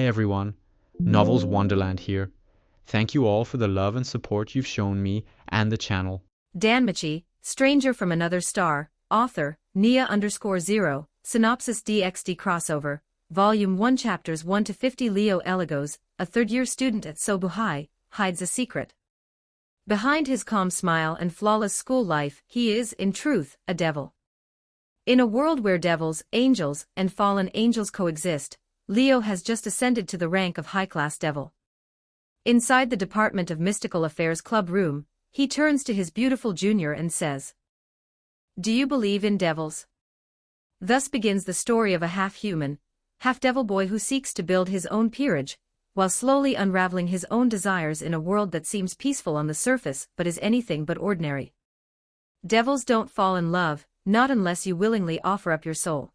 everyone, Novels Wonderland here. Thank you all for the love and support you've shown me and the channel. Danmachi, Stranger from Another Star, author, Nia_0, synopsis DXD crossover, Volume 1 Chapters 1 to 50 Leo Eligos, a third-year student at Sobu High, hides a secret. Behind his calm smile and flawless school life, he is, in truth, a devil. In a world where devils, angels, and fallen angels coexist, Leo has just ascended to the rank of high-class devil. Inside the Department of Mystical Affairs club room, he turns to his beautiful junior and says, "Do you believe in devils?" Thus begins the story of a half-human, half-devil boy who seeks to build his own peerage, while slowly unraveling his own desires in a world that seems peaceful on the surface but is anything but ordinary. Devils don't fall in love, not unless you willingly offer up your soul.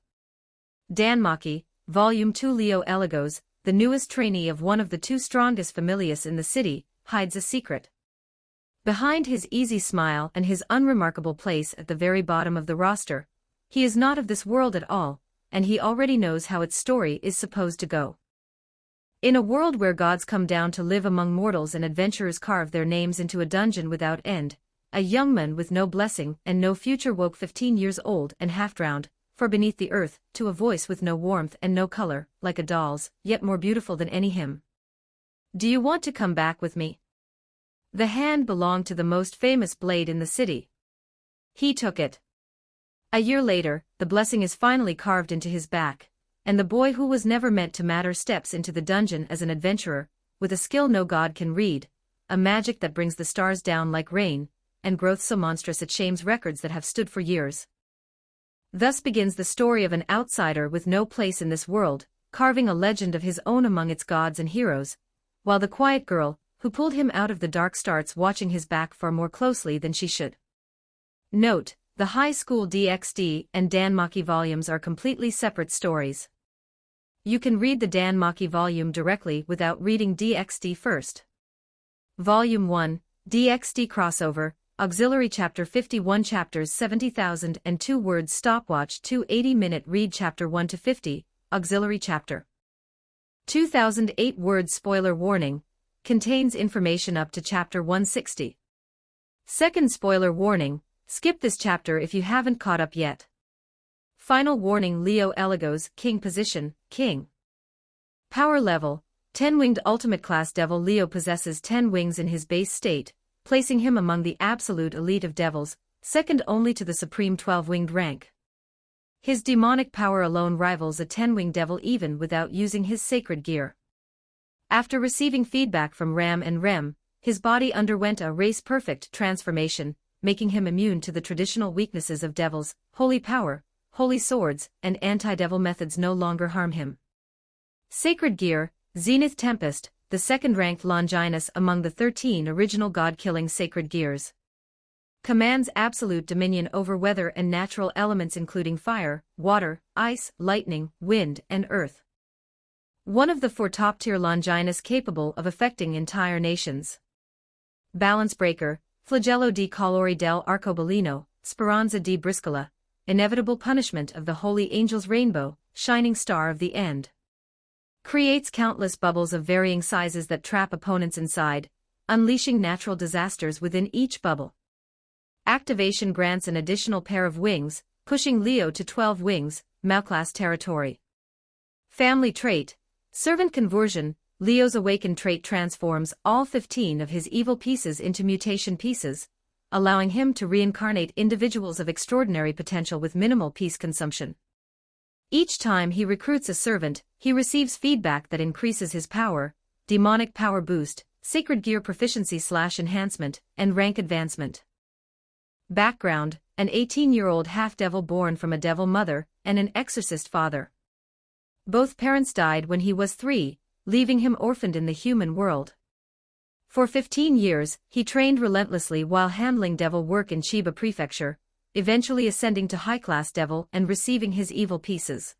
Danmachi, Volume 2 Leo Eligos, the newest trainee of one of the two strongest familias in the city, hides a secret. Behind his easy smile and his unremarkable place at the very bottom of the roster, he is not of this world at all, and he already knows how its story is supposed to go. In a world where gods come down to live among mortals and adventurers carve their names into a dungeon without end, a young man with no blessing and no future woke 15 years old and half-drowned, for beneath the earth, to a voice with no warmth and no color, like a doll's, yet more beautiful than any hymn. "Do you want to come back with me?" The hand belonged to the most famous blade in the city. He took it. A year later, the blessing is finally carved into his back, and the boy who was never meant to matter steps into the dungeon as an adventurer, with a skill no god can read, a magic that brings the stars down like rain, and growth so monstrous it shames records that have stood for years. Thus begins the story of an outsider with no place in this world, carving a legend of his own among its gods and heroes, while the quiet girl, who pulled him out of the dark, starts watching his back far more closely than she should. Note, the High School DXD and Danmachi volumes are completely separate stories. You can read the Danmachi volume directly without reading DXD first. Volume 1, DXD Crossover, Auxiliary Chapter 51 Chapters 70,002 words Stopwatch 280-minute read Chapter 1 to 50, Auxiliary Chapter 2008 words Spoiler warning, contains information up to Chapter 160. Second spoiler warning, skip this chapter if you haven't caught up yet. Final warning Leo Eligos, King Position, King. Power Level, 10-winged Ultimate Class Devil Leo possesses 10 wings in his base state, placing him among the absolute elite of devils, second only to the supreme 12-winged rank. His demonic power alone rivals a 10-winged devil even without using his sacred gear. After receiving feedback from Ram and Rem, his body underwent a race-perfect transformation, making him immune to the traditional weaknesses of devils. Holy power, holy swords, and anti-devil methods no longer harm him. Sacred gear, Zenith Tempest, the second-ranked Longinus among the 13 original god-killing sacred gears. Commands absolute dominion over weather and natural elements including fire, water, ice, lightning, wind, and earth. One of the 4 top-tier Longinus capable of affecting entire nations. Balance Breaker, Flagello di Colori del Arcobaleno, Speranza di Briscola, Inevitable Punishment of the Holy Angel's Rainbow, Shining Star of the End. Creates countless bubbles of varying sizes that trap opponents inside, unleashing natural disasters within each bubble. Activation grants an additional pair of wings, pushing Leo to 12 wings, Malclass territory. Family trait, Servant Conversion, Leo's awakened trait transforms all 15 of his evil pieces into mutation pieces, allowing him to reincarnate individuals of extraordinary potential with minimal piece consumption. Each time he recruits a servant, he receives feedback that increases his power, demonic power boost, sacred gear proficiency/enhancement, and rank advancement. Background, an 18-year-old half-devil born from a devil mother and an exorcist father. Both parents died when he was 3, leaving him orphaned in the human world. For 15 years, he trained relentlessly while handling devil work in Chiba Prefecture, eventually ascending to high-class devil and receiving his evil pieces.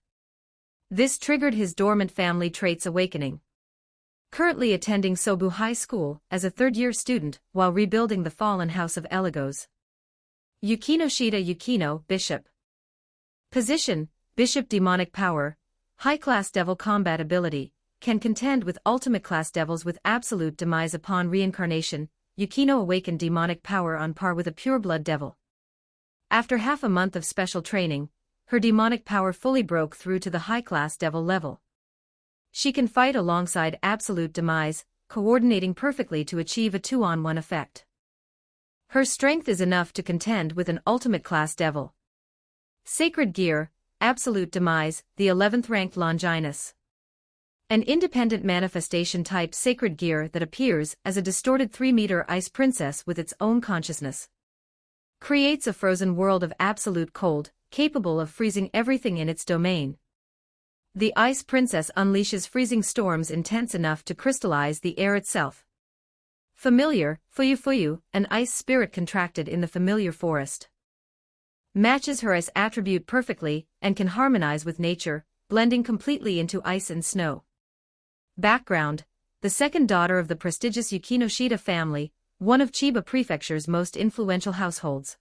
This triggered his dormant family traits awakening. Currently attending Sobu High School as a third-year student while rebuilding the fallen house of Eligos. Yukinoshita Yukino, Bishop. Position, Bishop demonic power, high-class devil combat ability, can contend with ultimate-class devils with absolute demise upon reincarnation. Yukino awakened demonic power on par with a pure-blood devil. After half a month of special training, her demonic power fully broke through to the high-class devil level. She can fight alongside absolute demise, coordinating perfectly to achieve a 2-on-1 effect. Her strength is enough to contend with an ultimate-class devil. Sacred Gear, Absolute Demise, the 11th-ranked Longinus. An independent manifestation-type sacred gear that appears as a distorted 3-meter ice princess with its own consciousness. Creates a frozen world of absolute cold, capable of freezing everything in its domain. The ice princess unleashes freezing storms intense enough to crystallize the air itself. Familiar, Fuyu, an ice spirit contracted in the familiar forest. Matches her ice attribute perfectly and can harmonize with nature, blending completely into ice and snow. Background: the second daughter of the prestigious Yukinoshita family, one of Chiba Prefecture's most influential households.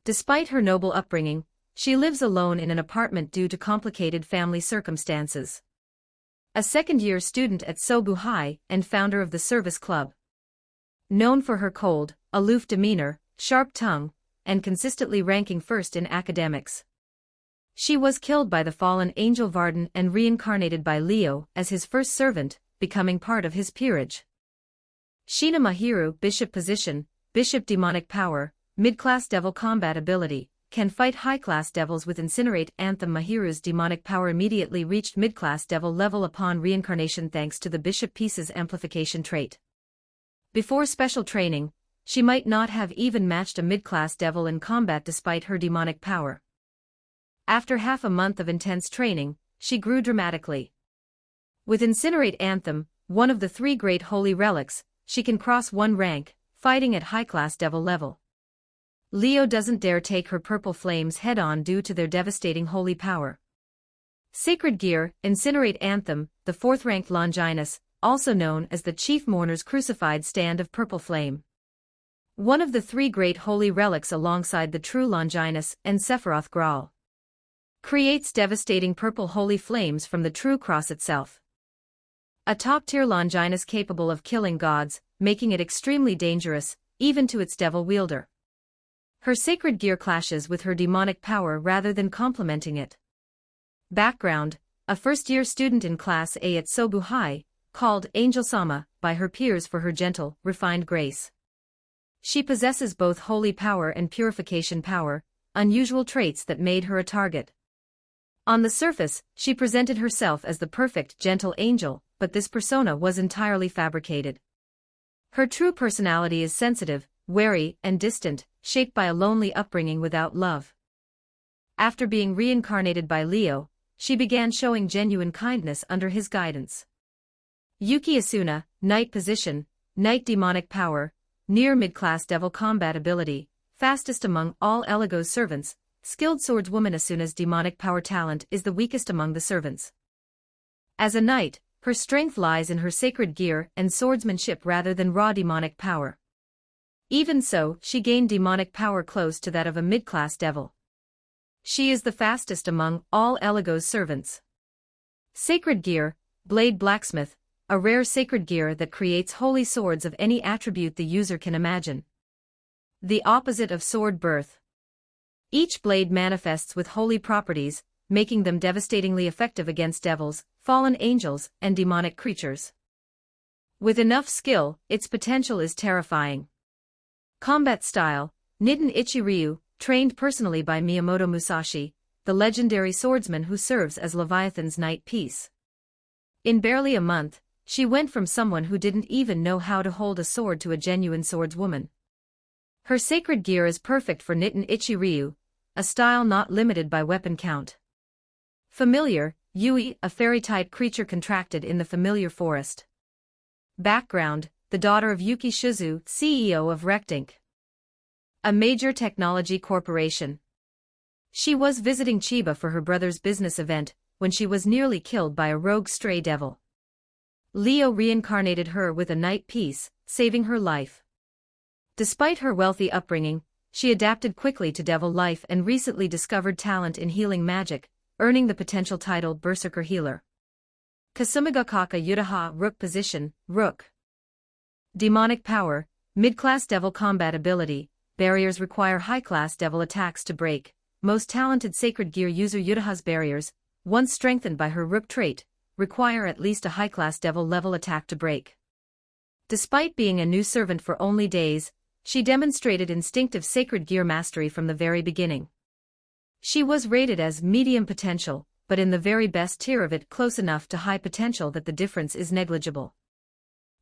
Despite her noble upbringing, she lives alone in an apartment due to complicated family circumstances. A second-year student at Sobu High and founder of the service club. Known for her cold, aloof demeanor, sharp tongue, and consistently ranking first in academics. She was killed by the fallen angel Varden and reincarnated by Leo as his first servant, becoming part of his peerage. Shina Mahiru, Bishop Position, Bishop Demonic Power, Mid-Class Devil Combat Ability, can fight high-class devils with Incinerate Anthem. Mahiru's demonic power immediately reached mid-class devil level upon reincarnation thanks to the Bishop Piece's amplification trait. Before special training, she might not have even matched a mid-class devil in combat despite her demonic power. After half a month of intense training, she grew dramatically. With Incinerate Anthem, one of the 3 great holy relics, she can cross 1 rank, fighting at high-class devil level. Leo doesn't dare take her purple flames head-on due to their devastating holy power. Sacred Gear, Incinerate Anthem, the 4th-ranked Longinus, also known as the Chief Mourner's Crucified Stand of Purple Flame. One of the 3 great holy relics alongside the true Longinus and Sephiroth Graal. Creates devastating purple holy flames from the true cross itself. A top-tier Longinus capable of killing gods, making it extremely dangerous, even to its devil wielder. Her sacred gear clashes with her demonic power rather than complementing it. Background: a first-year student in Class A at Sobu High, called Angel Sama by her peers for her gentle, refined grace. She possesses both holy power and purification power, unusual traits that made her a target. On the surface, she presented herself as the perfect, gentle angel, but this persona was entirely fabricated. Her true personality is sensitive, wary, and distant, shaped by a lonely upbringing without love. After being reincarnated by Leo, she began showing genuine kindness under his guidance. Yuki Asuna, Knight Position, Knight Demonic Power, Near Mid-Class Devil Combat Ability, fastest among all Eligo's servants. Skilled swordswoman. Asuna's demonic power talent is the weakest among the servants. As a knight, her strength lies in her sacred gear and swordsmanship rather than raw demonic power. Even so, she gained demonic power close to that of a mid-class devil. She is the fastest among all Eligo's servants. Sacred Gear, Blade Blacksmith, a rare sacred gear that creates holy swords of any attribute the user can imagine. The opposite of sword birth. Each blade manifests with holy properties, making them devastatingly effective against devils, fallen angels, and demonic creatures. With enough skill, its potential is terrifying. Combat Style: Nitten Ichiryu, trained personally by Miyamoto Musashi, the legendary swordsman who serves as Leviathan's Knight Piece. In barely a month, she went from someone who didn't even know how to hold a sword to a genuine swordswoman. Her sacred gear is perfect for Nitten Ichiryu, a style not limited by weapon count. Familiar, Yui, a fairy-type creature contracted in the familiar forest. Background: the daughter of Yuki Shizu, CEO of Rectinc, a major technology corporation. She was visiting Chiba for her brother's business event when she was nearly killed by a rogue stray devil. Leo reincarnated her with a knight piece, saving her life. Despite her wealthy upbringing, she adapted quickly to devil life and recently discovered talent in healing magic, earning the potential title Berserker Healer. Kasumigakaka Yutaha Rook Position, Rook. Demonic Power, Mid-Class Devil Combat Ability, Barriers require high-class devil attacks to break. Most talented Sacred Gear user Yutaha's barriers, once strengthened by her Rook trait, require at least a high-class devil level attack to break. Despite being a new servant for only days, she demonstrated instinctive Sacred Gear mastery from the very beginning. She was rated as medium potential, but in the very best tier of it, close enough to high potential that the difference is negligible.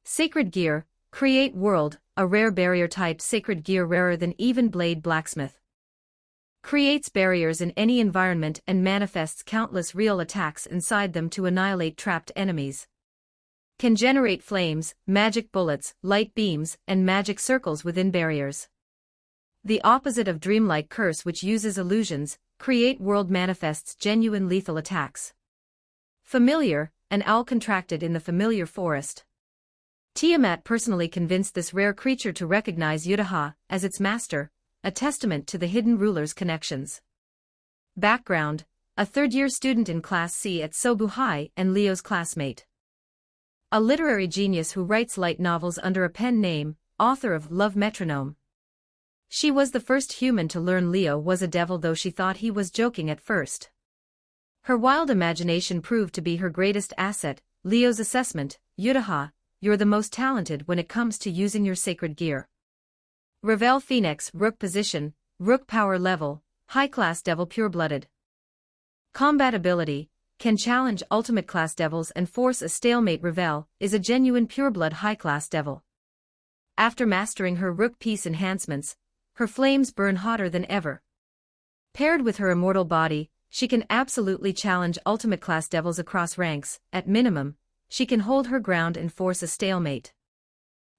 Sacred Gear, Create World, a rare barrier type Sacred Gear rarer than even Blade Blacksmith. Creates barriers in any environment and manifests countless real attacks inside them to annihilate trapped enemies. Can generate flames, magic bullets, light beams, and magic circles within barriers. The opposite of Dreamlike Curse, which uses illusions, Create World manifests genuine lethal attacks. Familiar, an owl contracted in the familiar forest. Tiamat personally convinced this rare creature to recognize Yutaha as its master, a testament to the hidden ruler's connections. Background: a third-year student in Class C at Sobu High and Leo's classmate. A literary genius who writes light novels under a pen name, author of Love Metronome. She was the first human to learn Leo was a devil, though she thought he was joking at first. Her wild imagination proved to be her greatest asset. Leo's assessment: Yutaha, you're the most talented when it comes to using your Sacred Gear. Revel Phoenix Rook Position, Rook Power Level, High-Class Devil Pure-Blooded. Combat Ability, can challenge Ultimate Class Devils and force a stalemate. Revel is a genuine pureblood high-class devil. After mastering her Rook Piece enhancements, her flames burn hotter than ever. Paired with her immortal body, she can absolutely challenge Ultimate Class Devils across ranks. At minimum, she can hold her ground and force a stalemate.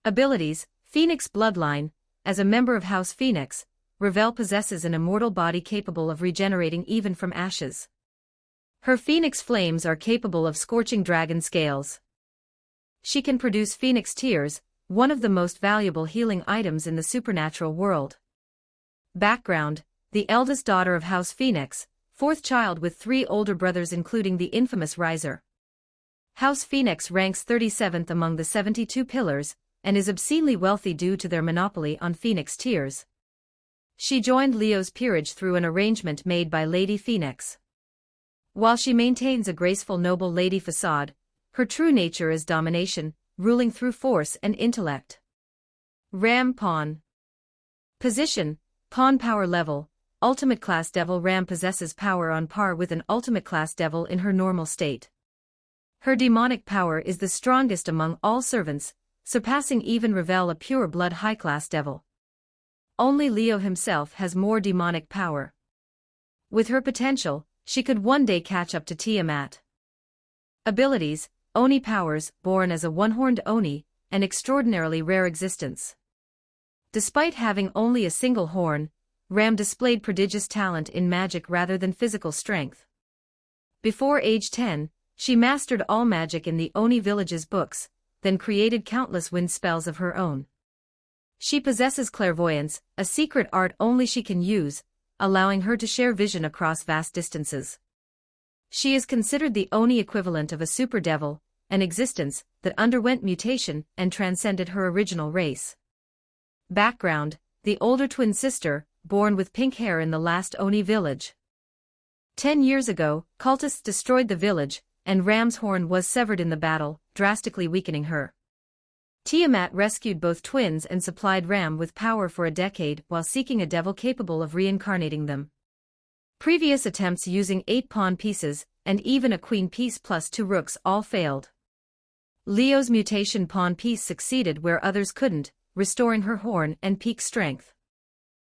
Abilities: Phoenix Bloodline. As a member of House Phoenix, Revel possesses an immortal body capable of regenerating even from ashes. Her Phoenix flames are capable of scorching dragon scales. She can produce Phoenix Tears, one of the most valuable healing items in the supernatural world. Background: the eldest daughter of House Phoenix, fourth child with 3 older brothers including the infamous Riser. House Phoenix ranks 37th among the 72 pillars, and is obscenely wealthy due to their monopoly on Phoenix Tears. She joined Leo's peerage through an arrangement made by Lady Phoenix. While she maintains a graceful noble lady facade, her true nature is domination, ruling through force and intellect. Ram Pawn. Position: Pawn Power Level, Ultimate Class Devil. Ram possesses power on par with an Ultimate Class Devil in her normal state. Her demonic power is the strongest among all servants, surpassing even Revel, a pure-blood high-class devil. Only Leo himself has more demonic power. With her potential, she could one day catch up to Tiamat. Abilities: Oni powers. Born as a one-horned Oni, an extraordinarily rare existence. Despite having only a single horn, Ram displayed prodigious talent in magic rather than physical strength. Before age 10, she mastered all magic in the Oni village's books, then created countless wind spells of her own. She possesses clairvoyance, a secret art only she can use, allowing her to share vision across vast distances. She is considered the Oni equivalent of a super devil, an existence that underwent mutation and transcended her original race. Background: the older twin sister, born with pink hair in the last Oni village. 10 years ago, cultists destroyed the village, and Ram's horn was severed in the battle, drastically weakening her. Tiamat rescued both twins and supplied Ram with power for a decade while seeking a devil capable of reincarnating them. Previous attempts using 8 pawn pieces, and even a queen piece plus 2 rooks all failed. Leo's mutation pawn piece succeeded where others couldn't, restoring her horn and peak strength.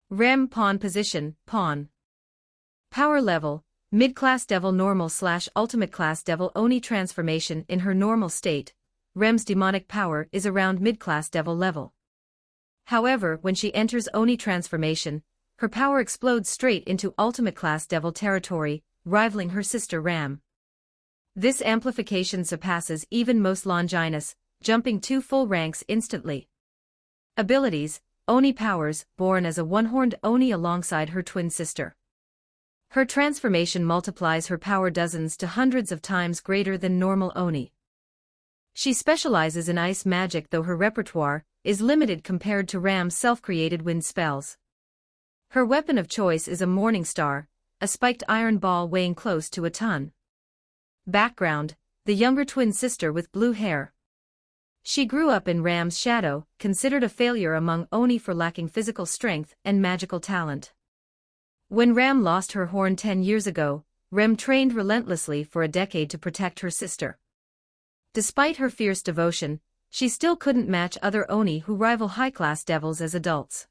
Ram Pawn Position, Pawn. Power Level: Mid-Class Devil Normal/Ultimate Class Devil. Oni transformation. In her normal state, Rem's demonic power is around Mid-Class Devil level. However, when she enters Oni transformation, her power explodes straight into Ultimate Class Devil territory, rivaling her sister Ram. This amplification surpasses even most Longinus, jumping 2 full ranks instantly. Abilities: Oni powers. Born as a one-horned Oni alongside her twin sister. Her transformation multiplies her power dozens to hundreds of times greater than normal Oni. She specializes in ice magic, though her repertoire is limited compared to Ram's self-created wind spells. Her weapon of choice is a morning star, a spiked iron ball weighing close to a ton. Background: the younger twin sister with blue hair. She grew up in Ram's shadow, considered a failure among Oni for lacking physical strength and magical talent. When Ram lost her horn 10 years ago, Rem trained relentlessly for a decade to protect her sister. Despite her fierce devotion, she still couldn't match other Oni who rival high-class devils as adults.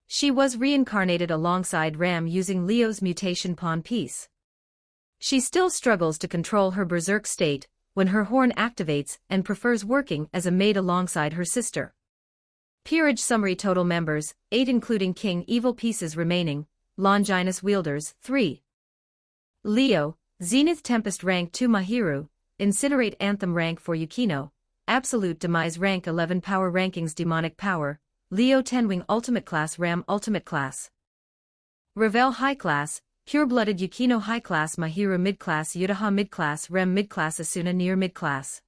She was reincarnated alongside Ram using Leo's mutation pawn piece. She still struggles to control her berserk state when her horn activates and prefers working as a maid alongside her sister. Peerage summary: total members, 8 including King evil pieces remaining, Longinus wielders, 3. Leo, Zenith Tempest rank 2 Mahiru, Incinerate Anthem rank 4 Yukino, Absolute Demise rank 11 Power rankings: demonic power, Leo 10 Wing ultimate class, Ram ultimate class. Revel high class, Pure-blooded Yukino high class, Mahiru mid class, Yutaha mid class, Rem mid class, Asuna near mid class.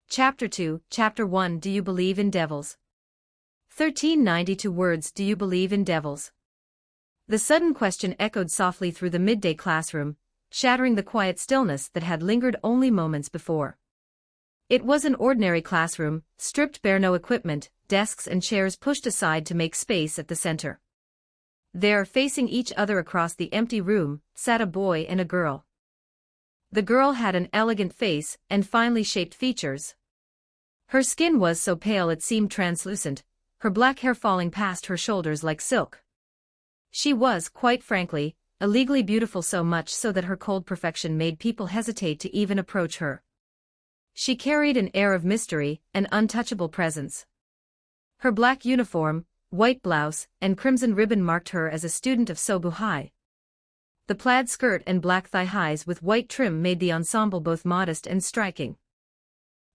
Chapter 2, Chapter 1: Do you believe in devils? 1392 words: Do you believe in devils? The sudden question echoed softly through the midday classroom, shattering the quiet stillness that had lingered only moments before. It was an ordinary classroom, stripped bare, no equipment, desks and chairs pushed aside to make space at the center. There, facing each other across the empty room, sat a boy and a girl. The girl had an elegant face and finely shaped features. Her skin was so pale it seemed translucent, her black hair falling past her shoulders like silk. She was, quite frankly, illegally beautiful, so much so that her cold perfection made people hesitate to even approach her. She carried an air of mystery, an untouchable presence. Her black uniform, white blouse, and crimson ribbon marked her as a student of Sobu High. The plaid skirt and black thigh-highs with white trim made the ensemble both modest and striking.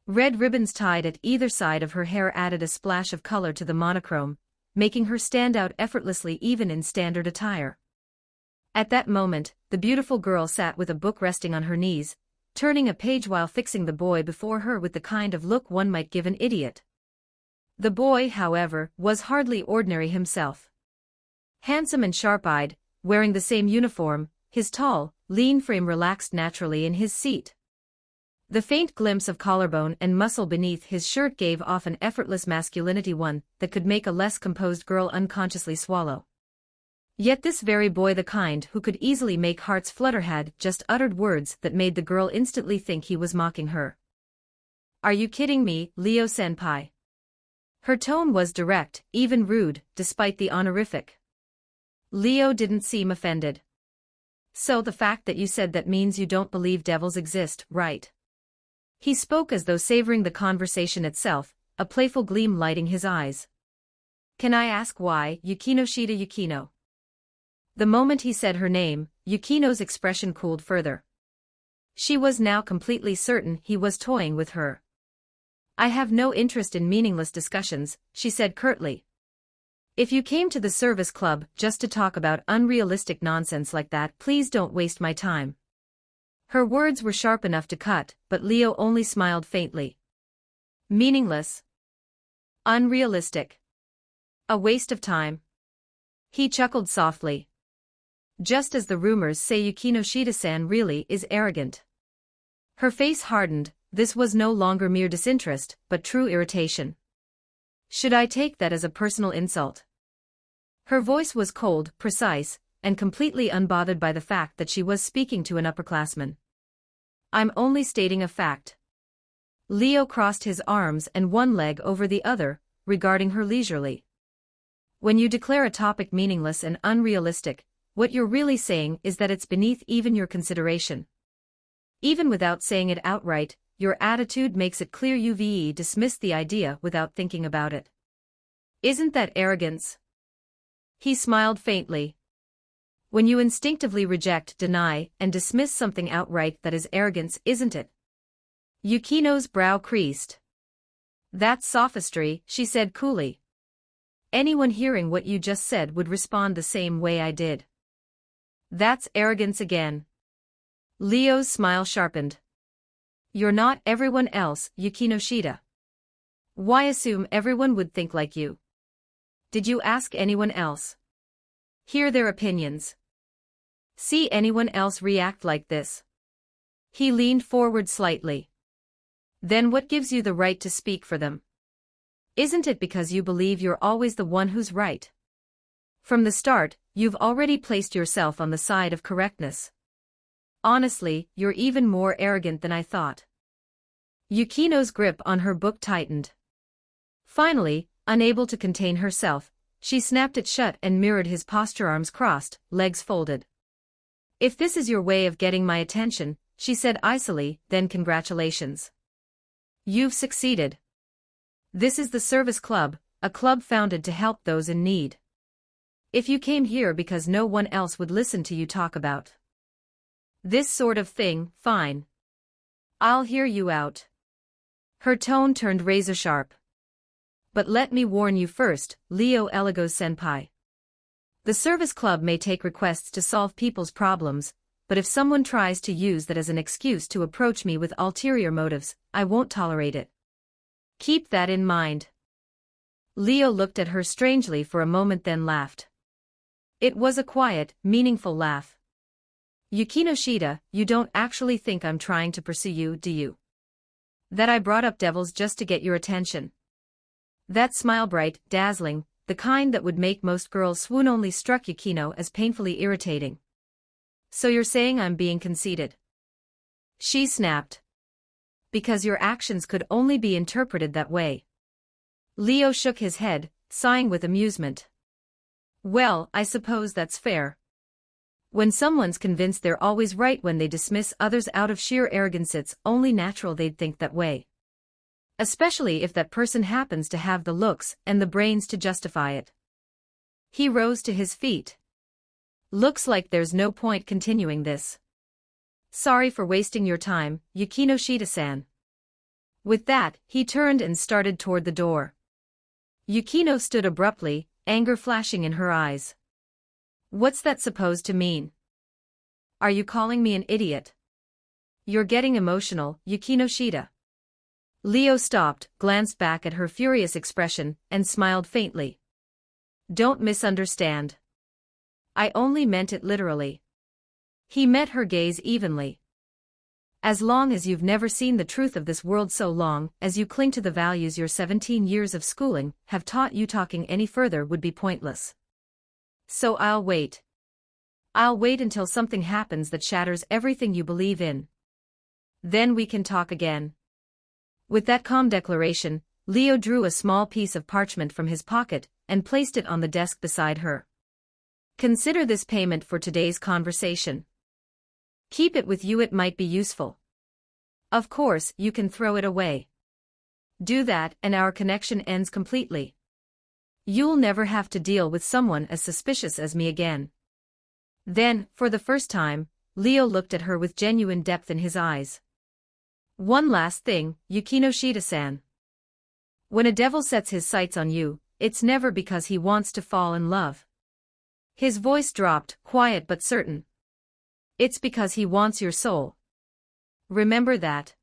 Red ribbons tied at either side of her hair added a splash of color to the monochrome, making her stand out effortlessly even in standard attire. At that moment, the beautiful girl sat with a book resting on her knees, turning a page while fixing the boy before her with the kind of look one might give an idiot. The boy, however, was hardly ordinary himself. Handsome and sharp-eyed, wearing the same uniform, his tall, lean frame relaxed naturally in his seat. The faint glimpse of collarbone and muscle beneath his shirt gave off an effortless masculinity, one that could make a less composed girl unconsciously swallow. Yet this very boy, the kind who could easily make hearts flutter, had just uttered words that made the girl instantly think he was mocking her. "Are you kidding me, Leo-senpai?" Her tone was direct, even rude, despite the honorific. Leo didn't seem offended. "So the fact that you said that means you don't believe devils exist, right?" He spoke as though savoring the conversation itself, a playful gleam lighting his eyes. "Can I ask why, Yukino Shida Yukino?" The moment he said her name, Yukino's expression cooled further. She was now completely certain he was toying with her. "I have no interest in meaningless discussions," she said curtly. "If you came to the service club just to talk about unrealistic nonsense like that, please don't waste my time." Her words were sharp enough to cut, but Leo only smiled faintly. Meaningless? Unrealistic? A waste of time? He chuckled softly. Just as the rumors say, Yukino Shida-san really is arrogant. Her face hardened. This was no longer mere disinterest, but true irritation. Should I take that as a personal insult? Her voice was cold, precise, and completely unbothered by the fact that she was speaking to an upperclassman. "I'm only stating a fact." Leo crossed his arms and one leg over the other, regarding her leisurely. "When you declare a topic meaningless and unrealistic, what you're really saying is that it's beneath even your consideration. Even without saying it outright, your attitude makes it clear you've dismissed the idea without thinking about it. Isn't that arrogance?" He smiled faintly. "When you instinctively reject, deny, and dismiss something outright, that is arrogance, isn't it?" Yukino's brow creased. "That's sophistry," she said coolly. "Anyone hearing what you just said would respond the same way I did." That's arrogance again. Leo's smile sharpened. You're not everyone else, Yukinoshita. Why assume everyone would think like you? Did you ask anyone else? Hear their opinions? See anyone else react like this? He leaned forward slightly. Then what gives you the right to speak for them? Isn't it because you believe you're always the one who's right? From the start, you've already placed yourself on the side of correctness. Honestly, you're even more arrogant than I thought. Yukino's grip on her book tightened. Finally, unable to contain herself, she snapped it shut and mirrored his posture, arms crossed, legs folded. If this is your way of getting my attention, she said icily, then congratulations. You've succeeded. This is the service club, a club founded to help those in need. If you came here because no one else would listen to you talk about this sort of thing, fine. I'll hear you out. Her tone turned razor-sharp. But let me warn you first, Leo Eligos-senpai. The service club may take requests to solve people's problems, but if someone tries to use that as an excuse to approach me with ulterior motives, I won't tolerate it. Keep that in mind. Leo looked at her strangely for a moment, then laughed. It was a quiet, meaningful laugh. Yukinoshita, you don't actually think I'm trying to pursue you, do you? That I brought up devils just to get your attention? That smile, bright, dazzling, the kind that would make most girls swoon, only struck Yukino as painfully irritating. So you're saying I'm being conceited? She snapped. Because your actions could only be interpreted that way. Leo shook his head, sighing with amusement. Well, I suppose that's fair. When someone's convinced they're always right when they dismiss others out of sheer arrogance, it's only natural they'd think that way. Especially if that person happens to have the looks and the brains to justify it. He rose to his feet. Looks like there's no point continuing this. Sorry for wasting your time, Yukinoshita-san. With that, he turned and started toward the door. Yukino stood abruptly, anger flashing in her eyes. What's that supposed to mean? Are you calling me an idiot? You're getting emotional, Yukinoshita. Leo stopped, glanced back at her furious expression, and smiled faintly. Don't misunderstand. I only meant it literally. He met her gaze evenly. As long as you've never seen the truth of this world, so long as you cling to the values your 17 years of schooling have taught you, talking any further would be pointless. So I'll wait. I'll wait until something happens that shatters everything you believe in. Then we can talk again. With that calm declaration, Leo drew a small piece of parchment from his pocket and placed it on the desk beside her. Consider this payment for today's conversation. Keep it with you, it might be useful. Of course, you can throw it away. Do that and our connection ends completely. You'll never have to deal with someone as suspicious as me again. Then, for the first time, Leo looked at her with genuine depth in his eyes. One last thing, Yukinoshita-san. When a devil sets his sights on you, it's never because he wants to fall in love. His voice dropped, quiet but certain. It's because he wants your soul. Remember that.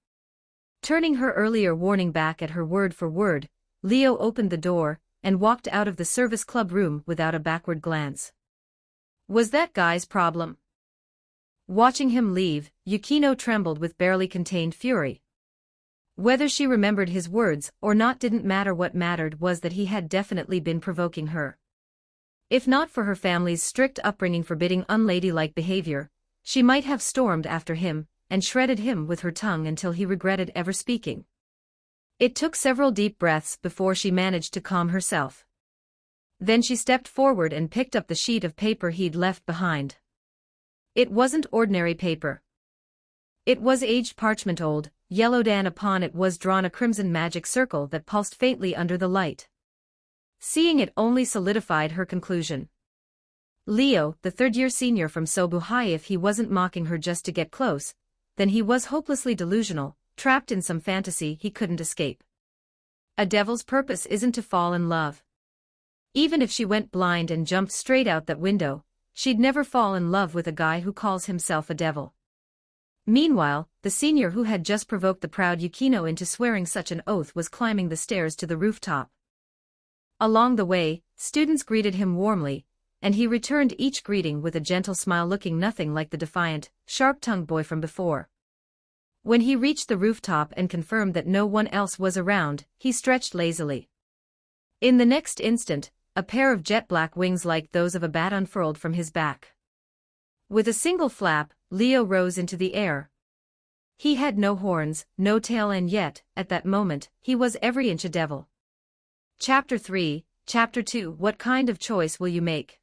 Turning her earlier warning back at her word for word, Leo opened the door and walked out of the service club room without a backward glance. Was that guy's problem? Watching him leave, Yukino trembled with barely contained fury. Whether she remembered his words or not didn't matter. What mattered was that he had definitely been provoking her. If not for her family's strict upbringing forbidding unladylike behavior, she might have stormed after him and shredded him with her tongue until he regretted ever speaking. It took several deep breaths before she managed to calm herself. Then she stepped forward and picked up the sheet of paper he'd left behind. It wasn't ordinary paper. It was aged parchment, old, yellowed, and upon it was drawn a crimson magic circle that pulsed faintly under the light. Seeing it only solidified her conclusion. Leo, the third-year senior from Sobu High, if he wasn't mocking her just to get close, then he was hopelessly delusional, trapped in some fantasy he couldn't escape. A devil's purpose isn't to fall in love. Even if she went blind and jumped straight out that window, she'd never fall in love with a guy who calls himself a devil. Meanwhile, the senior who had just provoked the proud Yukino into swearing such an oath was climbing the stairs to the rooftop. Along the way, students greeted him warmly, and he returned each greeting with a gentle smile, looking nothing like the defiant, sharp-tongued boy from before. When he reached the rooftop and confirmed that no one else was around, he stretched lazily. In the next instant, a pair of jet-black wings like those of a bat unfurled from his back. With a single flap, Leo rose into the air. He had no horns, no tail, and yet, at that moment, he was every inch a devil. Chapter 3, Chapter 2. What kind of choice will you make?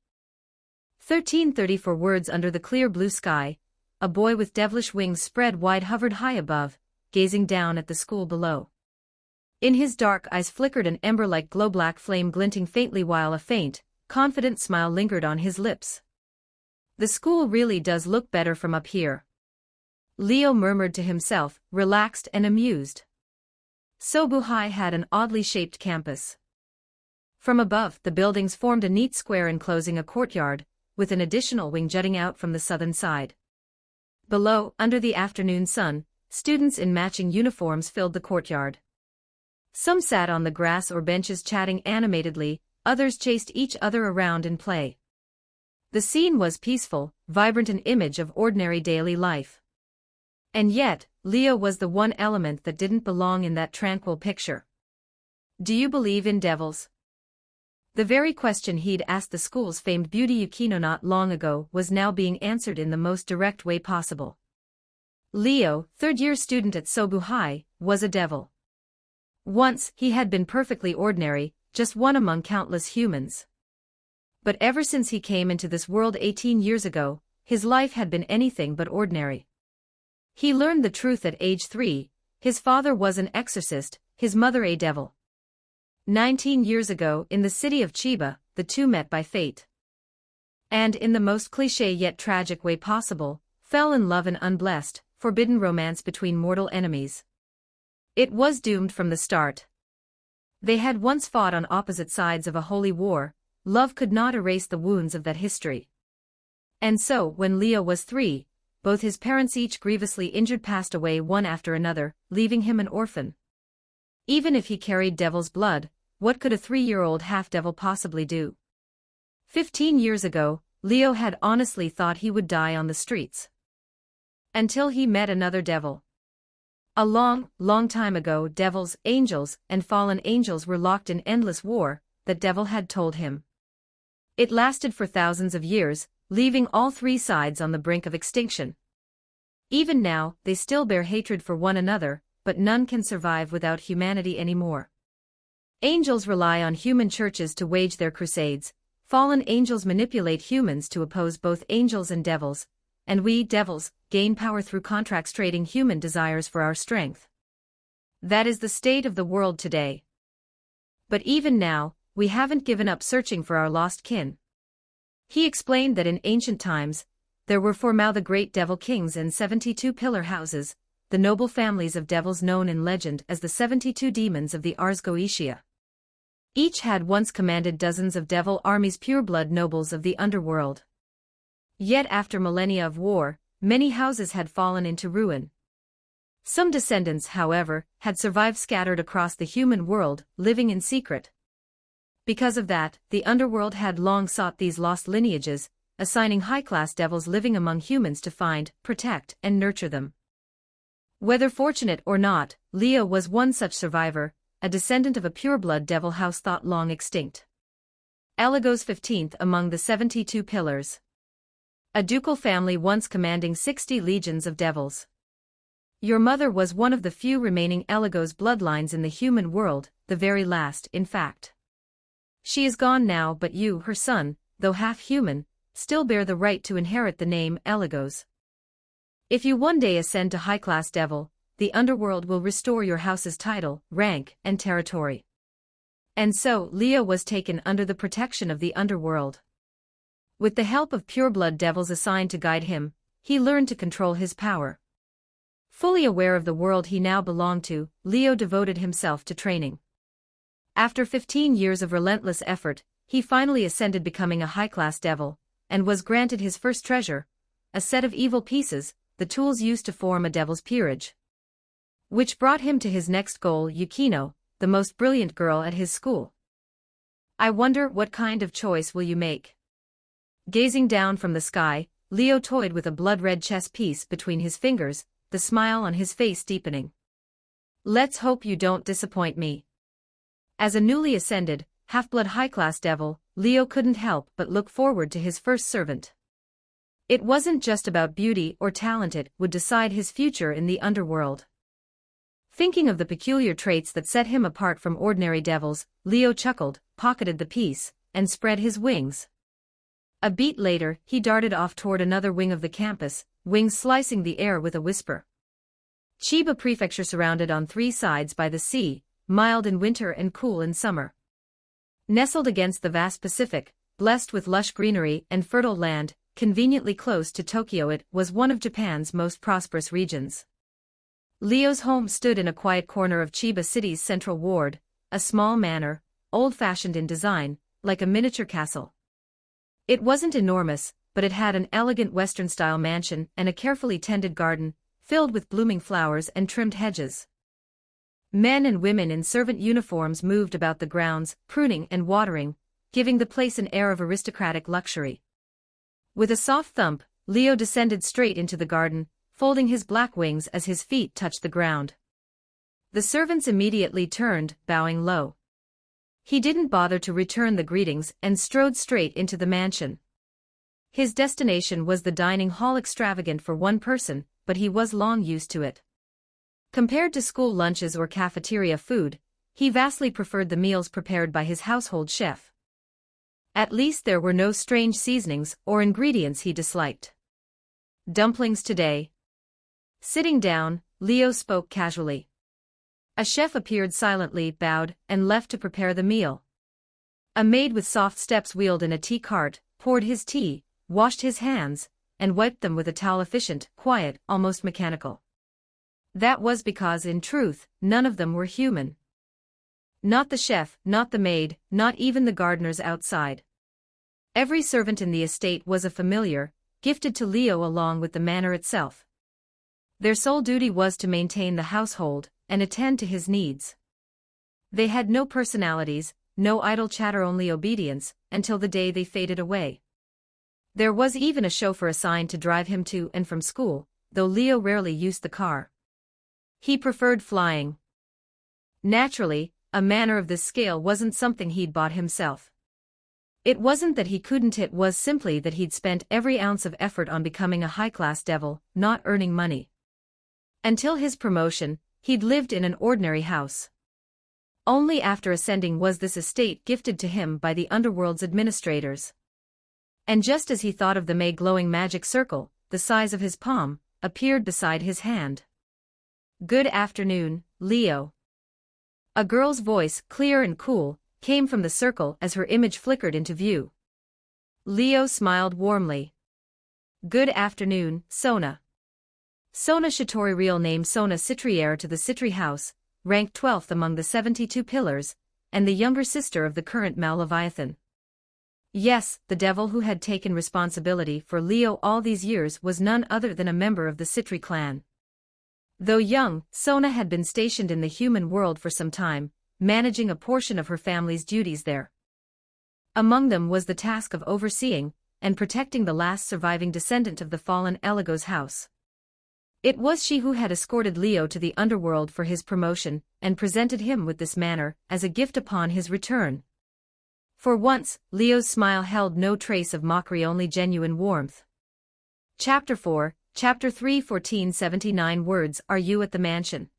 1334 words. Under the clear blue sky, a boy with devilish wings spread wide hovered high above, gazing down at the school below. In his dark eyes flickered an ember-like glow-black flame glinting faintly, while a faint, confident smile lingered on his lips. The school really does look better from up here, Leo murmured to himself, relaxed and amused. Sobuhai had an oddly shaped campus. From above, the buildings formed a neat square enclosing a courtyard, with an additional wing jutting out from the southern side. Below, under the afternoon sun, students in matching uniforms filled the courtyard. Some sat on the grass or benches chatting animatedly, others chased each other around in play. The scene was peaceful, vibrant, an image of ordinary daily life. And yet, Leo was the one element that didn't belong in that tranquil picture. Do you believe in devils? The very question he'd asked the school's famed beauty Yukino not long ago was now being answered in the most direct way possible. Leo, third-year student at Sobuhai, was a devil. Once, he had been perfectly ordinary, just one among countless humans. But ever since he came into this world 18 years ago, his life had been anything but ordinary. He learned the truth at age 3, his father was an exorcist, his mother a devil. 19 years ago, in the city of Chiba, the two met by fate. And in the most cliché yet tragic way possible, fell in love, an unblessed, forbidden romance between mortal enemies. It was doomed from the start. They had once fought on opposite sides of a holy war. Love could not erase the wounds of that history. And so, when Leo was 3, both his parents, each grievously injured, passed away one after another, leaving him an orphan. Even if he carried devil's blood, what could a 3-year-old half-devil possibly do? 15 years ago, Leo had honestly thought he would die on the streets. Until he met another devil. A long, long time ago, devils, angels, and fallen angels were locked in endless war, that devil had told him. It lasted for thousands of years, leaving all three sides on the brink of extinction. Even now, they still bear hatred for one another, but none can survive without humanity anymore. Angels rely on human churches to wage their crusades, fallen angels manipulate humans to oppose both angels and devils, and we, devils, gain power through contracts trading human desires for our strength. That is the state of the world today. But even now, we haven't given up searching for our lost kin. He explained that in ancient times, there were 4 the great devil kings and 72 pillar houses, the noble families of devils known in legend as the 72 demons of the Ars Goetia. Each had once commanded dozens of devil armies, pure-blood nobles of the underworld. Yet after millennia of war, many houses had fallen into ruin. Some descendants, however, had survived scattered across the human world, living in secret. Because of that, the underworld had long sought these lost lineages, assigning high-class devils living among humans to find, protect, and nurture them. Whether fortunate or not, Leo was one such survivor, a descendant of a pure-blood devil house thought long extinct. Eligos 15th among the 72 pillars. A ducal family once commanding 60 legions of devils. Your mother was one of the few remaining Eligos bloodlines in the human world, the very last, in fact. She is gone now, but you, her son, though half-human, still bear the right to inherit the name Eligos. If you one day ascend to high-class devil, the underworld will restore your house's title, rank, and territory. And so, Leo was taken under the protection of the underworld. With the help of pure-blood devils assigned to guide him, he learned to control his power. Fully aware of the world he now belonged to, Leo devoted himself to training. After 15 years of relentless effort, he finally ascended, becoming a high-class devil, and was granted his first treasure, a set of evil pieces, the tools used to form a devil's peerage. Which brought him to his next goal, Yukino, the most brilliant girl at his school. I wonder what kind of choice will you make? Gazing down from the sky, Leo toyed with a blood-red chess piece between his fingers, the smile on his face deepening. Let's hope you don't disappoint me. As a newly ascended, half-blood high-class devil, Leo couldn't help but look forward to his first servant. It wasn't just about beauty or talent, it would decide his future in the underworld. Thinking of the peculiar traits that set him apart from ordinary devils, Leo chuckled, pocketed the piece, and spread his wings. A beat later, he darted off toward another wing of the campus, wings slicing the air with a whisper. Chiba Prefecture, surrounded on three sides by the sea, mild in winter and cool in summer. Nestled against the vast Pacific, blessed with lush greenery and fertile land, conveniently close to Tokyo, it was one of Japan's most prosperous regions. Leo's home stood in a quiet corner of Chiba City's central ward, a small manor, old-fashioned in design, like a miniature castle. It wasn't enormous, but it had an elegant Western-style mansion and a carefully tended garden, filled with blooming flowers and trimmed hedges. Men and women in servant uniforms moved about the grounds, pruning and watering, giving the place an air of aristocratic luxury. With a soft thump, Leo descended straight into the garden, folding his black wings as his feet touched the ground. The servants immediately turned, bowing low. He didn't bother to return the greetings and strode straight into the mansion. His destination was the dining hall, extravagant for one person, but he was long used to it. Compared to school lunches or cafeteria food, he vastly preferred the meals prepared by his household chef. At least there were no strange seasonings or ingredients he disliked. Dumplings today. Sitting down, Leo spoke casually. A chef appeared silently, bowed, and left to prepare the meal. A maid with soft steps wheeled in a tea cart, poured his tea, washed his hands, and wiped them with a towel, efficient, quiet, almost mechanical. That was because, in truth, none of them were human. Not the chef, not the maid, not even the gardeners outside. Every servant in the estate was a familiar, gifted to Leo along with the manor itself. Their sole duty was to maintain the household and attend to his needs. They had no personalities, no idle chatter, only obedience, until the day they faded away. There was even a chauffeur assigned to drive him to and from school, though Leo rarely used the car. He preferred flying. Naturally, a manor of this scale wasn't something he'd bought himself. It wasn't that he couldn't, it was simply that he'd spent every ounce of effort on becoming a high-class devil, not earning money. Until his promotion, he'd lived in an ordinary house. Only after ascending was this estate gifted to him by the underworld's administrators. And just as he thought of the glowing magic circle, the size of his palm, appeared beside his hand. "Good afternoon, Leo." A girl's voice, clear and cool, came from the circle as her image flickered into view. Leo smiled warmly. "Good afternoon, Sona." Sona Shitori, real name Sona Citri, heir to the Citri house, ranked 12th among the 72 pillars, and the younger sister of the current Mal-Leviathan. Yes, the devil who had taken responsibility for Leo all these years was none other than a member of the Citri clan. Though young, Sona had been stationed in the human world for some time, managing a portion of her family's duties there. Among them was the task of overseeing and protecting the last surviving descendant of the fallen Eligos house. It was she who had escorted Leo to the underworld for his promotion and presented him with this manor as a gift upon his return. For once, Leo's smile held no trace of mockery, only genuine warmth. Chapter 4, Chapter 3, 1479 words. Are you at the mansion?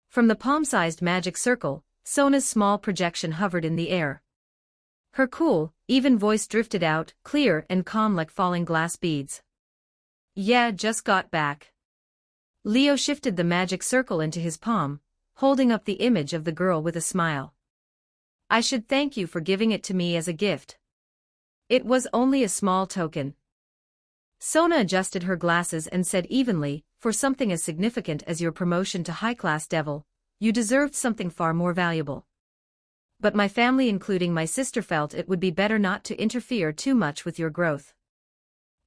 From the palm-sized magic circle, Sona's small projection hovered in the air. Her cool, even voice drifted out, clear and calm like falling glass beads. "Yeah, just got back." Leo shifted the magic circle into his palm, holding up the image of the girl with a smile. "I should thank you for giving it to me as a gift. It was only a small token." Sona adjusted her glasses and said evenly, "For something as significant as your promotion to high-class devil, you deserved something far more valuable." But my family including my sister felt it would be better not to interfere too much with your growth.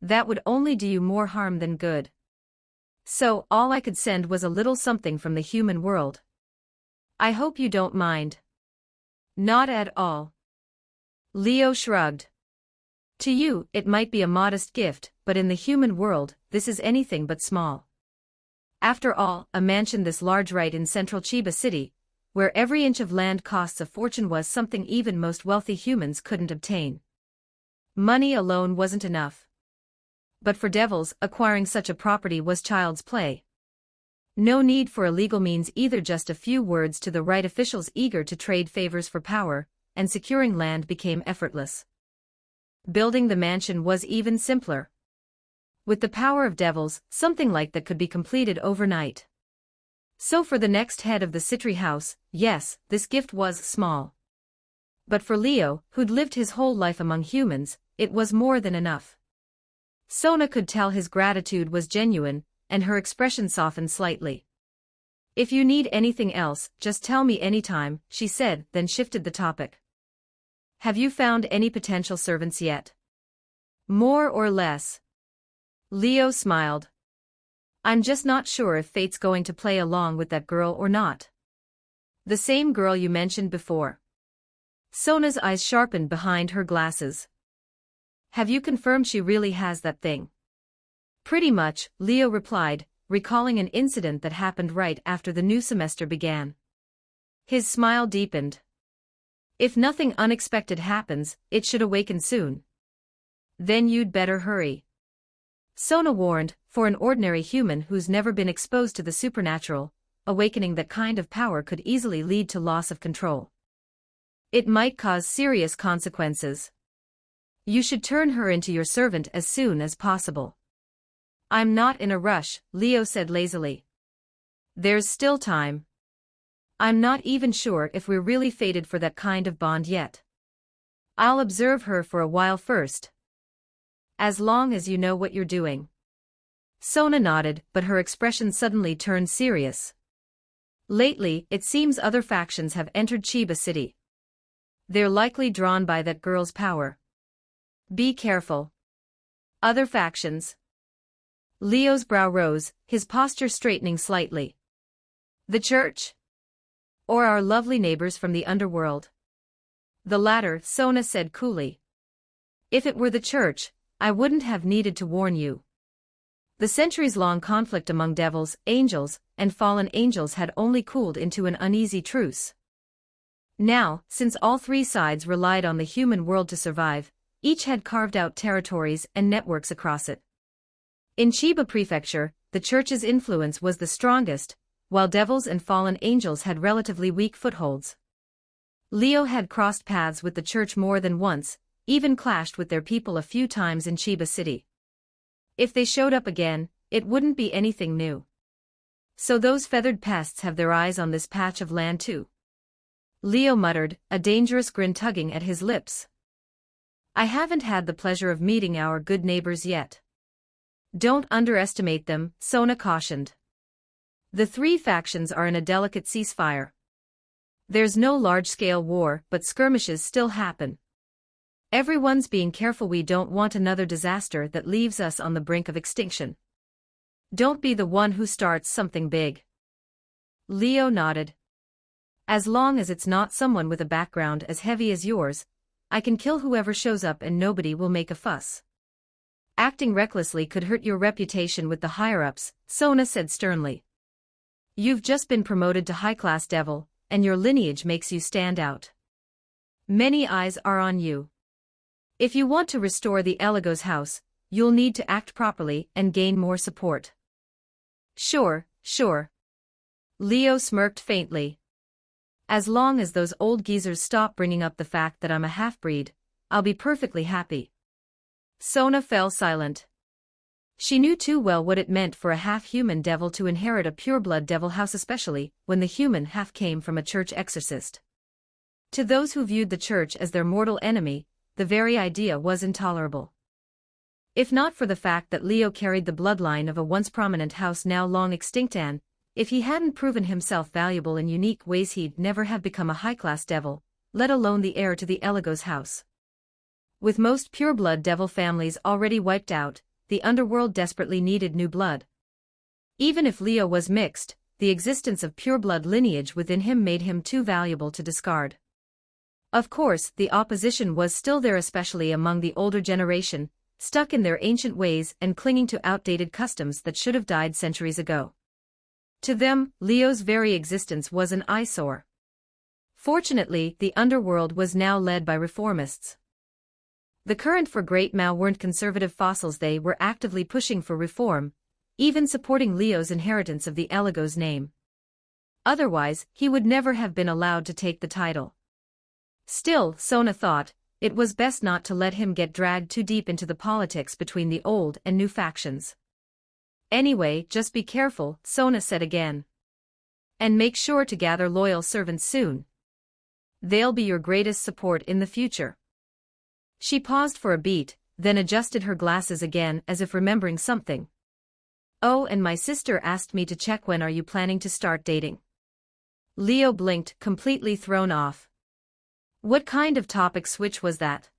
That would only do you more harm than good. So, all I could send was a little something from the human world. I hope you don't mind. Not at all. Leo shrugged. To you, it might be a modest gift, but in the human world, this is anything but small. After all, a mansion this large right in central Chiba City, where every inch of land costs a fortune, was something even most wealthy humans couldn't obtain. Money alone wasn't enough. But for devils, acquiring such a property was child's play. No need for illegal means either, just a few words to the right officials eager to trade favors for power, and securing land became effortless. Building the mansion was even simpler. With the power of devils, something like that could be completed overnight. So for the next head of the Citri house, yes, this gift was small. But for Leo, who'd lived his whole life among humans, it was more than enough. Sona could tell his gratitude was genuine, and her expression softened slightly. If you need anything else, just tell me anytime, she said, then shifted the topic. Have you found any potential servants yet? More or less. Leo smiled. I'm just not sure if fate's going to play along with that girl or not. The same girl you mentioned before. Sona's eyes sharpened behind her glasses. Have you confirmed she really has that thing? Pretty much, Leo replied, recalling an incident that happened right after the new semester began. His smile deepened. If nothing unexpected happens, it should awaken soon. Then you'd better hurry. Sona warned, for an ordinary human who's never been exposed to the supernatural, awakening that kind of power could easily lead to loss of control. It might cause serious consequences. You should turn her into your servant as soon as possible. I'm not in a rush, Leo said lazily. There's still time. I'm not even sure if we're really fated for that kind of bond yet. I'll observe her for a while first. As long as you know what you're doing. Sona nodded, but her expression suddenly turned serious. Lately, it seems other factions have entered Chiba City. They're likely drawn by that girl's power. Be careful. Other factions. Leo's brow rose, his posture straightening slightly. The church? Or our lovely neighbors from the underworld? The latter, Sona said coolly. If it were the church, I wouldn't have needed to warn you. The centuries-long conflict among devils, angels, and fallen angels had only cooled into an uneasy truce. Now, since all three sides relied on the human world to survive, each had carved out territories and networks across it. In Chiba Prefecture, the church's influence was the strongest, while devils and fallen angels had relatively weak footholds. Leo had crossed paths with the church more than once, even clashed with their people a few times in Chiba City. If they showed up again, it wouldn't be anything new. So those feathered pests have their eyes on this patch of land too. Leo muttered, a dangerous grin tugging at his lips. I haven't had the pleasure of meeting our good neighbors yet. Don't underestimate them, Sona cautioned. The three factions are in a delicate ceasefire. There's no large-scale war, but skirmishes still happen. Everyone's being careful. We don't want another disaster that leaves us on the brink of extinction. Don't be the one who starts something big. Leo nodded. As long as it's not someone with a background as heavy as yours, I can kill whoever shows up and nobody will make a fuss. Acting recklessly could hurt your reputation with the higher-ups, Sona said sternly. You've just been promoted to high-class devil, and your lineage makes you stand out. Many eyes are on you. If you want to restore the Eligos house, you'll need to act properly and gain more support. Sure. Leo smirked faintly. As long as those old geezers stop bringing up the fact that I'm a half-breed, I'll be perfectly happy. Sona fell silent. She knew too well what it meant for a half-human devil to inherit a pureblood devil house, especially when the human half came from a church exorcist. To those who viewed the church as their mortal enemy, the very idea was intolerable. If not for the fact that Leo carried the bloodline of a once prominent house now long extinct, and if he hadn't proven himself valuable in unique ways, he'd never have become a high-class devil, let alone the heir to the Eligos house. With most pureblood devil families already wiped out, the underworld desperately needed new blood. Even if Leo was mixed, the existence of pureblood lineage within him made him too valuable to discard. Of course, the opposition was still there, especially among the older generation, stuck in their ancient ways and clinging to outdated customs that should have died centuries ago. To them, Leo's very existence was an eyesore. Fortunately, the underworld was now led by reformists. The current for Great Mao weren't conservative fossils, they were actively pushing for reform, even supporting Leo's inheritance of the Eligos name. Otherwise, he would never have been allowed to take the title. Still, Sona thought, it was best not to let him get dragged too deep into the politics between the old and new factions. Anyway, just be careful, Sona said again. And make sure to gather loyal servants soon. They'll be your greatest support in the future. She paused for a beat, then adjusted her glasses again as if remembering something. Oh, and my sister asked me to check, when are you planning to start dating? Leo blinked, completely thrown off. What kind of topic switch was that?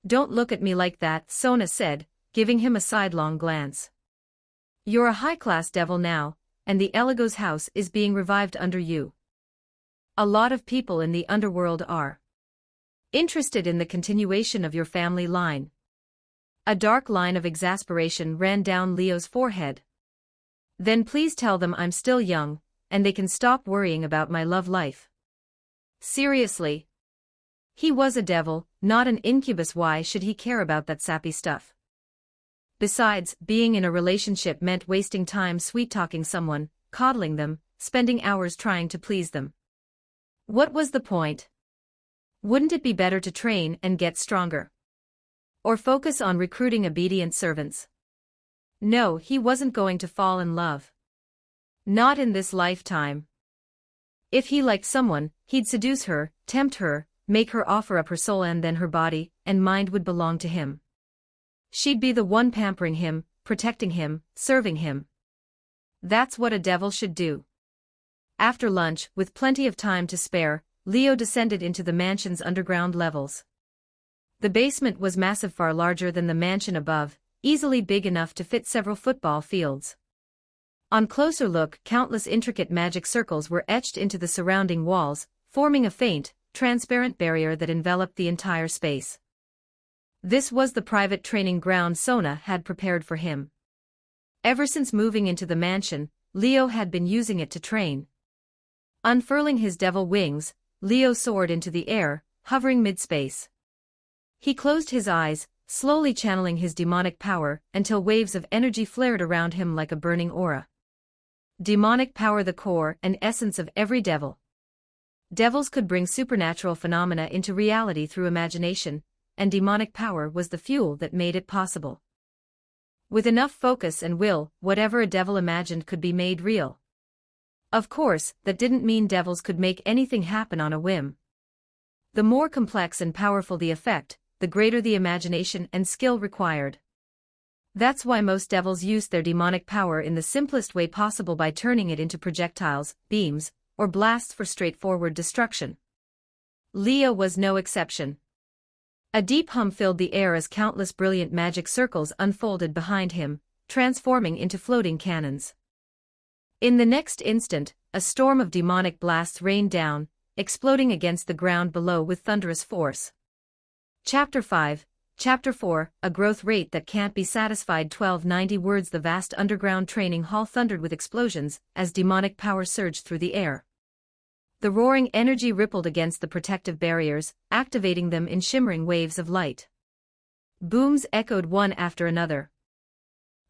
Don't look at me like that, Sona said, giving him a sidelong glance. You're a high-class devil now, and the Eligos house is being revived under you. A lot of people in the underworld are interested in the continuation of your family line. A dark line of exasperation ran down Leo's forehead. Then please tell them I'm still young, and they can stop worrying about my love life. Seriously. He was a devil, not an incubus. Why should he care about that sappy stuff? Besides, being in a relationship meant wasting time sweet-talking someone, coddling them, spending hours trying to please them. What was the point? Wouldn't it be better to train and get stronger? Or focus on recruiting obedient servants? No, he wasn't going to fall in love. Not in this lifetime. If he liked someone, he'd seduce her, tempt her, make her offer up her soul, and then her body and mind would belong to him. She'd be the one pampering him, protecting him, serving him. That's what a devil should do. After lunch, with plenty of time to spare, Leo descended into the mansion's underground levels. The basement was massive, far larger than the mansion above, easily big enough to fit several football fields. On closer look, countless intricate magic circles were etched into the surrounding walls, forming a faint, transparent barrier that enveloped the entire space. This was the private training ground Sona had prepared for him. Ever since moving into the mansion, Leo had been using it to train. Unfurling his devil wings, Leo soared into the air, hovering mid-space. He closed his eyes, slowly channeling his demonic power, until waves of energy flared around him like a burning aura. Demonic power, the core and essence of every devil. Devils could bring supernatural phenomena into reality through imagination, and demonic power was the fuel that made it possible. With enough focus and will, whatever a devil imagined could be made real. Of course, that didn't mean devils could make anything happen on a whim. The more complex and powerful the effect, the greater the imagination and skill required. That's why most devils use their demonic power in the simplest way possible, by turning it into projectiles, beams, or blasts for straightforward destruction. Leo was no exception. A deep hum filled the air as countless brilliant magic circles unfolded behind him, transforming into floating cannons. In the next instant, a storm of demonic blasts rained down, exploding against the ground below with thunderous force. Chapter 5, Chapter 4, A Growth Rate That Can't Be Satisfied. 1290 words. The vast underground training hall thundered with explosions as demonic power surged through the air. The roaring energy rippled against the protective barriers, activating them in shimmering waves of light. Booms echoed one after another.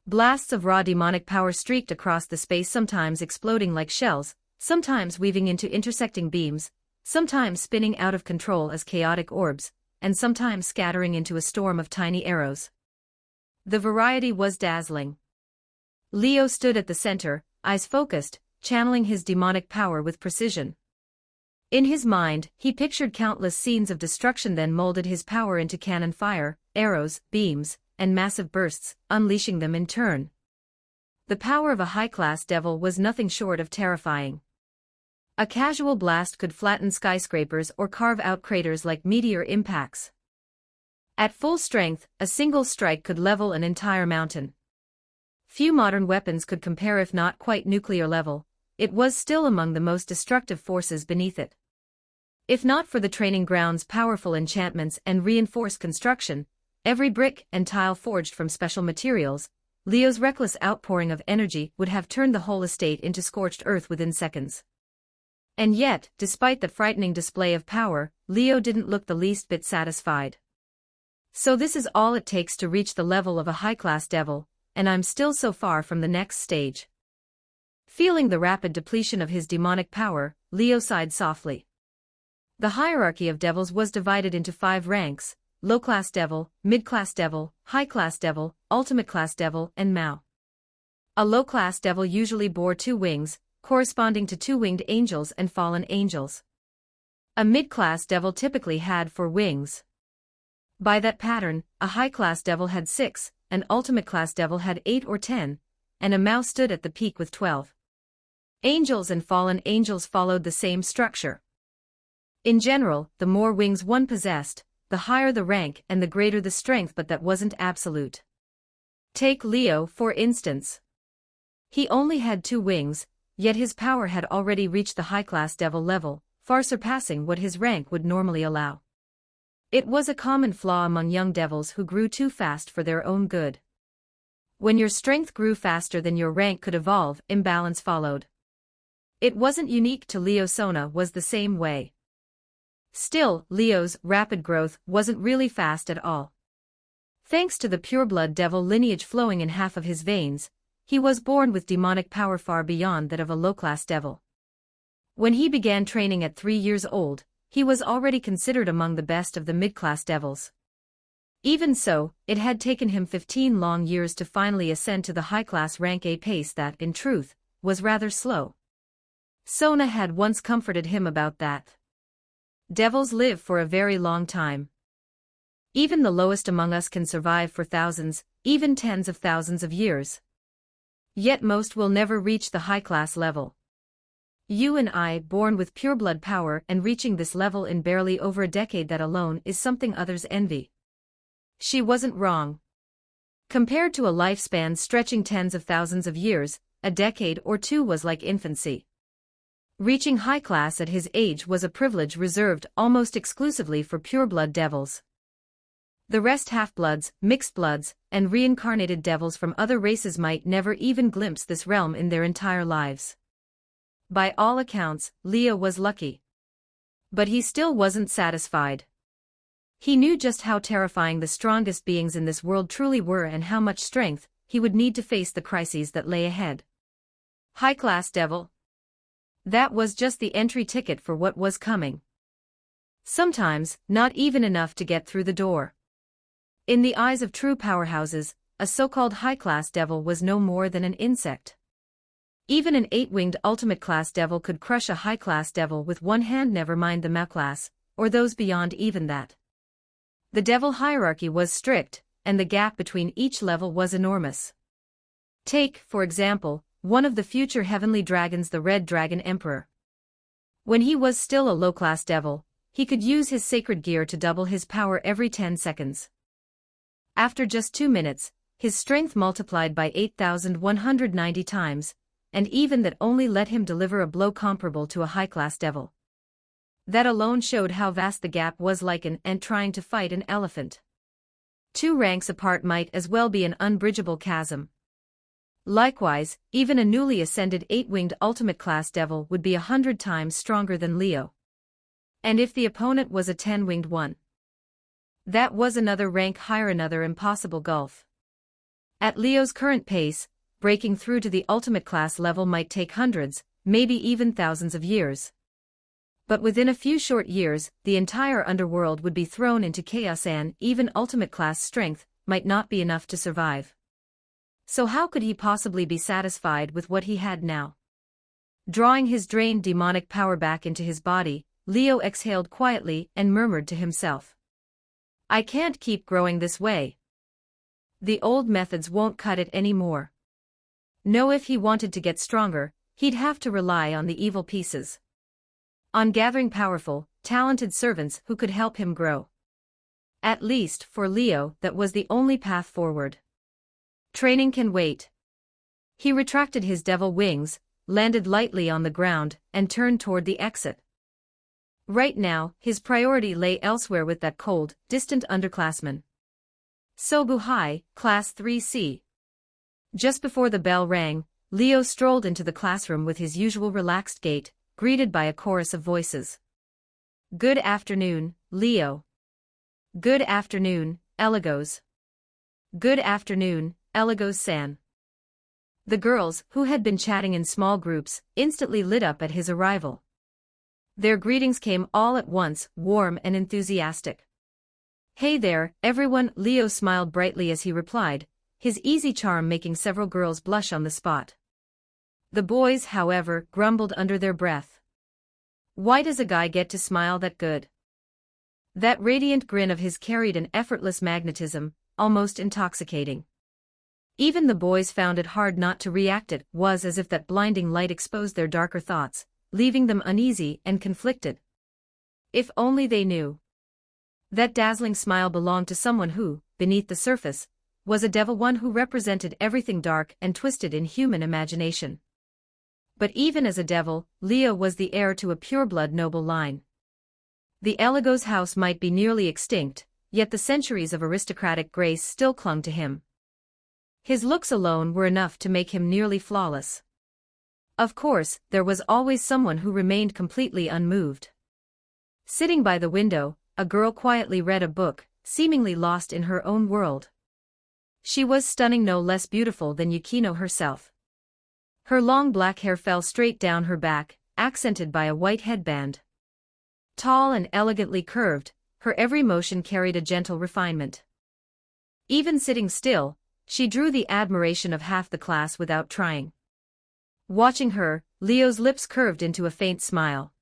Blasts of raw demonic power streaked across the space, sometimes exploding like shells, sometimes weaving into intersecting beams, sometimes spinning out of control as chaotic orbs, and sometimes scattering into a storm of tiny arrows. The variety was dazzling. Leo stood at the center, eyes focused, channeling his demonic power with precision. In his mind, he pictured countless scenes of destruction, then molded his power into cannon fire, arrows, beams, and massive bursts, unleashing them in turn. The power of a high-class devil was nothing short of terrifying. A casual blast could flatten skyscrapers or carve out craters like meteor impacts. At full strength, a single strike could level an entire mountain. Few modern weapons could compare, if not quite nuclear level. It was still among the most destructive forces beneath it. If not for the training ground's powerful enchantments and reinforced construction, every brick and tile forged from special materials, Leo's reckless outpouring of energy would have turned the whole estate into scorched earth within seconds. And yet, despite the frightening display of power, Leo didn't look the least bit satisfied. So this is all it takes to reach the level of a high-class devil, and I'm still so far from the next stage. Feeling the rapid depletion of his demonic power, Leo sighed softly. The hierarchy of devils was divided into 5 ranks: low-class devil, mid-class devil, high-class devil, ultimate-class devil, and Mao. A low-class devil usually bore 2 wings, corresponding to 2 winged angels and fallen angels. A mid-class devil typically had 4 wings. By that pattern, a high-class devil had 6, an ultimate-class devil had 8 or 10, and a Mao stood at the peak with 12. Angels and fallen angels followed the same structure. In general, the more wings one possessed, the higher the rank and the greater the strength, but that wasn't absolute. Take Leo, for instance. He only had 2 wings, yet his power had already reached the high-class devil level, far surpassing what his rank would normally allow. It was a common flaw among young devils who grew too fast for their own good. When your strength grew faster than your rank could evolve, imbalance followed. It wasn't unique to Leo. Sona was the same way. Still, Leo's rapid growth wasn't really fast at all. Thanks to the pureblood devil lineage flowing in half of his veins, he was born with demonic power far beyond that of a low-class devil. When he began training at 3 years old, he was already considered among the best of the mid-class devils. Even so, it had taken him 15 long years to finally ascend to the high-class rank, a pace that, in truth, was rather slow. Sona had once comforted him about that. Devils live for a very long time. Even the lowest among us can survive for thousands, even tens of thousands of years. Yet most will never reach the high-class level. You and I, born with pureblood power and reaching this level in barely over a decade, that alone is something others envy. She wasn't wrong. Compared to a lifespan stretching tens of thousands of years, a decade or 2 was like infancy. Reaching high class at his age was a privilege reserved almost exclusively for pureblood devils. The rest, half-bloods, mixed bloods, and reincarnated devils from other races, might never even glimpse this realm in their entire lives. By all accounts, Leo was lucky. But he still wasn't satisfied. He knew just how terrifying the strongest beings in this world truly were and how much strength he would need to face the crises that lay ahead. High-class devil. That was just the entry ticket for what was coming. Sometimes, not even enough to get through the door. In the eyes of true powerhouses, a so-called high-class devil was no more than an insect. Even an 8-winged ultimate-class devil could crush a high-class devil with one hand, never mind the Mao class, or those beyond even that. The devil hierarchy was strict, and the gap between each level was enormous. Take, for example, one of the future heavenly dragons, the Red Dragon Emperor. When he was still a low-class devil, he could use his sacred gear to double his power every 10 seconds. After just 2 minutes, his strength multiplied by 8,190 times, and even that only let him deliver a blow comparable to a high-class devil. That alone showed how vast the gap was, like an ant trying to fight an elephant. 2 ranks apart might as well be an unbridgeable chasm. Likewise, even a newly ascended 8-winged ultimate-class devil would be 100 times stronger than Leo. And if the opponent was a 10-winged one, that was another rank higher, another impossible gulf. At Leo's current pace, breaking through to the ultimate class level might take hundreds, maybe even thousands of years. But within a few short years, the entire underworld would be thrown into chaos, and even ultimate class strength might not be enough to survive. So how could he possibly be satisfied with what he had now? Drawing his drained demonic power back into his body, Leo exhaled quietly and murmured to himself, "I can't keep growing this way. The old methods won't cut it anymore." No, if he wanted to get stronger, he'd have to rely on the evil pieces. on gathering powerful, talented servants who could help him grow. At least, for Leo, that was the only path forward. Training can wait. He retracted his devil wings, landed lightly on the ground, and turned toward the exit. Right now, his priority lay elsewhere with that cold, distant underclassman. Sobuhai, Class 3C. Just before the bell rang, Leo strolled into the classroom with his usual relaxed gait, greeted by a chorus of voices. Good afternoon, Leo. Good afternoon, Eligos. Good afternoon, Eligos-san. The girls, who had been chatting in small groups, instantly lit up at his arrival. Their greetings came all at once, warm and enthusiastic. Hey there, everyone, Leo smiled brightly as he replied, his easy charm making several girls blush on the spot. The boys, however, grumbled under their breath. Why does a guy get to smile that good? That radiant grin of his carried an effortless magnetism, almost intoxicating. Even the boys found it hard not to react. It was as if that blinding light exposed their darker thoughts, leaving them uneasy and conflicted. If only they knew. That dazzling smile belonged to someone who, beneath the surface, was a devil, one who represented everything dark and twisted in human imagination. But even as a devil, Leo was the heir to a pureblood noble line. The Eligos house might be nearly extinct, yet the centuries of aristocratic grace still clung to him. His looks alone were enough to make him nearly flawless. Of course, there was always someone who remained completely unmoved. Sitting by the window, a girl quietly read a book, seemingly lost in her own world. She was stunning, no less beautiful than Yukino herself. Her long black hair fell straight down her back, accented by a white headband. Tall and elegantly curved, her every motion carried a gentle refinement. Even sitting still, she drew the admiration of half the class without trying. Watching her, Leo's lips curved into a faint smile.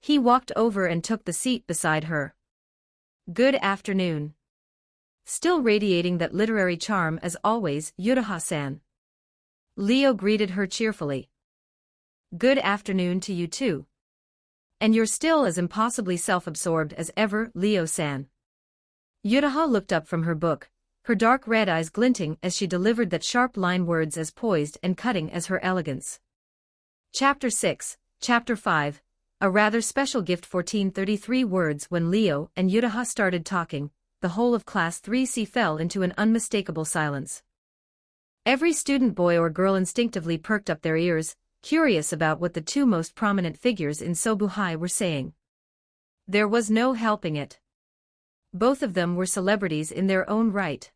He walked over and took the seat beside her. Good afternoon. Still radiating that literary charm as always, Yuraha-san. Leo greeted her cheerfully. Good afternoon to you too. And you're still as impossibly self-absorbed as ever, Leo-san. Yuraha looked up from her book, her dark red eyes glinting as she delivered that sharp line words as poised and cutting as her elegance. Chapter 6, Chapter 5, a rather special gift. 1433 words. When Leo and Yuraha started talking, the whole of Class 3C fell into an unmistakable silence. Every student boy or girl instinctively perked up their ears, curious about what the two most prominent figures in Sobuhai were saying. There was no helping it. Both of them were celebrities in their own right.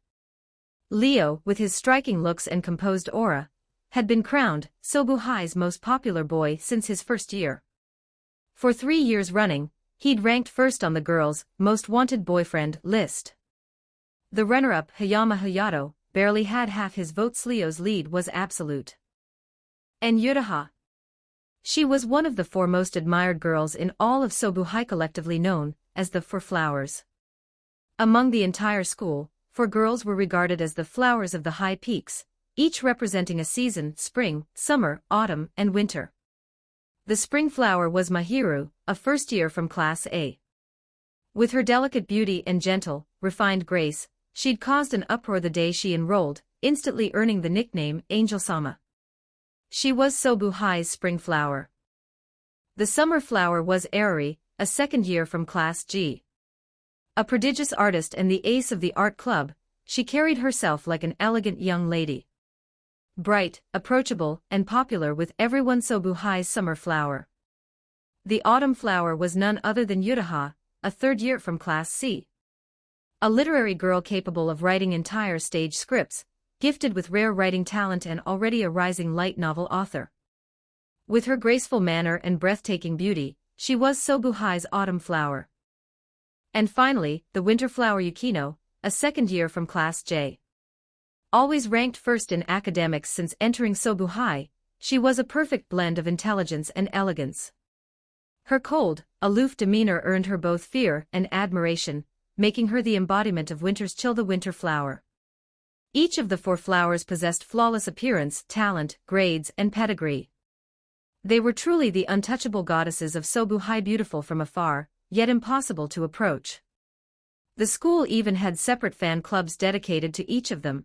Leo, with his striking looks and composed aura, had been crowned Sobuhai's most popular boy since his first year. For 3 years running, he'd ranked first on the girls' most wanted boyfriend list. The runner-up, Hayama Hayato, barely had half his votes. Leo's lead was absolute. And Yuraha. She was one of the 4 most admired girls in all of Sobuhai, collectively known as the 4 flowers. Among the entire school, 4 girls were regarded as the flowers of the high peaks, each representing a season: spring, summer, autumn, and winter. The spring flower was Mahiru, a first year from Class A. With her delicate beauty and gentle, refined grace, she'd caused an uproar the day she enrolled, instantly earning the nickname Angel-sama. She was Sobuhai's spring flower. The summer flower was Arari, a second year from Class G. A prodigious artist and the ace of the art club, she carried herself like an elegant young lady. Bright, approachable, and popular with everyone, Sobuhai's summer flower. The autumn flower was none other than Yuraha, a third year from Class C. A literary girl capable of writing entire stage scripts, gifted with rare writing talent and already a rising light novel author. With her graceful manner and breathtaking beauty, she was Sobuhai's autumn flower. And finally, the winter flower Yukino, a second year from Class J. Always ranked first in academics since entering Sobuhai, she was a perfect blend of intelligence and elegance. Her cold, aloof demeanor earned her both fear and admiration, making her the embodiment of winter's chill, the winter flower. Each of the 4 flowers possessed flawless appearance, talent, grades, and pedigree. They were truly the untouchable goddesses of Sobuhai, beautiful from afar, yet impossible to approach. The school even had separate fan clubs dedicated to each of them.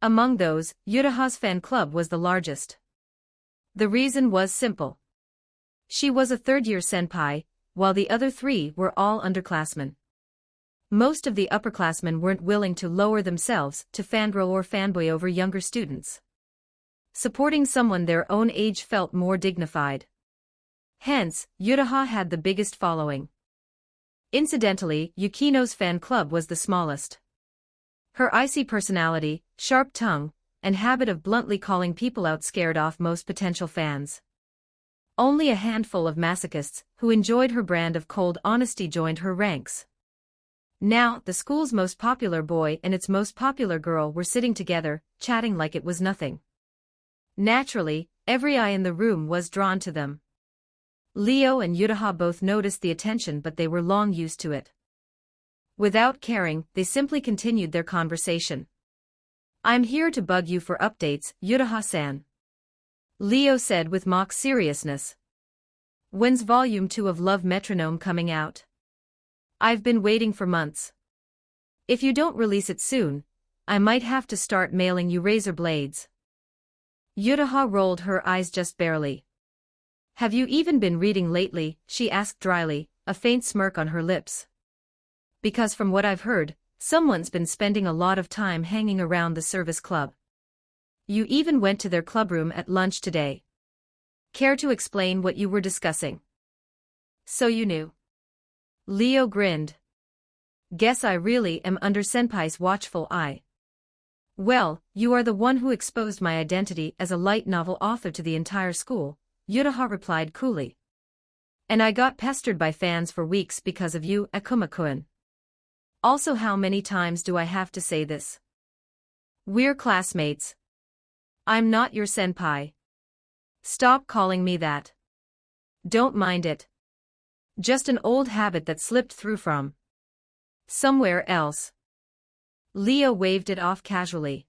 Among those, Yutaha's fan club was the largest. The reason was simple. She was a third-year senpai, while the other three were all underclassmen. Most of the upperclassmen weren't willing to lower themselves to fangirl or fanboy over younger students. Supporting someone their own age felt more dignified. Hence, Yutaha had the biggest following. Incidentally, Yukino's fan club was the smallest. Her icy personality, sharp tongue, and habit of bluntly calling people out scared off most potential fans. Only a handful of masochists who enjoyed her brand of cold honesty joined her ranks. Now, the school's most popular boy and its most popular girl were sitting together, chatting like it was nothing. Naturally, every eye in the room was drawn to them. Leo and Yutaha both noticed the attention, but they were long used to it. Without caring, they simply continued their conversation. "I'm here to bug you for updates, Yutaha-san," Leo said with mock seriousness. "When's Volume 2 of Love Metronome coming out? I've been waiting for months. If you don't release it soon, I might have to start mailing you razor blades." Yutaha rolled her eyes just barely. "Have you even been reading lately?" she asked dryly, a faint smirk on her lips. "Because from what I've heard, someone's been spending a lot of time hanging around the service club. You even went to their clubroom at lunch today. Care to explain what you were discussing?" "So you knew." Leo grinned. "Guess I really am under Senpai's watchful eye." "Well, you are the one who exposed my identity as a light novel author to the entire school," Yutaha replied coolly. "And I got pestered by fans for weeks because of you, Akuma-kun. Also, how many times do I have to say this? We're classmates. I'm not your senpai. Stop calling me that. Don't mind it. Just an old habit that slipped through from somewhere else." Leo waved it off casually.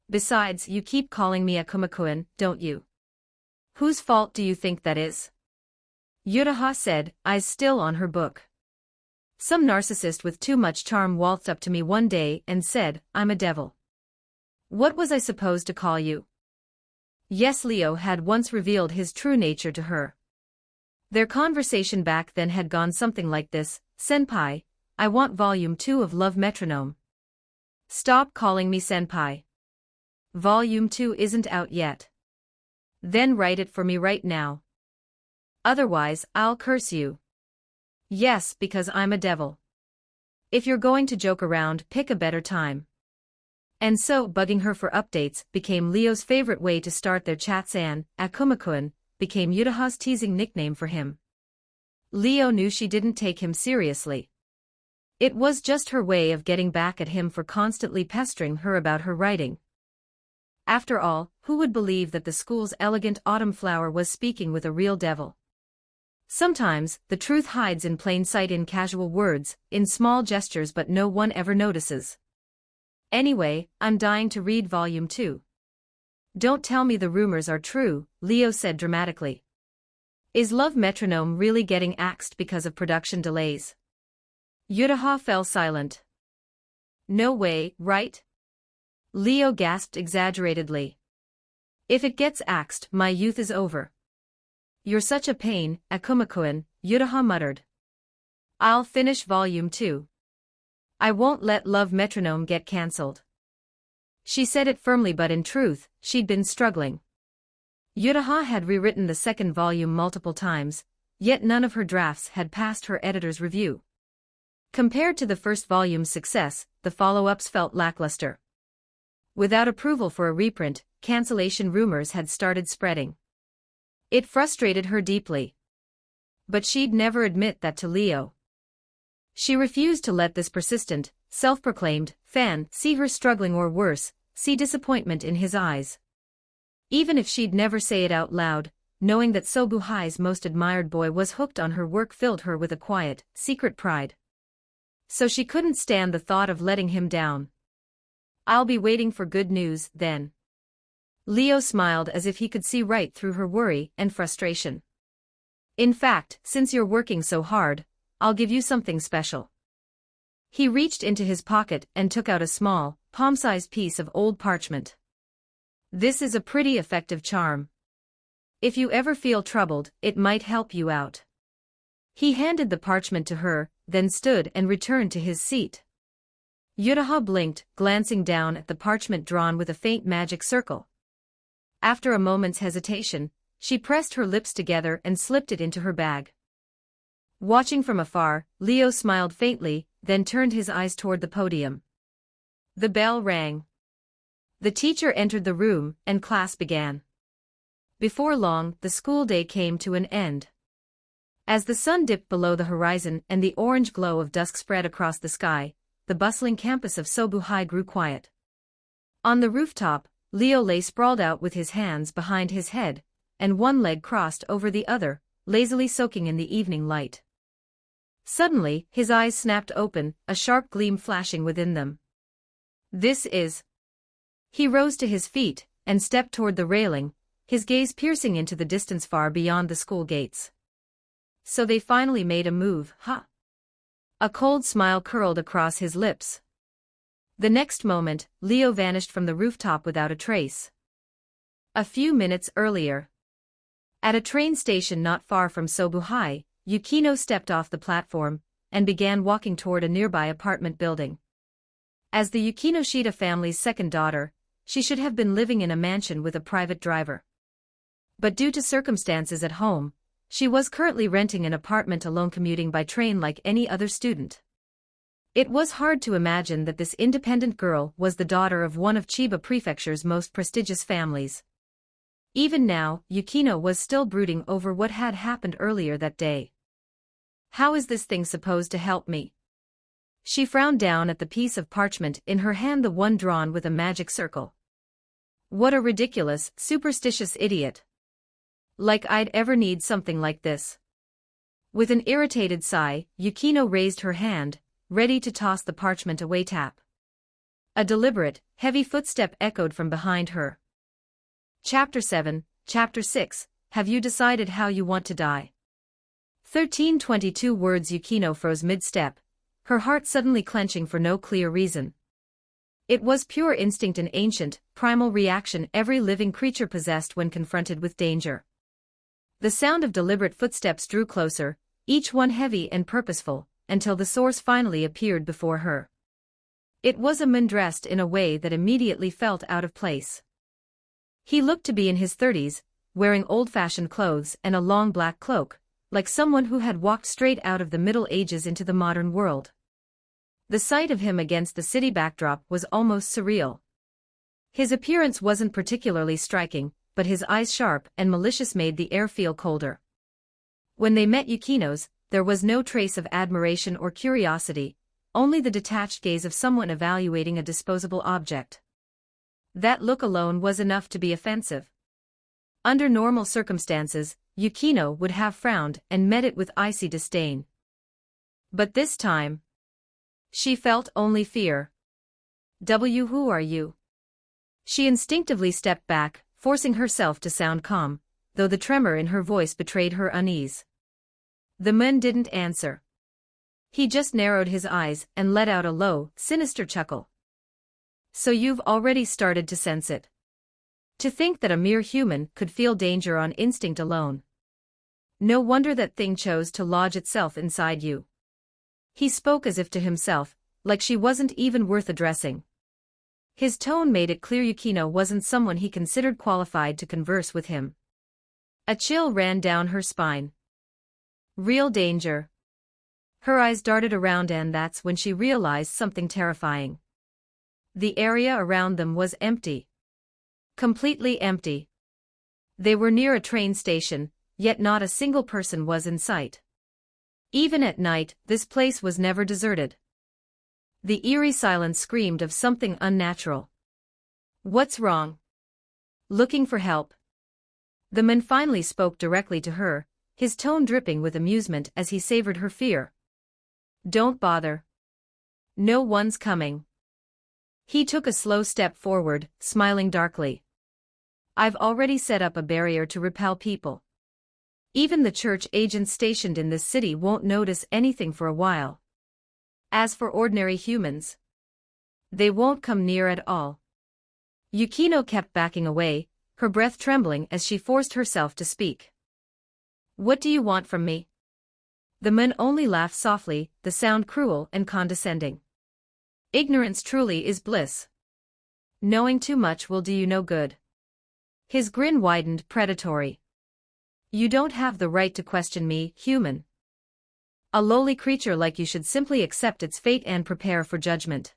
"Besides, you keep calling me Akuma-kun, don't you? Whose fault do you think that is?" Yutaha said, eyes still on her book. "Some narcissist with too much charm waltzed up to me one day and said, 'I'm a devil.' What was I supposed to call you?" Yes, Leo had once revealed his true nature to her. Their conversation back then had gone something like this: "Senpai, I want Volume 2 of Love Metronome." "Stop calling me senpai. Volume 2 isn't out yet." "Then write it for me right now. Otherwise, I'll curse you." "Yes, because I'm a devil. If you're going to joke around, pick a better time." And so, bugging her for updates became Leo's favorite way to start their chats, and Akuma-kun became Yutaha's teasing nickname for him. Leo knew she didn't take him seriously. It was just her way of getting back at him for constantly pestering her about her writing. After all, who would believe that the school's elegant autumn flower was speaking with a real devil? Sometimes, the truth hides in plain sight, in casual words, in small gestures, but no one ever notices. "Anyway, I'm dying to read Volume 2. Don't tell me the rumors are true," Leo said dramatically. "Is Love Metronome really getting axed because of production delays?" Yutaha fell silent. "No way, right?" Leo gasped exaggeratedly. "If it gets axed, my youth is over." "You're such a pain, Akuma-kun," Yutaha muttered. "I'll finish Volume 2. I won't let Love Metronome get cancelled." She said it firmly, but in truth, she'd been struggling. Yutaha had rewritten the second volume multiple times, yet none of her drafts had passed her editor's review. Compared to the first volume's success, the follow-ups felt lackluster. Without approval for a reprint, cancellation rumors had started spreading. It frustrated her deeply. But she'd never admit that to Leo. She refused to let this persistent, self-proclaimed fan see her struggling, or worse, see disappointment in his eyes. Even if she'd never say it out loud, knowing that Sobuhai's most admired boy was hooked on her work filled her with a quiet, secret pride. So she couldn't stand the thought of letting him down. "I'll be waiting for good news, then." Leo smiled as if he could see right through her worry and frustration. In fact, since you're working so hard, I'll give you something special. He reached into his pocket and took out a small, palm-sized piece of old parchment. This is a pretty effective charm. If you ever feel troubled, it might help you out. He handed the parchment to her, then stood and returned to his seat. Yutaha blinked, glancing down at the parchment drawn with a faint magic circle. After a moment's hesitation, she pressed her lips together and slipped it into her bag. Watching from afar, Leo smiled faintly, then turned his eyes toward the podium. The bell rang. The teacher entered the room, and class began. Before long, the school day came to an end. As the sun dipped below the horizon and the orange glow of dusk spread across the sky, the bustling campus of Sobuhai grew quiet. On the rooftop, Leo lay sprawled out with his hands behind his head, and one leg crossed over the other, lazily soaking in the evening light. Suddenly, his eyes snapped open, a sharp gleam flashing within them. This is... He rose to his feet, and stepped toward the railing, his gaze piercing into the distance far beyond the school gates. So they finally made a move, huh? A cold smile curled across his lips. The next moment, Leo vanished from the rooftop without a trace. A few minutes earlier. At a train station not far from Sobuhai, Yukino stepped off the platform, and began walking toward a nearby apartment building. As the Yukinoshita family's second daughter, she should have been living in a mansion with a private driver. But due to circumstances at home, she was currently renting an apartment alone, commuting by train like any other student. It was hard to imagine that this independent girl was the daughter of one of Chiba Prefecture's most prestigious families. Even now, Yukino was still brooding over what had happened earlier that day. How is this thing supposed to help me? She frowned down at the piece of parchment in her hand, the one drawn with a magic circle. What a ridiculous, superstitious idiot. Like I'd ever need something like this. With an irritated sigh, Yukino raised her hand, ready to toss the parchment away. Tap. A deliberate, heavy footstep echoed from behind her. Chapter 7, Chapter 6, Have you decided how you want to die? 1322 words. Yukino froze mid-step, her heart suddenly clenching for no clear reason. It was pure instinct, an ancient, primal reaction every living creature possessed when confronted with danger. The sound of deliberate footsteps drew closer, each one heavy and purposeful, until the source finally appeared before her. It was a man dressed in a way that immediately felt out of place. He looked to be in his 30s, wearing old-fashioned clothes and a long black cloak, like someone who had walked straight out of the Middle Ages into the modern world. The sight of him against the city backdrop was almost surreal. His appearance wasn't particularly striking, but his eyes sharp and malicious made the air feel colder. When they met Yukino's, there was no trace of admiration or curiosity, only the detached gaze of someone evaluating a disposable object. That look alone was enough to be offensive. Under normal circumstances, Yukino would have frowned and met it with icy disdain. But this time, she felt only fear. Who are you? She instinctively stepped back, forcing herself to sound calm, though the tremor in her voice betrayed her unease. The man didn't answer. He just narrowed his eyes and let out a low, sinister chuckle. So you've already started to sense it. To think that a mere human could feel danger on instinct alone. No wonder that thing chose to lodge itself inside you. He spoke as if to himself, like she wasn't even worth addressing. His tone made it clear Yukino wasn't someone he considered qualified to converse with him. A chill ran down her spine. Real danger. Her eyes darted around, and that's when she realized something terrifying. The area around them was empty. Completely empty. They were near a train station, yet not a single person was in sight. Even at night, this place was never deserted. The eerie silence screamed of something unnatural. What's wrong? Looking for help? The man finally spoke directly to her, his tone dripping with amusement as he savored her fear. Don't bother. No one's coming. He took a slow step forward, smiling darkly. I've already set up a barrier to repel people. Even the church agents stationed in this city won't notice anything for a while. As for ordinary humans, they won't come near at all. Yukino kept backing away, her breath trembling as she forced herself to speak. What do you want from me? The man only laughed softly, the sound cruel and condescending. Ignorance truly is bliss. Knowing too much will do you no good. His grin widened, predatory. You don't have the right to question me, human. A lowly creature like you should simply accept its fate and prepare for judgment.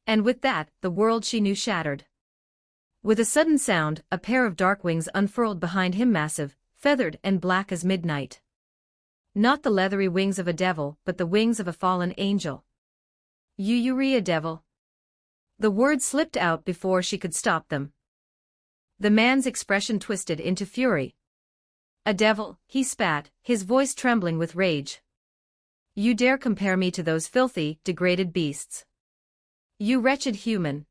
And with that, the world she knew shattered. With a sudden sound, a pair of dark wings unfurled behind him, massive, feathered and black as midnight. Not the leathery wings of a devil, but the wings of a fallen angel. You a devil. The words slipped out before she could stop them. The man's expression twisted into fury. A devil, he spat, his voice trembling with rage. You dare compare me to those filthy, degraded beasts? You wretched human.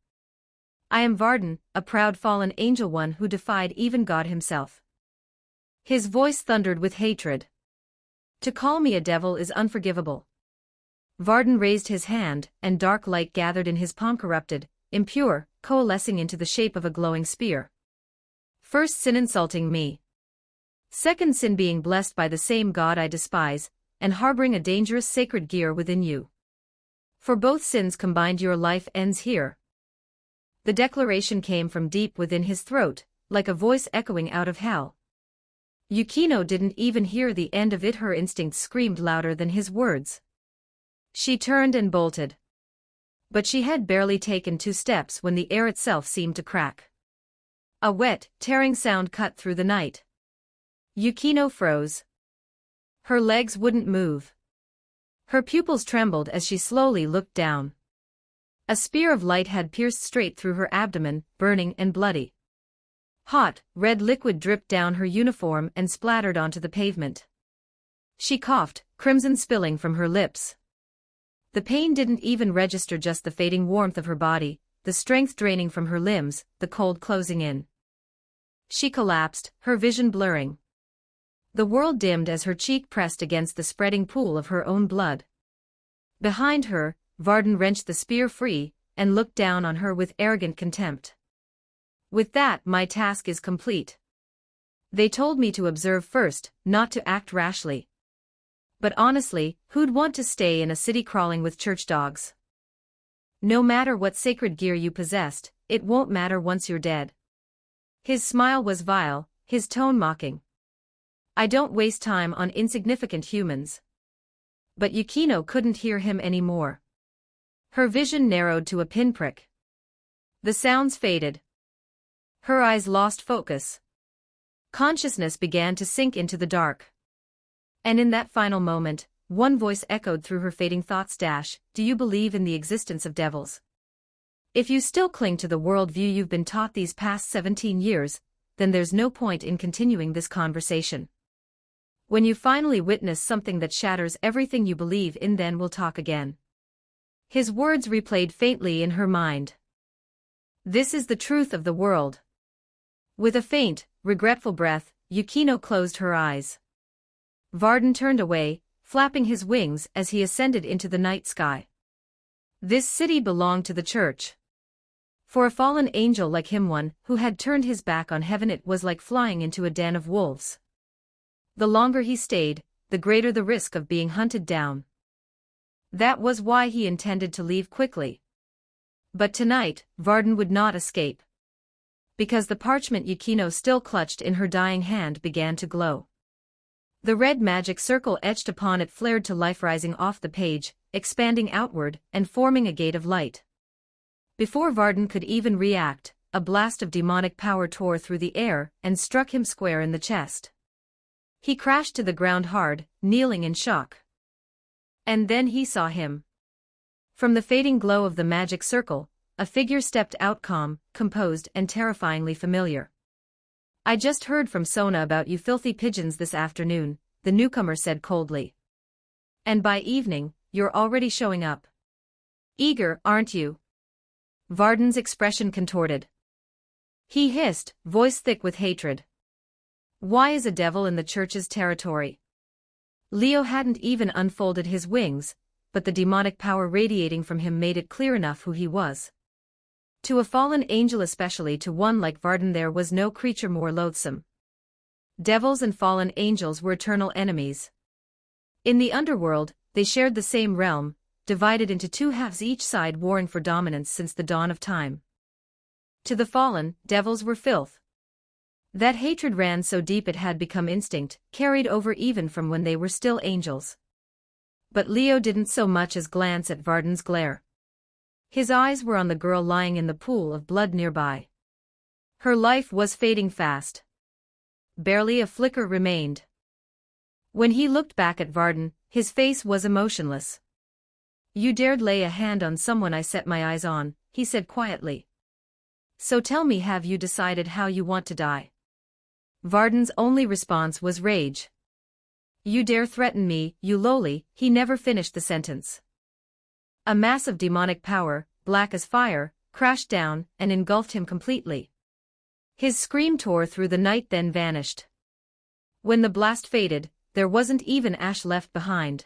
I am Varden, a proud fallen angel, one who defied even God himself. His voice thundered with hatred. To call me a devil is unforgivable. Varden raised his hand, and dark light gathered in his palm, corrupted, impure, coalescing into the shape of a glowing spear. First sin, insulting me. Second sin, being blessed by the same God I despise, and harboring a dangerous sacred gear within you. For both sins combined your life ends here. The declaration came from deep within his throat, like a voice echoing out of hell. Yukino didn't even hear the end of it, her instincts screamed louder than his words. She turned and bolted. But she had barely taken 2 steps when the air itself seemed to crack. A wet, tearing sound cut through the night. Yukino froze. Her legs wouldn't move. Her pupils trembled as she slowly looked down. A spear of light had pierced straight through her abdomen, burning and bloody. Hot, red liquid dripped down her uniform and splattered onto the pavement. She coughed, crimson spilling from her lips. The pain didn't even register, just the fading warmth of her body, the strength draining from her limbs, the cold closing in. She collapsed, her vision blurring. The world dimmed as her cheek pressed against the spreading pool of her own blood. Behind her, Varden wrenched the spear free, and looked down on her with arrogant contempt. With that, my task is complete. They told me to observe first, not to act rashly. But honestly, who'd want to stay in a city crawling with church dogs? No matter what sacred gear you possessed, it won't matter once you're dead. His smile was vile, his tone mocking. I don't waste time on insignificant humans. But Yukino couldn't hear him anymore. Her vision narrowed to a pinprick. The sounds faded. Her eyes lost focus. Consciousness began to sink into the dark. And in that final moment, one voice echoed through her fading thoughts: do you believe in the existence of devils? If you still cling to the worldview you've been taught these past 17 years, then there's no point in continuing this conversation. When you finally witness something that shatters everything you believe in, then we'll talk again. His words replayed faintly in her mind. This is the truth of the world. With a faint, regretful breath, Yukino closed her eyes. Varden turned away, flapping his wings as he ascended into the night sky. This city belonged to the church. For a fallen angel like him, one who had turned his back on heaven, it was like flying into a den of wolves. The longer he stayed, the greater the risk of being hunted down. That was why he intended to leave quickly. But tonight, Varden would not escape. Because the parchment Yukino still clutched in her dying hand began to glow. The red magic circle etched upon it flared to life, rising off the page, expanding outward, and forming a gate of light. Before Varden could even react, a blast of demonic power tore through the air and struck him square in the chest. He crashed to the ground hard, kneeling in shock. And then he saw him. From the fading glow of the magic circle, a figure stepped out, calm, composed, and terrifyingly familiar. I just heard from Sona about you filthy pigeons this afternoon, the newcomer said coldly. And by evening, you're already showing up. Eager, aren't you? Varden's expression contorted. He hissed, voice thick with hatred. Why is a devil in the church's territory? Leo hadn't even unfolded his wings, but the demonic power radiating from him made it clear enough who he was. To a fallen angel, especially to one like Varden, there was no creature more loathsome. Devils and fallen angels were eternal enemies. In the underworld, they shared the same realm, divided into two halves, each side warring for dominance since the dawn of time. To the fallen, devils were filth. That hatred ran so deep it had become instinct, carried over even from when they were still angels. But Leo didn't so much as glance at Varden's glare. His eyes were on the girl lying in the pool of blood nearby. Her life was fading fast. Barely a flicker remained. When he looked back at Varden, his face was emotionless. You dared lay a hand on someone I set my eyes on, he said quietly. So tell me, have you decided how you want to die? Varden's only response was rage. You dare threaten me, you lowly, he never finished the sentence. A mass of demonic power, black as fire, crashed down and engulfed him completely. His scream tore through the night, then vanished. When the blast faded, there wasn't even ash left behind.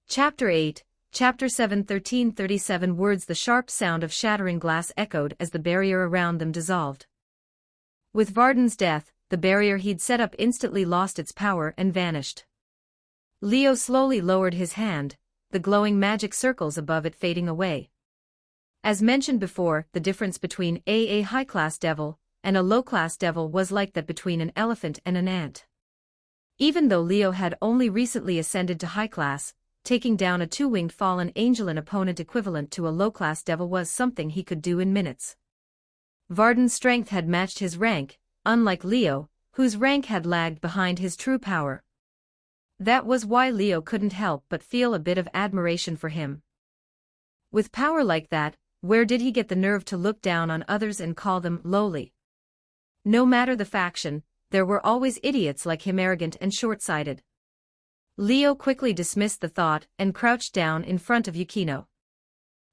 Chapter 8, Chapter 7, 1337 words. The sharp sound of shattering glass echoed as the barrier around them dissolved. With Varden's death, the barrier he'd set up instantly lost its power and vanished. Leo slowly lowered his hand, the glowing magic circles above it fading away. As mentioned before, the difference between a high-class devil and a low-class devil was like that between an elephant and an ant. Even though Leo had only recently ascended to high class, taking down a two-winged fallen angel, an opponent equivalent to a low-class devil, was something he could do in minutes. Varden's strength had matched his rank, unlike Leo, whose rank had lagged behind his true power. That was why Leo couldn't help but feel a bit of admiration for him. With power like that, where did he get the nerve to look down on others and call them lowly? No matter the faction, there were always idiots like him, arrogant and short-sighted. Leo quickly dismissed the thought and crouched down in front of Yukino.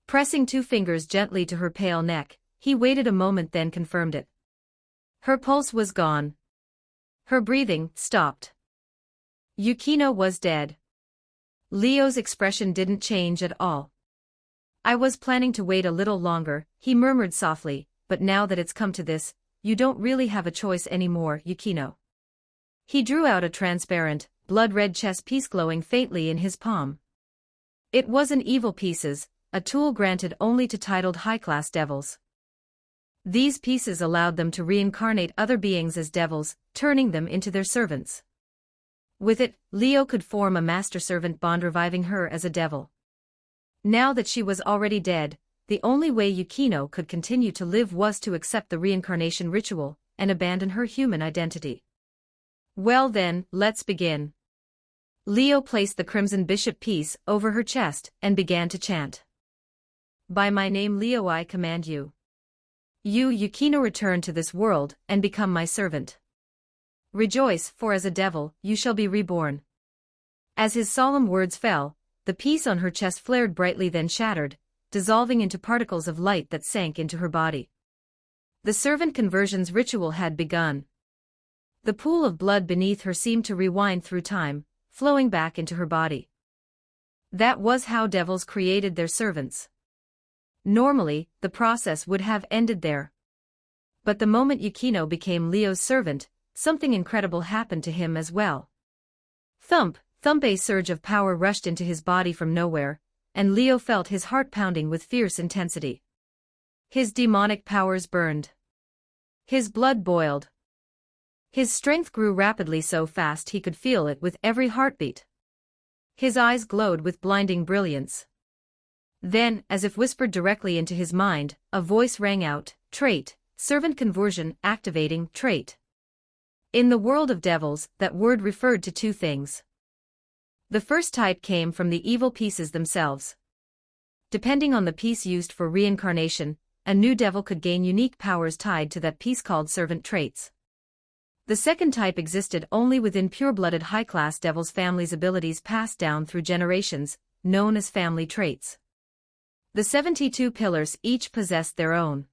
Pressing two fingers gently to her pale neck, he waited a moment, then confirmed it. Her pulse was gone. Her breathing stopped. Yukino was dead. Leo's expression didn't change at all. I was planning to wait a little longer, he murmured softly, but now that it's come to this, you don't really have a choice anymore, Yukino. He drew out a transparent, blood-red chess piece glowing faintly in his palm. It was an evil pieces, a tool granted only to titled high-class devils. These pieces allowed them to reincarnate other beings as devils, turning them into their servants. With it, Leo could form a master-servant bond, reviving her as a devil. Now that she was already dead, the only way Yukino could continue to live was to accept the reincarnation ritual and abandon her human identity. Well then, let's begin. Leo placed the crimson bishop piece over her chest and began to chant. By my name Leo, I command you. You, Yukino, return to this world and become my servant. Rejoice, for as a devil, you shall be reborn. As his solemn words fell, the piece on her chest flared brightly, then shattered, dissolving into particles of light that sank into her body. The servant conversion's ritual had begun. The pool of blood beneath her seemed to rewind through time, flowing back into her body. That was how devils created their servants. Normally, the process would have ended there. But the moment Yukino became Leo's servant, something incredible happened to him as well. Thump, thump, a surge of power rushed into his body from nowhere, and Leo felt his heart pounding with fierce intensity. His demonic powers burned. His blood boiled. His strength grew rapidly, so fast he could feel it with every heartbeat. His eyes glowed with blinding brilliance. Then, as if whispered directly into his mind, a voice rang out, trait, servant conversion, activating, trait. In the world of devils, that word referred to two things. The first type came from the evil pieces themselves. Depending on the piece used for reincarnation, a new devil could gain unique powers tied to that piece called servant traits. The second type existed only within pure-blooded high-class devils' families' abilities passed down through generations, known as family traits. The 72 pillars each possessed their own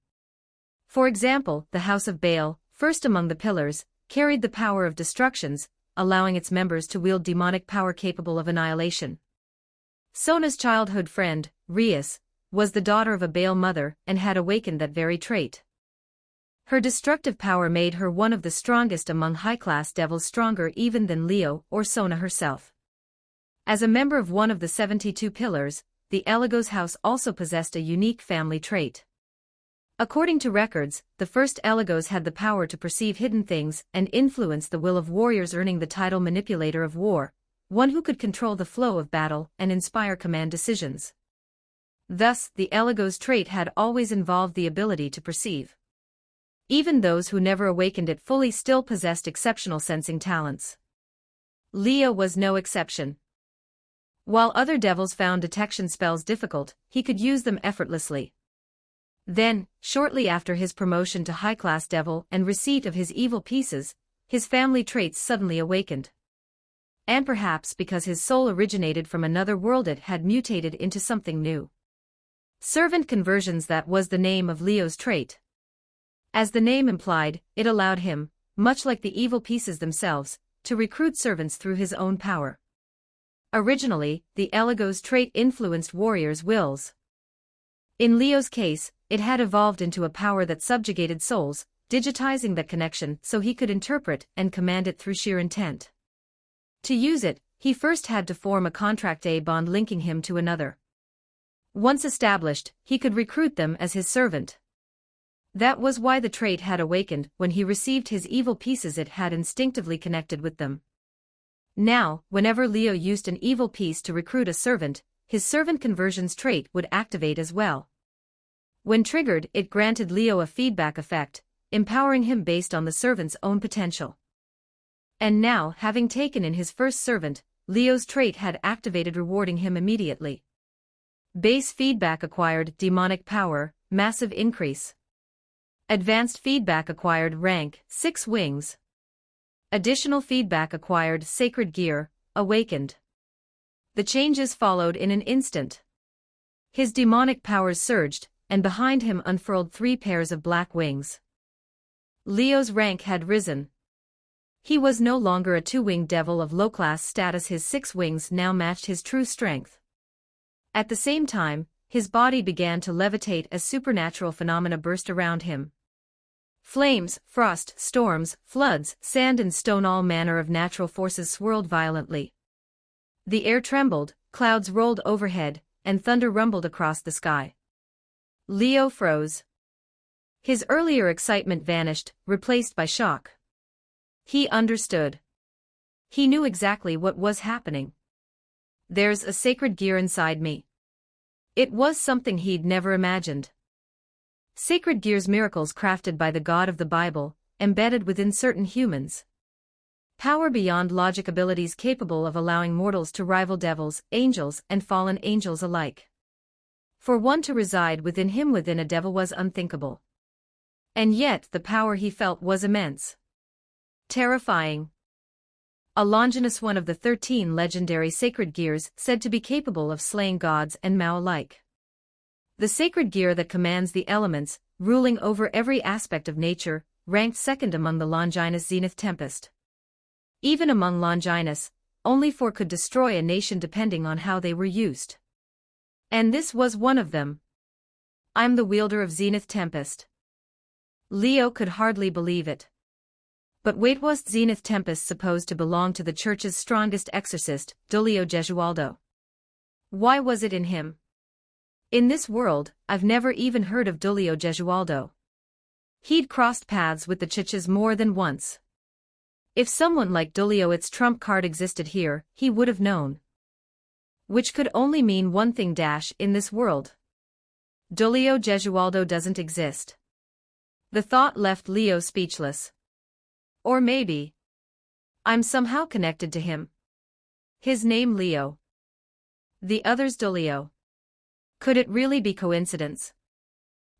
For example, the House of Bell, first among the pillars, carried the power of destructions, allowing its members to wield demonic power capable of annihilation. Sona's childhood friend, Rias, was the daughter of a Bell mother and had awakened that very trait. Her destructive power made her one of the strongest among high-class devils, stronger even than Leo or Sona herself. As a member of one of the 72 pillars, the Eligos house also possessed a unique family trait. According to records, the first Eligos had the power to perceive hidden things and influence the will of warriors, earning the title Manipulator of War, one who could control the flow of battle and inspire command decisions. Thus, the Eligos trait had always involved the ability to perceive. Even those who never awakened it fully still possessed exceptional sensing talents. Leo was no exception. While other devils found detection spells difficult, he could use them effortlessly. Then, shortly after his promotion to high-class devil and receipt of his evil pieces, his family traits suddenly awakened. And perhaps because his soul originated from another world, it had mutated into something new. Servant conversions, that was the name of Leo's trait. As the name implied, it allowed him, much like the evil pieces themselves, to recruit servants through his own power. Originally, the Eligos trait influenced warriors' wills. In Leo's case, it had evolved into a power that subjugated souls, digitizing that connection so he could interpret and command it through sheer intent. To use it, he first had to form a contract, a bond linking him to another. Once established, he could recruit them as his servant. That was why the trait had awakened. When he received his evil pieces, it had instinctively connected with them. Now, whenever Leo used an evil piece to recruit a servant, his servant conversions trait would activate as well. When triggered, it granted Leo a feedback effect, empowering him based on the servant's own potential. And now, having taken in his first servant, Leo's trait had activated, rewarding him immediately. Base feedback acquired demonic power, massive increase. Advanced feedback acquired rank, 6 wings. Additional feedback acquired sacred gear, awakened. The changes followed in an instant. His demonic powers surged, and behind him unfurled 3 pairs of black wings. Leo's rank had risen. He was no longer a 2-winged devil of low-class status. His 6 wings now matched his true strength. At the same time, his body began to levitate as supernatural phenomena burst around him. Flames, frost, storms, floods, sand and stone, all manner of natural forces swirled violently. The air trembled, clouds rolled overhead, and thunder rumbled across the sky. Leo froze. His earlier excitement vanished, replaced by shock. He understood. He knew exactly what was happening. There's a sacred gear inside me. It was something he'd never imagined. Sacred gears, miracles crafted by the God of the Bible, embedded within certain humans. Power beyond logic, abilities capable of allowing mortals to rival devils, angels, and fallen angels alike. For one to reside within him, within a devil, was unthinkable. And yet the power he felt was immense. Terrifying. A Longinus, one of the 13 legendary sacred gears, said to be capable of slaying gods and Mao alike. The sacred gear that commands the elements, ruling over every aspect of nature, ranked second among the Longinus Zenith Tempest. Even among Longinus, only 4 could destroy a nation depending on how they were used. And this was one of them. I'm the wielder of Zenith Tempest. Leo could hardly believe it. But wait, was Zenith Tempest supposed to belong to the church's strongest exorcist, Dulio Gesualdo? Why was it in him? In this world, I've never even heard of Dulio Gesualdo. He'd crossed paths with the Chiches more than once. If someone like Dulio, its trump card, existed here, he would have known. Which could only mean one thing: in this world, Dulio Gesualdo doesn't exist. The thought left Leo speechless. Or maybe I'm somehow connected to him. His name Leo. The other's Dulio. Could it really be coincidence?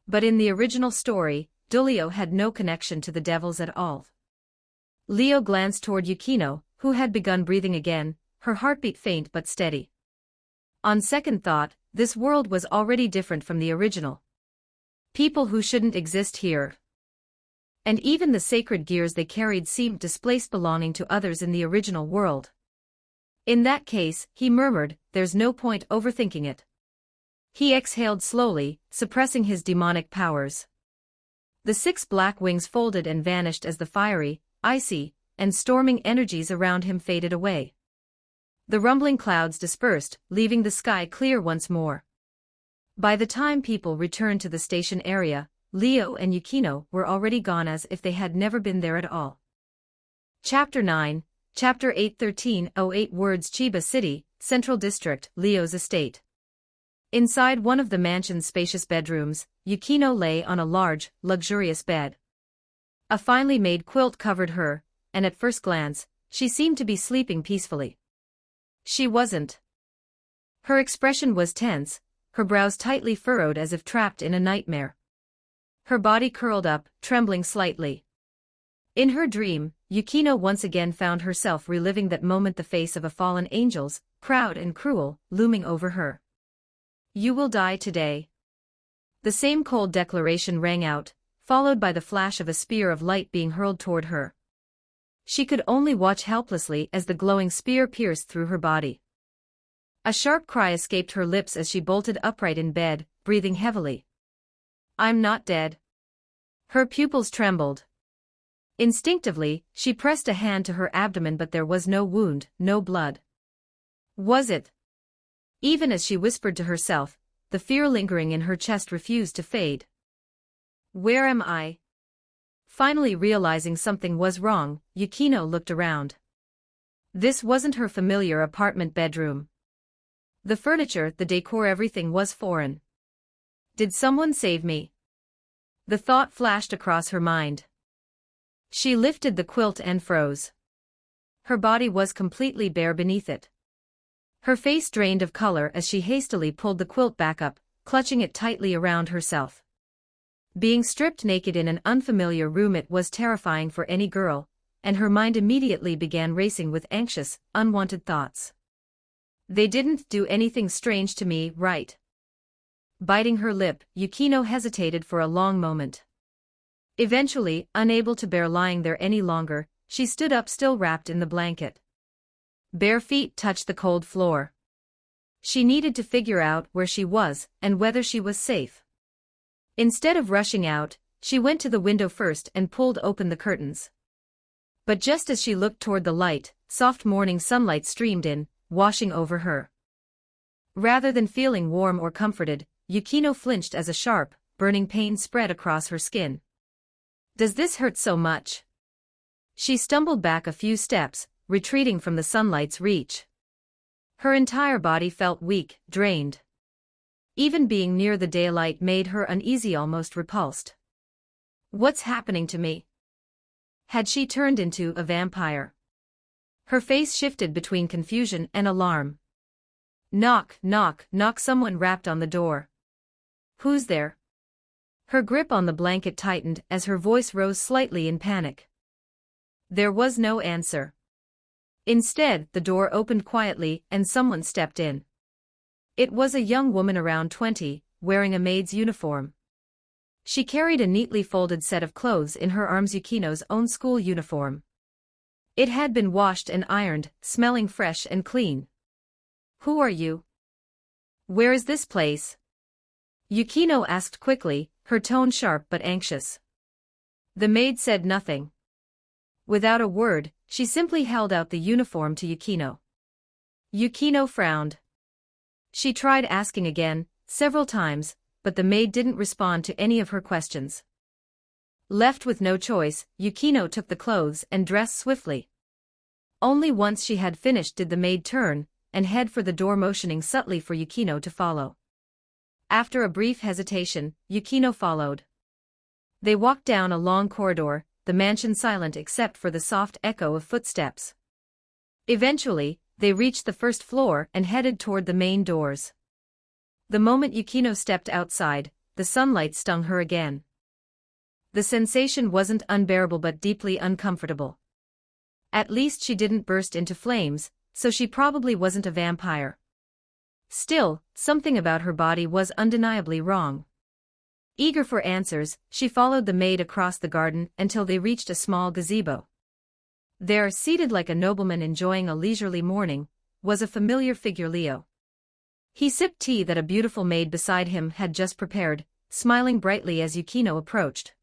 But in the original story, Dulio had no connection to the devils at all. Leo glanced toward Yukino, who had begun breathing again, her heartbeat faint but steady. On second thought, this world was already different from the original. People who shouldn't exist here. And even the sacred gears they carried seemed displaced, belonging to others in the original world. In that case, he murmured, there's no point overthinking it. He exhaled slowly, suppressing his demonic powers. The 6 black wings folded and vanished as the fiery, icy, and storming energies around him faded away. The rumbling clouds dispersed, leaving the sky clear once more. By the time people returned to the station area, Leo and Yukino were already gone as if they had never been there at all. Chapter 9, Chapter 8, 1308 words. Chiba City, Central District, Leo's estate. Inside one of the mansion's spacious bedrooms, Yukino lay on a large, luxurious bed. A finely made quilt covered her, and at first glance, she seemed to be sleeping peacefully. She wasn't. Her expression was tense, her brows tightly furrowed as if trapped in a nightmare. Her body curled up, trembling slightly. In her dream, Yukino once again found herself reliving that moment, the face of a fallen angel's, proud and cruel, looming over her. You will die today. The same cold declaration rang out, followed by the flash of a spear of light being hurled toward her. She could only watch helplessly as the glowing spear pierced through her body. A sharp cry escaped her lips as she bolted upright in bed, breathing heavily. I'm not dead. Her pupils trembled. Instinctively, she pressed a hand to her abdomen, but there was no wound, no blood. Was it? Even as she whispered to herself, the fear lingering in her chest refused to fade. Where am I? Finally realizing something was wrong, Yukino looked around. This wasn't her familiar apartment bedroom. The furniture, the decor, everything was foreign. Did someone save me? The thought flashed across her mind. She lifted the quilt and froze. Her body was completely bare beneath it. Her face drained of color as she hastily pulled the quilt back up, clutching it tightly around herself. Being stripped naked in an unfamiliar room, it was terrifying for any girl, and her mind immediately began racing with anxious, unwanted thoughts. They didn't do anything strange to me, right? Biting her lip, Yukino hesitated for a long moment. Eventually, unable to bear lying there any longer, she stood up, still wrapped in the blanket. Bare feet touched the cold floor. She needed to figure out where she was and whether she was safe. Instead of rushing out, she went to the window first and pulled open the curtains. But just as she looked toward the light, soft morning sunlight streamed in, washing over her. Rather than feeling warm or comforted, Yukino flinched as a sharp, burning pain spread across her skin. Does this hurt so much? She stumbled back a few steps, retreating from the sunlight's reach. Her entire body felt weak, drained. Even being near the daylight made her uneasy, almost repulsed. What's happening to me? Had she turned into a vampire? Her face shifted between confusion and alarm. Knock, knock, knock. Someone rapped on the door. Who's there? Her grip on the blanket tightened as her voice rose slightly in panic. There was no answer. Instead, the door opened quietly and someone stepped in. It was a young woman around 20, wearing a maid's uniform. She carried a neatly folded set of clothes in her arms, Yukino's own school uniform. It had been washed and ironed, smelling fresh and clean. Who are you? Where is this place? Yukino asked quickly, her tone sharp but anxious. The maid said nothing. Without a word, she simply held out the uniform to Yukino. Yukino frowned. She tried asking again, several times, but the maid didn't respond to any of her questions. Left with no choice, Yukino took the clothes and dressed swiftly. Only once she had finished did the maid turn and head for the door, motioning subtly for Yukino to follow. After a brief hesitation, Yukino followed. They walked down a long corridor, the mansion silent except for the soft echo of footsteps. Eventually, they reached the first floor and headed toward the main doors. The moment Yukino stepped outside, the sunlight stung her again. The sensation wasn't unbearable but deeply uncomfortable. At least she didn't burst into flames, so she probably wasn't a vampire. Still, something about her body was undeniably wrong. Eager for answers, she followed the maid across the garden until they reached a small gazebo. There, seated like a nobleman enjoying a leisurely morning, was a familiar figure, Leo. He sipped tea that a beautiful maid beside him had just prepared, smiling brightly as Yukino approached.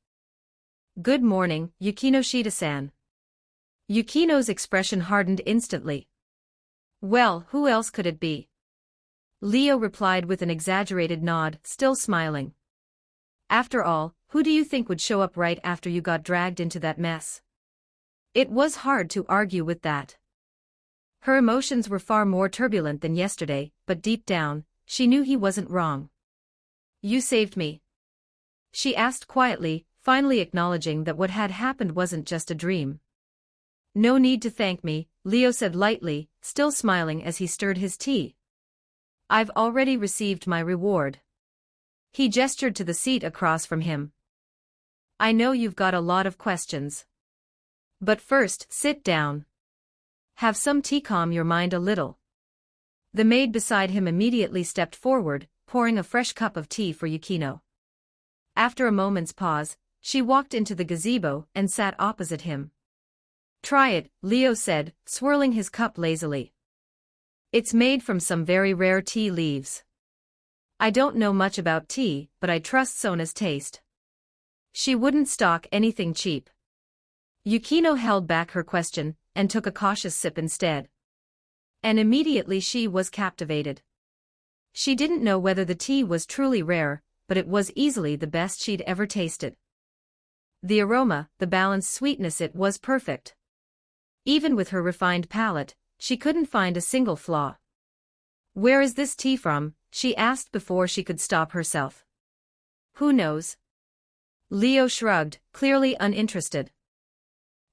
"Good morning, Yukino Shida-san." Yukino's expression hardened instantly. "Well, who else could it be?" Leo replied with an exaggerated nod, still smiling. "After all, who do you think would show up right after you got dragged into that mess?" It was hard to argue with that. Her emotions were far more turbulent than yesterday, but deep down, she knew he wasn't wrong. "You saved me?" she asked quietly, finally acknowledging that what had happened wasn't just a dream. "No need to thank me," Leo said lightly, still smiling as he stirred his tea. "I've already received my reward." He gestured to the seat across from him. "I know you've got a lot of questions. But first, sit down. Have some tea, calm your mind a little." The maid beside him immediately stepped forward, pouring a fresh cup of tea for Yukino. After a moment's pause, she walked into the gazebo and sat opposite him. "Try it," Leo said, swirling his cup lazily. "It's made from some very rare tea leaves. I don't know much about tea, but I trust Sona's taste. She wouldn't stock anything cheap." Yukino held back her question and took a cautious sip instead. And immediately she was captivated. She didn't know whether the tea was truly rare, but it was easily the best she'd ever tasted. The aroma, the balanced sweetness, it was perfect. Even with her refined palate, she couldn't find a single flaw. "Where is this tea from?" she asked before she could stop herself. "Who knows?" Leo shrugged, clearly uninterested.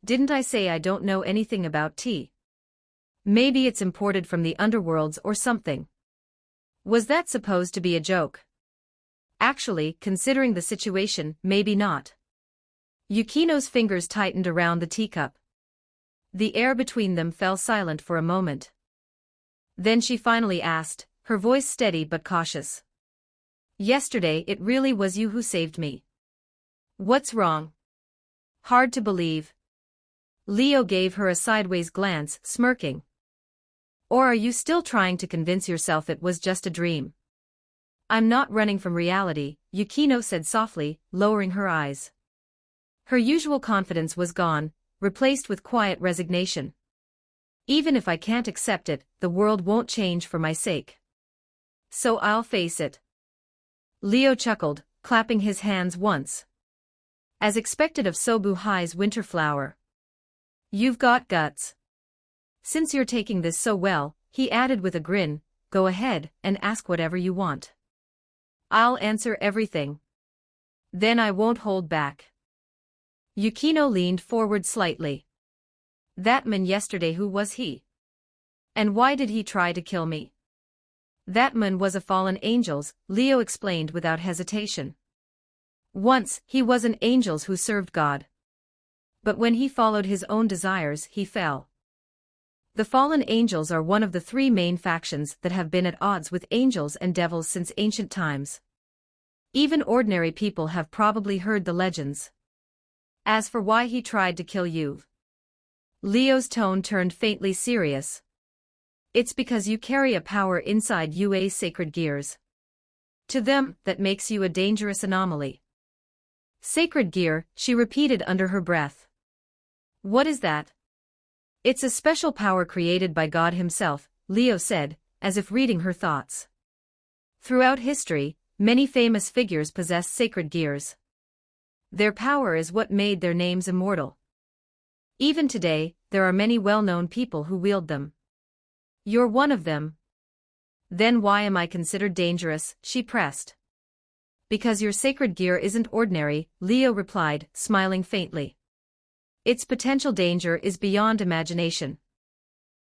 "Didn't I say I don't know anything about tea? Maybe it's imported from the underworlds or something." Was that supposed to be a joke? Actually, considering the situation, maybe not. Yukino's fingers tightened around the teacup. The air between them fell silent for a moment. Then she finally asked, her voice steady but cautious. "Yesterday it really was you who saved me. What's wrong?" "Hard to believe." Leo gave her a sideways glance, smirking. "Or are you still trying to convince yourself it was just a dream?" "I'm not running from reality," Yukino said softly, lowering her eyes. Her usual confidence was gone, replaced with quiet resignation. "Even if I can't accept it, the world won't change for my sake. So I'll face it." Leo chuckled, clapping his hands once. As expected of Sobuhai's winter flower. "You've got guts. Since you're taking this so well," he added with a grin, "go ahead and ask whatever you want. I'll answer everything. Then I won't hold back." Yukino leaned forward slightly. "That man yesterday, who was he? And why did he try to kill me?" "That man was a fallen angel," Leo explained without hesitation. "Once, he was an angel who served God. But when he followed his own desires, he fell." The fallen angels are one of the three main factions that have been at odds with angels and devils since ancient times. Even ordinary people have probably heard the legends. As for why he tried to kill you, Leo's tone turned faintly serious. "It's because you carry a power inside UA's sacred gears. To them, that makes you a dangerous anomaly." "Sacred gear," she repeated under her breath. "What is that?" "It's a special power created by God himself," Leo said, as if reading her thoughts. Throughout history, many famous figures possessed sacred gears. Their power is what made their names immortal. Even today, there are many well-known people who wield them. You're one of them. Then why am I considered dangerous? She pressed. Because your sacred gear isn't ordinary, Leo replied, smiling faintly. Its potential danger is beyond imagination.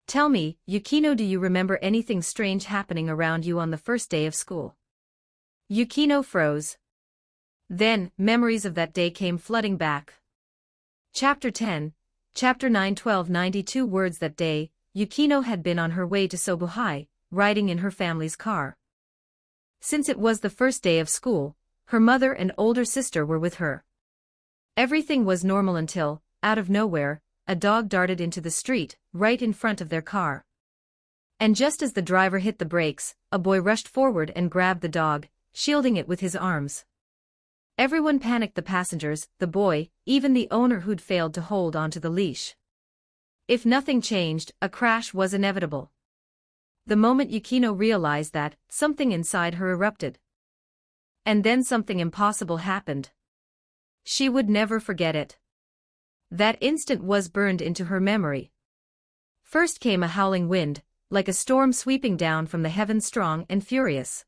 Tell me, Yukino, do you remember anything strange happening around you on the first day of school? Yukino froze. Then, memories of that day came flooding back. Chapter 10, Chapter 9 1292 words that day, Yukino had been on her way to Sobuhai, riding in her family's car. Since it was the first day of school, Her mother and older sister were with her. Everything was normal until, out of nowhere, a dog darted into the street, right in front of their car. And just as the driver hit the brakes, a boy rushed forward and grabbed the dog, shielding it with his arms. Everyone panicked: the passengers, the boy, even the owner who'd failed to hold onto the leash. If nothing changed, a crash was inevitable. The moment Yukino realized that, something inside her erupted. And then something impossible happened. She would never forget it. That instant was burned into her memory. First came a howling wind, like a storm sweeping down from the heavens, strong and furious.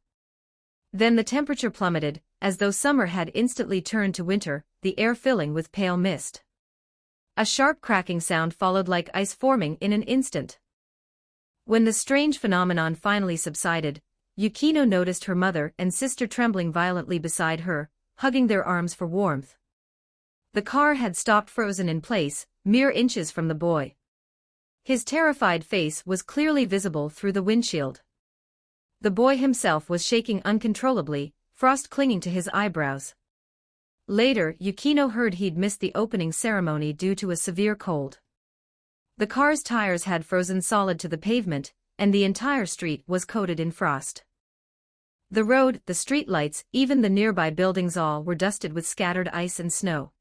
Then the temperature plummeted, as though summer had instantly turned to winter, the air filling with pale mist. A sharp cracking sound followed, like ice forming in an instant. When the strange phenomenon finally subsided, Yukino noticed her mother and sister trembling violently beside her, hugging their arms for warmth. The car had stopped, frozen in place, mere inches from the boy. His terrified face was clearly visible through the windshield. The boy himself was shaking uncontrollably, frost clinging to his eyebrows. Later, Yukino heard he'd missed the opening ceremony due to a severe cold. The car's tires had frozen solid to the pavement, and the entire street was coated in frost. The road, the streetlights, even the nearby buildings, all were dusted with scattered ice and snow.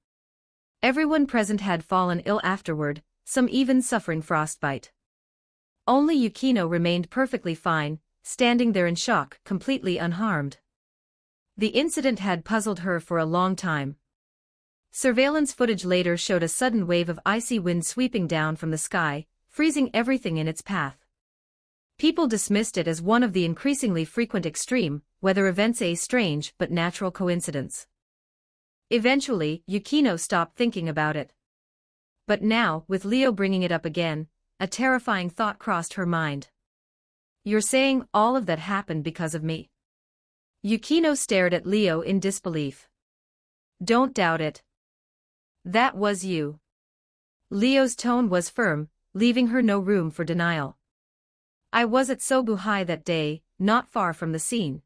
Everyone present had fallen ill afterward, some even suffering frostbite. Only Yukino remained perfectly fine, standing there in shock, completely unharmed. The incident had puzzled her for a long time. Surveillance footage later showed a sudden wave of icy wind sweeping down from the sky, freezing everything in its path. People dismissed it as one of the increasingly frequent extreme weather events, a strange but natural coincidence. Eventually, Yukino stopped thinking about it. But now, with Leo bringing it up again, a terrifying thought crossed her mind. "You're saying all of that happened because of me?" Yukino stared at Leo in disbelief. "Don't doubt it. That was you." Leo's tone was firm, leaving her no room for denial. "I was at Sobu-High that day, not far from the scene.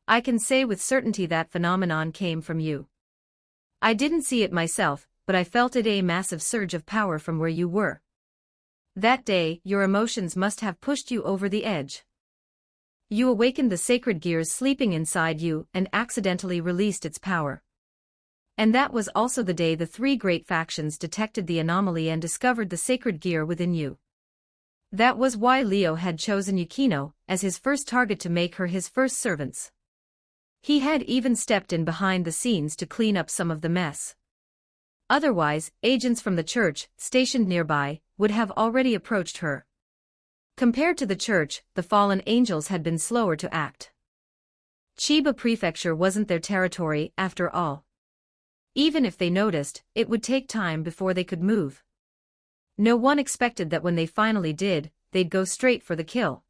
I can say with certainty that phenomenon came from you. I didn't see it myself, but I felt it, a massive surge of power from where you were. That day, your emotions must have pushed you over the edge. You awakened the sacred gears sleeping inside you and accidentally released its power. And that was also the day the three great factions detected the anomaly and discovered the sacred gear within you. That was why Leo had chosen Yukino as his first target to make her his first servants. He had even stepped in behind the scenes to clean up some of the mess. Otherwise, agents from the church, stationed nearby, would have already approached her. Compared to the church, the fallen angels had been slower to act. Chiba Prefecture wasn't their territory, after all. Even if they noticed, it would take time before they could move. No one expected that when they finally did, they'd go straight for the kill.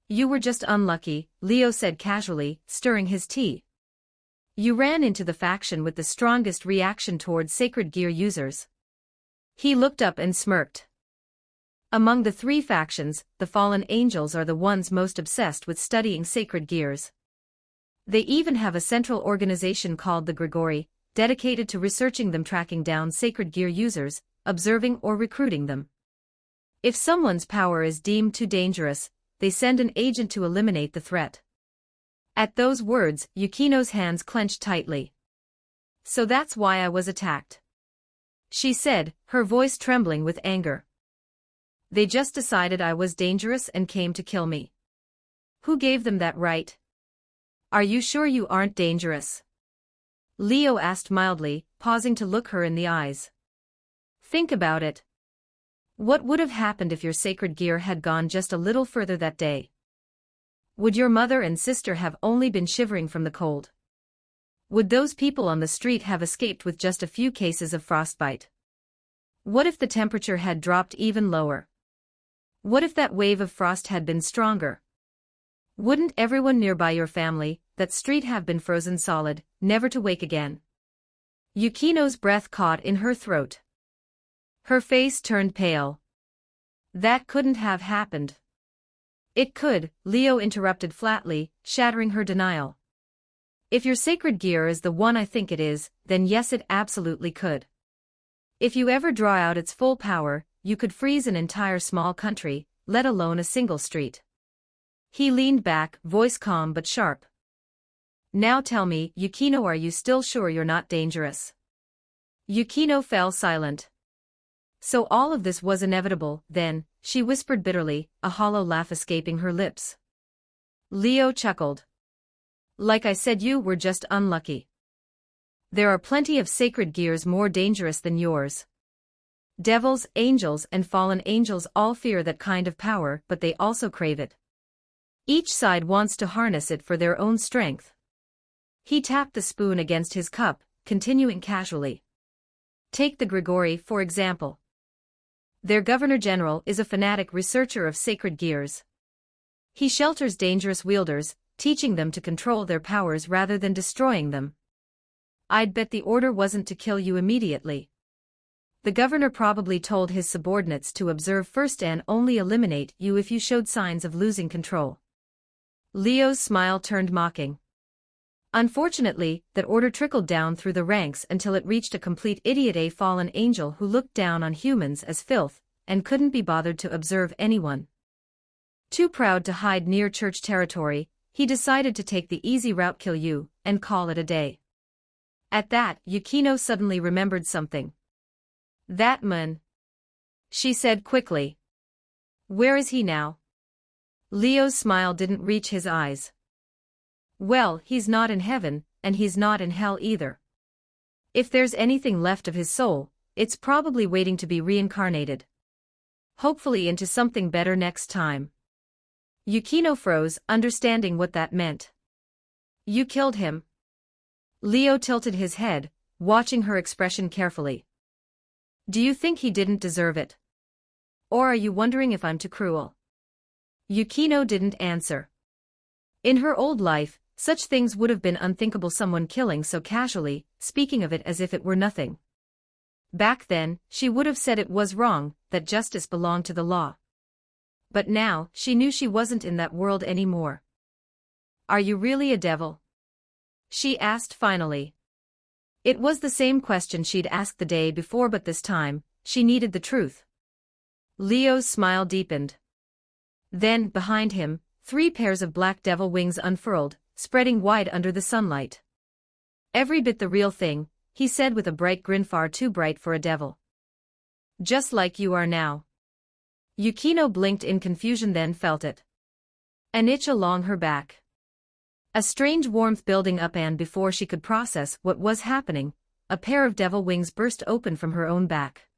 "You were just unlucky," Leo said casually, stirring his tea. "You ran into the faction with the strongest reaction towards sacred gear users." He looked up and smirked. "Among the three factions, the fallen angels are the ones most obsessed with studying sacred gears. They even have a central organization called the Grigori, dedicated to researching them, tracking down sacred gear users, observing or recruiting them. If someone's power is deemed too dangerous, they send an agent to eliminate the threat." At those words, Yukino's hands clenched tightly. "So that's why I was attacked," she said, her voice trembling with anger. "They just decided I was dangerous and came to kill me. Who gave them that right? Are you sure you aren't dangerous?" Leo asked mildly, pausing to look her in the eyes. "Think about it. What would have happened if your sacred gear had gone just a little further that day? Would your mother and sister have only been shivering from the cold? Would those people on the street have escaped with just a few cases of frostbite? What if the temperature had dropped even lower? What if that wave of frost had been stronger? Wouldn't everyone nearby your family, that street, have been frozen solid, never to wake again?" Yukino's breath caught in her throat. Her face turned pale. "That couldn't have happened." "It could," Leo interrupted flatly, shattering her denial. If your sacred gear is the one I think it is, then yes, it absolutely could. If you ever draw out its full power, you could freeze an entire small country, let alone a single street. He leaned back, voice calm but sharp. Now tell me, Yukino, are you still sure you're not dangerous? Yukino fell silent. So all of this was inevitable, then, she whispered bitterly, a hollow laugh escaping her lips. Leo chuckled. Like I said, you were just unlucky. There are plenty of sacred gears more dangerous than yours. Devils, angels, and fallen angels all fear that kind of power, but they also crave it. Each side wants to harness it for their own strength. He tapped the spoon against his cup, continuing casually. Take the Grigori, for example. Their governor-general is a fanatic researcher of sacred gears. He shelters dangerous wielders, teaching them to control their powers rather than destroying them. I'd bet the order wasn't to kill you immediately. The governor probably told his subordinates to observe first and only eliminate you if you showed signs of losing control. Leo's smile turned mocking. Unfortunately, that order trickled down through the ranks until it reached a complete idiot, a fallen angel who looked down on humans as filth, and couldn't be bothered to observe anyone. Too proud to hide near church territory, he decided to take the easy route, kill you, and call it a day. At that, Yukino suddenly remembered something. That man, she said quickly. Where is he now? Leo's smile didn't reach his eyes. Well, he's not in heaven, and he's not in hell either. If there's anything left of his soul, it's probably waiting to be reincarnated. Hopefully into something better next time. Yukino froze, understanding what that meant. You killed him? Leo tilted his head, watching her expression carefully. Do you think he didn't deserve it? Or are you wondering if I'm too cruel? Yukino didn't answer. In her old life, such things would have been unthinkable, someone killing so casually, speaking of it as if it were nothing. Back then, she would have said it was wrong, that justice belonged to the law. But now, she knew she wasn't in that world anymore. Are you really a devil? She asked finally. It was the same question she'd asked the day before, but this time, she needed the truth. Leo's smile deepened. Then, behind him, 3 pairs of black devil wings unfurled, spreading wide under the sunlight. Every bit the real thing, he said with a bright grin, far too bright for a devil. Just like you are now. Yukino blinked in confusion, then felt it. An itch along her back. A strange warmth building up, and before she could process what was happening, a pair of devil wings burst open from her own back.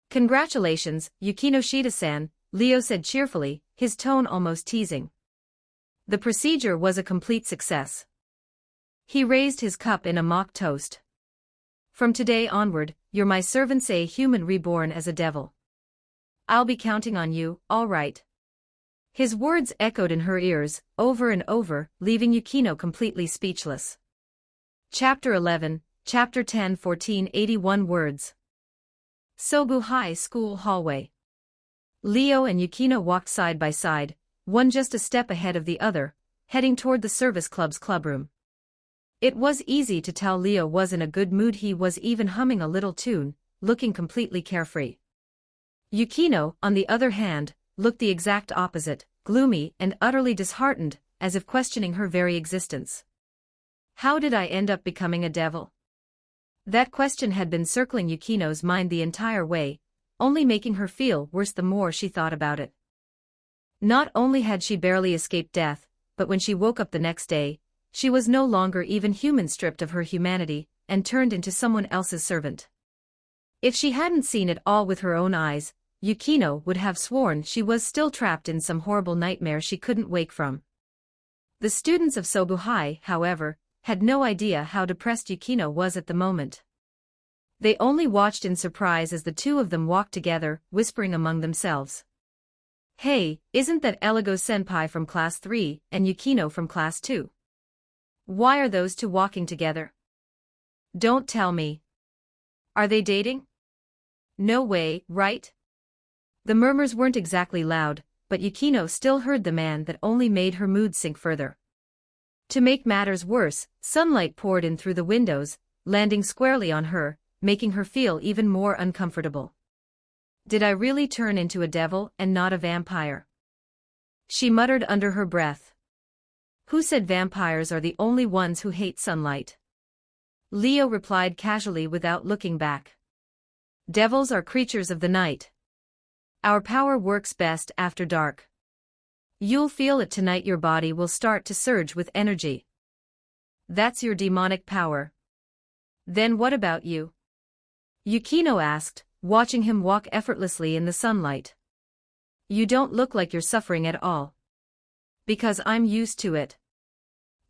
Congratulations, Yukino Shida-san, Leo said cheerfully, his tone almost teasing. The procedure was a complete success. He raised his cup in a mock toast. From today onward, you're my servant, a human reborn as a devil. I'll be counting on you, all right. His words echoed in her ears, over and over, leaving Yukino completely speechless. Chapter 11, Chapter 10, 1481 words. Sobu High School hallway. Leo and Yukino walked side by side, one just a step ahead of the other, heading toward the service club's clubroom. It was easy to tell Leo was in a good mood. He was even humming a little tune, looking completely carefree. Yukino, on the other hand, looked the exact opposite, gloomy and utterly disheartened, as if questioning her very existence. How did I end up becoming a devil? That question had been circling Yukino's mind the entire way, only making her feel worse the more she thought about it. Not only had she barely escaped death, but when she woke up the next day, she was no longer even human, stripped of her humanity, and turned into someone else's servant. If she hadn't seen it all with her own eyes, Yukino would have sworn she was still trapped in some horrible nightmare she couldn't wake from. The students of Sobu High, however, had no idea how depressed Yukino was at the moment. They only watched in surprise as the two of them walked together, whispering among themselves. Hey, isn't that Eligo-senpai from Class 3 and Yukino from Class 2? Why are those two walking together? Don't tell me. Are they dating? No way, right? The murmurs weren't exactly loud, but Yukino still heard the man that only made her mood sink further. To make matters worse, sunlight poured in through the windows, landing squarely on her, making her feel even more uncomfortable. Did I really turn into a devil and not a vampire? She muttered under her breath. Who said vampires are the only ones who hate sunlight? Leo replied casually without looking back. Devils are creatures of the night. Our power works best after dark. You'll feel it tonight. Your body will start to surge with energy. That's your demonic power. Then what about you? Yukino asked, watching him walk effortlessly in the sunlight. You don't look like you're suffering at all. Because I'm used to it.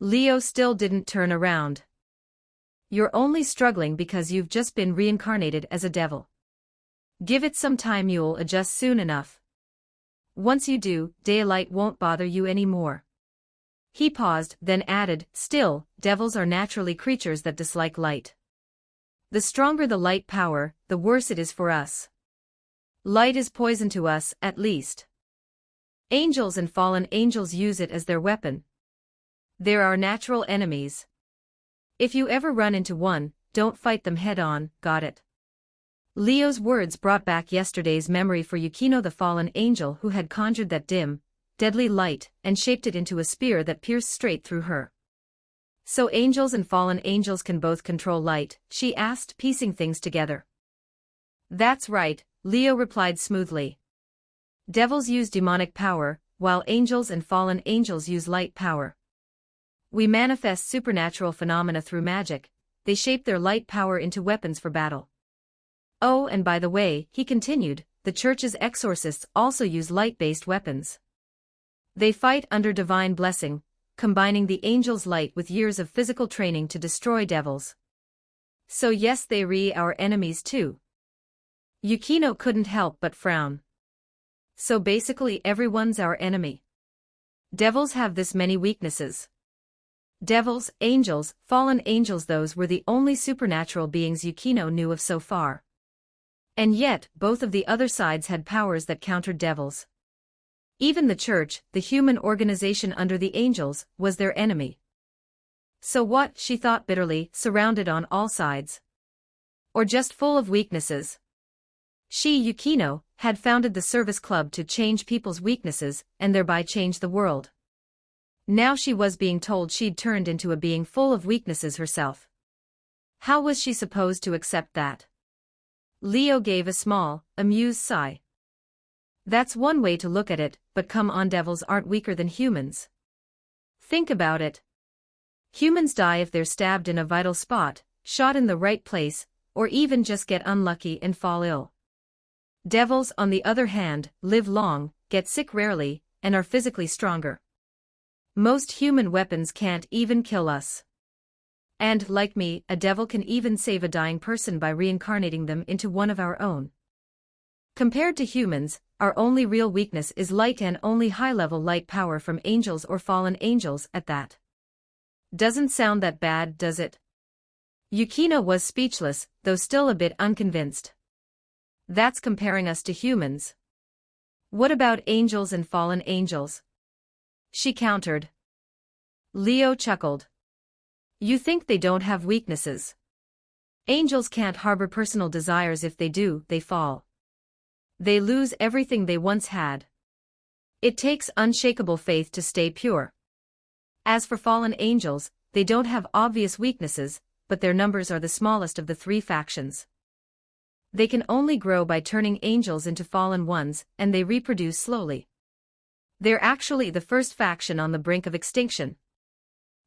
Leo still didn't turn around. You're only struggling because you've just been reincarnated as a devil. Give it some time, you'll adjust soon enough. Once you do, daylight won't bother you anymore. He paused, then added, still, devils are naturally creatures that dislike light. The stronger the light power, the worse it is for us. Light is poison to us, at least. Angels and fallen angels use it as their weapon. They're our natural enemies. If you ever run into one, don't fight them head-on, got it? Leo's words brought back yesterday's memory for Yukino, the fallen angel who had conjured that dim, deadly light and shaped it into a spear that pierced straight through her. So angels and fallen angels can both control light, she asked, piecing things together. That's right, Leo replied smoothly. Devils use demonic power, while angels and fallen angels use light power. We manifest supernatural phenomena through magic. They shape their light power into weapons for battle. Oh, and by the way, he continued, the church's exorcists also use light-based weapons. They fight under divine blessing, combining the angel's light with years of physical training to destroy devils. So yes, they are our enemies too. Yukino couldn't help but frown. So basically everyone's our enemy. Devils have this many weaknesses. Devils, angels, fallen angels, those were the only supernatural beings Yukino knew of so far. And yet, both of the other sides had powers that countered devils. Even the church, the human organization under the angels, was their enemy. So what, she thought bitterly, surrounded on all sides? Or just full of weaknesses? She, Yukino, had founded the service club to change people's weaknesses and thereby change the world. Now she was being told she'd turned into a being full of weaknesses herself. How was she supposed to accept that? Leo gave a small, amused sigh. That's one way to look at it, but come on, devils aren't weaker than humans. Think about it. Humans die if they're stabbed in a vital spot, shot in the right place, or even just get unlucky and fall ill. Devils, on the other hand, live long, get sick rarely, and are physically stronger. Most human weapons can't even kill us. And, like me, a devil can even save a dying person by reincarnating them into one of our own. Compared to humans, our only real weakness is light, and only high-level light power from angels or fallen angels at that. Doesn't sound that bad, does it? Yukino was speechless, though still a bit unconvinced. That's comparing us to humans. What about angels and fallen angels? She countered. Leo chuckled. You think they don't have weaknesses? Angels can't harbor personal desires. If they do, they fall. They lose everything they once had. It takes unshakable faith to stay pure. As for fallen angels, they don't have obvious weaknesses, but their numbers are the smallest of the three factions. They can only grow by turning angels into fallen ones, and they reproduce slowly. They're actually the first faction on the brink of extinction.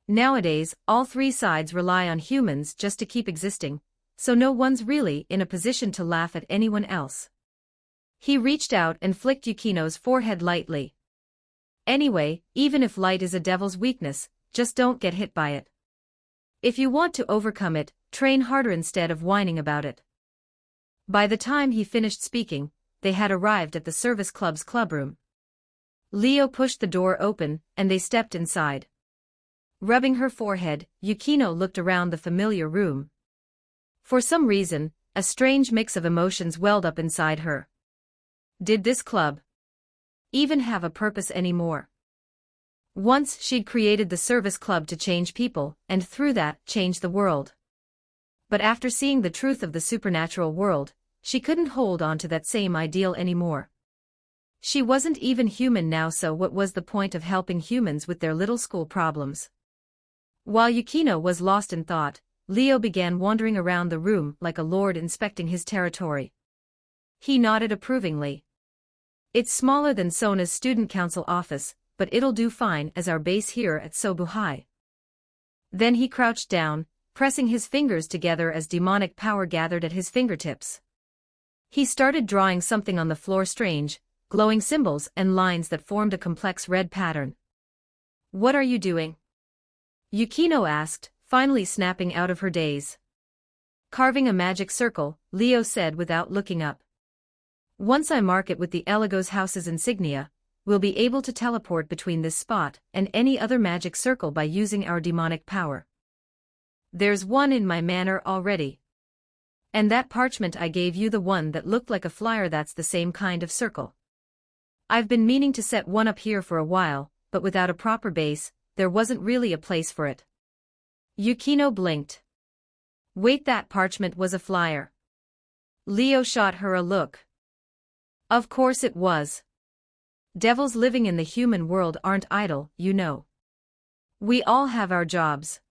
Nowadays, all three sides rely on humans just to keep existing, so no one's really in a position to laugh at anyone else. He reached out and flicked Yukino's forehead lightly. Anyway, even if light is a devil's weakness, just don't get hit by it. If you want to overcome it, train harder instead of whining about it. By the time he finished speaking, they had arrived at the service club's clubroom. Leo pushed the door open, and they stepped inside. Rubbing her forehead, Yukino looked around the familiar room. For some reason, a strange mix of emotions welled up inside her. Did this club even have a purpose anymore? Once she'd created the service club to change people, and through that, change the world. But after seeing the truth of the supernatural world, she couldn't hold on to that same ideal anymore. She wasn't even human now, so what was the point of helping humans with their little school problems? While Yukino was lost in thought, Leo began wandering around the room like a lord inspecting his territory. He nodded approvingly. It's smaller than Sona's student council office, but it'll do fine as our base here at Sobu High. Then he crouched down, pressing his fingers together as demonic power gathered at his fingertips. He started drawing something on the floor, strange, glowing symbols and lines that formed a complex red pattern. What are you doing? Yukino asked, finally snapping out of her daze. Carving a magic circle, Leo said without looking up. Once I mark it with the Eligos house's insignia, we'll be able to teleport between this spot and any other magic circle by using our demonic power. There's one in my manor already. And that parchment I gave you, the one that looked like a flyer, that's the same kind of circle. I've been meaning to set one up here for a while, but without a proper base, there wasn't really a place for it. Yukino blinked. Wait, that parchment was a flyer? Leo shot her a look. Of course it was. Devils living in the human world aren't idle, you know. We all have our jobs.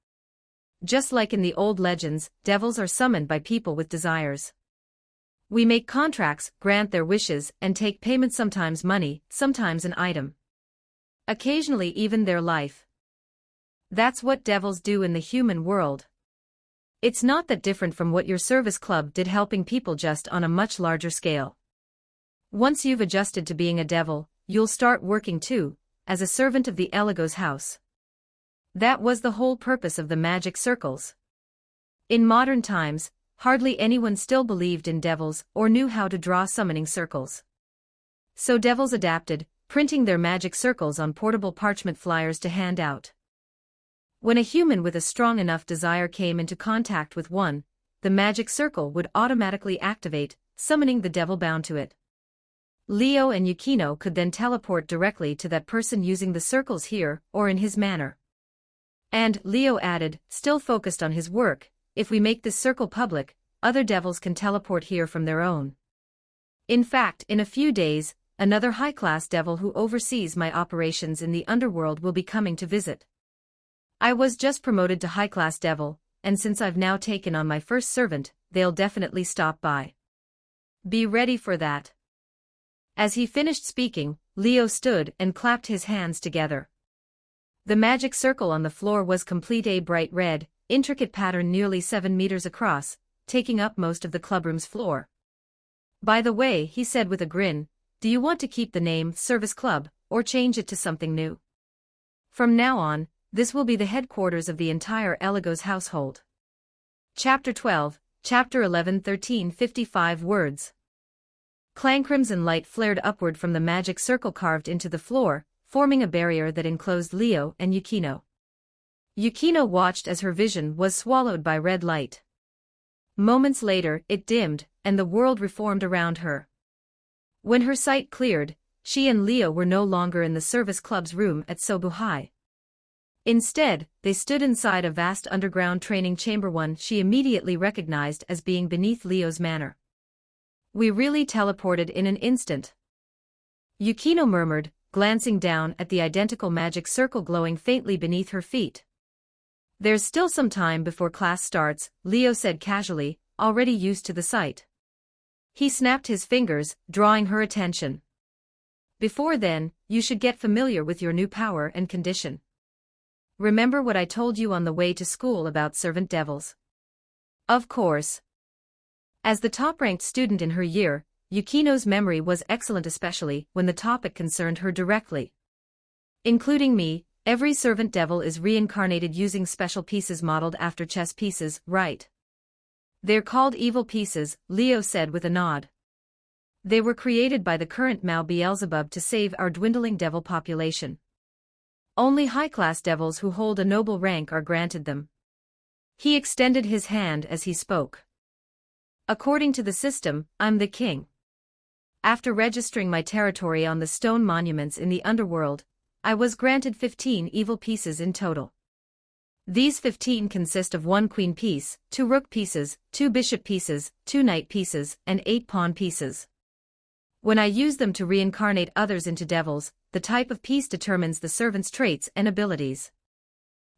Just like in the old legends, devils are summoned by people with desires. We make contracts, grant their wishes, and take payment, sometimes money, sometimes an item. Occasionally even their life. That's what devils do in the human world. It's not that different from what your service club did, helping people, just on a much larger scale. Once you've adjusted to being a devil, you'll start working too, as a servant of the Eligos house. That was the whole purpose of the magic circles. In modern times, hardly anyone still believed in devils or knew how to draw summoning circles. So devils adapted, printing their magic circles on portable parchment flyers to hand out. When a human with a strong enough desire came into contact with one, the magic circle would automatically activate, summoning the devil bound to it. Leo and Yukino could then teleport directly to that person using the circles here or in his manor. And, Leo added, still focused on his work, if we make this circle public, other devils can teleport here from their own. In fact, in a few days, another high-class devil who oversees my operations in the underworld will be coming to visit. I was just promoted to high-class devil, and since I've now taken on my first servant, they'll definitely stop by. Be ready for that. As he finished speaking, Leo stood and clapped his hands together. The magic circle on the floor was complete, a bright red, intricate pattern nearly 7 meters across, taking up most of the clubroom's floor. By the way, he said with a grin, do you want to keep the name Service Club, or change it to something new? From now on, this will be the headquarters of the entire Eligos household. Chapter 12, Chapter 11, 1355 words. Crimson light flared upward from the magic circle carved into the floor, forming a barrier that enclosed Leo and Yukino. Yukino watched as her vision was swallowed by red light. Moments later, it dimmed, and the world reformed around her. When her sight cleared, she and Leo were no longer in the service club's room at Sobu High. Instead, they stood inside a vast underground training chamber, one she immediately recognized as being beneath Leo's manor. We really teleported in an instant. Yukino murmured, glancing down at the identical magic circle glowing faintly beneath her feet. There's still some time before class starts, Leo said casually, already used to the sight. He snapped his fingers, drawing her attention. Before then, you should get familiar with your new power and condition. Remember what I told you on the way to school about servant devils? Of course. As the top-ranked student in her year, Yukino's memory was excellent, especially when the topic concerned her directly. Including me, every servant devil is reincarnated using special pieces modeled after chess pieces, right? They're called evil pieces, Leo said with a nod. They were created by the current Mao Beelzebub to save our dwindling devil population. Only high-class devils who hold a noble rank are granted them. He extended his hand as he spoke. According to the system, I'm the king. After registering my territory on the stone monuments in the underworld, I was granted 15 evil pieces in total. These 15 consist of 1 queen piece, 2 rook pieces, 2 bishop pieces, 2 knight pieces, and 8 pawn pieces. When I use them to reincarnate others into devils, the type of piece determines the servant's traits and abilities.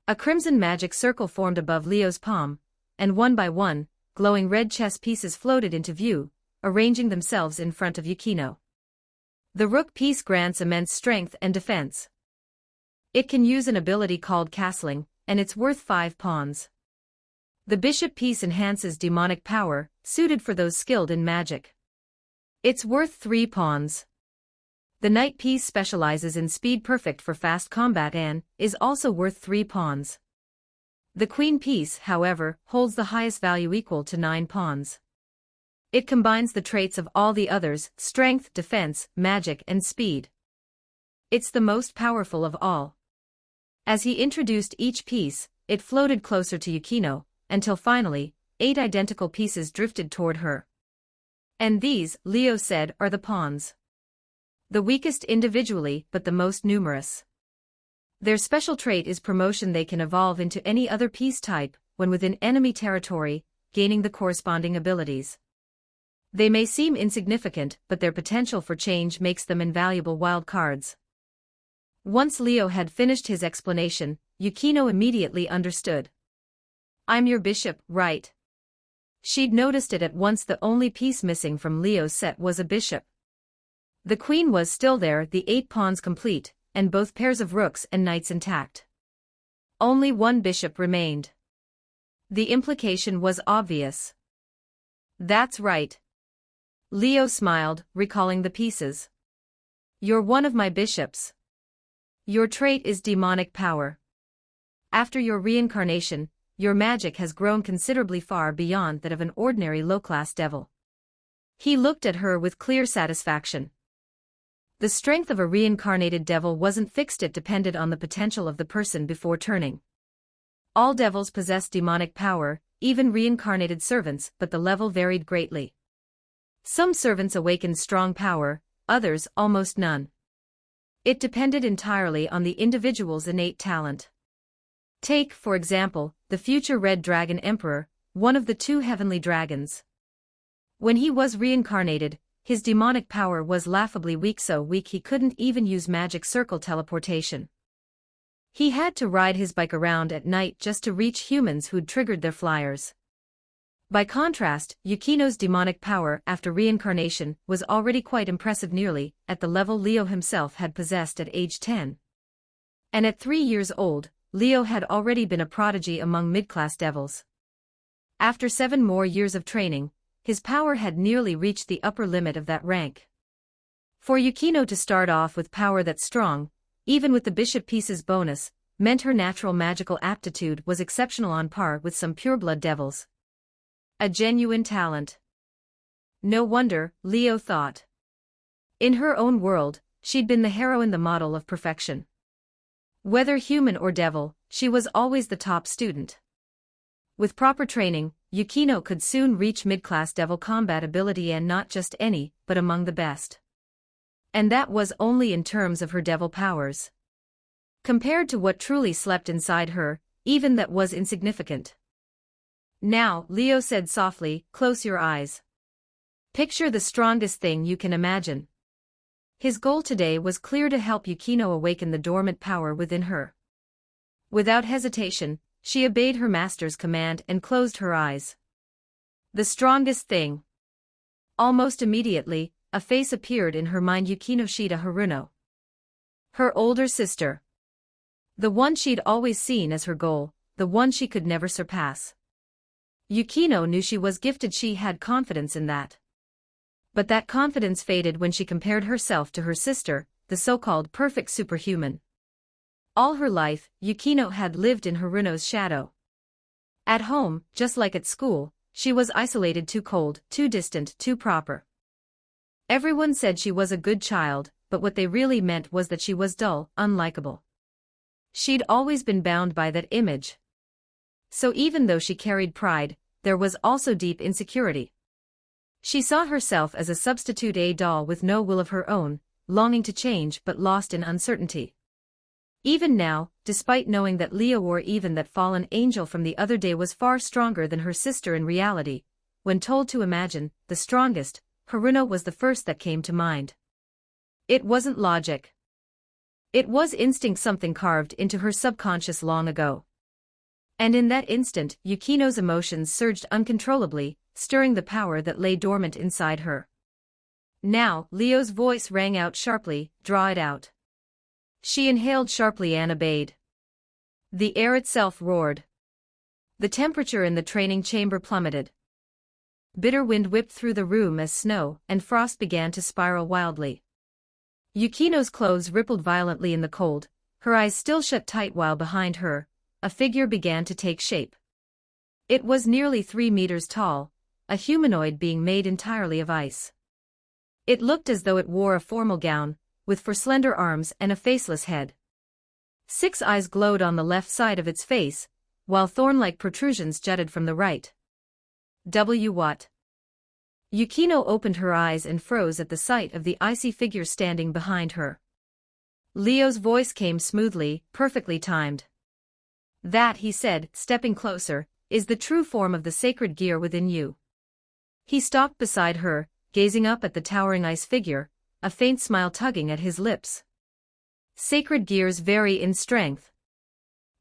A crimson magic circle formed above Leo's palm, and one by one, glowing red chess pieces floated into view, arranging themselves in front of Yukino. The rook piece grants immense strength and defense. It can use an ability called castling, and it's worth 5 pawns. The bishop piece enhances demonic power, suited for those skilled in magic. It's worth 3 pawns. The knight piece specializes in speed perfect for fast combat and is also worth 3 pawns. The queen piece, however, holds the highest value equal to 9 pawns. It combines the traits of all the others: strength, defense, magic, and speed. It's the most powerful of all. As he introduced each piece, it floated closer to Yukino, until finally, 8 identical pieces drifted toward her. And these, Leo said, are the pawns. The weakest individually, but the most numerous. Their special trait is promotion. They can evolve into any other piece type, when within enemy territory, gaining the corresponding abilities. They may seem insignificant, but their potential for change makes them invaluable wild cards. Once Leo had finished his explanation, Yukino immediately understood. I'm your bishop, right? She'd noticed it at once. The only piece missing from Leo's set was a bishop. The queen was still there, the 8 pawns complete, and both pairs of rooks and knights intact. Only 1 bishop remained. The implication was obvious. That's right. Leo smiled, recalling the pieces. You're one of my bishops. Your trait is demonic power. After your reincarnation, your magic has grown considerably far beyond that of an ordinary low-class devil. He looked at her with clear satisfaction. The strength of a reincarnated devil wasn't fixed, it depended on the potential of the person before turning. All devils possess demonic power, even reincarnated servants, but the level varied greatly. Some servants awakened strong power, others almost none. It depended entirely on the individual's innate talent. Take, for example, the future Red Dragon Emperor, one of the 2 heavenly dragons. When he was reincarnated, his demonic power was laughably weak, so weak he couldn't even use magic circle teleportation. He had to ride his bike around at night just to reach humans who'd triggered their flyers. By contrast, Yukino's demonic power after reincarnation was already quite impressive, nearly at the level Leo himself had possessed at age 10. And at 3 years old, Leo had already been a prodigy among mid-class devils. After 7 more years of training, his power had nearly reached the upper limit of that rank. For Yukino to start off with power that strong, even with the bishop piece's bonus, meant her natural magical aptitude was exceptional, on par with some pureblood devils. A genuine talent. No wonder, Leo thought. In her own world, she'd been the heroine, the model of perfection. Whether human or devil, she was always the top student. With proper training, Yukino could soon reach mid-class devil combat ability, and not just any, but among the best. And that was only in terms of her devil powers. Compared to what truly slept inside her, even that was insignificant. Now, Leo said softly, close your eyes. Picture the strongest thing you can imagine. His goal today was clear: to help Yukino awaken the dormant power within her. Without hesitation, she obeyed her master's command and closed her eyes. The strongest thing. Almost immediately, a face appeared in her mind: Yukinoshita Haruno. Her older sister. The one she'd always seen as her goal, the one she could never surpass. Yukino knew she was gifted, she had confidence in that. But that confidence faded when she compared herself to her sister, the so-called perfect superhuman. All her life, Yukino had lived in Haruno's shadow. At home, just like at school, she was isolated, too cold, too distant, too proper. Everyone said she was a good child, but what they really meant was that she was dull, unlikable. She'd always been bound by that image. So even though she carried pride, there was also deep insecurity. She saw herself as a substitute, a doll with no will of her own, longing to change but lost in uncertainty. Even now, despite knowing that Leo or even that fallen angel from the other day was far stronger than her sister in reality, when told to imagine the strongest, Haruno was the first that came to mind. It wasn't logic. It was instinct, something carved into her subconscious long ago. And in that instant, Yukino's emotions surged uncontrollably, stirring the power that lay dormant inside her. Now, Leo's voice rang out sharply, "Draw it out." She inhaled sharply and obeyed. The air itself roared. The temperature in the training chamber plummeted. Bitter wind whipped through the room as snow and frost began to spiral wildly. Yukino's clothes rippled violently in the cold, her eyes still shut tight while behind her, a figure began to take shape. It was nearly 3 meters tall, a humanoid being made entirely of ice. It looked as though it wore a formal gown, with four slender arms and a faceless head. 6 eyes glowed on the left side of its face, while thorn-like protrusions jutted from the right. What? Yukino opened her eyes and froze at the sight of the icy figure standing behind her. Leo's voice came smoothly, perfectly timed. "That," he said, stepping closer, "is the true form of the sacred gear within you." He stopped beside her, gazing up at the towering ice figure, a faint smile tugging at his lips. Sacred gears vary in strength.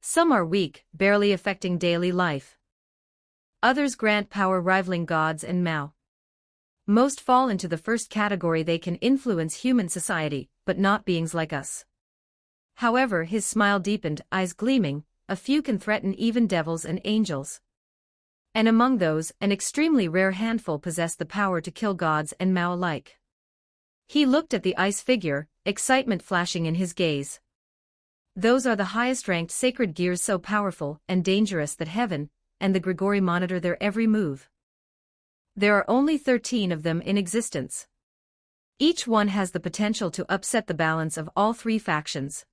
Some are weak, barely affecting daily life. Others grant power rivaling gods and Mao. Most fall into the first category. They can influence human society, but not beings like us. However, his smile deepened, eyes gleaming, a few can threaten even devils and angels. And among those, an extremely rare handful possess the power to kill gods and Mao alike. He looked at the ice figure, excitement flashing in his gaze. Those are the highest-ranked sacred gears, so powerful and dangerous that heaven and the Grigori monitor their every move. There are only 13 of them in existence. Each one has the potential to upset the balance of all 3 factions.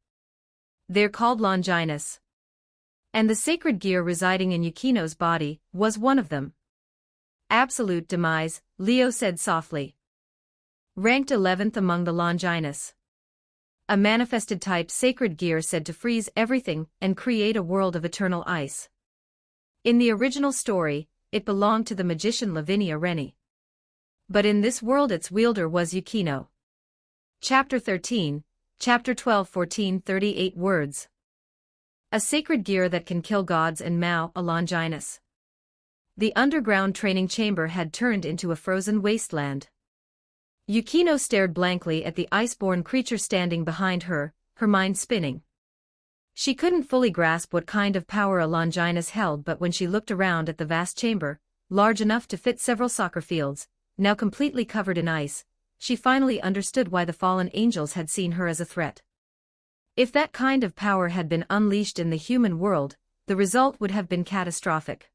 They're called Longinus. And the sacred gear residing in Yukino's body was one of them. Absolute demise, Leo said softly. Ranked 11th among the Longinus. A manifested type sacred gear said to freeze everything and create a world of eternal ice. In the original story, it belonged to the magician Lavinia Rennie. But in this world its wielder was Yukino. Chapter 13, Chapter 12, 1438 words. A sacred gear that can kill gods and Mao, a Longinus. The underground training chamber had turned into a frozen wasteland. Yukino stared blankly at the iceborne creature standing behind her, her mind spinning. She couldn't fully grasp what kind of power a Longinus held, but when she looked around at the vast chamber, large enough to fit several soccer fields, now completely covered in ice, she finally understood why the fallen angels had seen her as a threat. If that kind of power had been unleashed in the human world, the result would have been catastrophic.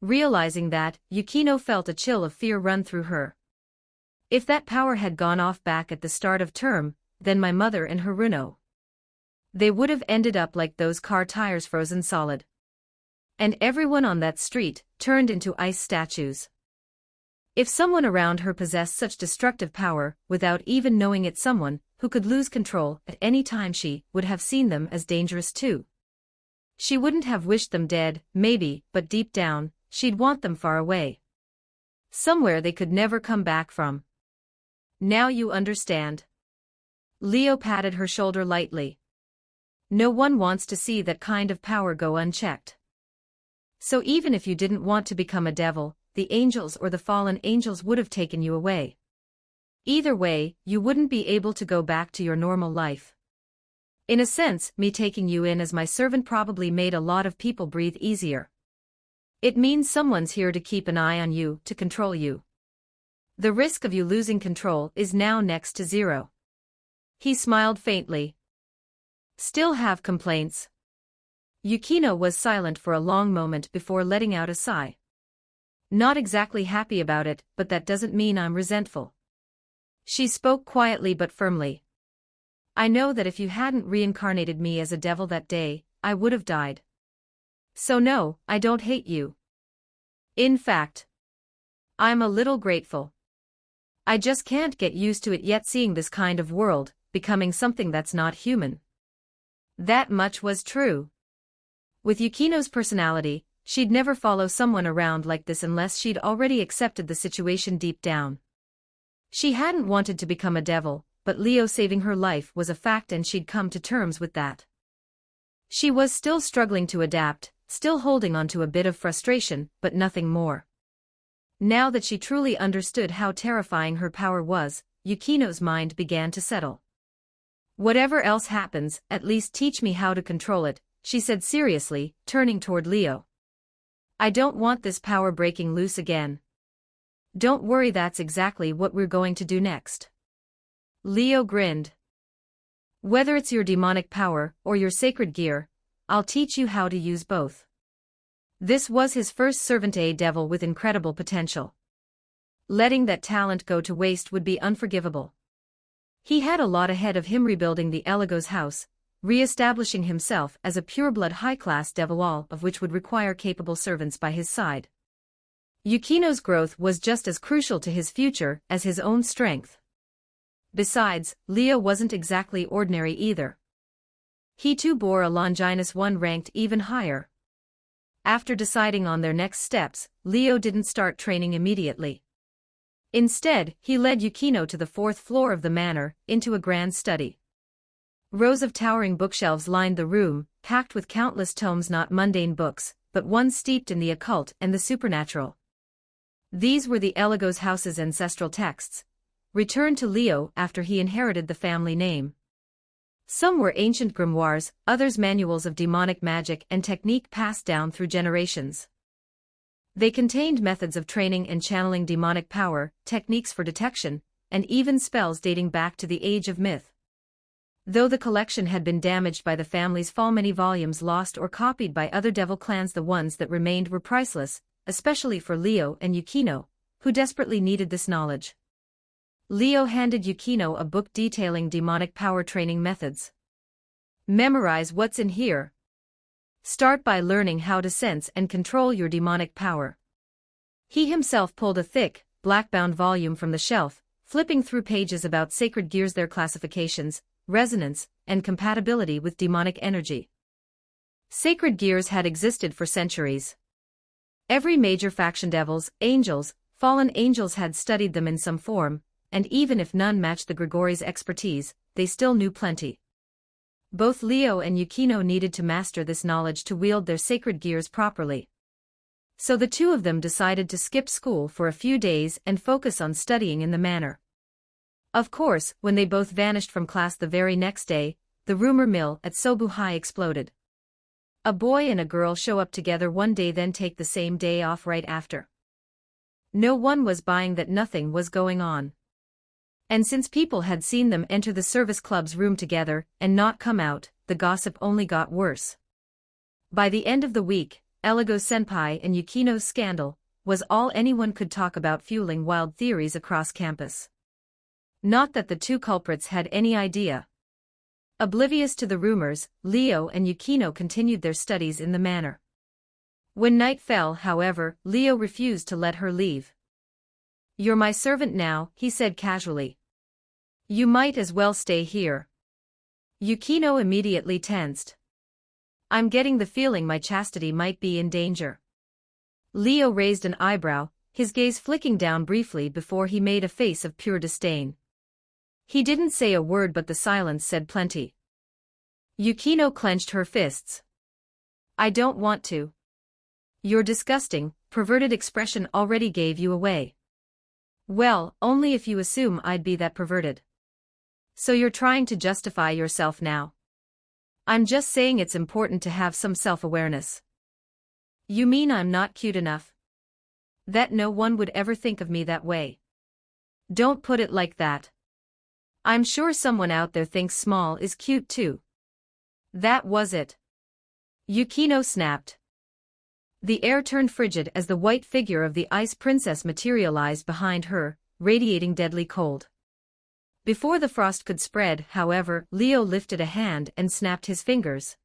Realizing that, Yukino felt a chill of fear run through her. If that power had gone off back at the start of term, then my mother and Haruno. They would have ended up like those car tires, frozen solid. And everyone on that street turned into ice statues. If someone around her possessed such destructive power, without even knowing it, someone who could lose control at any time, she would have seen them as dangerous too. She wouldn't have wished them dead, maybe, but deep down, she'd want them far away. Somewhere they could never come back from. Now you understand. Leo patted her shoulder lightly. No one wants to see that kind of power go unchecked. So even if you didn't want to become a devil, the angels or the fallen angels would have taken you away. Either way, you wouldn't be able to go back to your normal life. In a sense, me taking you in as my servant probably made a lot of people breathe easier. It means someone's here to keep an eye on you, to control you. The risk of you losing control is now next to zero. He smiled faintly. Still have complaints? Yukino was silent for a long moment before letting out a sigh. Not exactly happy about it, but that doesn't mean I'm resentful. She spoke quietly but firmly. I know that if you hadn't reincarnated me as a devil that day, I would have died. So no, I don't hate you. In fact, I'm a little grateful. I just can't get used to it yet, seeing this kind of world becoming something that's not human. That much was true. With Yukino's personality, she'd never follow someone around like this unless she'd already accepted the situation deep down. She hadn't wanted to become a devil, but Leo saving her life was a fact and she'd come to terms with that. She was still struggling to adapt, still holding on to a bit of frustration, but nothing more. Now that she truly understood how terrifying her power was, Yukino's mind began to settle. "Whatever else happens, at least teach me how to control it," she said seriously, turning toward Leo. "I don't want this power breaking loose again." "Don't worry, that's exactly what we're going to do next." Leo grinned. "Whether it's your demonic power or your sacred gear, I'll teach you how to use both." This was his first servant, a devil with incredible potential. Letting that talent go to waste would be unforgivable. He had a lot ahead of him rebuilding the Eligos house, re-establishing himself as a pure-blood high-class devil, all of which would require capable servants by his side. Yukino's growth was just as crucial to his future as his own strength. Besides, Leo wasn't exactly ordinary either. He too bore a Longinus 1 ranked even higher. After deciding on their next steps, Leo didn't start training immediately. Instead, he led Yukino to the 4th floor of the manor, into a grand study. Rows of towering bookshelves lined the room, packed with countless tomes, not mundane books, but ones steeped in the occult and the supernatural. These were the Eligos house's ancestral texts, returned to Leo after he inherited the family name. Some were ancient grimoires, others manuals of demonic magic and technique passed down through generations. They contained methods of training and channeling demonic power, techniques for detection, and even spells dating back to the age of myth. Though the collection had been damaged by the family's fall, many volumes lost or copied by other devil clans, the ones that remained were priceless, especially for Leo and Yukino, who desperately needed this knowledge. Leo handed Yukino a book detailing demonic power training methods. "Memorize what's in here. Start by learning how to sense and control your demonic power." He himself pulled a thick, black-bound volume from the shelf, flipping through pages about sacred gears, their classifications, resonance, and compatibility with demonic energy. Sacred gears had existed for centuries. Every major faction, devils, angels, fallen angels, had studied them in some form, and even if none matched the Grigori's expertise, they still knew plenty. Both Leo and Yukino needed to master this knowledge to wield their sacred gears properly. So the two of them decided to skip school for a few days and focus on studying in the manor. Of course, when they both vanished from class the very next day, the rumor mill at Sobuhai exploded. A boy and a girl show up together one day, then take the same day off right after. No one was buying that, nothing was going on. And since people had seen them enter the service club's room together and not come out, the gossip only got worse. By the end of the week, Eligos Senpai and Yukino's scandal was all anyone could talk about, fueling wild theories across campus. Not that the two culprits had any idea. Oblivious to the rumors, Leo and Yukino continued their studies in the manor. When night fell, however, Leo refused to let her leave. "You're my servant now," he said casually. "You might as well stay here." Yukino immediately tensed. "I'm getting the feeling my chastity might be in danger." Leo raised an eyebrow, his gaze flicking down briefly before he made a face of pure disdain. He didn't say a word, but the silence said plenty. Yukino clenched her fists. "I don't want to." Your disgusting, perverted expression already gave you away. "Well, only if you assume I'd be that perverted. So you're trying to justify yourself now." "I'm just saying it's important to have some self-awareness." "You mean I'm not cute enough? That no one would ever think of me that way." "Don't put it like that. I'm sure someone out there thinks small is cute too." "That was it." Yukino snapped. The air turned frigid as the white figure of the Ice Princess materialized behind her, radiating deadly cold. Before the frost could spread, however, Leo lifted a hand and snapped his fingers.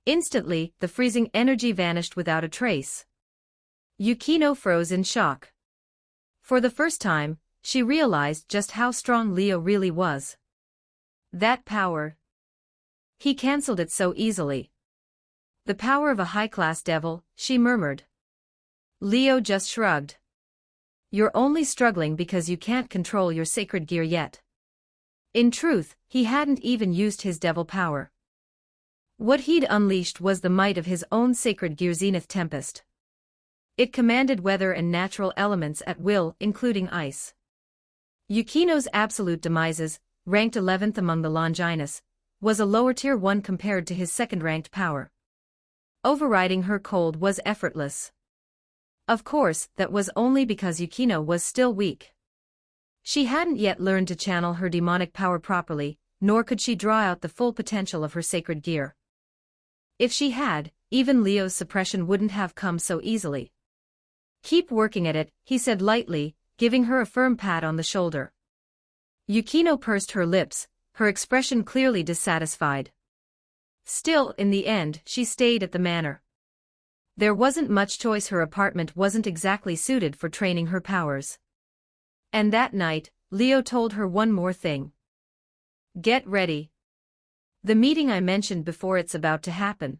Instantly, the freezing energy vanished without a trace. Yukino froze in shock. For the first time, she realized just how strong Leo really was. That power. He cancelled it so easily. The power of a high-class devil, she murmured. Leo just shrugged. You're only struggling because you can't control your sacred gear yet. In truth, he hadn't even used his devil power. What he'd unleashed was the might of his own sacred gear Zenith Tempest. It commanded weather and natural elements at will, including ice. Yukino's absolute demises, ranked 11th among the Longinus, was a lower tier 1 compared to his second-ranked power. Overriding her cold was effortless. Of course, that was only because Yukino was still weak. She hadn't yet learned to channel her demonic power properly, nor could she draw out the full potential of her sacred gear. If she had, even Leo's suppression wouldn't have come so easily. Keep working at it, he said lightly, giving her a firm pat on the shoulder. Yukino pursed her lips, her expression clearly dissatisfied. Still, in the end, she stayed at the manor. There wasn't much choice. Her apartment wasn't exactly suited for training her powers. And that night, Leo told her one more thing. Get ready. The meeting I mentioned before, it's about to happen.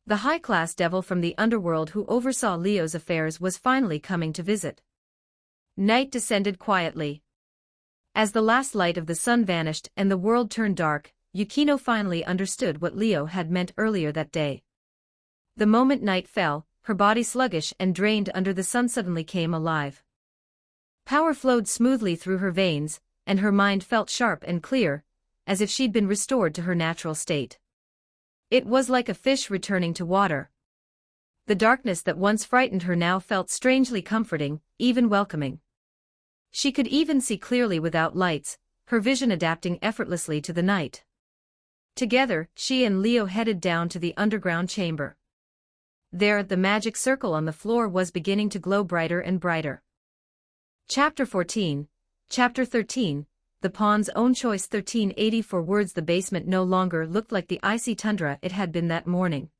The high-class devil from the underworld who oversaw Leo's affairs was finally coming to visit. Night descended quietly. As the last light of the sun vanished and the world turned dark, Yukino finally understood what Leo had meant earlier that day. The moment night fell, her body sluggish and drained under the sun suddenly came alive. Power flowed smoothly through her veins, and her mind felt sharp and clear, as if she'd been restored to her natural state. It was like a fish returning to water. The darkness that once frightened her now felt strangely comforting, even welcoming. She could even see clearly without lights, her vision adapting effortlessly to the night. Together, she and Leo headed down to the underground chamber. There, the magic circle on the floor was beginning to glow brighter and brighter. Chapter 14, Chapter 13, The Pawn's Own Choice 1384 words. The basement no longer looked like the icy tundra it had been that morning.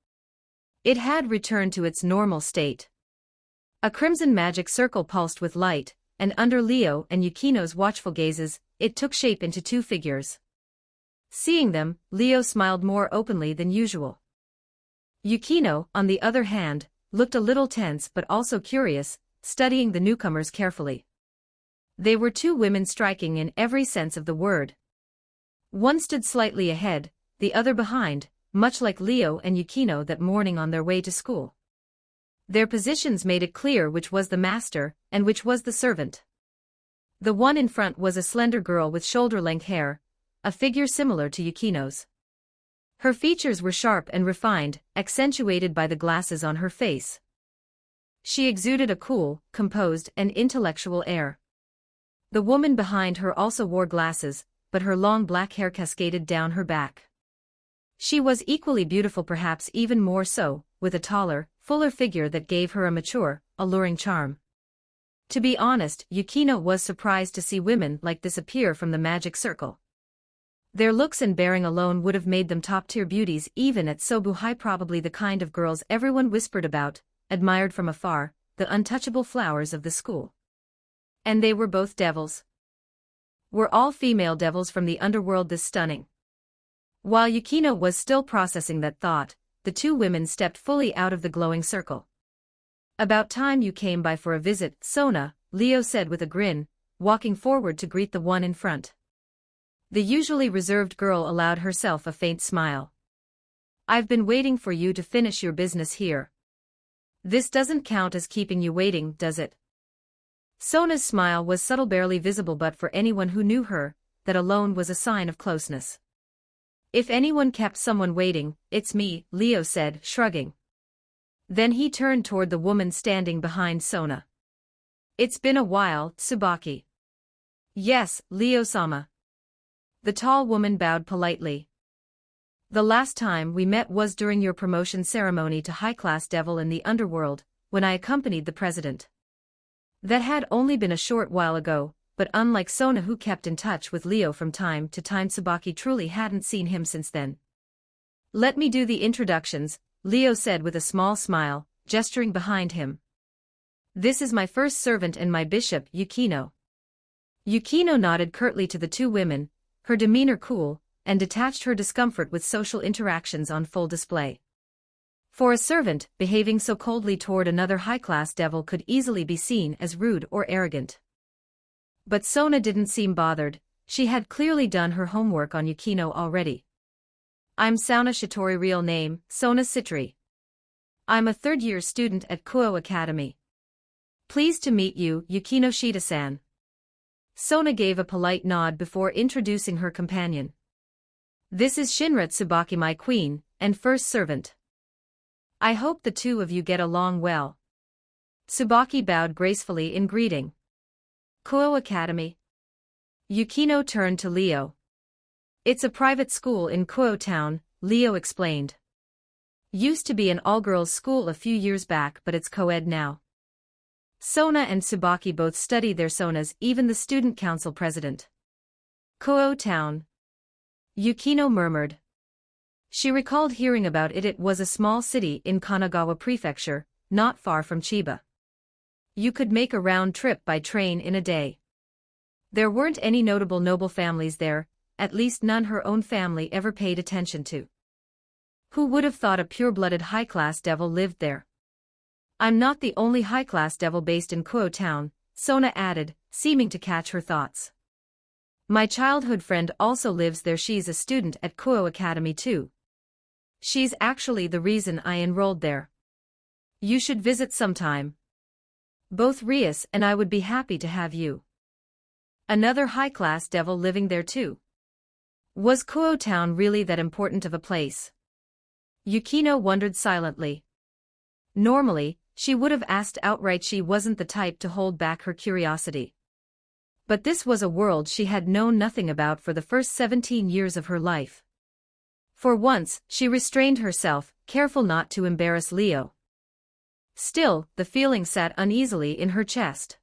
It had returned to its normal state. A crimson magic circle pulsed with light, and under Leo and Yukino's watchful gazes, it took shape into two figures. Seeing them, Leo smiled more openly than usual. Yukino, on the other hand, looked a little tense but also curious, studying the newcomers carefully. They were two women striking in every sense of the word. One stood slightly ahead, the other behind, much like Leo and Yukino that morning on their way to school. Their positions made it clear which was the master, and which was the servant. The one in front was a slender girl with shoulder-length hair, a figure similar to Yukino's. Her features were sharp and refined, accentuated by the glasses on her face. She exuded a cool, composed, and intellectual air. The woman behind her also wore glasses, but her long black hair cascaded down her back. She was equally beautiful, perhaps even more so, with a taller, fuller figure that gave her a mature, alluring charm. To be honest, Yukino was surprised to see women like this appear from the magic circle. Their looks and bearing alone would have made them top-tier beauties even at Sobu High, probably the kind of girls everyone whispered about, admired from afar, the untouchable flowers of the school. And they were both devils. Were all female devils from the underworld this stunning? While Yukino was still processing that thought, the two women stepped fully out of the glowing circle. About time you came by for a visit, Sona, Leo said with a grin, walking forward to greet the one in front. The usually reserved girl allowed herself a faint smile. I've been waiting for you to finish your business here. This doesn't count as keeping you waiting, does it? Sona's smile was subtle, barely visible, but for anyone who knew her, that alone was a sign of closeness. If anyone kept someone waiting, it's me, Leo said, shrugging. Then he turned toward the woman standing behind Sona. It's been a while, Tsubaki. Yes, Leo-sama. The tall woman bowed politely. The last time we met was during your promotion ceremony to high-class devil in the underworld, when I accompanied the president. That had only been a short while ago, but unlike Sona, who kept in touch with Leo from time to time, Tsubaki truly hadn't seen him since then. Let me do the introductions, Leo said with a small smile, gesturing behind him. This is my first servant and my bishop, Yukino. Yukino nodded curtly to the two women, her demeanor cool, and detached her discomfort with social interactions on full display. For a servant, behaving so coldly toward another high-class devil could easily be seen as rude or arrogant. But Sona didn't seem bothered. She had clearly done her homework on Yukino already. I'm Sauna Shitori, real name, Sona Sitri. I'm a third-year student at Kuo Academy. Pleased to meet you, Yukino Shida-san. Sona gave a polite nod before introducing her companion. This is Shinra Tsubaki, my queen, and first servant. I hope the two of you get along well. Tsubaki bowed gracefully in greeting. Kuo Academy. Yukino turned to Leo. It's a private school in Kuo town, Leo explained. Used to be an all-girls school a few years back, but it's co-ed now. Sona and Tsubaki both study their Sonas, even the student council president. Kuo town. Yukino murmured. She recalled hearing about it. It was a small city in Kanagawa Prefecture, not far from Chiba. You could make a round trip by train in a day. There weren't any notable noble families there, at least none her own family ever paid attention to. Who would have thought a pure-blooded high-class devil lived there? I'm not the only high-class devil based in Kuo town, Sona added, seeming to catch her thoughts. My childhood friend also lives there. She's a student at Kuo Academy too. She's actually the reason I enrolled there. You should visit sometime. Both Rias and I would be happy to have you. Another high-class devil living there too. Was Kuo town really that important of a place? Yukino wondered silently. Normally, she would have asked outright. She wasn't the type to hold back her curiosity. But this was a world she had known nothing about for the first 17 years of her life. For once, she restrained herself, careful not to embarrass Leo. Still, the feeling sat uneasily in her chest.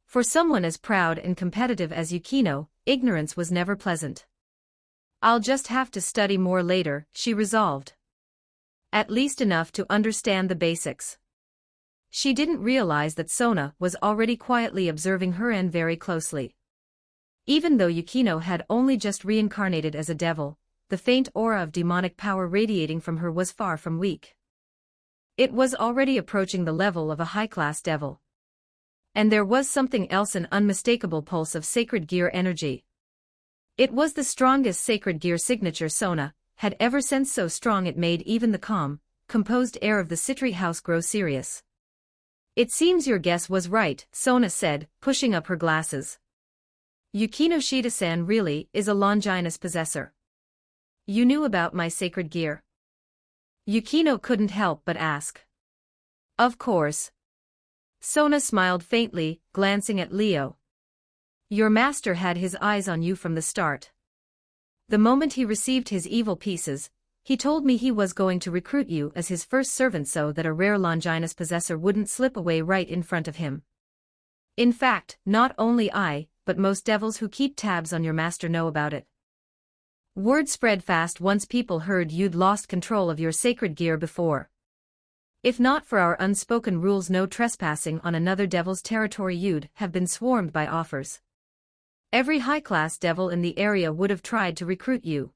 For someone as proud and competitive as Yukino, ignorance was never pleasant. I'll just have to study more later, she resolved. At least enough to understand the basics. She didn't realize that Sona was already quietly observing her and very closely. Even though Yukino had only just reincarnated as a devil, the faint aura of demonic power radiating from her was far from weak. It was already approaching the level of a high-class devil. And there was something else, an unmistakable pulse of sacred gear energy. It was the strongest sacred gear signature Sona had ever sensed, so strong it made even the calm, composed air of the Sitri house grow serious. It seems your guess was right, Sona said, pushing up her glasses. Yukino Shida-san really is a Longinus possessor. You knew about my sacred gear? Yukino couldn't help but ask. Of course. Sona smiled faintly, glancing at Leo. Your master had his eyes on you from the start. The moment he received his evil pieces, he told me he was going to recruit you as his first servant so that a rare Longinus possessor wouldn't slip away right in front of him. In fact, not only I, but most devils who keep tabs on your master know about it. Word spread fast once people heard you'd lost control of your sacred gear before. If not for our unspoken rules, no trespassing on another devil's territory, you'd have been swarmed by offers. Every high-class devil in the area would have tried to recruit you.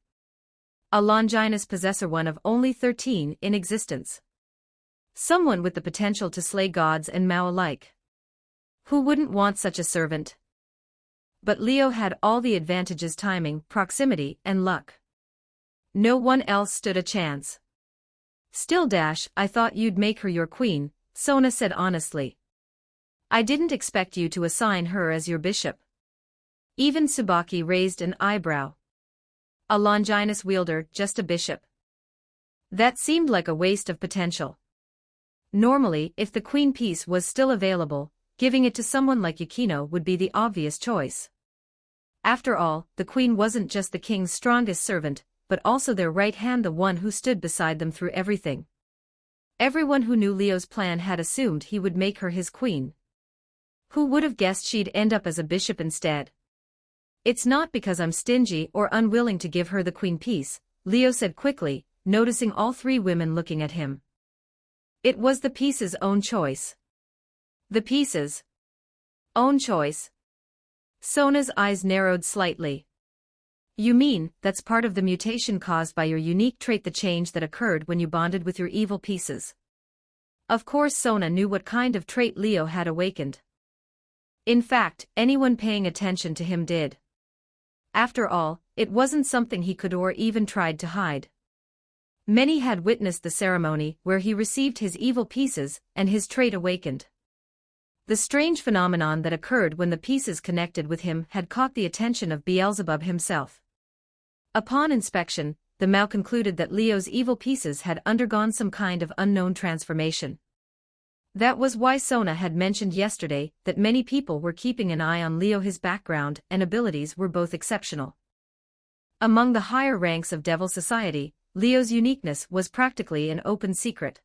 A Longinus possessor, one of only 13 in existence. Someone with the potential to slay gods and Mao alike. Who wouldn't want such a servant? But Leo had all the advantages: timing, proximity, and luck. No one else stood a chance. Still, I thought you'd make her your queen, Sona said honestly. I didn't expect you to assign her as your bishop. Even Tsubaki raised an eyebrow. A Longinus wielder, just a bishop. That seemed like a waste of potential. Normally, if the queen piece was still available, giving it to someone like Yukino would be the obvious choice. After all, the queen wasn't just the king's strongest servant, but also their right hand, the one who stood beside them through everything. Everyone who knew Leo's plan had assumed he would make her his queen. Who would have guessed she'd end up as a bishop instead? It's not because I'm stingy or unwilling to give her the queen piece, Leo said quickly, noticing all three women looking at him. It was the piece's own choice. The piece's own choice. Sona's eyes narrowed slightly. You mean, that's part of the mutation caused by your unique trait, the change that occurred when you bonded with your evil pieces. Of course Sona knew what kind of trait Leo had awakened. In fact, anyone paying attention to him did. After all, it wasn't something he could or even tried to hide. Many had witnessed the ceremony where he received his evil pieces and his trait awakened. The strange phenomenon that occurred when the pieces connected with him had caught the attention of Beelzebub himself. Upon inspection, the Mao concluded that Leo's evil pieces had undergone some kind of unknown transformation. That was why Sona had mentioned yesterday that many people were keeping an eye on Leo. His background and abilities were both exceptional. Among the higher ranks of Devil Society, Leo's uniqueness was practically an open secret.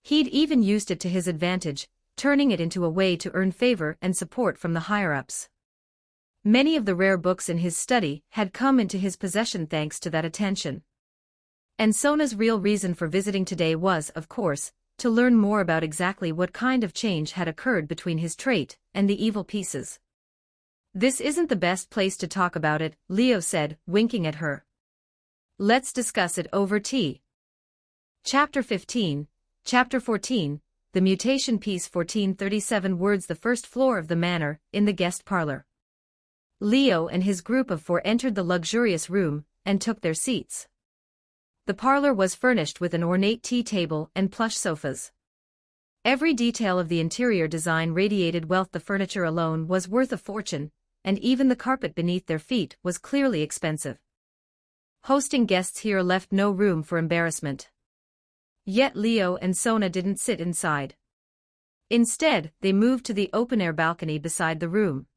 He'd even used it to his advantage, turning it into a way to earn favor and support from the higher-ups. Many of the rare books in his study had come into his possession thanks to that attention. And Sona's real reason for visiting today was, of course, to learn more about exactly what kind of change had occurred between his trait and the evil pieces. This isn't the best place to talk about it, Leo said, winking at her. Let's discuss it over tea. Chapter 15, Chapter 14, The Mutation Piece. 1437 words. The first floor of the manor, in the guest parlor. Leo and his group of 4 entered the luxurious room and took their seats. The parlor was furnished with an ornate tea table and plush sofas. Every detail of the interior design radiated wealth. The furniture alone was worth a fortune, and even the carpet beneath their feet was clearly expensive. Hosting guests here left no room for embarrassment. Yet Leo and Sona didn't sit inside. Instead, they moved to the open-air balcony beside the room.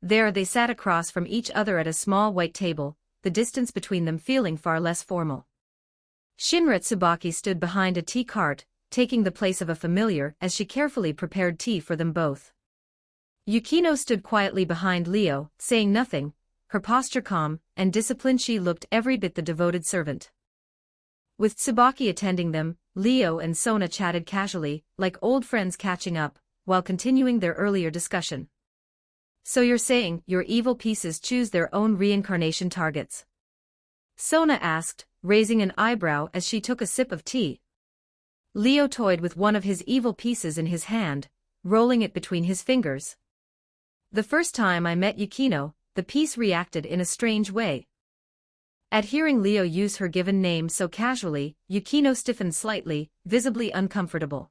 There they sat across from each other at a small white table, the distance between them feeling far less formal. Shinra Tsubaki stood behind a tea cart, taking the place of a familiar as she carefully prepared tea for them both. Yukino stood quietly behind Leo, saying nothing, her posture calm and disciplined. She looked every bit the devoted servant. With Tsubaki attending them, Leo and Sona chatted casually, like old friends catching up, while continuing their earlier discussion. So you're saying your evil pieces choose their own reincarnation targets? Sona asked, raising an eyebrow as she took a sip of tea. Leo toyed with one of his evil pieces in his hand, rolling it between his fingers. The first time I met Yukino, the piece reacted in a strange way. At hearing Leo use her given name so casually, Yukino stiffened slightly, visibly uncomfortable.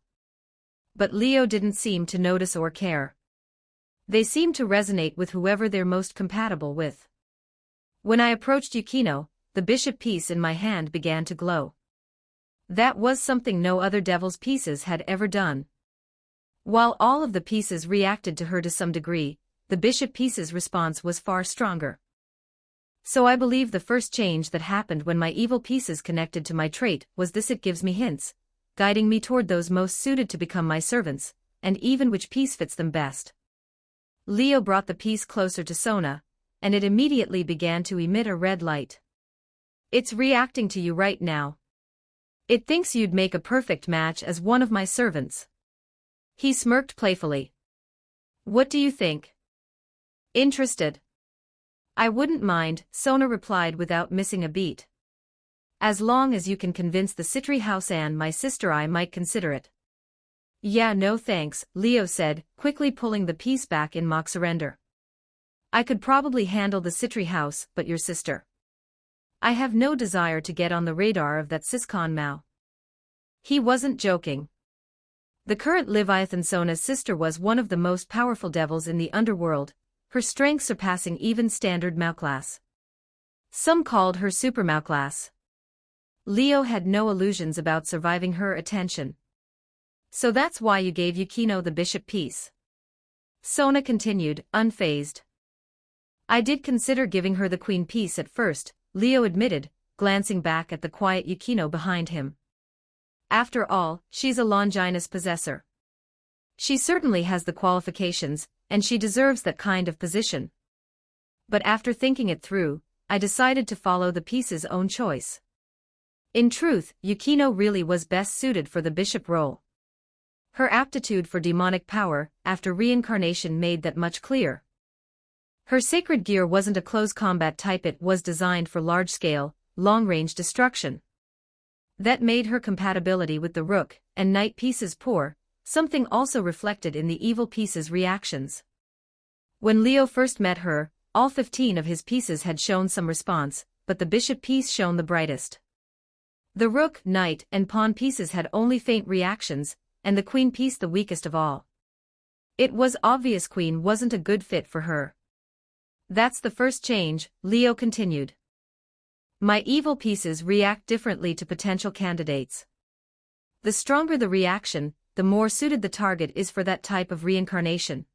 But Leo didn't seem to notice or care. They seemed to resonate with whoever they're most compatible with. When I approached Yukino, the bishop piece in my hand began to glow. That was something no other devil's pieces had ever done. While all of the pieces reacted to her to some degree, the bishop piece's response was far stronger. So I believe the first change that happened when my evil pieces connected to my trait was this: it gives me hints, guiding me toward those most suited to become my servants, and even which piece fits them best. Leo brought the piece closer to Sona, and it immediately began to emit a red light. It's reacting to you right now. It thinks you'd make a perfect match as one of my servants. He smirked playfully. What do you think? Interested? I wouldn't mind, Sona replied without missing a beat. As long as you can convince the Citri house and my sister, I might consider it. Yeah, no thanks, Leo said, quickly pulling the piece back in mock surrender. I could probably handle the Citri house, but your sister. I have no desire to get on the radar of that Siscon Mao. He wasn't joking. The current Leviathan Sona's sister was one of the most powerful devils in the underworld, her strength surpassing even standard Mao class. Some called her Super Mao class. Leo had no illusions about surviving her attention. So that's why you gave Yukino the bishop piece? Sona continued, unfazed. I did consider giving her the queen piece at first, Leo admitted, glancing back at the quiet Yukino behind him. After all, she's a Longinus possessor. She certainly has the qualifications, and she deserves that kind of position. But after thinking it through, I decided to follow the piece's own choice. In truth, Yukino really was best suited for the bishop role. Her aptitude for demonic power, after reincarnation, made that much clear. Her sacred gear wasn't a close combat type, it was designed for large-scale, long-range destruction. That made her compatibility with the Rook and Knight pieces poor, something also reflected in the evil piece's reactions. When Leo first met her, all 15 of his pieces had shown some response, but the bishop piece shone the brightest. The Rook, Knight, and Pawn pieces had only faint reactions, and the Queen piece the weakest of all. It was obvious Queen wasn't a good fit for her. That's the first change, Leo continued. My evil pieces react differently to potential candidates. The stronger the reaction, the more suited the target is for that type of reincarnation.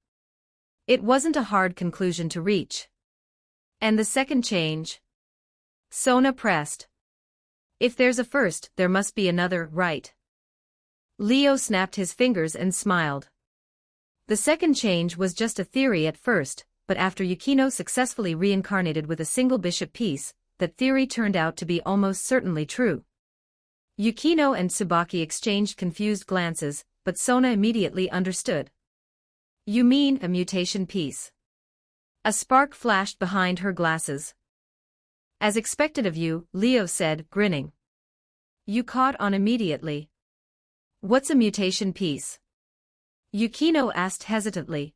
It wasn't a hard conclusion to reach. And the second change? Sona pressed. If there's a first, there must be another, right? Leo snapped his fingers and smiled. The second change was just a theory at first, but after Yukino successfully reincarnated with a single bishop piece, that theory turned out to be almost certainly true. Yukino and Tsubaki exchanged confused glances, but Sona immediately understood. You mean a mutation piece? A spark flashed behind her glasses. As expected of you, Leo said, grinning. You caught on immediately. What's a mutation piece? Yukino asked hesitantly.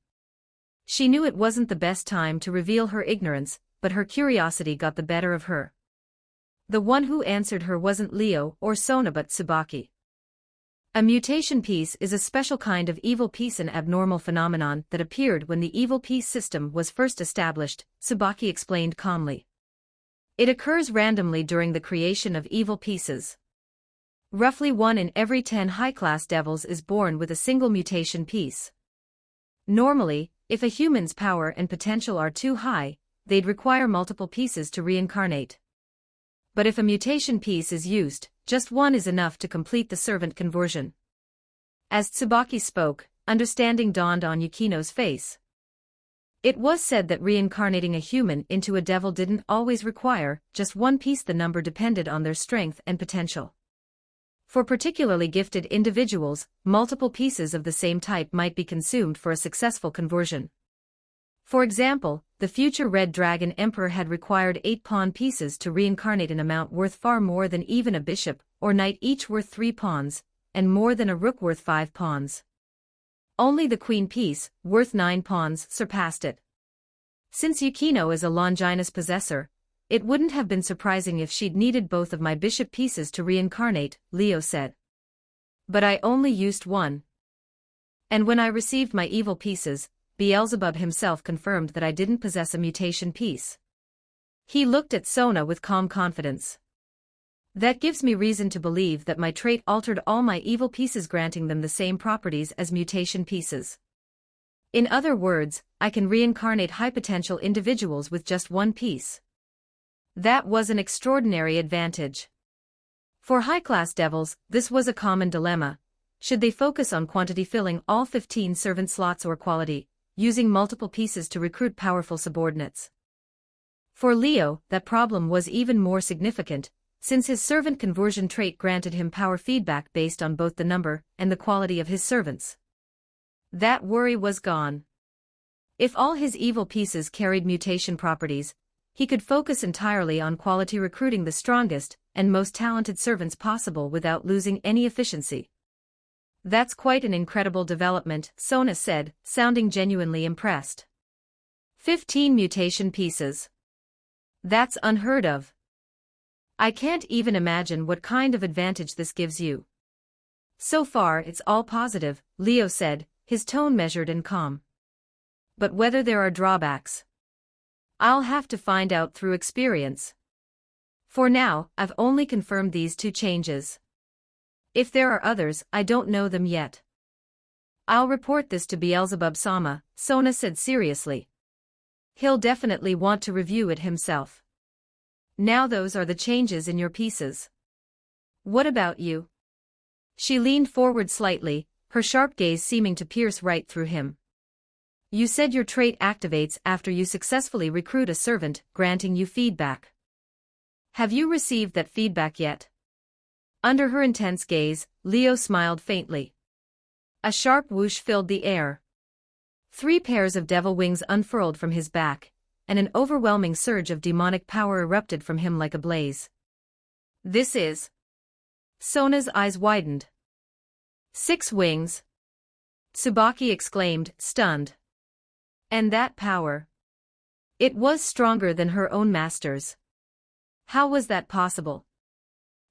She knew it wasn't the best time to reveal her ignorance, but her curiosity got the better of her. The one who answered her wasn't Leo or Sona but Tsubaki. A mutation piece is a special kind of evil piece, an abnormal phenomenon that appeared when the evil piece system was first established, Tsubaki explained calmly. It occurs randomly during the creation of evil pieces. Roughly 1 in every 10 high-class devils is born with a single mutation piece. Normally, if a human's power and potential are too high, they'd require multiple pieces to reincarnate. But if a mutation piece is used, just one is enough to complete the servant conversion. As Tsubaki spoke, understanding dawned on Yukino's face. It was said that reincarnating a human into a devil didn't always require just one piece. The number depended on their strength and potential. For particularly gifted individuals, multiple pieces of the same type might be consumed for a successful conversion. For example, the future Red Dragon Emperor had required 8 pawn pieces to reincarnate, an amount worth far more than even a bishop or knight, each worth 3 pawns, and more than a rook worth 5 pawns. Only the Queen piece, worth 9 pawns, surpassed it. Since Yukino is a Longinus possessor, it wouldn't have been surprising if she'd needed both of my bishop pieces to reincarnate, Leo said. But I only used one. And when I received my evil pieces, Beelzebub himself confirmed that I didn't possess a mutation piece. He looked at Sona with calm confidence. That gives me reason to believe that my trait altered all my evil pieces, granting them the same properties as mutation pieces. In other words, I can reincarnate high-potential individuals with just one piece. That was an extraordinary advantage. For high-class devils, this was a common dilemma. Should they focus on quantity, filling all 15 servant slots, or quality, using multiple pieces to recruit powerful subordinates? For Leo, that problem was even more significant, since his servant conversion trait granted him power feedback based on both the number and the quality of his servants. That worry was gone. If all his evil pieces carried mutation properties, he could focus entirely on quality, recruiting the strongest and most talented servants possible without losing any efficiency. That's quite an incredible development, Sona said, sounding genuinely impressed. 15 mutation pieces. That's unheard of. I can't even imagine what kind of advantage this gives you. So far it's all positive, Leo said, his tone measured and calm. But whether there are drawbacks, I'll have to find out through experience. For now, I've only confirmed these 2 changes. If there are others, I don't know them yet. I'll report this to Beelzebub-sama, Sona said seriously. He'll definitely want to review it himself. Now those are the changes in your pieces. What about you? She leaned forward slightly, her sharp gaze seeming to pierce right through him. You said your trait activates after you successfully recruit a servant, granting you feedback. Have you received that feedback yet? Under her intense gaze, Leo smiled faintly. A sharp whoosh filled the air. 3 pairs of devil wings unfurled from his back, and an overwhelming surge of demonic power erupted from him like a blaze. This is... Sona's eyes widened. 6 wings. Tsubaki exclaimed, stunned. And that power. It was stronger than her own master's. How was that possible?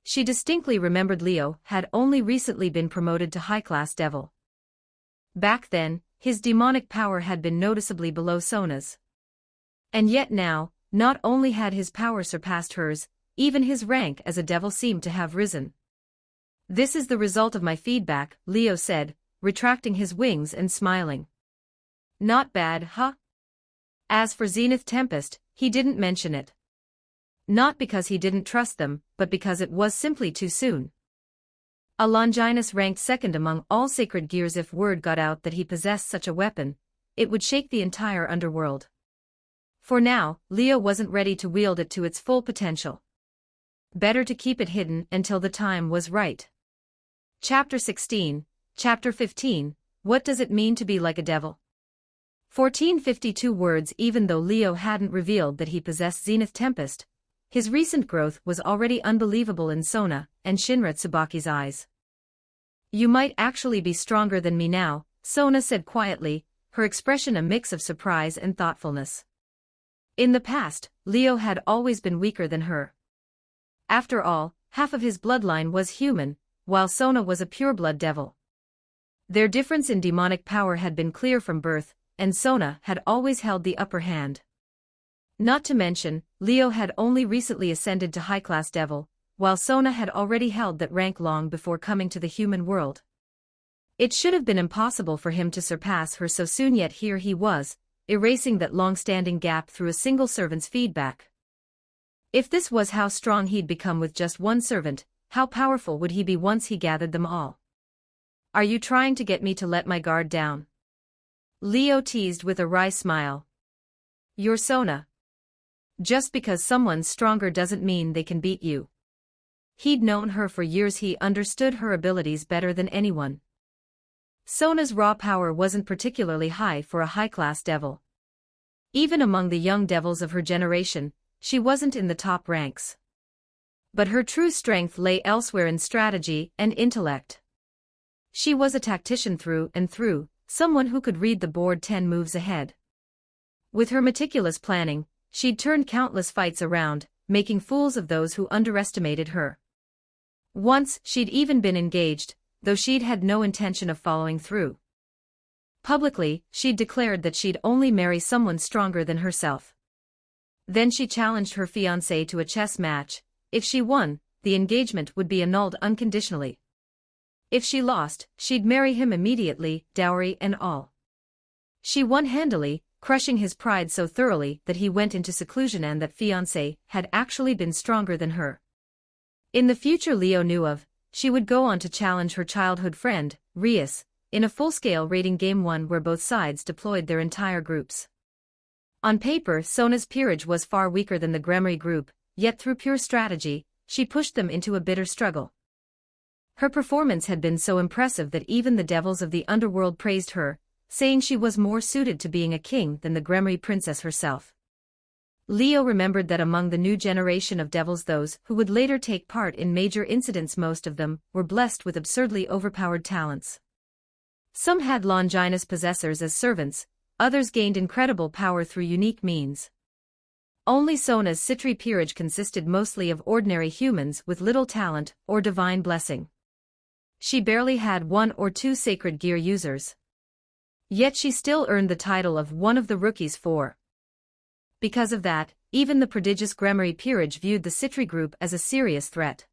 She distinctly remembered Leo had only recently been promoted to high-class devil. Back then, his demonic power had been noticeably below Sona's. And yet now, not only had his power surpassed hers, even his rank as a devil seemed to have risen. This is the result of my feedback, Leo said, retracting his wings and smiling. Not bad, huh? As for Zenith Tempest, he didn't mention it. Not because he didn't trust them, but because it was simply too soon. A Longinus ranked second among all sacred gears. If word got out that he possessed such a weapon, it would shake the entire underworld. For now, Leo wasn't ready to wield it to its full potential. Better to keep it hidden until the time was right. Chapter 16, Chapter 15, What does it mean to be like a devil? 1452 words. Even though Leo hadn't revealed that he possessed Zenith Tempest, his recent growth was already unbelievable in Sona and Shinra Tsubaki's eyes. You might actually be stronger than me now, Sona said quietly, her expression a mix of surprise and thoughtfulness. In the past, Leo had always been weaker than her. After all, half of his bloodline was human, while Sona was a pureblood devil. Their difference in demonic power had been clear from birth, and Sona had always held the upper hand. Not to mention, Leo had only recently ascended to high-class devil, while Sona had already held that rank long before coming to the human world. It should have been impossible for him to surpass her so soon, yet here he was, erasing that long-standing gap through a single servant's feedback. If this was how strong he'd become with just one servant, how powerful would he be once he gathered them all? Are you trying to get me to let my guard down? Leo teased with a wry smile. You're Sona. Just because someone's stronger doesn't mean they can beat you. He'd known her for years. He understood her abilities better than anyone. Sona's raw power wasn't particularly high for a high-class devil. Even among the young devils of her generation, she wasn't in the top ranks. But her true strength lay elsewhere in strategy and intellect. She was a tactician through and through, someone who could read the board 10 moves ahead. With her meticulous planning, she'd turned countless fights around, making fools of those who underestimated her. Once, she'd even been engaged, though she'd had no intention of following through. Publicly, she'd declared that she'd only marry someone stronger than herself. Then she challenged her fiancé to a chess match. If she won, the engagement would be annulled unconditionally. If she lost, she'd marry him immediately, dowry and all. She won handily, crushing his pride so thoroughly that he went into seclusion, and that fiancé had actually been stronger than her. In the future Leo knew of, she would go on to challenge her childhood friend, Rias, in a full-scale raiding game, one where both sides deployed their entire groups. On paper, Sona's peerage was far weaker than the Gremory group, yet through pure strategy, she pushed them into a bitter struggle. Her performance had been so impressive that even the devils of the underworld praised her, saying she was more suited to being a king than the Gremory princess herself. Leo remembered that among the new generation of devils, those who would later take part in major incidents, most of them were blessed with absurdly overpowered talents. Some had Longinus possessors as servants, others gained incredible power through unique means. Only Sona's Citri peerage consisted mostly of ordinary humans with little talent or divine blessing. She barely had 1 or 2 sacred gear users. Yet she still earned the title of one of the rookies for. Because of that, even the prodigious Gremory peerage viewed the Citri group as a serious threat.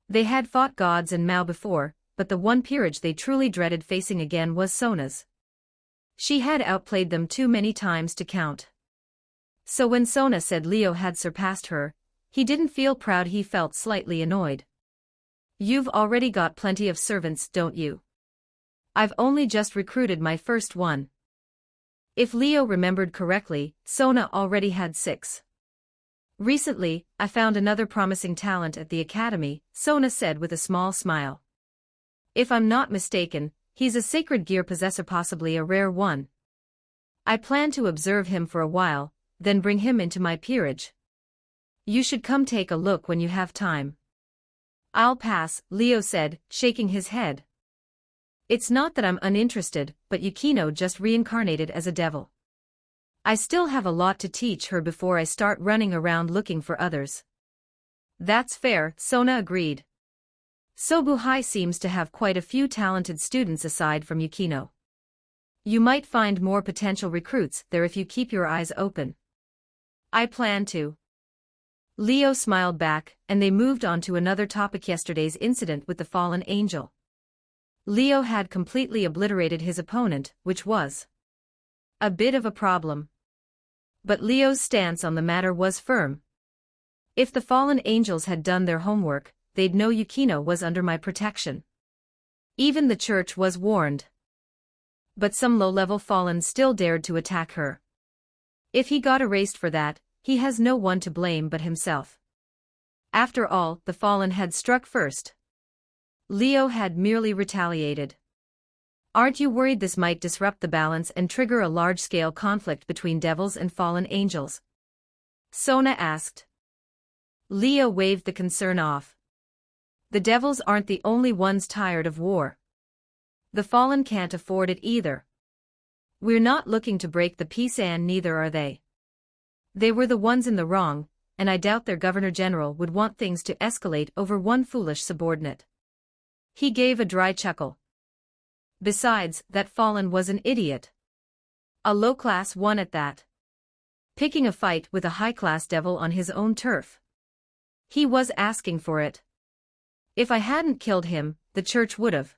They had fought gods and Mao before, but the one peerage they truly dreaded facing again was Sona's. She had outplayed them too many times to count. So when Sona said Leo had surpassed her, he didn't feel proud, he felt slightly annoyed. You've already got plenty of servants, don't you? I've only just recruited my first one. If Leo remembered correctly, Sona already had 6. Recently, I found another promising talent at the academy, Sona said with a small smile. If I'm not mistaken, he's a sacred gear possessor, possibly a rare one. I plan to observe him for a while, then bring him into my peerage. You should come take a look when you have time. I'll pass, Leo said, shaking his head. It's not that I'm uninterested, but Yukino just reincarnated as a devil. I still have a lot to teach her before I start running around looking for others. That's fair, Sona agreed. Sobuhai seems to have quite a few talented students aside from Yukino. You might find more potential recruits there if you keep your eyes open. I plan to. Leo smiled back, and they moved on to another topic: yesterday's incident with the fallen angel. Leo had completely obliterated his opponent, which was a bit of a problem. But Leo's stance on the matter was firm. If the fallen angels had done their homework, they'd know Yukino was under my protection. Even the church was warned. But some low-level fallen still dared to attack her. If he got erased for that, he has no one to blame but himself. After all, the fallen had struck first. Leo had merely retaliated. Aren't you worried this might disrupt the balance and trigger a large-scale conflict between devils and fallen angels? Sona asked. Leo waved the concern off. The devils aren't the only ones tired of war. The fallen can't afford it either. We're not looking to break the peace, and neither are they. They were the ones in the wrong, and I doubt their governor-general would want things to escalate over one foolish subordinate. He gave a dry chuckle. Besides, that fallen was an idiot. A low-class one at that. Picking a fight with a high-class devil on his own turf. He was asking for it. If I hadn't killed him, the church would've.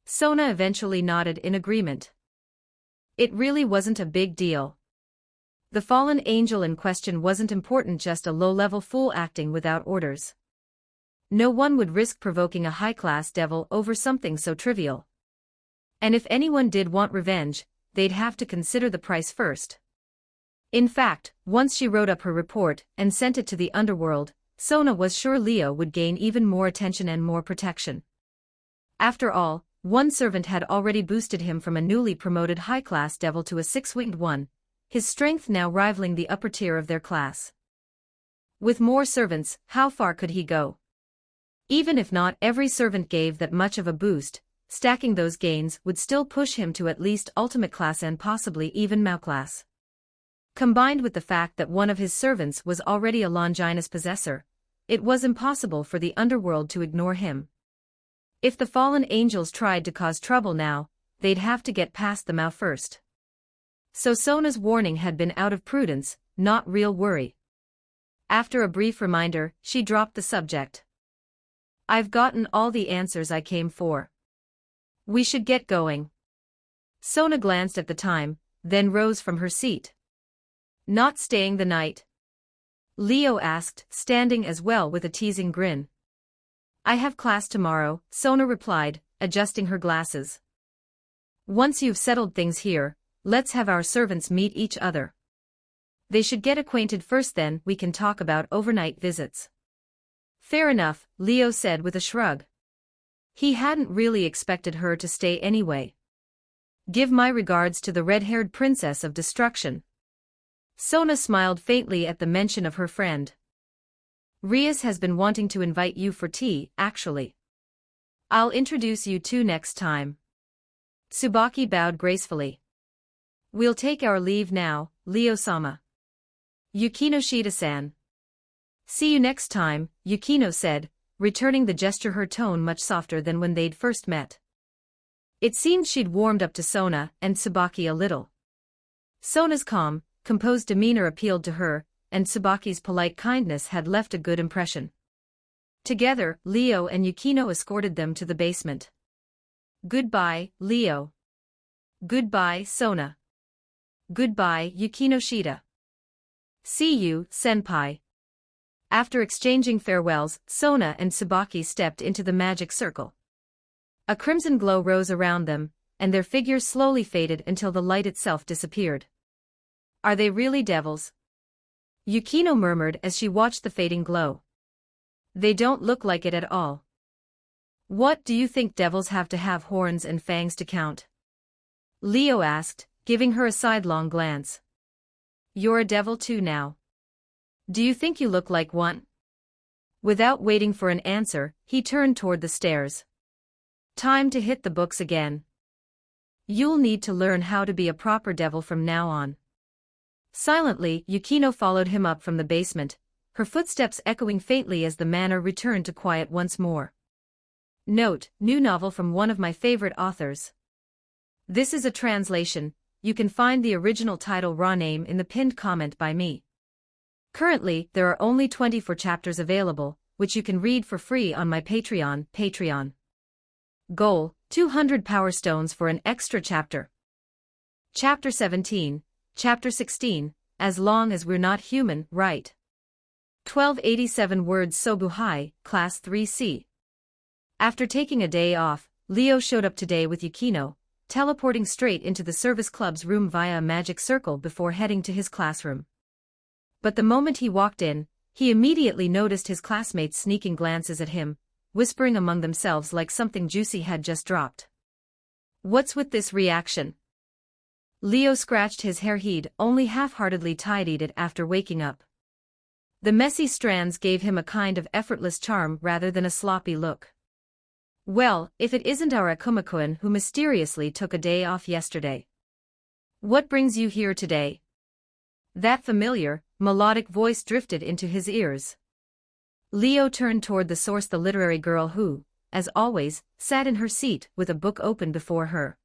Sona eventually nodded in agreement. It really wasn't a big deal. The fallen angel in question wasn't important, just a low-level fool acting without orders. No one would risk provoking a high-class devil over something so trivial. And if anyone did want revenge, they'd have to consider the price first. In fact, once she wrote up her report and sent it to the underworld, Sona was sure Leo would gain even more attention and more protection. After all, one servant had already boosted him from a newly promoted high-class devil to a six-winged one, his strength now rivaling the upper tier of their class. With more servants, how far could he go? Even if not every servant gave that much of a boost, stacking those gains would still push him to at least ultimate class and possibly even Mao class. Combined with the fact that one of his servants was already a Longinus possessor, it was impossible for the underworld to ignore him. If the fallen angels tried to cause trouble now, they'd have to get past the Mao first. So Sona's warning had been out of prudence, not real worry. After a brief reminder, she dropped the subject. I've gotten all the answers I came for. We should get going. Sona glanced at the time, then rose from her seat. Not staying the night? Leo asked, standing as well with a teasing grin. I have class tomorrow, Sona replied, adjusting her glasses. Once you've settled things here, let's have our servants meet each other. They should get acquainted first, then we can talk about overnight visits. Fair enough, Leo said with a shrug. He hadn't really expected her to stay anyway. Give my regards to the red-haired princess of destruction. Sona smiled faintly at the mention of her friend. Rias has been wanting to invite you for tea, actually. I'll introduce you two next time. Tsubaki bowed gracefully. We'll take our leave now, Leo-sama. Yukino Shida-san. See you next time, Yukino said, returning the gesture, her tone much softer than when they'd first met. It seemed she'd warmed up to Sona and Tsubaki a little. Sona's calm, composed demeanor appealed to her, and Tsubaki's polite kindness had left a good impression. Together, Leo and Yukino escorted them to the basement. Goodbye, Leo. Goodbye, Sona. Goodbye, Yukino Shida. See you, senpai. After exchanging farewells, Sona and Tsubaki stepped into the magic circle. A crimson glow rose around them, and their figures slowly faded until the light itself disappeared. Are they really devils? Yukino murmured as she watched the fading glow. They don't look like it at all. What do you think devils have to have horns and fangs to count? Leo asked, giving her a sidelong glance. You're a devil too now. Do you think you look like one? Without waiting for an answer, he turned toward the stairs. Time to hit the books again. You'll need to learn how to be a proper devil from now on. Silently, Yukino followed him up from the basement, her footsteps echoing faintly as the manor returned to quiet once more. Note, new novel from one of my favorite authors. This is a translation. You can find the original title raw name in the pinned comment by me. Currently, there are only 24 chapters available, which you can read for free on my Patreon. Goal, 200 Power Stones for an extra chapter. Chapter 17, Chapter 16, As Long as We're Not Human, Right? 1287 words Sobuhai, Class 3C. After taking a day off, Leo showed up today with Yukino, teleporting straight into the service club's room via a magic circle before heading to his classroom. But the moment he walked in, he immediately noticed his classmates sneaking glances at him, whispering among themselves like something juicy had just dropped. What's with this reaction? Leo scratched his hair. He'd only half-heartedly tidied it after waking up. The messy strands gave him a kind of effortless charm rather than a sloppy look. Well, if it isn't our Akuma-kun who mysteriously took a day off yesterday. What brings you here today? That familiar, melodic voice drifted into his ears. Leo turned toward the source, the literary girl who, as always, sat in her seat with a book open before her.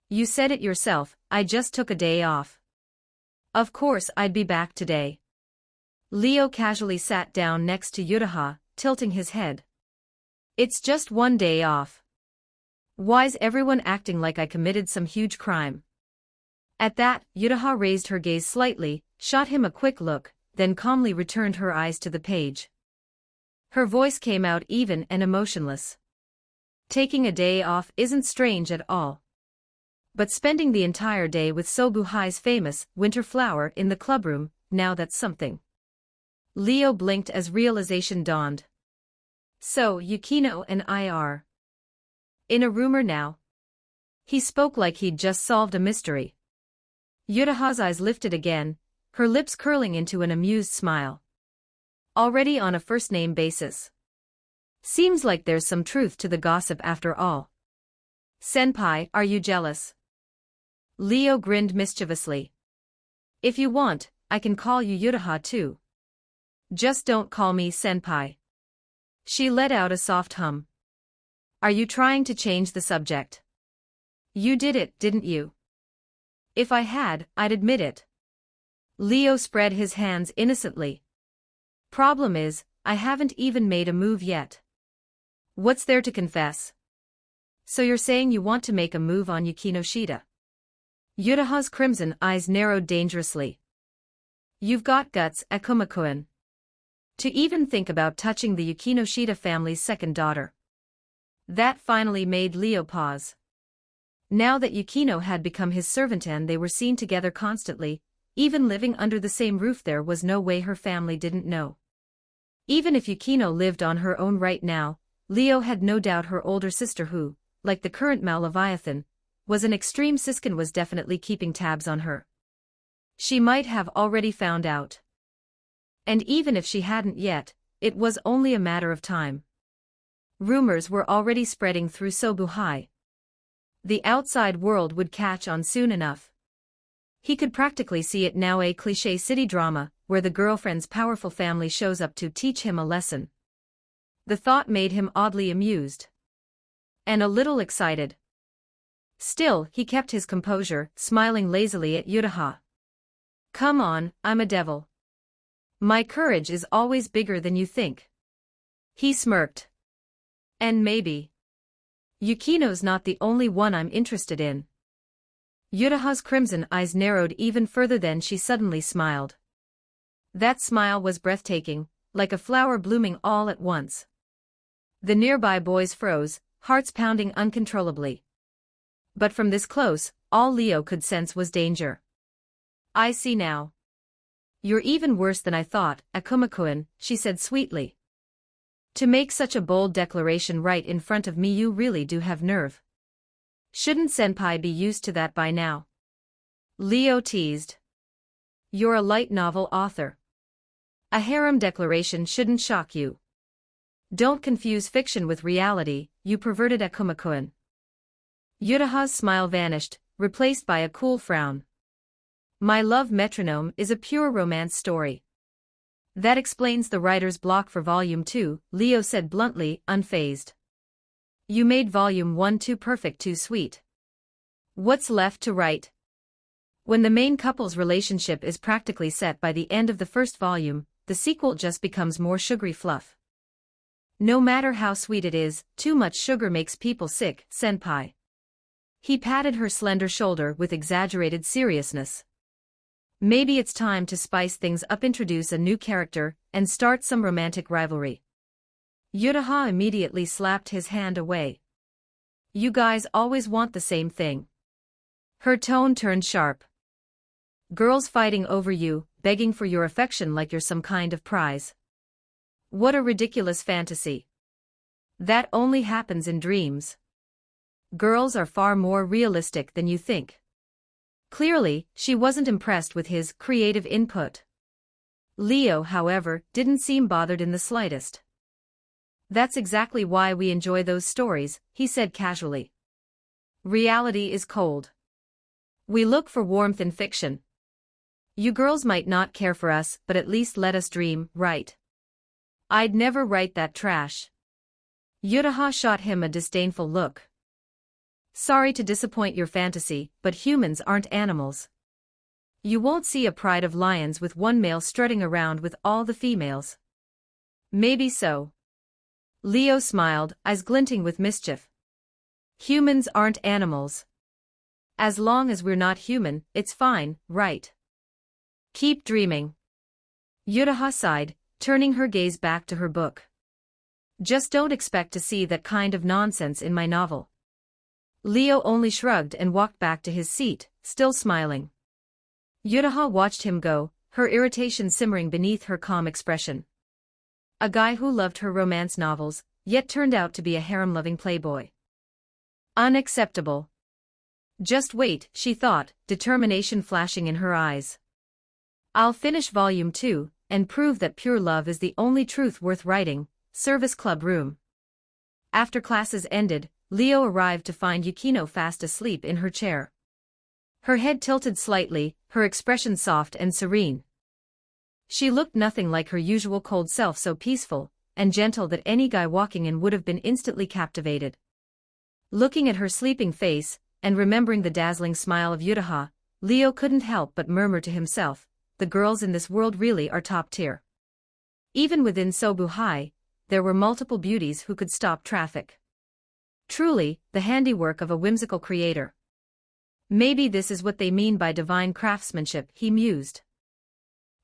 You said it yourself, I just took a day off. Of course I'd be back today. Leo casually sat down next to Yutaha, tilting his head. It's just one day off. Why's everyone acting like I committed some huge crime? At that, Yutaha raised her gaze slightly, shot him a quick look, then calmly returned her eyes to the page. Her voice came out even and emotionless. Taking a day off isn't strange at all. But spending the entire day with Sobuhai's famous winter flower in the clubroom, now that's something. Leo blinked as realization dawned. So, Yukino and I are in a rumor now? He spoke like he'd just solved a mystery. Yutaha's eyes lifted again, her lips curling into an amused smile. Already on a first-name basis. Seems like there's some truth to the gossip after all. Senpai, are you jealous? Leo grinned mischievously. If you want, I can call you Yutaha too. Just don't call me senpai. She let out a soft hum. Are you trying to change the subject? You did it, didn't you? If I had, I'd admit it. Leo spread his hands innocently. Problem is, I haven't even made a move yet. What's there to confess? So you're saying you want to make a move on Yukino Shida? Yutaha's crimson eyes narrowed dangerously. You've got guts, Akuma-kun. To even think about touching the Yukino Shida family's second daughter. That finally made Leo pause. Now that Yukino had become his servant and they were seen together constantly, even living under the same roof, there was no way her family didn't know. Even if Yukino lived on her own right now, Leo had no doubt her older sister who, like the current Leviathan, was an extreme siskin, was definitely keeping tabs on her. She might have already found out. And even if she hadn't yet, it was only a matter of time. Rumors were already spreading through Sobuhai. The outside world would catch on soon enough. He could practically see it now, a cliché city drama, where the girlfriend's powerful family shows up to teach him a lesson. The thought made him oddly amused. And a little excited. Still, he kept his composure, smiling lazily at Yutaha. Come on, I'm a devil. My courage is always bigger than you think. He smirked. And maybe Yukino's not the only one I'm interested in. Yutaha's crimson eyes narrowed even further, then she suddenly smiled. That smile was breathtaking, like a flower blooming all at once. The nearby boys froze, hearts pounding uncontrollably. But from this close, all Leo could sense was danger. I see now. You're even worse than I thought, Akuma-kun, she said sweetly. To make such a bold declaration right in front of me, you really do have nerve. Shouldn't senpai be used to that by now? Leo teased. You're a light novel author. A harem declaration shouldn't shock you. Don't confuse fiction with reality, you perverted Akumakun. Yutaha's smile vanished, replaced by a cool frown. My Love Metronome is a pure romance story. That explains the writer's block for Volume 2, Leo said bluntly, unfazed. You made Volume 1 too perfect, too sweet. What's left to write? When the main couple's relationship is practically set by the end of the first volume, the sequel just becomes more sugary fluff. No matter how sweet it is, too much sugar makes people sick, senpai. He patted her slender shoulder with exaggerated seriousness. Maybe it's time to spice things up, introduce a new character, and start some romantic rivalry. Yutaha immediately slapped his hand away. You guys always want the same thing. Her tone turned sharp. Girls fighting over you, begging for your affection like you're some kind of prize. What a ridiculous fantasy. That only happens in dreams. Girls are far more realistic than you think. Clearly, she wasn't impressed with his creative input. Leo, however, didn't seem bothered in the slightest. That's exactly why we enjoy those stories, he said casually. Reality is cold. We look for warmth in fiction. You girls might not care for us, but at least let us dream, right? I'd never write that trash. Yutaha shot him a disdainful look. Sorry to disappoint your fantasy, but humans aren't animals. You won't see a pride of lions with one male strutting around with all the females. Maybe so. Leo smiled, eyes glinting with mischief. Humans aren't animals. As long as we're not human, it's fine, right? Keep dreaming. Yutaha sighed, turning her gaze back to her book. Just don't expect to see that kind of nonsense in my novel. Leo only shrugged and walked back to his seat, still smiling. Yutaha watched him go, her irritation simmering beneath her calm expression. A guy who loved her romance novels, yet turned out to be a harem-loving playboy. Unacceptable. Just wait, she thought, determination flashing in her eyes. I'll finish Volume 2, and prove that pure love is the only truth worth writing. Service club room. After classes ended, Leo arrived to find Yukino fast asleep in her chair. Her head tilted slightly, her expression soft and serene. She looked nothing like her usual cold self, so peaceful and gentle that any guy walking in would have been instantly captivated. Looking at her sleeping face, and remembering the dazzling smile of Yutaha, Leo couldn't help but murmur to himself, the girls in this world really are top tier. Even within Sobu High, there were multiple beauties who could stop traffic. Truly, the handiwork of a whimsical creator. Maybe this is what they mean by divine craftsmanship, he mused.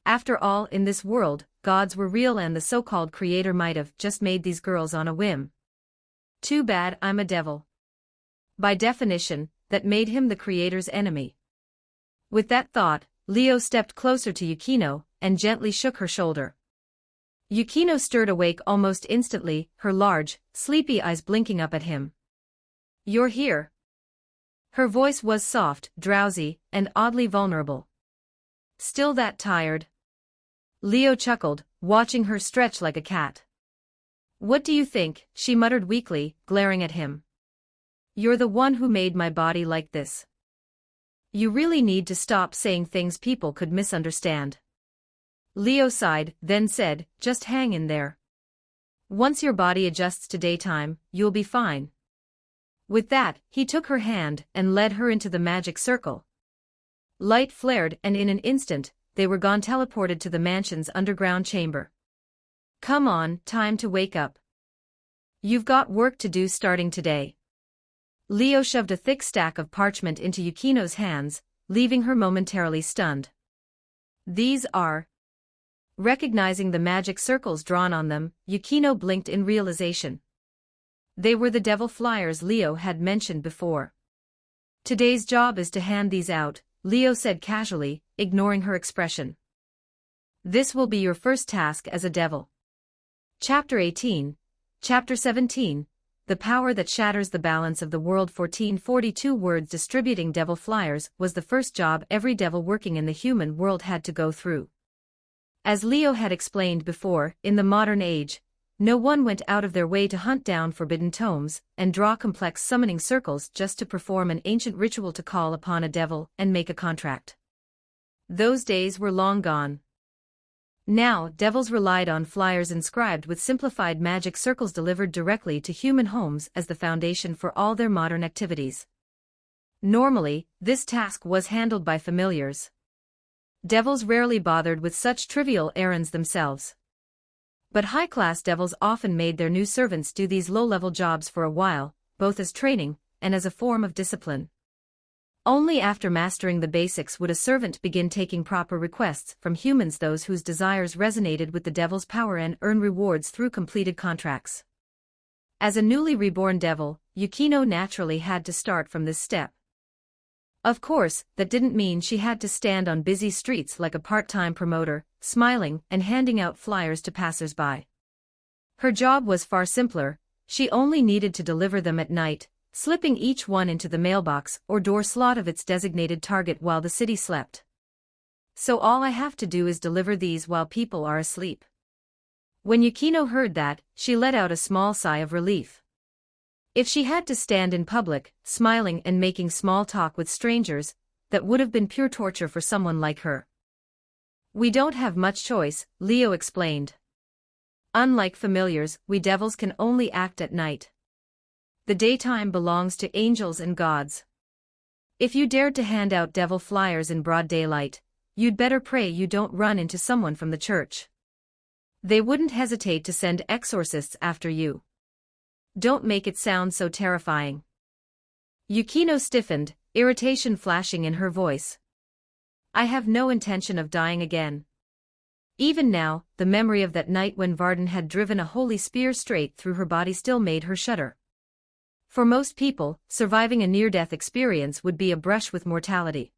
After all, in this world, gods were real and the so-called creator might have just made these girls on a whim. Too bad I'm a devil. By definition, that made him the creator's enemy. With that thought, Leo stepped closer to Yukino and gently shook her shoulder. Yukino stirred awake almost instantly, her large, sleepy eyes blinking up at him. You're here. Her voice was soft, drowsy, and oddly vulnerable. Still that tired? Leo chuckled, watching her stretch like a cat. What do you think? She muttered weakly, glaring at him. You're the one who made my body like this. You really need to stop saying things people could misunderstand. Leo sighed, then said, just hang in there. Once your body adjusts to daytime, you'll be fine. With that, he took her hand and led her into the magic circle. Light flared and in an instant, they were gone, teleported to the mansion's underground chamber. Come on, time to wake up. You've got work to do starting today. Leo shoved a thick stack of parchment into Yukino's hands, leaving her momentarily stunned. These are... Recognizing the magic circles drawn on them, Yukino blinked in realization. They were the devil flyers Leo had mentioned before. Today's job is to hand these out, Leo said casually, ignoring her expression. This will be your first task as a devil. Chapter 18. Chapter 17. the power that shatters the balance of the world. 1442 words. Distributing devil flyers was the first job every devil working in the human world had to go through. As Leo had explained before, in the modern age, no one went out of their way to hunt down forbidden tomes and draw complex summoning circles just to perform an ancient ritual to call upon a devil and make a contract. Those days were long gone. Now, devils relied on flyers inscribed with simplified magic circles delivered directly to human homes as the foundation for all their modern activities. Normally, this task was handled by familiars. Devils rarely bothered with such trivial errands themselves. But high-class devils often made their new servants do these low-level jobs for a while, both as training and as a form of discipline. Only after mastering the basics would a servant begin taking proper requests from humans, those whose desires resonated with the devil's power, and earn rewards through completed contracts. As a newly reborn devil, Yukino naturally had to start from this step. Of course, that didn't mean she had to stand on busy streets like a part-time promoter, smiling and handing out flyers to passers-by. Her job was far simpler. She only needed to deliver them at night, slipping each one into the mailbox or door slot of its designated target while the city slept. So all I have to do is deliver these while people are asleep. When Yukino heard that, she let out a small sigh of relief. If she had to stand in public, smiling and making small talk with strangers, that would have been pure torture for someone like her. We don't have much choice, Leo explained. Unlike familiars, we devils can only act at night. The daytime belongs to angels and gods. If you dared to hand out devil flyers in broad daylight, you'd better pray you don't run into someone from the church. They wouldn't hesitate to send exorcists after you. Don't make it sound so terrifying. Yukino stiffened, irritation flashing in her voice. I have no intention of dying again. Even now, the memory of that night when Varden had driven a holy spear straight through her body still made her shudder. For most people, surviving a near-death experience would be a brush with mortality.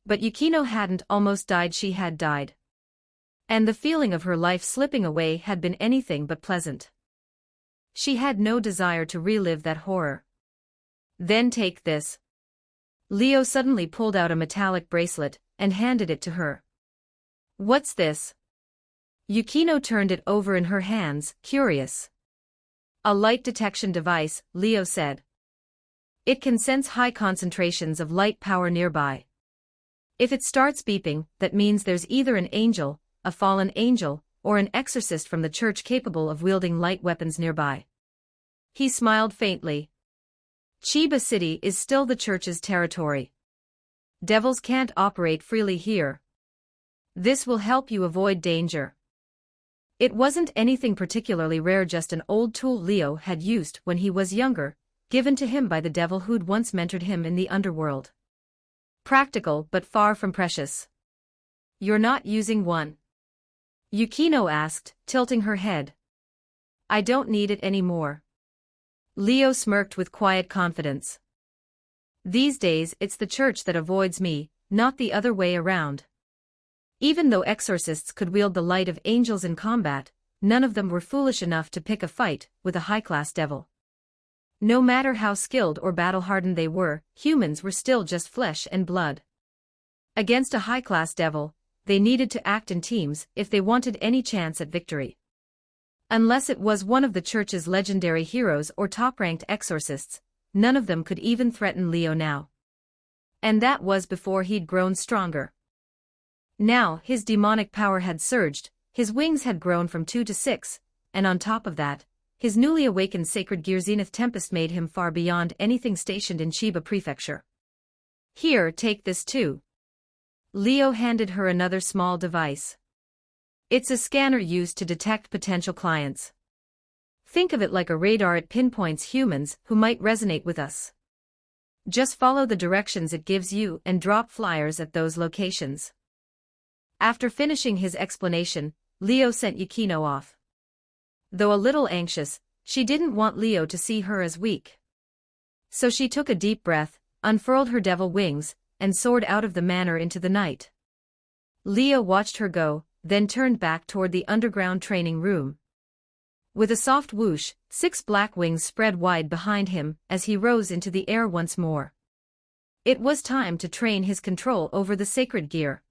But Yukino hadn't almost died, she had died. And the feeling of her life slipping away had been anything but pleasant. She had no desire to relive that horror. Then take this. Leo suddenly pulled out a metallic bracelet and handed it to her. What's this? Yukino turned it over in her hands, curious. A light detection device, Leo said. It can sense high concentrations of light power nearby. If it starts beeping, that means there's either an angel, a fallen angel, or an exorcist from the church capable of wielding light weapons nearby. He smiled faintly. Chiba City is still the church's territory. Devils can't operate freely here. This will help you avoid danger. It wasn't anything particularly rare, just an old tool Leo had used when he was younger, given to him by the devil who'd once mentored him in the underworld. Practical but far from precious. You're not using one? Yukino asked, tilting her head. I don't need it anymore. Leo smirked with quiet confidence. These days it's the church that avoids me, not the other way around. Even though exorcists could wield the light of angels in combat, none of them were foolish enough to pick a fight with a high-class devil. No matter how skilled or battle-hardened they were, humans were still just flesh and blood. Against a high-class devil, they needed to act in teams if they wanted any chance at victory. Unless it was one of the church's legendary heroes or top-ranked exorcists, none of them could even threaten Leo now. And that was before he'd grown stronger. Now his demonic power had surged, his wings had grown from 2 to 6, and on top of that, his newly awakened sacred gear Zenith Tempest made him far beyond anything stationed in Chiba Prefecture. Here, take this too. Leo handed her another small device. It's a scanner used to detect potential clients. Think of it like a radar. It pinpoints humans who might resonate with us. Just follow the directions it gives you and drop flyers at those locations. After finishing his explanation, Leo sent Yukino off. Though a little anxious, she didn't want Leo to see her as weak. So she took a deep breath, unfurled her devil wings, and soared out of the manor into the night. Leo watched her go, then turned back toward the underground training room. With a soft whoosh, 6 black wings spread wide behind him as he rose into the air once more. It was time to train his control over the sacred gear.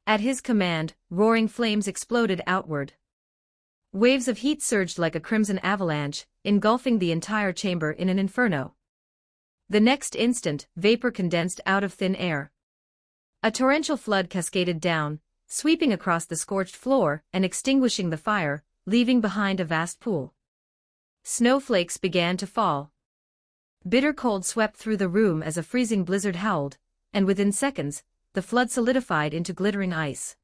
At his command, roaring flames exploded outward. Waves of heat surged like a crimson avalanche, engulfing the entire chamber in an inferno. The next instant, vapor condensed out of thin air. A torrential flood cascaded down, sweeping across the scorched floor and extinguishing the fire, leaving behind a vast pool. Snowflakes began to fall. Bitter cold swept through the room as a freezing blizzard howled, and within seconds, the flood solidified into glittering ice.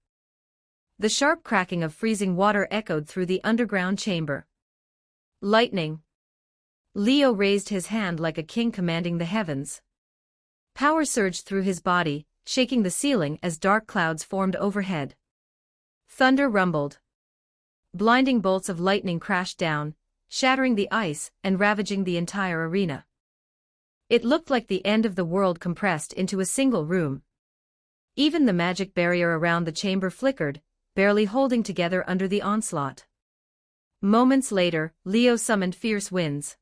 The sharp cracking of freezing water echoed through the underground chamber. Lightning. Leo raised his hand like a king commanding the heavens. Power surged through his body, shaking the ceiling as dark clouds formed overhead. Thunder rumbled. Blinding bolts of lightning crashed down, shattering the ice and ravaging the entire arena. It looked like the end of the world compressed into a single room. Even the magic barrier around the chamber flickered, barely holding together under the onslaught. Moments later, Leo summoned fierce winds.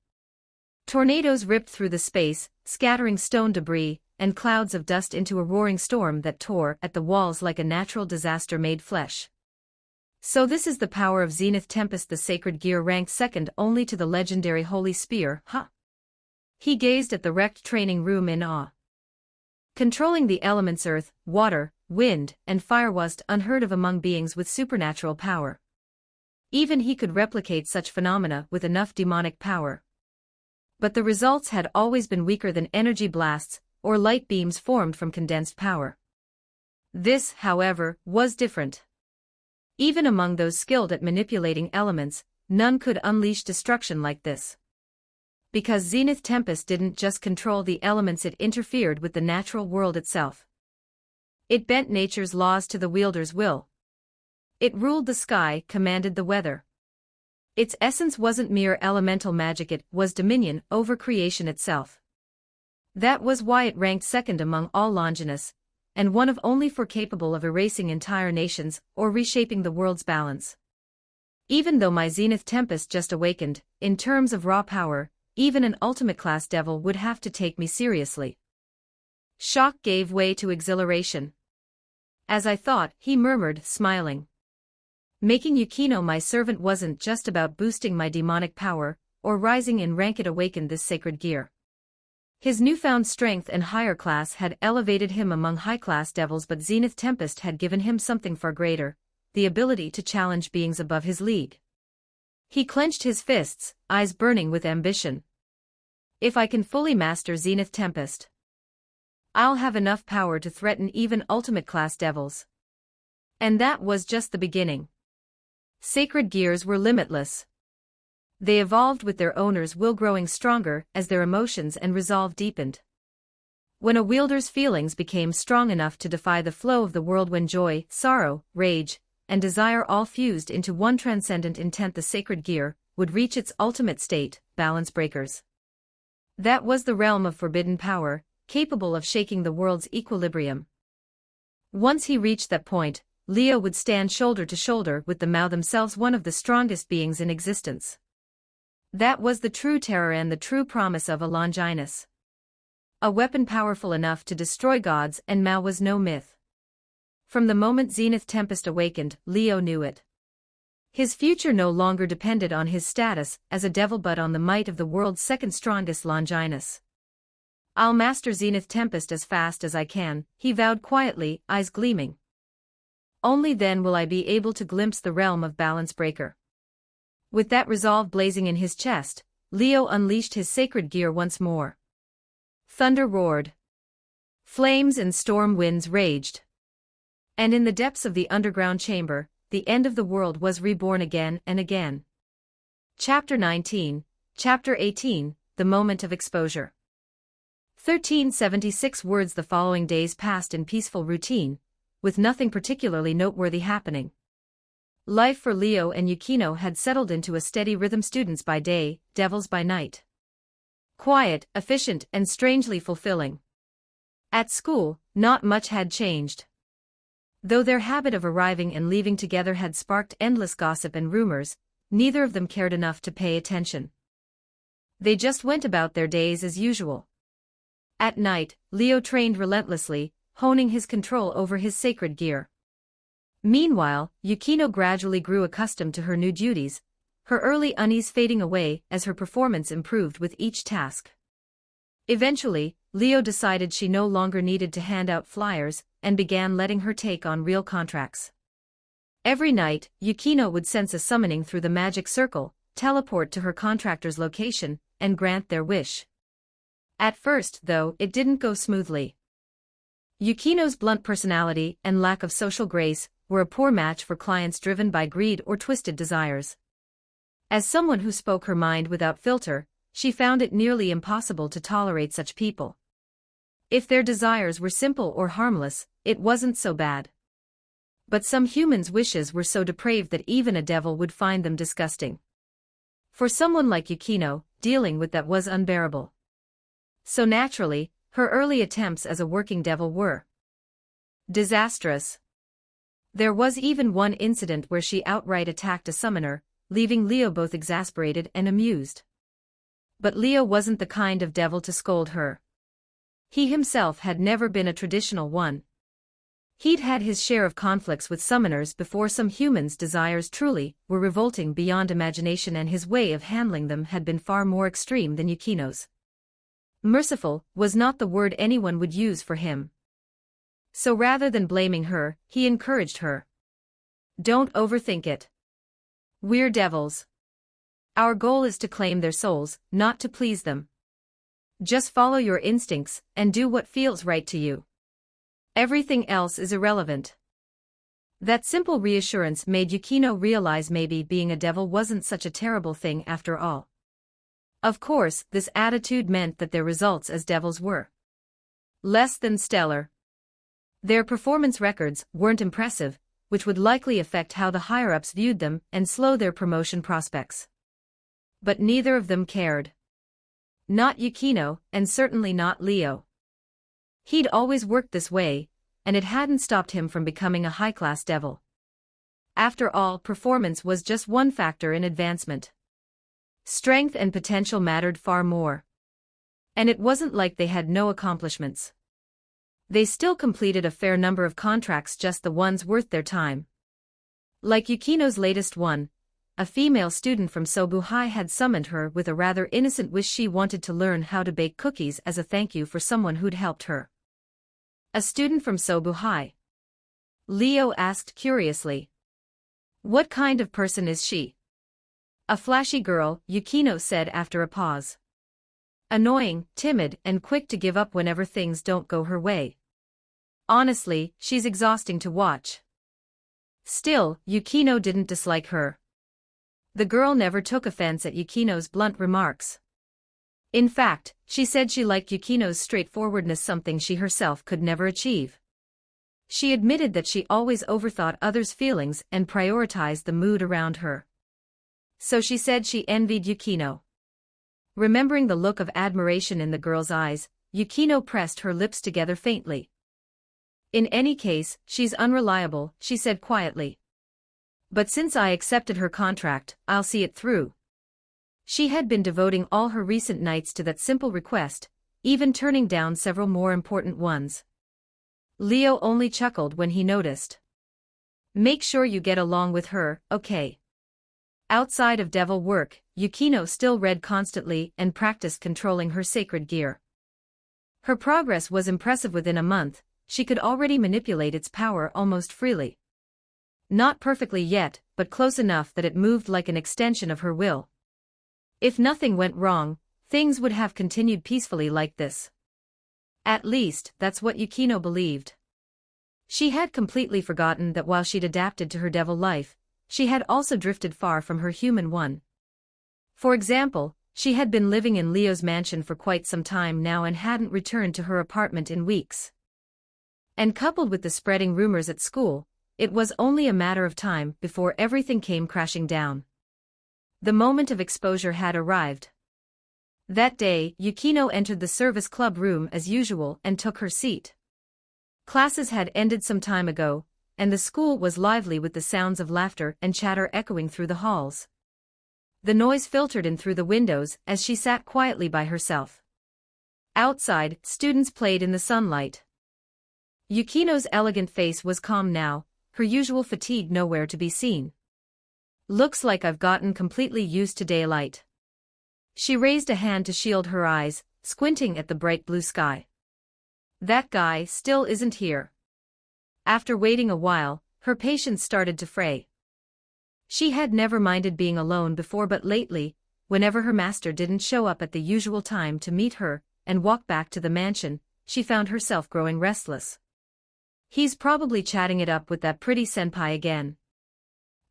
Tornadoes ripped through the space, scattering stone debris and clouds of dust into a roaring storm that tore at the walls like a natural disaster made flesh. So this is the power of Zenith Tempest. The sacred gear ranked second only to the legendary Holy Spear, huh? He gazed at the wrecked training room in awe. Controlling the elements earth, water, wind, and fire was unheard of among beings with supernatural power. Even he could replicate such phenomena with enough demonic power. But the results had always been weaker than energy blasts or light beams formed from condensed power. This, however, was different. Even among those skilled at manipulating elements, none could unleash destruction like this. Because Zenith Tempest didn't just control the elements, it interfered with the natural world itself. It bent nature's laws to the wielder's will. It ruled the sky, commanded the weather. Its essence wasn't mere elemental magic, it was dominion over creation itself. That was why it ranked second among all Longinus, and one of only 4 capable of erasing entire nations or reshaping the world's balance. Even though my Zenith Tempest just awakened, in terms of raw power, even an ultimate-class devil would have to take me seriously. Shock gave way to exhilaration. As I thought, he murmured, smiling. Making Yukino my servant wasn't just about boosting my demonic power, or rising in rank, it awakened this sacred gear. His newfound strength and higher class had elevated him among high-class devils, but Zenith Tempest had given him something far greater, the ability to challenge beings above his league. He clenched his fists, eyes burning with ambition. If I can fully master Zenith Tempest, I'll have enough power to threaten even ultimate-class devils. And that was just the beginning. Sacred gears were limitless. They evolved with their owner's will, growing stronger as their emotions and resolve deepened. When a wielder's feelings became strong enough to defy the flow of the world, when joy, sorrow, rage, and desire all fused into one transcendent intent, the sacred gear would reach its ultimate state, balance breakers. That was the realm of forbidden power, capable of shaking the world's equilibrium. Once he reached that point, Leo would stand shoulder to shoulder with the Mao themselves, one of the strongest beings in existence. That was the true terror and the true promise of a Longinus. A weapon powerful enough to destroy gods, and Mao was no myth. From the moment Zenith Tempest awakened, Leo knew it. His future no longer depended on his status as a devil but on the might of the world's second strongest Longinus. I'll master Zenith Tempest as fast as I can, he vowed quietly, eyes gleaming. Only then will I be able to glimpse the realm of Balance Breaker. With that resolve blazing in his chest, Leo unleashed his sacred gear once more. Thunder roared. Flames and storm winds raged. And in the depths of the underground chamber, the end of the world was reborn again and again. Chapter 19, Chapter 18, The Moment of Exposure. 1376 words. The following days passed in peaceful routine, with nothing particularly noteworthy happening. Life for Leo and Yukino had settled into a steady rhythm, students by day, devils by night. Quiet, efficient, and strangely fulfilling. At school, not much had changed. Though their habit of arriving and leaving together had sparked endless gossip and rumors, neither of them cared enough to pay attention. They just went about their days as usual. At night, Leo trained relentlessly, honing his control over his sacred gear. Meanwhile, Yukino gradually grew accustomed to her new duties, her early unease fading away as her performance improved with each task. Eventually, Leo decided she no longer needed to hand out flyers and began letting her take on real contracts. Every night, Yukino would sense a summoning through the magic circle, teleport to her contractor's location, and grant their wish. At first, though, it didn't go smoothly. Yukino's blunt personality and lack of social grace were a poor match for clients driven by greed or twisted desires. As someone who spoke her mind without filter, she found it nearly impossible to tolerate such people. If their desires were simple or harmless, it wasn't so bad. But some humans' wishes were so depraved that even a devil would find them disgusting. For someone like Yukino, dealing with that was unbearable. So naturally, her early attempts as a working devil were disastrous. There was even one incident where she outright attacked a summoner, leaving Leo both exasperated and amused. But Leo wasn't the kind of devil to scold her. He himself had never been a traditional one. He'd had his share of conflicts with summoners before some humans' desires truly were revolting beyond imagination, and his way of handling them had been far more extreme than Yukino's. Merciful was not the word anyone would use for him. So rather than blaming her, he encouraged her. Don't overthink it. We're devils. Our goal is to claim their souls, not to please them. Just follow your instincts and do what feels right to you. Everything else is irrelevant. That simple reassurance made Yukino realize maybe being a devil wasn't such a terrible thing after all. Of course, this attitude meant that their results as devils were less than stellar. Their performance records weren't impressive, which would likely affect how the higher-ups viewed them and slow their promotion prospects. But neither of them cared. Not Yukino, and certainly not Leo. He'd always worked this way, and it hadn't stopped him from becoming a high-class devil. After all, performance was just one factor in advancement. Strength and potential mattered far more. And it wasn't like they had no accomplishments. They still completed a fair number of contracts, just the ones worth their time. Like Yukino's latest one, a female student from Sobu High had summoned her with a rather innocent wish. She wanted to learn how to bake cookies as a thank you for someone who'd helped her. A student from Sobu High? Leo asked curiously. What kind of person is she? A flashy girl, Yukino said after a pause. Annoying, timid, and quick to give up whenever things don't go her way. Honestly, she's exhausting to watch. Still, Yukino didn't dislike her. The girl never took offense at Yukino's blunt remarks. In fact, she said she liked Yukino's straightforwardness, something she herself could never achieve. She admitted that she always overthought others' feelings and prioritized the mood around her. So she said she envied Yukino. Remembering the look of admiration in the girl's eyes, Yukino pressed her lips together faintly. In any case, she's unreliable, she said quietly. But since I accepted her contract, I'll see it through. She had been devoting all her recent nights to that simple request, even turning down several more important ones. Leo only chuckled when he noticed. Make sure you get along with her, okay? Outside of devil work, Yukino still read constantly and practiced controlling her sacred gear. Her progress was impressive. Within a month, she could already manipulate its power almost freely. Not perfectly yet, but close enough that it moved like an extension of her will. If nothing went wrong, things would have continued peacefully like this. At least, that's what Yukino believed. She had completely forgotten that while she'd adapted to her devil life, she had also drifted far from her human one. For example, she had been living in Leo's mansion for quite some time now and hadn't returned to her apartment in weeks. And coupled with the spreading rumors at school, it was only a matter of time before everything came crashing down. The moment of exposure had arrived. That day, Yukino entered the service club room as usual and took her seat. Classes had ended some time ago, and the school was lively with the sounds of laughter and chatter echoing through the halls. The noise filtered in through the windows as she sat quietly by herself. Outside, students played in the sunlight. Yukino's elegant face was calm now, her usual fatigue nowhere to be seen. Looks like I've gotten completely used to daylight. She raised a hand to shield her eyes, squinting at the bright blue sky. That guy still isn't here. After waiting a while, her patience started to fray. She had never minded being alone before, but lately, whenever her master didn't show up at the usual time to meet her and walk back to the mansion, she found herself growing restless. He's probably chatting it up with that pretty senpai again.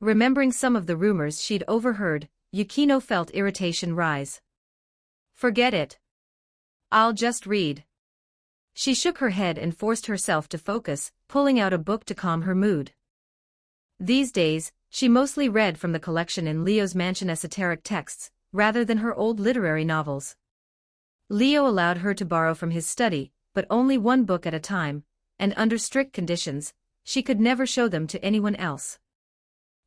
Remembering some of the rumors she'd overheard, Yukino felt irritation rise. Forget it. I'll just read. She shook her head and forced herself to focus, pulling out a book to calm her mood. These days, she mostly read from the collection in Leo's mansion esoteric texts, rather than her old literary novels. Leo allowed her to borrow from his study, but only one book at a time, and under strict conditions. She could never show them to anyone else.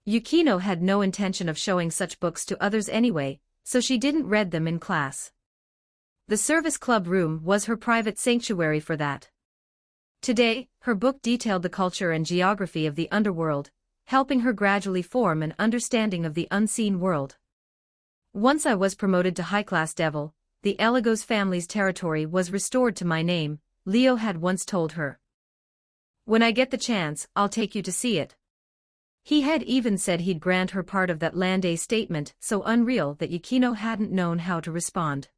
Yukino had no intention of showing such books to others anyway, so she didn't read them in class. The service club room was her private sanctuary for that. Today, her book detailed the culture and geography of the underworld, helping her gradually form an understanding of the unseen world. Once I was promoted to high-class devil, the Eligos family's territory was restored to my name, Leo had once told her. When I get the chance, I'll take you to see it. He had even said he'd grant her part of that land, a statement so unreal that Yukino hadn't known how to respond.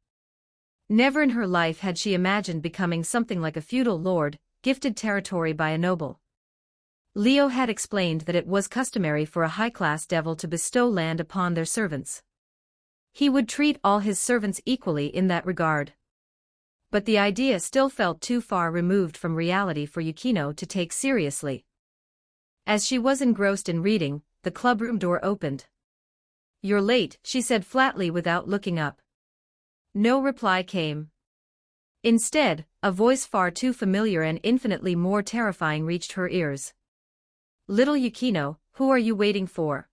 Never in her life had she imagined becoming something like a feudal lord, gifted territory by a noble. Leo had explained that it was customary for a high-class devil to bestow land upon their servants. He would treat all his servants equally in that regard. But the idea still felt too far removed from reality for Yukino to take seriously. As she was engrossed in reading, the clubroom door opened. "You're late," she said flatly without looking up. No reply came. Instead, a voice far too familiar and infinitely more terrifying reached her ears. "Little Yukino, who are you waiting for?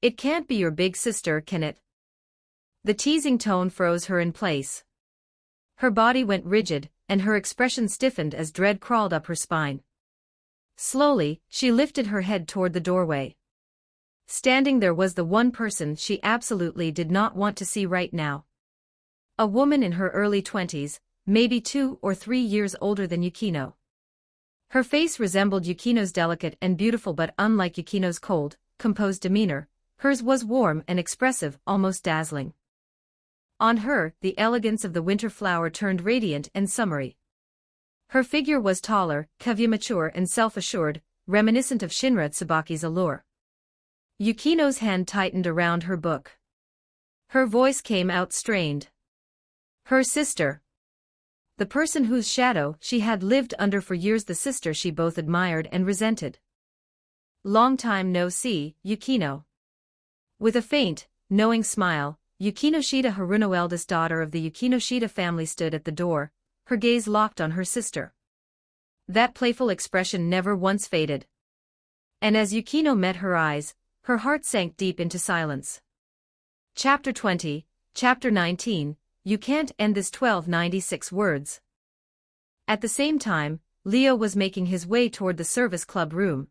It can't be your big sister, can it?" The teasing tone froze her in place. Her body went rigid, and her expression stiffened as dread crawled up her spine. Slowly, she lifted her head toward the doorway. Standing there was the one person she absolutely did not want to see right now. A woman in her early 20s, maybe 2 or 3 years older than Yukino. Her face resembled Yukino's delicate and beautiful, but unlike Yukino's cold, composed demeanor, hers was warm and expressive, almost dazzling. On her, the elegance of the winter flower turned radiant and summery. Her figure was taller, Kaguya mature and self-assured, reminiscent of Shinra Tsubaki's allure. Yukino's hand tightened around her book. Her voice came out strained. Her sister. The person whose shadow she had lived under for years, the sister she both admired and resented. "Long time no see, Yukino." With a faint, knowing smile, Yukino Shida Haruno, eldest daughter of the Yukino Shida family, stood at the door, her gaze locked on her sister. That playful expression never once faded. And as Yukino met her eyes, her heart sank deep into silence. Chapter 20, Chapter 19, You Can't End This. 1296 words. At the same time, Leo was making his way toward the service club room.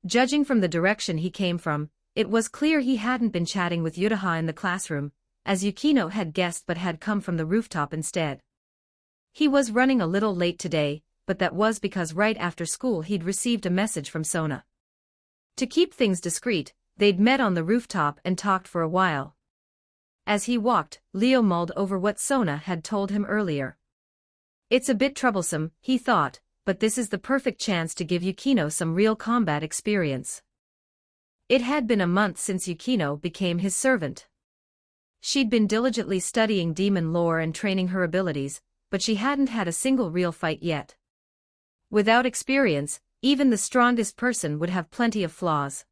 Judging from the direction he came from, it was clear he hadn't been chatting with Yutaha in the classroom, as Yukino had guessed, but had come from the rooftop instead. He was running a little late today, but that was because right after school he'd received a message from Sona. To keep things discreet, they'd met on the rooftop and talked for a while. As he walked, Leo mulled over what Sona had told him earlier. It's a bit troublesome, he thought, but this is the perfect chance to give Yukino some real combat experience. It had been a month since Yukino became his servant. She'd been diligently studying demon lore and training her abilities, but she hadn't had a single real fight yet. Without experience, even the strongest person would have plenty of flaws.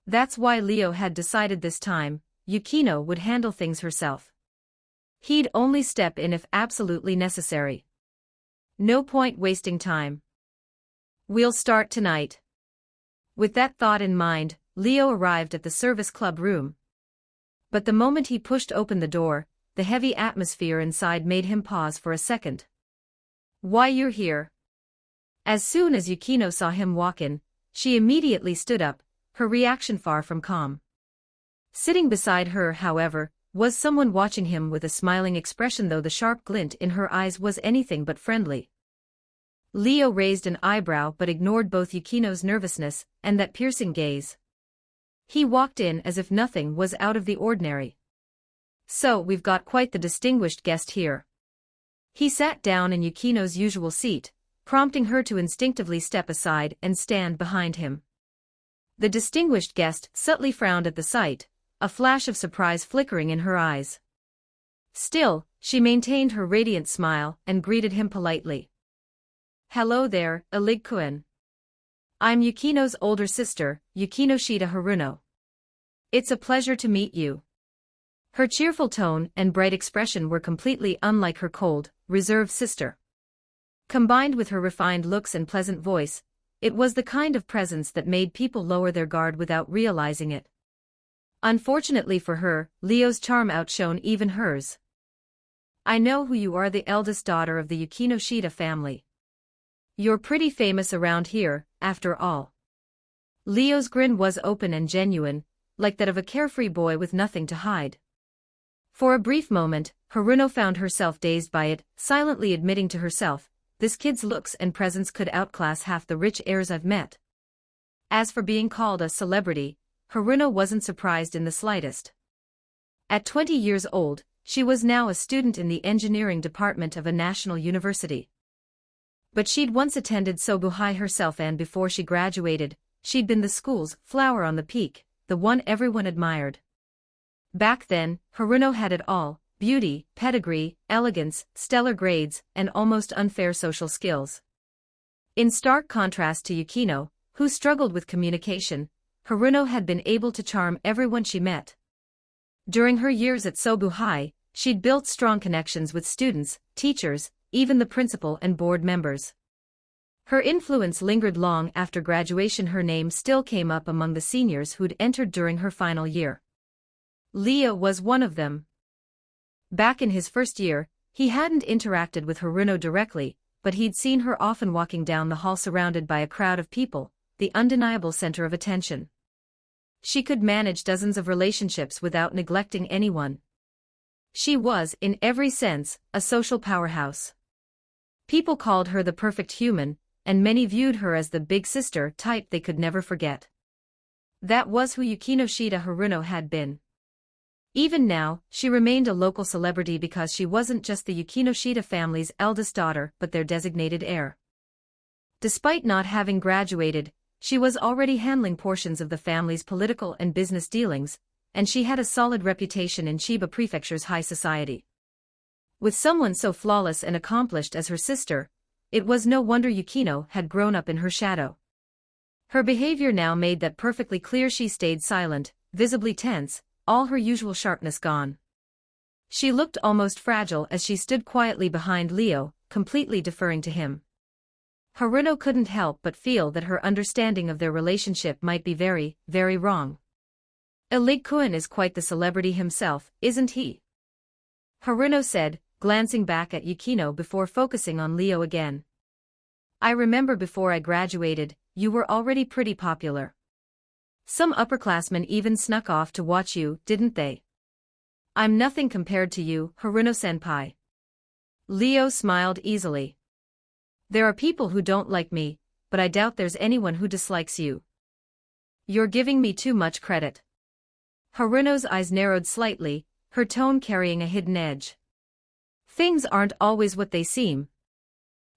That's why Leo had decided this time, Yukino would handle things herself. He'd only step in if absolutely necessary. No point wasting time. We'll start tonight. With that thought in mind, Leo arrived at the service club room. But the moment he pushed open the door, the heavy atmosphere inside made him pause for a second. "Why you're here?" As soon as Yukino saw him walk in, she immediately stood up, her reaction far from calm. Sitting beside her, however, was someone watching him with a smiling expression, though the sharp glint in her eyes was anything but friendly. Leo raised an eyebrow but ignored both Yukino's nervousness and that piercing gaze. He walked in as if nothing was out of the ordinary. "So we've got quite the distinguished guest here." He sat down in Yukino's usual seat, prompting her to instinctively step aside and stand behind him. The distinguished guest subtly frowned at the sight, a flash of surprise flickering in her eyes. Still, she maintained her radiant smile and greeted him politely. "Hello there, Eligkuen. I'm Yukino's older sister, Yukinoshita Haruno. It's a pleasure to meet you." Her cheerful tone and bright expression were completely unlike her cold, reserved sister. Combined with her refined looks and pleasant voice, it was the kind of presence that made people lower their guard without realizing it. Unfortunately for her, Leo's charm outshone even hers. "I know who you are, the eldest daughter of the Yukinoshita family. You're pretty famous around here, after all." Leo's grin was open and genuine, like that of a carefree boy with nothing to hide. For a brief moment, Haruno found herself dazed by it, silently admitting to herself, "This kid's looks and presence could outclass half the rich heirs I've met." As for being called a celebrity, Haruno wasn't surprised in the slightest. At 20 years old, she was now a student in the engineering department of a national university. But she'd once attended Sobu High herself, and before she graduated, she'd been the school's flower on the peak, the one everyone admired. Back then, Haruno had it all: beauty, pedigree, elegance, stellar grades, and almost unfair social skills. In stark contrast to Yukino, who struggled with communication, Haruno had been able to charm everyone she met. During her years at Sobu High, she'd built strong connections with students, teachers, even the principal and board members. Her influence lingered long after graduation. Her name still came up among the seniors who'd entered during her final year. Leo was one of them. Back in his first year, he hadn't interacted with Haruno directly, but he'd seen her often walking down the hall surrounded by a crowd of people, the undeniable center of attention. She could manage dozens of relationships without neglecting anyone. She was, in every sense, a social powerhouse. People called her the perfect human, and many viewed her as the big sister type they could never forget. That was who Yukinoshita Haruno had been. Even now, she remained a local celebrity because she wasn't just the Yukinoshita family's eldest daughter but their designated heir. Despite not having graduated, she was already handling portions of the family's political and business dealings, and she had a solid reputation in Chiba Prefecture's high society. With someone so flawless and accomplished as her sister, it was no wonder Yukino had grown up in her shadow. Her behavior now made that perfectly clear. She stayed silent, visibly tense, all her usual sharpness gone. She looked almost fragile as she stood quietly behind Leo, completely deferring to him. Haruno couldn't help but feel that her understanding of their relationship might be very, very wrong. Eligkuen is quite the celebrity himself, isn't he? Haruno said, glancing back at Yukino before focusing on Leo again. "I remember before I graduated, you were already pretty popular. Some upperclassmen even snuck off to watch you, didn't they?" "I'm nothing compared to you, Haruno-senpai." Leo smiled easily. "There are people who don't like me, but I doubt there's anyone who dislikes you." "You're giving me too much credit." Haruno's eyes narrowed slightly, her tone carrying a hidden edge. "Things aren't always what they seem.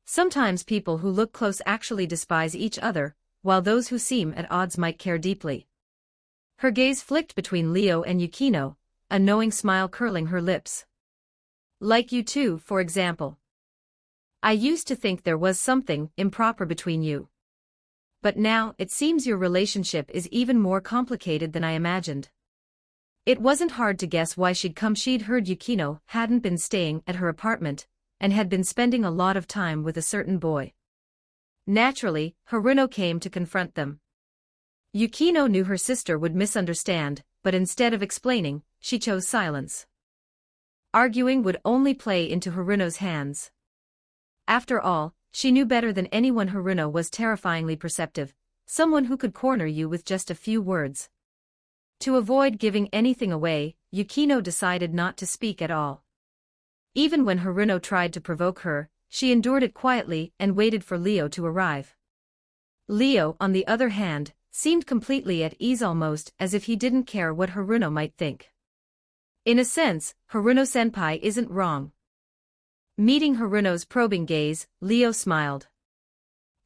Sometimes people who look close actually despise each other, while those who seem at odds might care deeply." Her gaze flicked between Leo and Yukino, a knowing smile curling her lips. "Like you two, for example. I used to think there was something improper between you. But now it seems your relationship is even more complicated than I imagined." It wasn't hard to guess why she'd come. She'd heard Yukino hadn't been staying at her apartment, and had been spending a lot of time with a certain boy. Naturally, Haruno came to confront them. Yukino knew her sister would misunderstand, but instead of explaining, she chose silence. Arguing would only play into Haruno's hands. After all, she knew better than anyone Haruno was terrifyingly perceptive, someone who could corner you with just a few words. To avoid giving anything away, Yukino decided not to speak at all. Even when Haruno tried to provoke her, she endured it quietly and waited for Leo to arrive. Leo, on the other hand, seemed completely at ease, almost as if he didn't care what Haruno might think. In a sense, Haruno-senpai isn't wrong. Meeting Haruno's probing gaze, Leo smiled.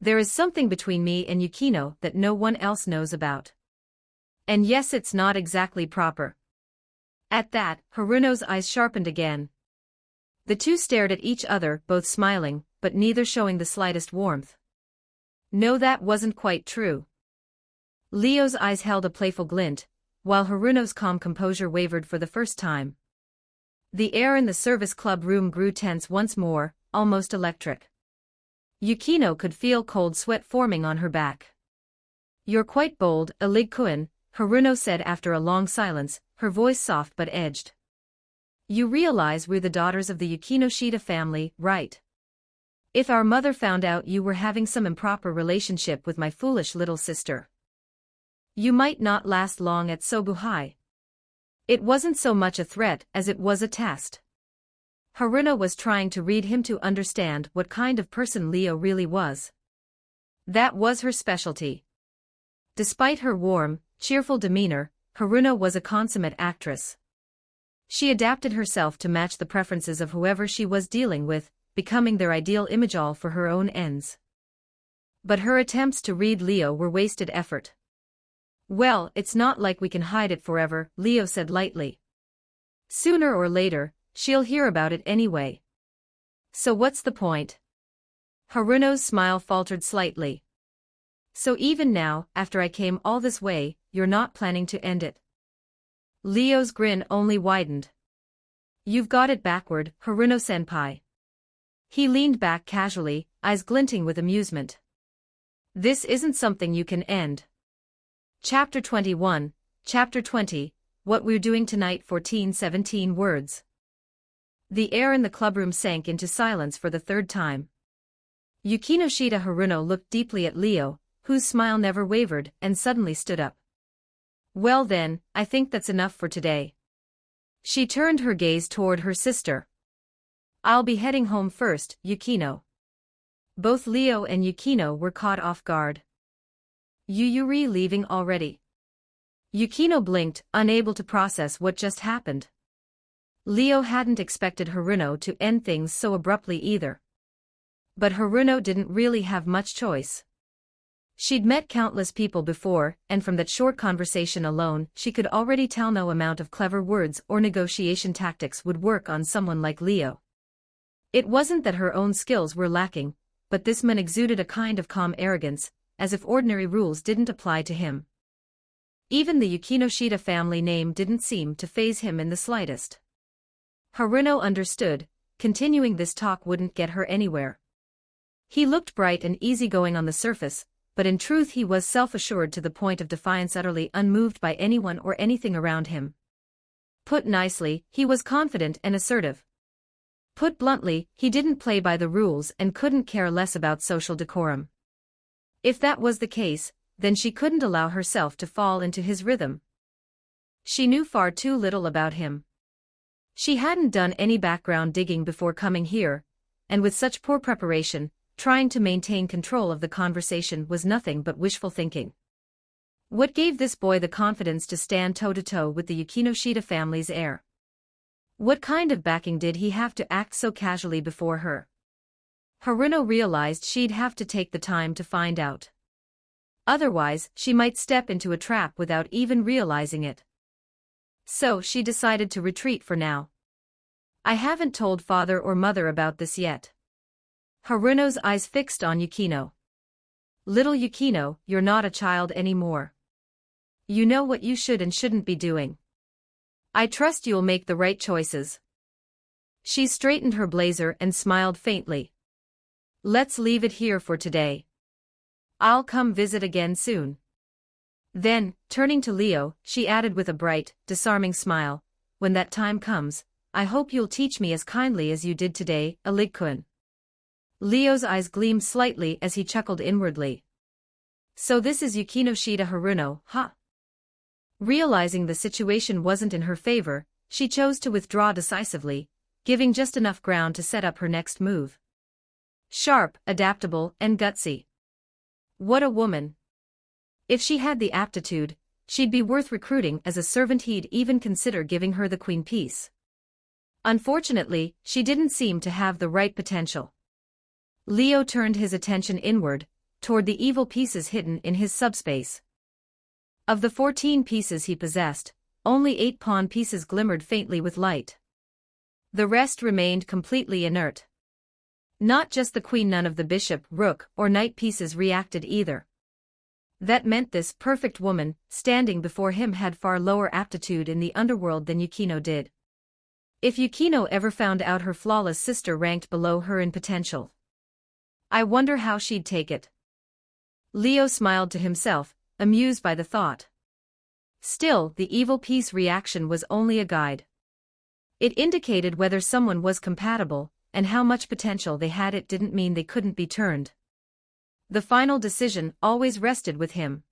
There is something between me and Yukino that no one else knows about. And yes, it's not exactly proper. At that, Haruno's eyes sharpened again. The two stared at each other, both smiling, but neither showing the slightest warmth. No, that wasn't quite true. Leo's eyes held a playful glint, while Haruno's calm composure wavered for the first time. The air in the service club room grew tense once more, almost electric. Yukino could feel cold sweat forming on her back. "You're quite bold, Eligkuen," Haruno said after a long silence, her voice soft but edged. "You realize we're the daughters of the Yukino-shida family, right? If our mother found out you were having some improper relationship with my foolish little sister, you might not last long at Sobuhai." It wasn't so much a threat as it was a test. Haruno was trying to read him, to understand what kind of person Leo really was. That was her specialty. Despite her warm, cheerful demeanor, Haruno was a consummate actress. She adapted herself to match the preferences of whoever she was dealing with, becoming their ideal image, all for her own ends. But her attempts to read Leo were wasted effort. "Well, it's not like we can hide it forever," Leo said lightly. "Sooner or later, she'll hear about it anyway. So what's the point?" Haruno's smile faltered slightly. "So even now, after I came all this way, you're not planning to end it?" Leo's grin only widened. "You've got it backward, Haruno-senpai." He leaned back casually, eyes glinting with amusement. "This isn't something you can end." Chapter 21, Chapter 20, What We're Doing Tonight. 14-17 words. The air in the clubroom sank into silence for the third time. Yukino-shida Haruno looked deeply at Leo, whose smile never wavered, and suddenly stood up. "Well then, I think that's enough for today." She turned her gaze toward her sister. "I'll be heading home first, Yukino." Both Leo and Yukino were caught off guard. "Yuri leaving already?" Yukino blinked, unable to process what just happened. Leo hadn't expected Haruno to end things so abruptly either. But Haruno didn't really have much choice. She'd met countless people before, and from that short conversation alone, she could already tell no amount of clever words or negotiation tactics would work on someone like Leo. It wasn't that her own skills were lacking, but this man exuded a kind of calm arrogance, as if ordinary rules didn't apply to him. Even the Yukino-shida family name didn't seem to faze him in the slightest. Haruno understood, continuing this talk wouldn't get her anywhere. He looked bright and easygoing on the surface, but in truth he was self-assured to the point of defiance, utterly unmoved by anyone or anything around him. Put nicely, he was confident and assertive. Put bluntly, he didn't play by the rules and couldn't care less about social decorum. If that was the case, then she couldn't allow herself to fall into his rhythm. She knew far too little about him. She hadn't done any background digging before coming here, and with such poor preparation, trying to maintain control of the conversation was nothing but wishful thinking. What gave this boy the confidence to stand toe-to-toe with the Yukino-shida family's heir? What kind of backing did he have to act so casually before her? Haruno realized she'd have to take the time to find out. Otherwise, she might step into a trap without even realizing it. So she decided to retreat for now. "I haven't told father or mother about this yet." Haruno's eyes fixed on Yukino. "Little Yukino, you're not a child anymore. You know what you should and shouldn't be doing. I trust you'll make the right choices." She straightened her blazer and smiled faintly. "Let's leave it here for today. I'll come visit again soon." Then, turning to Leo, she added with a bright, disarming smile, when that time comes, I hope you'll teach me as kindly as you did today, Aligkun. Leo's eyes gleamed slightly as he chuckled inwardly. So this is Yukinoshita Haruno, huh? Realizing the situation wasn't in her favor, she chose to withdraw decisively, giving just enough ground to set up her next move. Sharp, adaptable, and gutsy. What a woman. If she had the aptitude, she'd be worth recruiting as a servant. He'd even consider giving her the queen piece. Unfortunately, she didn't seem to have the right potential. Leo turned his attention inward, toward the evil pieces hidden in his subspace. Of the 14 pieces he possessed, only 8 pawn pieces glimmered faintly with light. The rest remained completely inert. Not just the queen, none of the bishop, rook, or knight pieces reacted either. That meant this perfect woman, standing before him, had far lower aptitude in the underworld than Yukino did. If Yukino ever found out her flawless sister ranked below her in potential, I wonder how she'd take it. Leo smiled to himself, amused by the thought. Still, the evil piece reaction was only a guide. It indicated whether someone was compatible, and how much potential they had. It didn't mean they couldn't be turned. The final decision always rested with him.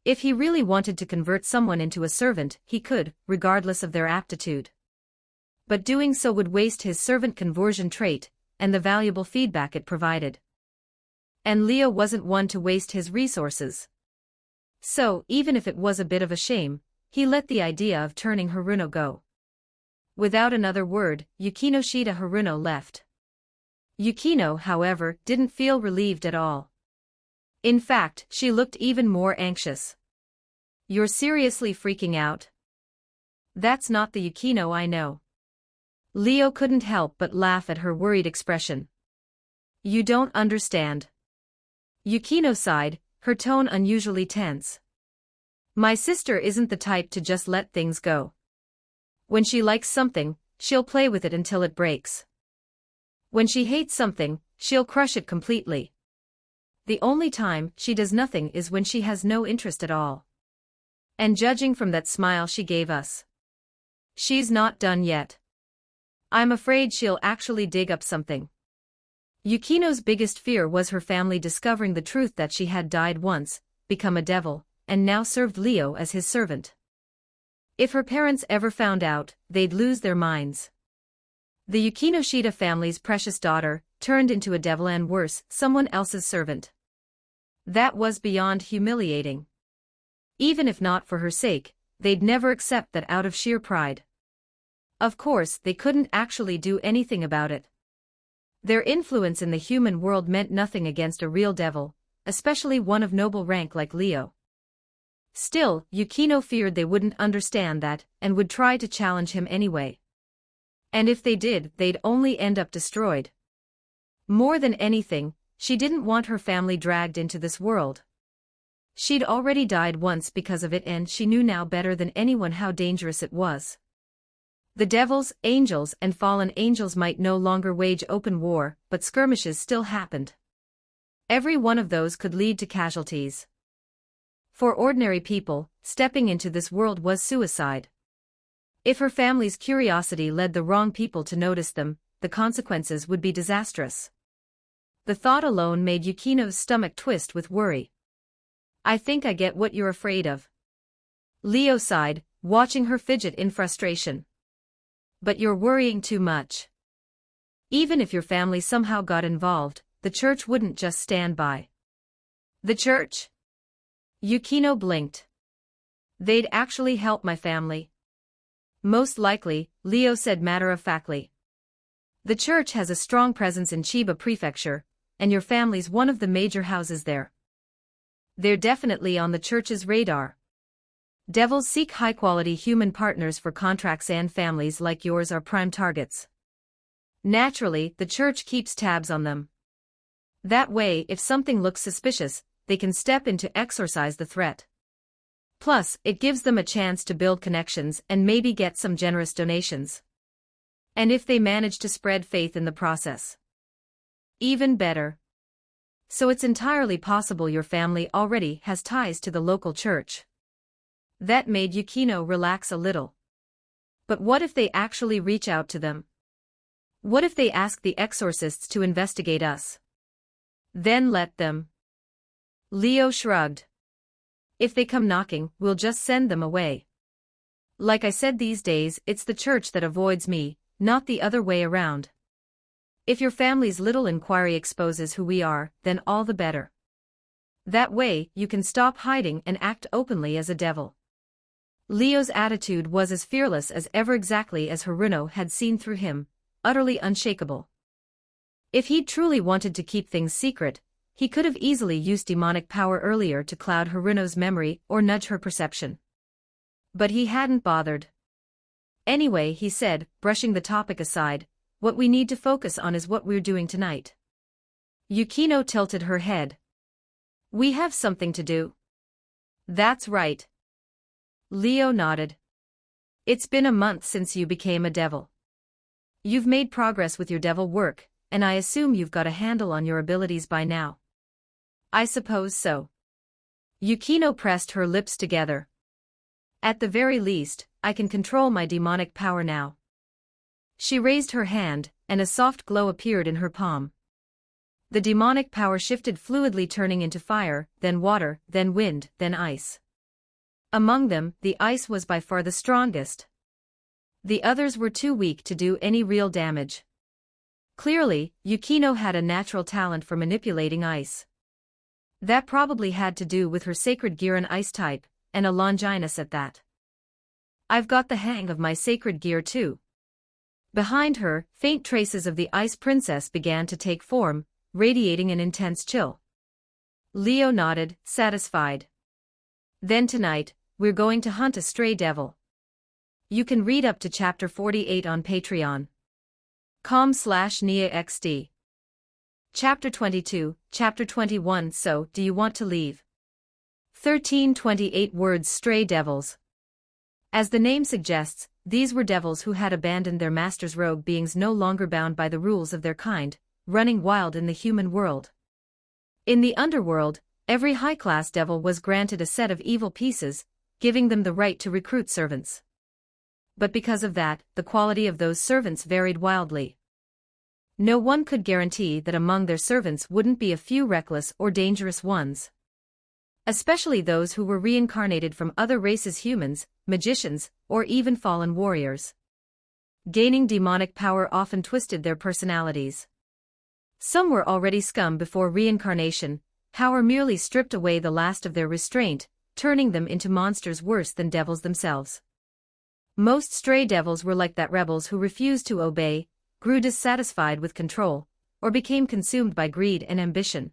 If he really wanted to convert someone into a servant, he could, regardless of their aptitude. But doing so would waste his servant conversion trait, and the valuable feedback it provided. And Leo wasn't one to waste his resources. So, even if it was a bit of a shame, he let the idea of turning Haruno go. Without another word, Yukinoshita Haruno left. Yukino, however, didn't feel relieved at all. In fact, she looked even more anxious. You're seriously freaking out? That's not the Yukino I know. Leo couldn't help but laugh at her worried expression. You don't understand. Yukino sighed, her tone unusually tense. My sister isn't the type to just let things go. When she likes something, she'll play with it until it breaks. When she hates something, she'll crush it completely. The only time she does nothing is when she has no interest at all. And judging from that smile she gave us, she's not done yet. I'm afraid she'll actually dig up something. Yukino's biggest fear was her family discovering the truth that she had died once, become a devil, and now served Leo as his servant. If her parents ever found out, they'd lose their minds. The Yukinoshita family's precious daughter turned into a devil, and worse, someone else's servant. That was beyond humiliating. Even if not for her sake, they'd never accept that out of sheer pride. Of course, they couldn't actually do anything about it. Their influence in the human world meant nothing against a real devil, especially one of noble rank like Leo. Still, Yukino feared they wouldn't understand that, and would try to challenge him anyway. And if they did, they'd only end up destroyed. More than anything, she didn't want her family dragged into this world. She'd already died once because of it, and she knew now better than anyone how dangerous it was. The devils, angels, and fallen angels might no longer wage open war, but skirmishes still happened. Every one of those could lead to casualties. For ordinary people, stepping into this world was suicide. If her family's curiosity led the wrong people to notice them, the consequences would be disastrous. The thought alone made Yukino's stomach twist with worry. I think I get what you're afraid of. Leo sighed, watching her fidget in frustration. But you're worrying too much. Even if your family somehow got involved, the church wouldn't just stand by. The church? Yukino blinked. They'd actually help my family. Most likely, Leo said matter-of-factly. The church has a strong presence in Chiba Prefecture, and your family's one of the major houses there. They're definitely on the church's radar. Devils seek high-quality human partners for contracts, and families like yours are prime targets. Naturally, the church keeps tabs on them. That way, if something looks suspicious, they can step in to exorcise the threat. Plus, it gives them a chance to build connections and maybe get some generous donations. And if they manage to spread faith in the process, even better. So it's entirely possible your family already has ties to the local church. That made Yukino relax a little. But what if they actually reach out to them? What if they ask the exorcists to investigate us? Then let them. Leo shrugged. If they come knocking, we'll just send them away. Like I said, these days, it's the church that avoids me, not the other way around. If your family's little inquiry exposes who we are, then all the better. That way, you can stop hiding and act openly as a devil. Leo's attitude was as fearless as ever, exactly as Haruno had seen through him, utterly unshakable. If he'd truly wanted to keep things secret, he could have easily used demonic power earlier to cloud Haruno's memory or nudge her perception. But he hadn't bothered. Anyway, he said, brushing the topic aside, what we need to focus on is what we're doing tonight. Yukino tilted her head. We have something to do. That's right. Leo nodded. It's been a month since you became a devil. You've made progress with your devil work, and I assume you've got a handle on your abilities by now. I suppose so. Yukino pressed her lips together. At the very least, I can control my demonic power now. She raised her hand, and a soft glow appeared in her palm. The demonic power shifted fluidly, turning into fire, then water, then wind, then ice. Among them, the ice was by far the strongest. The others were too weak to do any real damage. Clearly, Yukino had a natural talent for manipulating ice. That probably had to do with her sacred gear, an ice type, and a Longinus at that. I've got the hang of my sacred gear too. Behind her, faint traces of the Ice Princess began to take form, radiating an intense chill. Leo nodded, satisfied. Then tonight, we're going to hunt a stray devil. You can read up to chapter 48 on Patreon. com/NiaXD. Chapter 22, Chapter 21. So, do you want to leave? 1328 words. Stray devils. As the name suggests, these were devils who had abandoned their masters, rogue beings no longer bound by the rules of their kind, running wild in the human world. In the underworld, every high-class devil was granted a set of evil pieces, giving them the right to recruit servants. But because of that, the quality of those servants varied wildly. No one could guarantee that among their servants wouldn't be a few reckless or dangerous ones. Especially those who were reincarnated from other races, humans, magicians, or even fallen warriors. Gaining demonic power often twisted their personalities. Some were already scum before reincarnation, power merely stripped away the last of their restraint, turning them into monsters worse than devils themselves. Most stray devils were like that, rebels who refused to obey, grew dissatisfied with control, or became consumed by greed and ambition.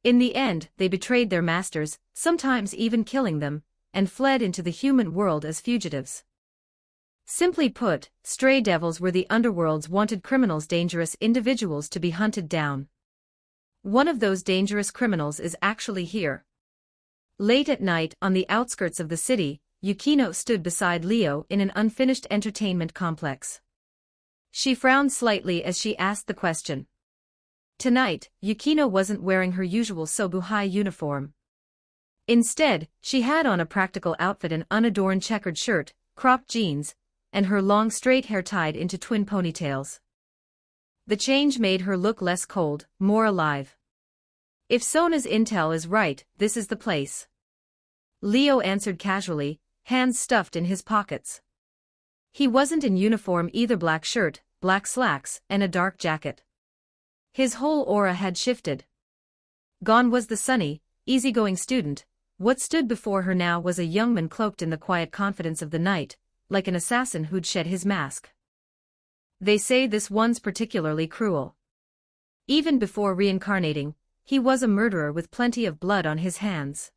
In the end, they betrayed their masters, sometimes even killing them, and fled into the human world as fugitives. Simply put, stray devils were the underworld's wanted criminals, dangerous individuals to be hunted down. One of those dangerous criminals is actually here. Late at night, on the outskirts of the city, Yukino stood beside Leo in an unfinished entertainment complex. She frowned slightly as she asked the question. Tonight, Yukino wasn't wearing her usual Sobuhai uniform. Instead, she had on a practical outfit, an unadorned checkered shirt, cropped jeans, and her long straight hair tied into twin ponytails. The change made her look less cold, more alive. If Sona's intel is right, this is the place. Leo answered casually, hands stuffed in his pockets. He wasn't in uniform either, black shirt, black slacks, and a dark jacket. His whole aura had shifted. Gone was the sunny, easygoing student. What stood before her now was a young man cloaked in the quiet confidence of the night, like an assassin who'd shed his mask. They say this one's particularly cruel. Even before reincarnating, he was a murderer with plenty of blood on his hands.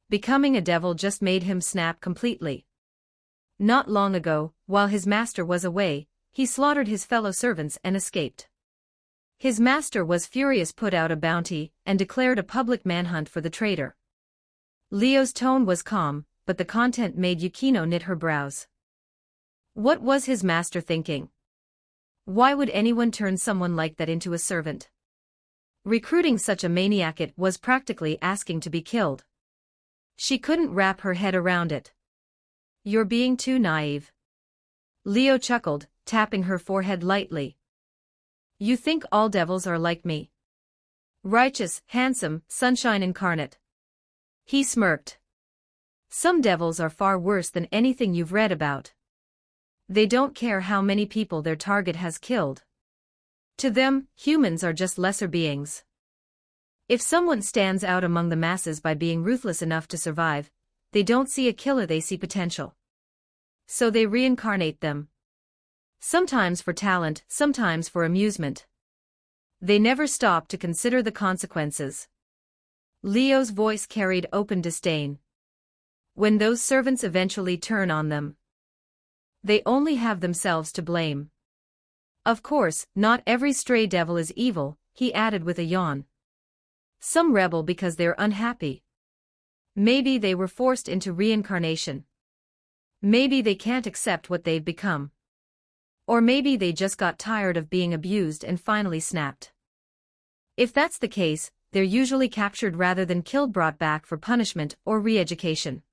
Becoming a devil just made him snap completely. Not long ago, while his master was away, he slaughtered his fellow servants and escaped. His master was furious, put out a bounty, and declared a public manhunt for the traitor. Leo's tone was calm, but the content made Yukino knit her brows. What was his master thinking? Why would anyone turn someone like that into a servant? Recruiting such a maniac, it was practically asking to be killed. She couldn't wrap her head around it. You're being too naive. Leo chuckled, tapping her forehead lightly. You think all devils are like me? Righteous, handsome, sunshine incarnate. He smirked. Some devils are far worse than anything you've read about. They don't care how many people their target has killed. To them, humans are just lesser beings. If someone stands out among the masses by being ruthless enough to survive, they don't see a killer, they see potential. So they reincarnate them. Sometimes for talent, sometimes for amusement. They never stop to consider the consequences. Leo's voice carried open disdain. When those servants eventually turn on them, they only have themselves to blame. Of course, not every stray devil is evil, he added with a yawn. Some rebel because they're unhappy. Maybe they were forced into reincarnation. Maybe they can't accept what they've become. Or maybe they just got tired of being abused and finally snapped. If that's the case, they're usually captured rather than killed, brought back for punishment or re-education.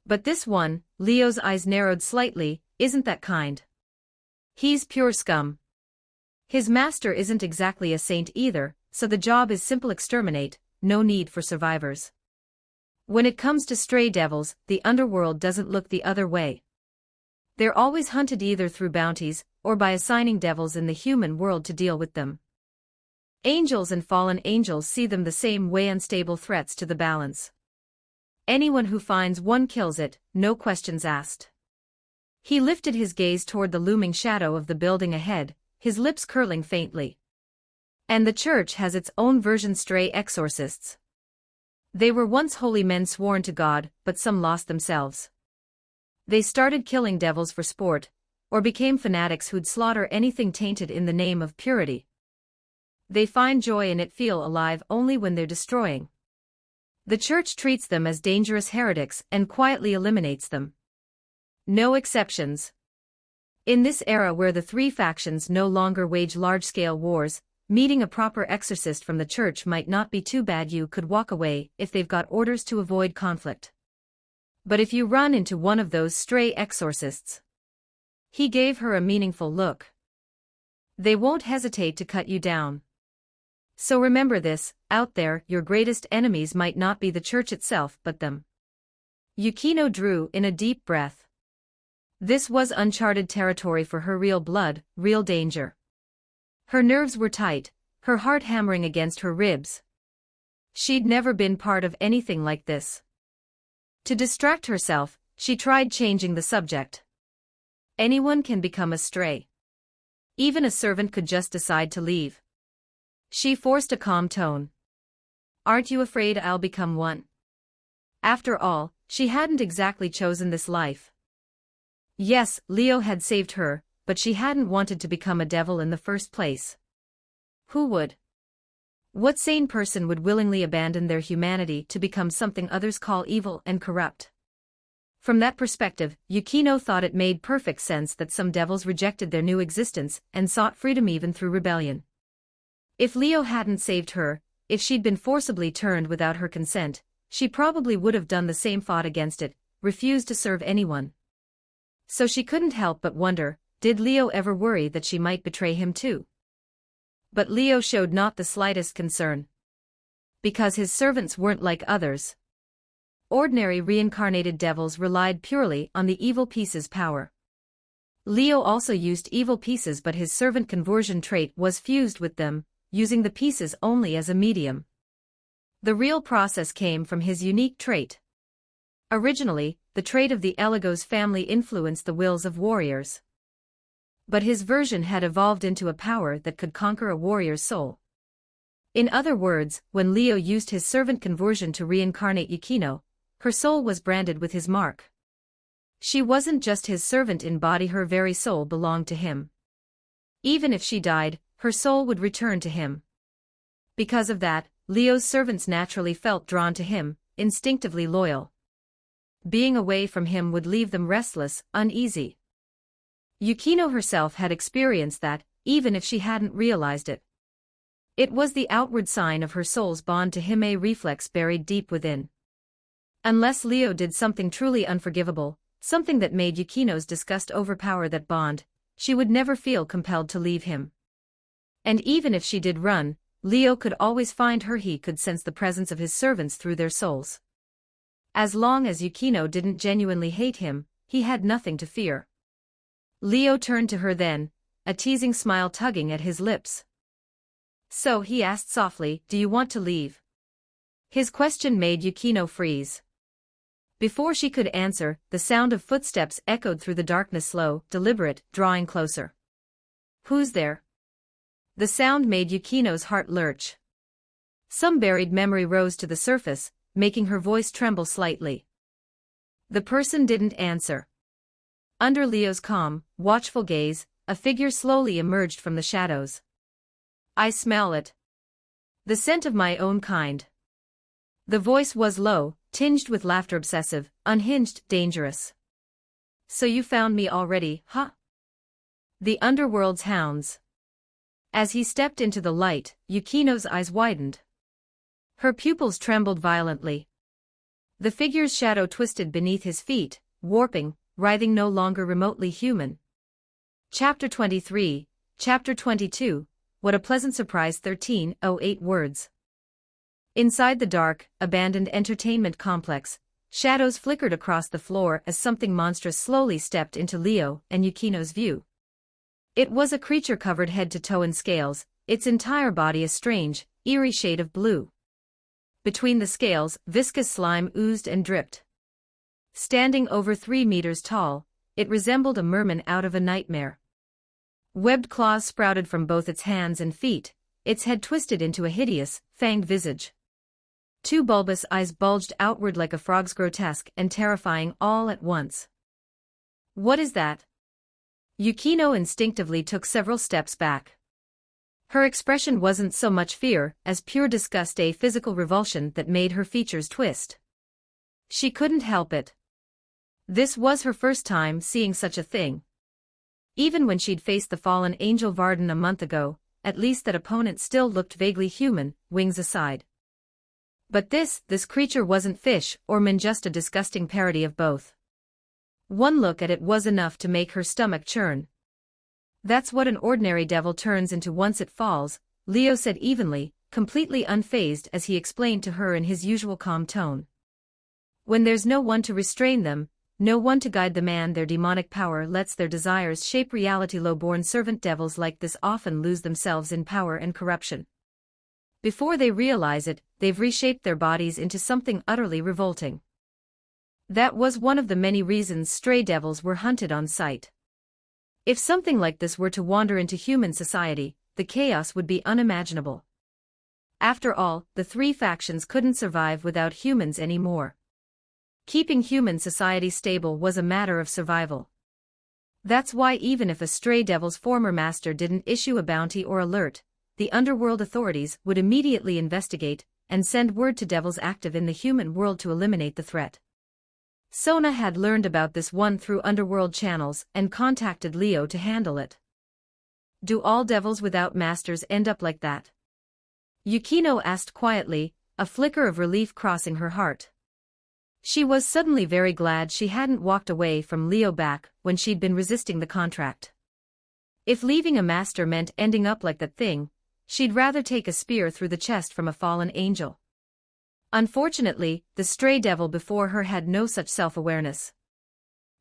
But this one, Leo's eyes narrowed slightly, isn't that kind. He's pure scum. His master isn't exactly a saint either, so the job is simple: exterminate, no need for survivors. When it comes to stray devils, the underworld doesn't look the other way. They're always hunted either through bounties, or by assigning devils in the human world to deal with them. Angels and fallen angels see them the same way: unstable threats to the balance. Anyone who finds one kills it, no questions asked. He lifted his gaze toward the looming shadow of the building ahead, his lips curling faintly. And the church has its own version: stray exorcists. They were once holy men sworn to God, but some lost themselves. They started killing devils for sport, or became fanatics who'd slaughter anything tainted in the name of purity. They find joy in it, feel alive only when they're destroying. The church treats them as dangerous heretics and quietly eliminates them. No exceptions. In this era where the three factions no longer wage large-scale wars, meeting a proper exorcist from the church might not be too bad. You could walk away if they've got orders to avoid conflict. But if you run into one of those stray exorcists, he gave her a meaningful look, they won't hesitate to cut you down. So remember this, out there, your greatest enemies might not be the church itself but them. Yukino drew in a deep breath. This was uncharted territory for her: real blood, real danger. Her nerves were tight, her heart hammering against her ribs. She'd never been part of anything like this. To distract herself, she tried changing the subject. Anyone can become a stray. Even a servant could just decide to leave. She forced a calm tone. Aren't you afraid I'll become one? After all, she hadn't exactly chosen this life. Yes, Leo had saved her, but she hadn't wanted to become a devil in the first place. Who would? What sane person would willingly abandon their humanity to become something others call evil and corrupt? From that perspective, Yukino thought it made perfect sense that some devils rejected their new existence and sought freedom even through rebellion. If Leo hadn't saved her, if she'd been forcibly turned without her consent, she probably would have done the same, fought against it, refused to serve anyone. So she couldn't help but wonder, did Leo ever worry that she might betray him too? But Leo showed not the slightest concern. Because his servants weren't like others. Ordinary reincarnated devils relied purely on the evil piece's power. Leo also used evil pieces, but his servant conversion trait was fused with them, using the pieces only as a medium. The real process came from his unique trait. Originally, the trait of the Eligos family influenced the wills of warriors. But his version had evolved into a power that could conquer a warrior's soul. In other words, when Leo used his servant conversion to reincarnate Yukino, her soul was branded with his mark. She wasn't just his servant in body, her very soul belonged to him. Even if she died, her soul would return to him. Because of that, Leo's servants naturally felt drawn to him, instinctively loyal. Being away from him would leave them restless, uneasy. Yukino herself had experienced that, even if she hadn't realized it. It was the outward sign of her soul's bond to him, a reflex buried deep within. Unless Leo did something truly unforgivable, something that made Yukino's disgust overpower that bond. She would never feel compelled to leave him. And even if she did run, Leo could always find her. He could sense the presence of his servants through their souls. As long as Yukino didn't genuinely hate him, he had nothing to fear. Leo turned to her then, a teasing smile tugging at his lips. So he asked softly, "Do you want to leave?" His question made Yukino freeze. Before she could answer, the sound of footsteps echoed through the darkness, slow, deliberate, drawing closer. "Who's there?" The sound made Yukino's heart lurch. Some buried memory rose to the surface, making her voice tremble slightly. The person didn't answer. Under Leo's calm, watchful gaze, a figure slowly emerged from the shadows. "I smell it. The scent of my own kind." The voice was low, tinged with laughter, obsessive, unhinged, dangerous. "So you found me already, huh? The underworld's hounds." As he stepped into the light, Yukino's eyes widened. Her pupils trembled violently. The figure's shadow twisted beneath his feet, warping, writhing, no longer remotely human. Chapter 23, Chapter 22, What a Pleasant Surprise. 1308 words. Inside the dark, abandoned entertainment complex, shadows flickered across the floor as something monstrous slowly stepped into Leo and Yukino's view. It was a creature covered head to toe in scales, its entire body a strange, eerie shade of blue. Between the scales, viscous slime oozed and dripped. Standing over 3 meters tall, it resembled a merman out of a nightmare. Webbed claws sprouted from both its hands and feet, its head twisted into a hideous, fanged visage. 2 bulbous eyes bulged outward like a frog's, grotesque and terrifying all at once. "What is that?" Yukino instinctively took several steps back. Her expression wasn't so much fear as pure disgust, a physical revulsion that made her features twist. She couldn't help it. This was her first time seeing such a thing. Even when she'd faced the fallen angel Varden a month ago, at least that opponent still looked vaguely human, wings aside. But this creature wasn't fish or man, just a disgusting parody of both. One look at it was enough to make her stomach churn. "That's what an ordinary devil turns into once it falls," Leo said evenly, completely unfazed as he explained to her in his usual calm tone. "When there's no one to restrain them, no one to guide them, and their demonic power lets their desires shape reality, low-born servant devils like this often lose themselves in power and corruption. Before they realize it, they've reshaped their bodies into something utterly revolting. That was one of the many reasons stray devils were hunted on sight. If something like this were to wander into human society, the chaos would be unimaginable. After all, the 3 factions couldn't survive without humans anymore. Keeping human society stable was a matter of survival. That's why even if a stray devil's former master didn't issue a bounty or alert, the underworld authorities would immediately investigate and send word to devils active in the human world to eliminate the threat. Sona had learned about this one through underworld channels and contacted Leo to handle it. "Do all devils without masters end up like that?" Yukino asked quietly, a flicker of relief crossing her heart. She was suddenly very glad she hadn't walked away from Leo back when she'd been resisting the contract. If leaving a master meant ending up like that thing, she'd rather take a spear through the chest from a fallen angel. Unfortunately, the stray devil before her had no such self-awareness.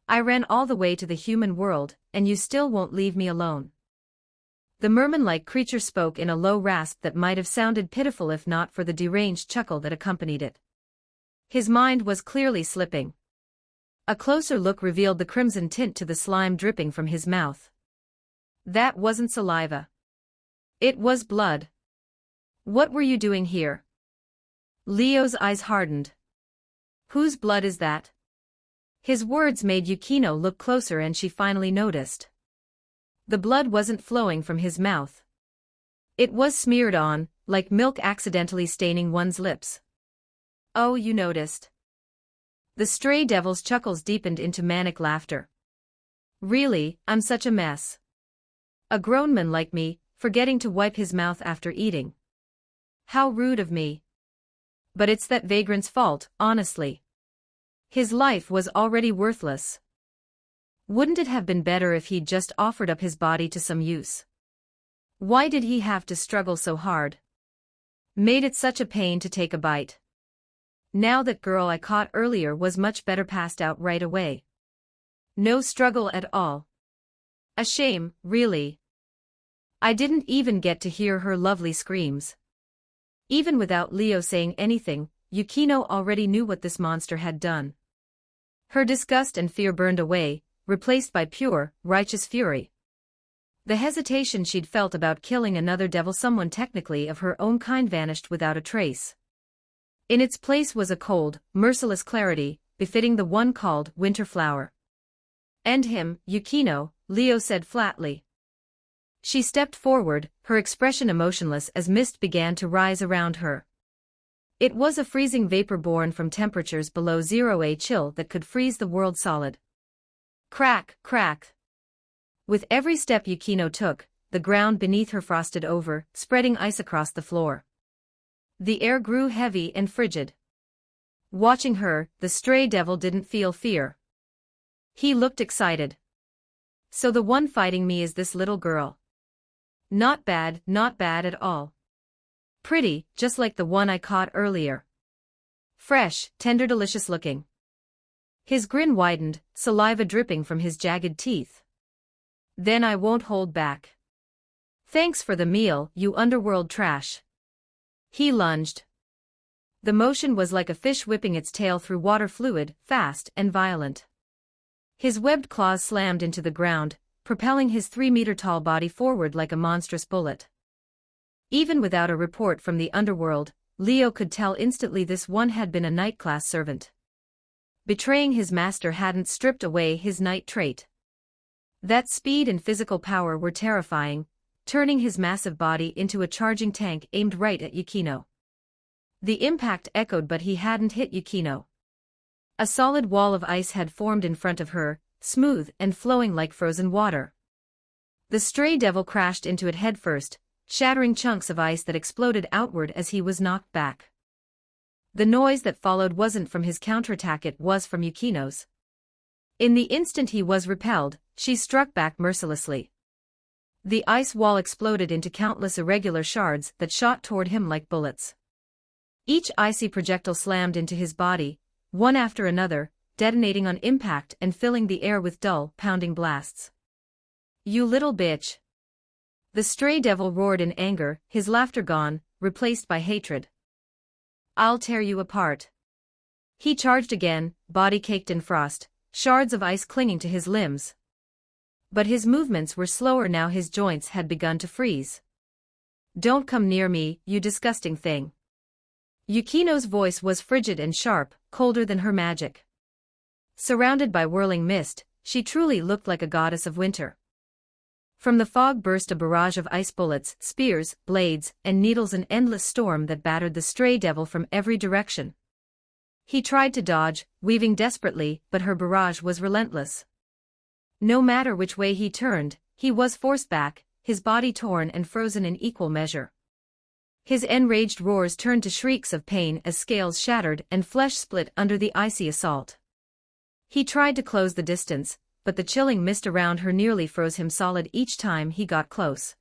"I ran all the way to the human world, and you still won't leave me alone." The merman-like creature spoke in a low rasp that might have sounded pitiful if not for the deranged chuckle that accompanied it. His mind was clearly slipping. A closer look revealed the crimson tint to the slime dripping from his mouth. That wasn't saliva. It was blood. "What were you doing here?" Leo's eyes hardened. "Whose blood is that?" His words made Yukino look closer and she finally noticed. The blood wasn't flowing from his mouth. It was smeared on, like milk accidentally staining one's lips. "Oh, you noticed." The stray devil's chuckles deepened into manic laughter. "Really, I'm such a mess. A grown man like me, forgetting to wipe his mouth after eating. How rude of me. But it's that vagrant's fault, honestly. His life was already worthless. Wouldn't it have been better if he'd just offered up his body to some use? Why did he have to struggle so hard? Made it such a pain to take a bite. Now that girl I caught earlier was much better passed out right away. No struggle at all. A shame, really. I didn't even get to hear her lovely screams. Even without Leo saying anything, Yukino already knew what this monster had done. Her disgust and fear burned away, replaced by pure, righteous fury. The hesitation she'd felt about killing another devil, someone technically of her own kind, vanished without a trace. In its place was a cold, merciless clarity, befitting the one called Winter Flower. "End him, Yukino," Leo said flatly. She stepped forward, her expression emotionless as mist began to rise around her. It was a freezing vapor born from temperatures below zero, a chill that could freeze the world solid. Crack, crack. With every step Yukino took, the ground beneath her frosted over, spreading ice across the floor. The air grew heavy and frigid. Watching her, the stray devil didn't feel fear. He looked excited. "So the one fighting me is this little girl. Not bad at all. Pretty, just like the one I caught earlier. Fresh, tender, delicious looking." His grin widened, saliva dripping from his jagged teeth. "Then I won't hold back. Thanks for the meal, you underworld trash." He lunged. The motion was like a fish whipping its tail through water, fluid, fast, and violent. His webbed claws slammed into the ground, propelling his 3-meter-tall body forward like a monstrous bullet. Even without a report from the underworld, Leo could tell instantly this one had been a night-class servant. Betraying his master hadn't stripped away his night trait. That speed and physical power were terrifying, turning his massive body into a charging tank aimed right at Yukino. The impact echoed, but he hadn't hit Yukino. A solid wall of ice had formed in front of her, smooth and flowing like frozen water. The stray devil crashed into it headfirst, shattering chunks of ice that exploded outward as he was knocked back. The noise that followed wasn't from his counterattack, it was from Yukino's. In the instant he was repelled, she struck back mercilessly. The ice wall exploded into countless irregular shards that shot toward him like bullets. Each icy projectile slammed into his body, one after another, detonating on impact and filling the air with dull, pounding blasts. "You little bitch!" The stray devil roared in anger, his laughter gone, replaced by hatred. "I'll tear you apart." He charged again, body caked in frost, shards of ice clinging to his limbs. But his movements were slower now, his joints had begun to freeze. "Don't come near me, you disgusting thing." Yukino's voice was frigid and sharp, colder than her magic. Surrounded by whirling mist, she truly looked like a goddess of winter. From the fog burst a barrage of ice bullets, spears, blades, and needles, an endless storm that battered the stray devil from every direction. He tried to dodge, weaving desperately, but her barrage was relentless. No matter which way he turned, he was forced back, his body torn and frozen in equal measure. His enraged roars turned to shrieks of pain as scales shattered and flesh split under the icy assault. He tried to close the distance, but the chilling mist around her nearly froze him solid each time he got close.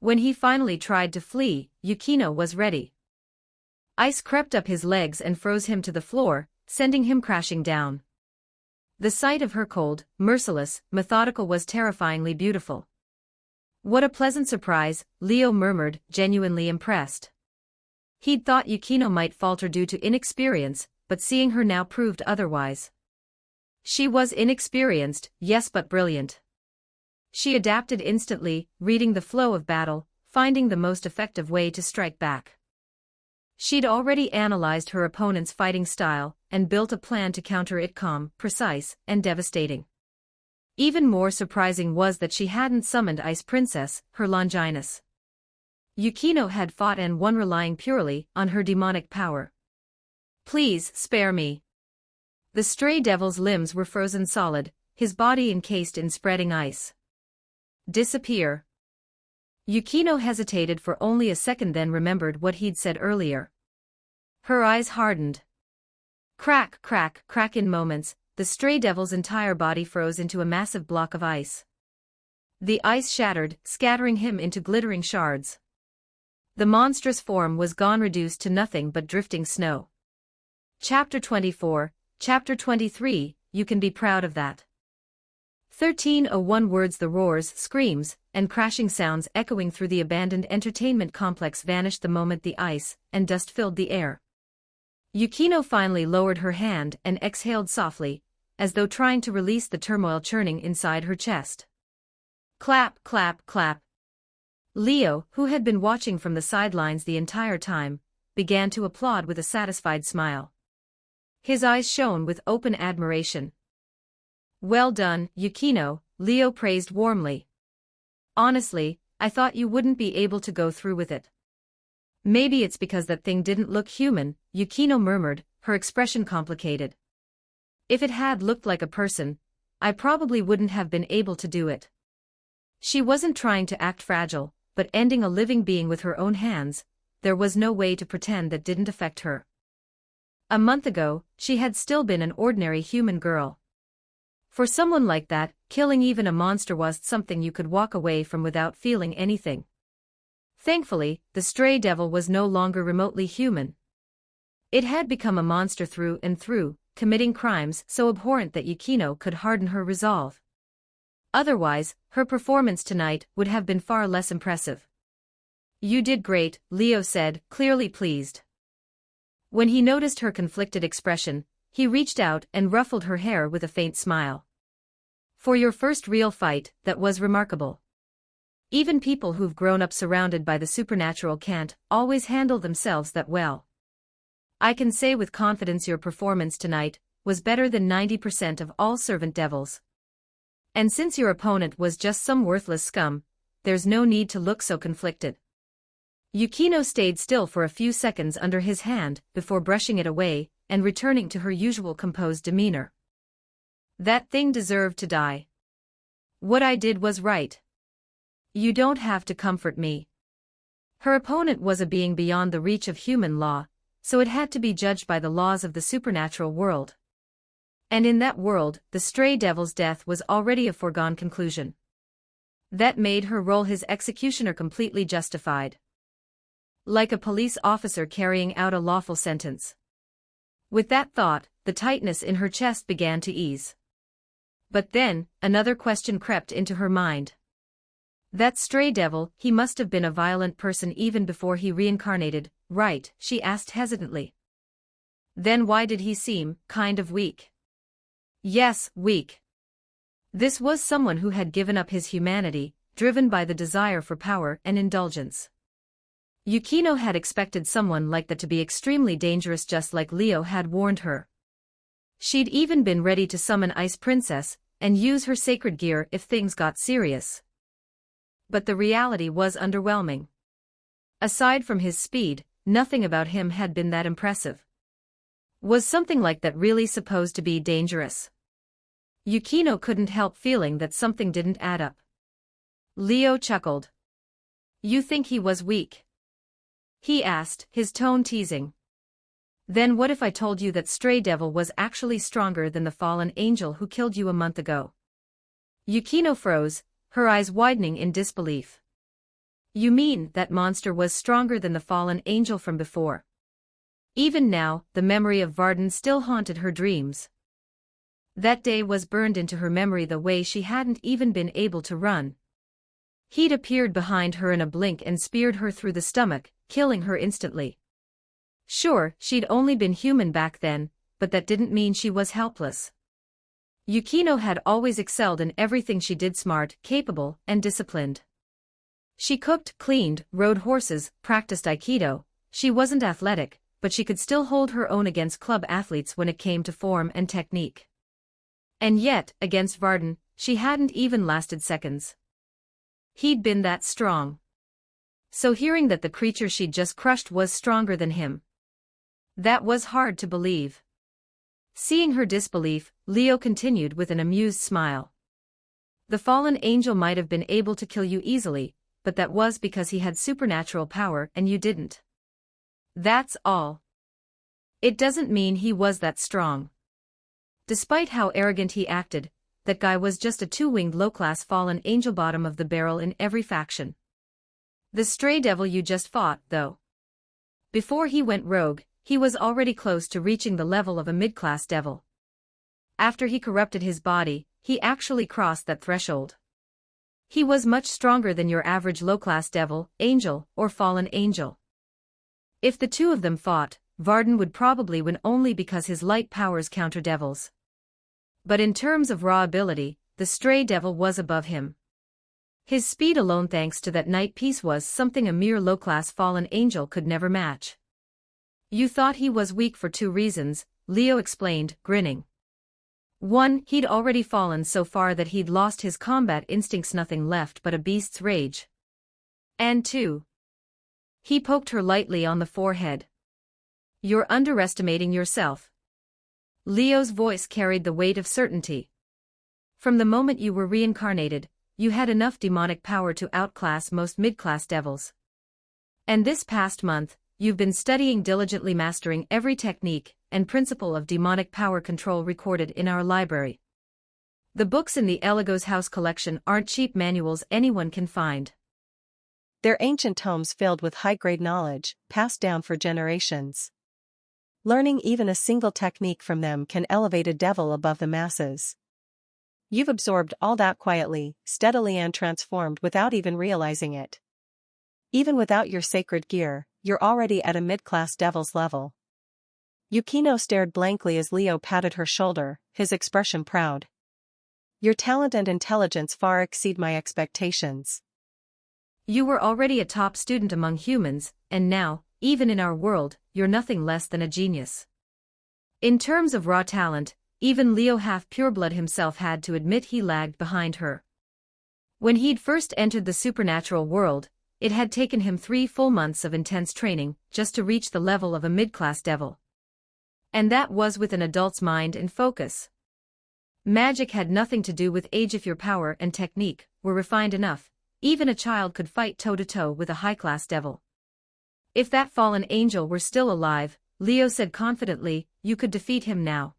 When he finally tried to flee, Yukino was ready. Ice crept up his legs and froze him to the floor, sending him crashing down. The sight of her cold, merciless, methodical was terrifyingly beautiful. "What a pleasant surprise," Leo murmured, genuinely impressed. He'd thought Yukino might falter due to inexperience, but seeing her now proved otherwise. She was inexperienced, yes, but brilliant. She adapted instantly, reading the flow of battle, finding the most effective way to strike back. She'd already analyzed her opponent's fighting style and built a plan to counter it, calm, precise, and devastating. Even more surprising was that she hadn't summoned Ice Princess, her Longinus. Yukino had fought and won relying purely on her demonic power. "Please, spare me." The stray devil's limbs were frozen solid, his body encased in spreading ice. "Disappear." Yukino hesitated for only a second, then remembered what he'd said earlier. Her eyes hardened. Crack, crack, crack. In moments, the the stray devil's entire body froze into a massive block of ice. The ice shattered, scattering him into glittering shards. The monstrous form was gone, reduced to nothing but drifting snow. Chapter 24, Chapter 23, you can be proud of that. 1301 words. The roars, screams, and crashing sounds echoing through the abandoned entertainment complex vanished the moment the ice and dust filled the air. Yukino finally lowered her hand and exhaled softly, as though trying to release the turmoil churning inside her chest. Clap, clap, clap. Leo, who had been watching from the sidelines the entire time, began to applaud with a satisfied smile. His eyes shone with open admiration. Well done, Yukino, Leo praised warmly. Honestly, I thought you wouldn't be able to go through with it. Maybe it's because that thing didn't look human, Yukino murmured, her expression complicated. If it had looked like a person, I probably wouldn't have been able to do it. She wasn't trying to act fragile, but ending a living being with her own hands, there was no way to pretend that didn't affect her. A month ago, she had still been an ordinary human girl. For someone like that, killing even a monster was something you could walk away from without feeling anything. Thankfully, the stray devil was no longer remotely human. It had become a monster through and through, committing crimes so abhorrent that Yukino could harden her resolve. Otherwise, her performance tonight would have been far less impressive. You did great, Leo said, clearly pleased. When he noticed her conflicted expression, he reached out and ruffled her hair with a faint smile. For your first real fight, that was remarkable. Even people who've grown up surrounded by the supernatural can't always handle themselves that well. I can say with confidence your performance tonight was better than 90% of all servant devils. And since your opponent was just some worthless scum, there's no need to look so conflicted. Yukino stayed still for a few seconds under his hand before brushing it away and returning to her usual composed demeanor. That thing deserved to die. What I did was right. You don't have to comfort me. Her opponent was a being beyond the reach of human law, so it had to be judged by the laws of the supernatural world. And in that world, the stray devil's death was already a foregone conclusion. That made her role as executioner completely justified. Like a police officer carrying out a lawful sentence. With that thought, the tightness in her chest began to ease. But then, another question crept into her mind. That stray devil, he must have been a violent person even before he reincarnated, right? She asked hesitantly. Then why did he seem kind of weak? Yes, weak. This was someone who had given up his humanity, driven by the desire for power and indulgence. Yukino had expected someone like that to be extremely dangerous, just like Leo had warned her. She'd even been ready to summon Ice Princess and use her sacred gear if things got serious. But the reality was underwhelming. Aside from his speed, nothing about him had been that impressive. Was something like that really supposed to be dangerous? Yukino couldn't help feeling that something didn't add up. Leo chuckled. You think he was weak? He asked, his tone teasing. Then what if I told you that stray devil was actually stronger than the fallen angel who killed you a month ago? Yukino froze, her eyes widening in disbelief. You mean that monster was stronger than the fallen angel from before? Even now, the memory of Varden still haunted her dreams. That day was burned into her memory the way she hadn't even been able to run. He'd appeared behind her in a blink and speared her through the stomach, killing her instantly. Sure, she'd only been human back then, but that didn't mean she was helpless. Yukino had always excelled in everything she did, smart, capable, and disciplined. She cooked, cleaned, rode horses, practiced Aikido. She wasn't athletic, but she could still hold her own against club athletes when it came to form and technique. And yet, against Varden, she hadn't even lasted seconds. He'd been that strong. So hearing that the creature she'd just crushed was stronger than him. That was hard to believe. Seeing her disbelief, Leo continued with an amused smile. The fallen angel might have been able to kill you easily, but that was because he had supernatural power and you didn't. That's all. It doesn't mean he was that strong. Despite how arrogant he acted, that guy was just a two-winged low-class fallen angel, bottom of the barrel in every faction. The stray devil you just fought, though. Before he went rogue, he was already close to reaching the level of a mid-class devil. After he corrupted his body, he actually crossed that threshold. He was much stronger than your average low-class devil, angel, or fallen angel. If the two of them fought, Varden would probably win only because his light powers counter devils. But in terms of raw ability, the stray devil was above him. His speed alone, thanks to that night piece, was something a mere low-class fallen angel could never match. You thought he was weak for two reasons, Leo explained, grinning. One, he'd already fallen so far that he'd lost his combat instincts, nothing left but a beast's rage. And two, he poked her lightly on the forehead. You're underestimating yourself. Leo's voice carried the weight of certainty. From the moment you were reincarnated, you had enough demonic power to outclass most mid-class devils. And this past month, you've been studying diligently, mastering every technique and principle of demonic power control recorded in our library. The books in the Eligos House collection aren't cheap manuals anyone can find. They're ancient tomes filled with high-grade knowledge, passed down for generations. Learning even a single technique from them can elevate a devil above the masses. You've absorbed all that quietly, steadily, and transformed without even realizing it. Even without your sacred gear, you're already at a mid-class devil's level. Yukino stared blankly as Leo patted her shoulder, his expression proud. Your talent and intelligence far exceed my expectations. You were already a top student among humans, and now, even in our world, you're nothing less than a genius. In terms of raw talent, even Leo, half pureblood himself, had to admit he lagged behind her. When he'd first entered the supernatural world, it had taken him 3 full months of intense training just to reach the level of a mid-class devil. And that was with an adult's mind and focus. Magic had nothing to do with age. If your power and technique were refined enough, even a child could fight toe-to-toe with a high-class devil. If that fallen angel were still alive, Leo said confidently, you could defeat him now.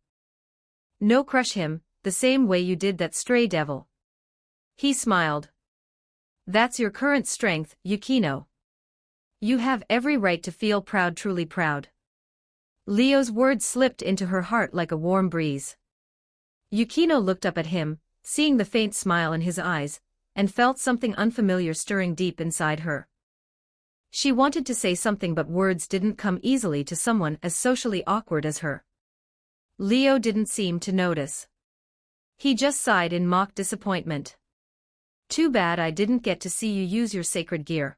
No, crush him, the same way you did that stray devil. He smiled. That's your current strength, Yukino. You have every right to feel proud, truly proud. Leo's words slipped into her heart like a warm breeze. Yukino looked up at him, seeing the faint smile in his eyes, and felt something unfamiliar stirring deep inside her. She wanted to say something, but words didn't come easily to someone as socially awkward as her. Leo didn't seem to notice. He just sighed in mock disappointment. Too bad I didn't get to see you use your sacred gear.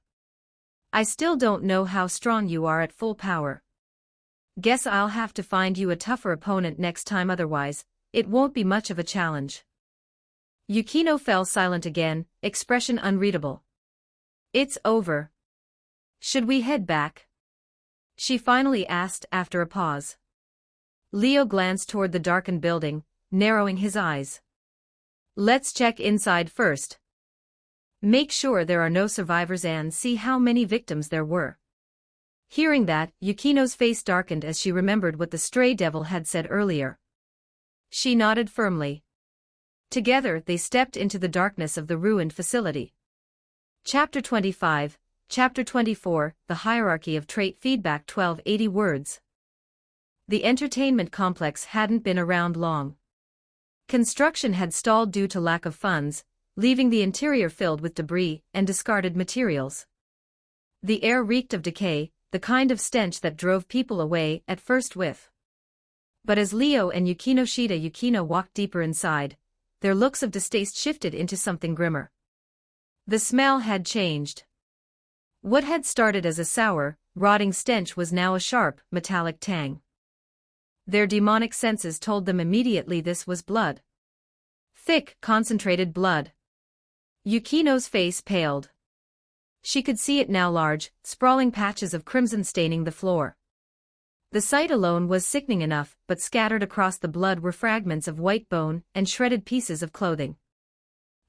I still don't know how strong you are at full power. Guess I'll have to find you a tougher opponent next time, otherwise, it won't be much of a challenge. Yukino fell silent again, expression unreadable. It's over. Should we head back? She finally asked after a pause. Leo glanced toward the darkened building, narrowing his eyes. Let's check inside first. Make sure there are no survivors and see how many victims there were. Hearing that, Yukino's face darkened as she remembered what the stray devil had said earlier. She nodded firmly. Together they stepped into the darkness of the ruined facility. Chapter 25, Chapter 24, The Hierarchy of Trait Feedback. 1280 words. The entertainment complex hadn't been around long. Construction had stalled due to lack of funds, leaving the interior filled with debris and discarded materials. The air reeked of decay, the kind of stench that drove people away at first whiff. But as Leo and Yukino walked deeper inside, their looks of distaste shifted into something grimmer. The smell had changed. What had started as a sour, rotting stench was now a sharp, metallic tang. Their demonic senses told them immediately this was blood. Thick, concentrated blood. Yukino's face paled. She could see it now, large, sprawling patches of crimson staining the floor. The sight alone was sickening enough, but scattered across the blood were fragments of white bone and shredded pieces of clothing.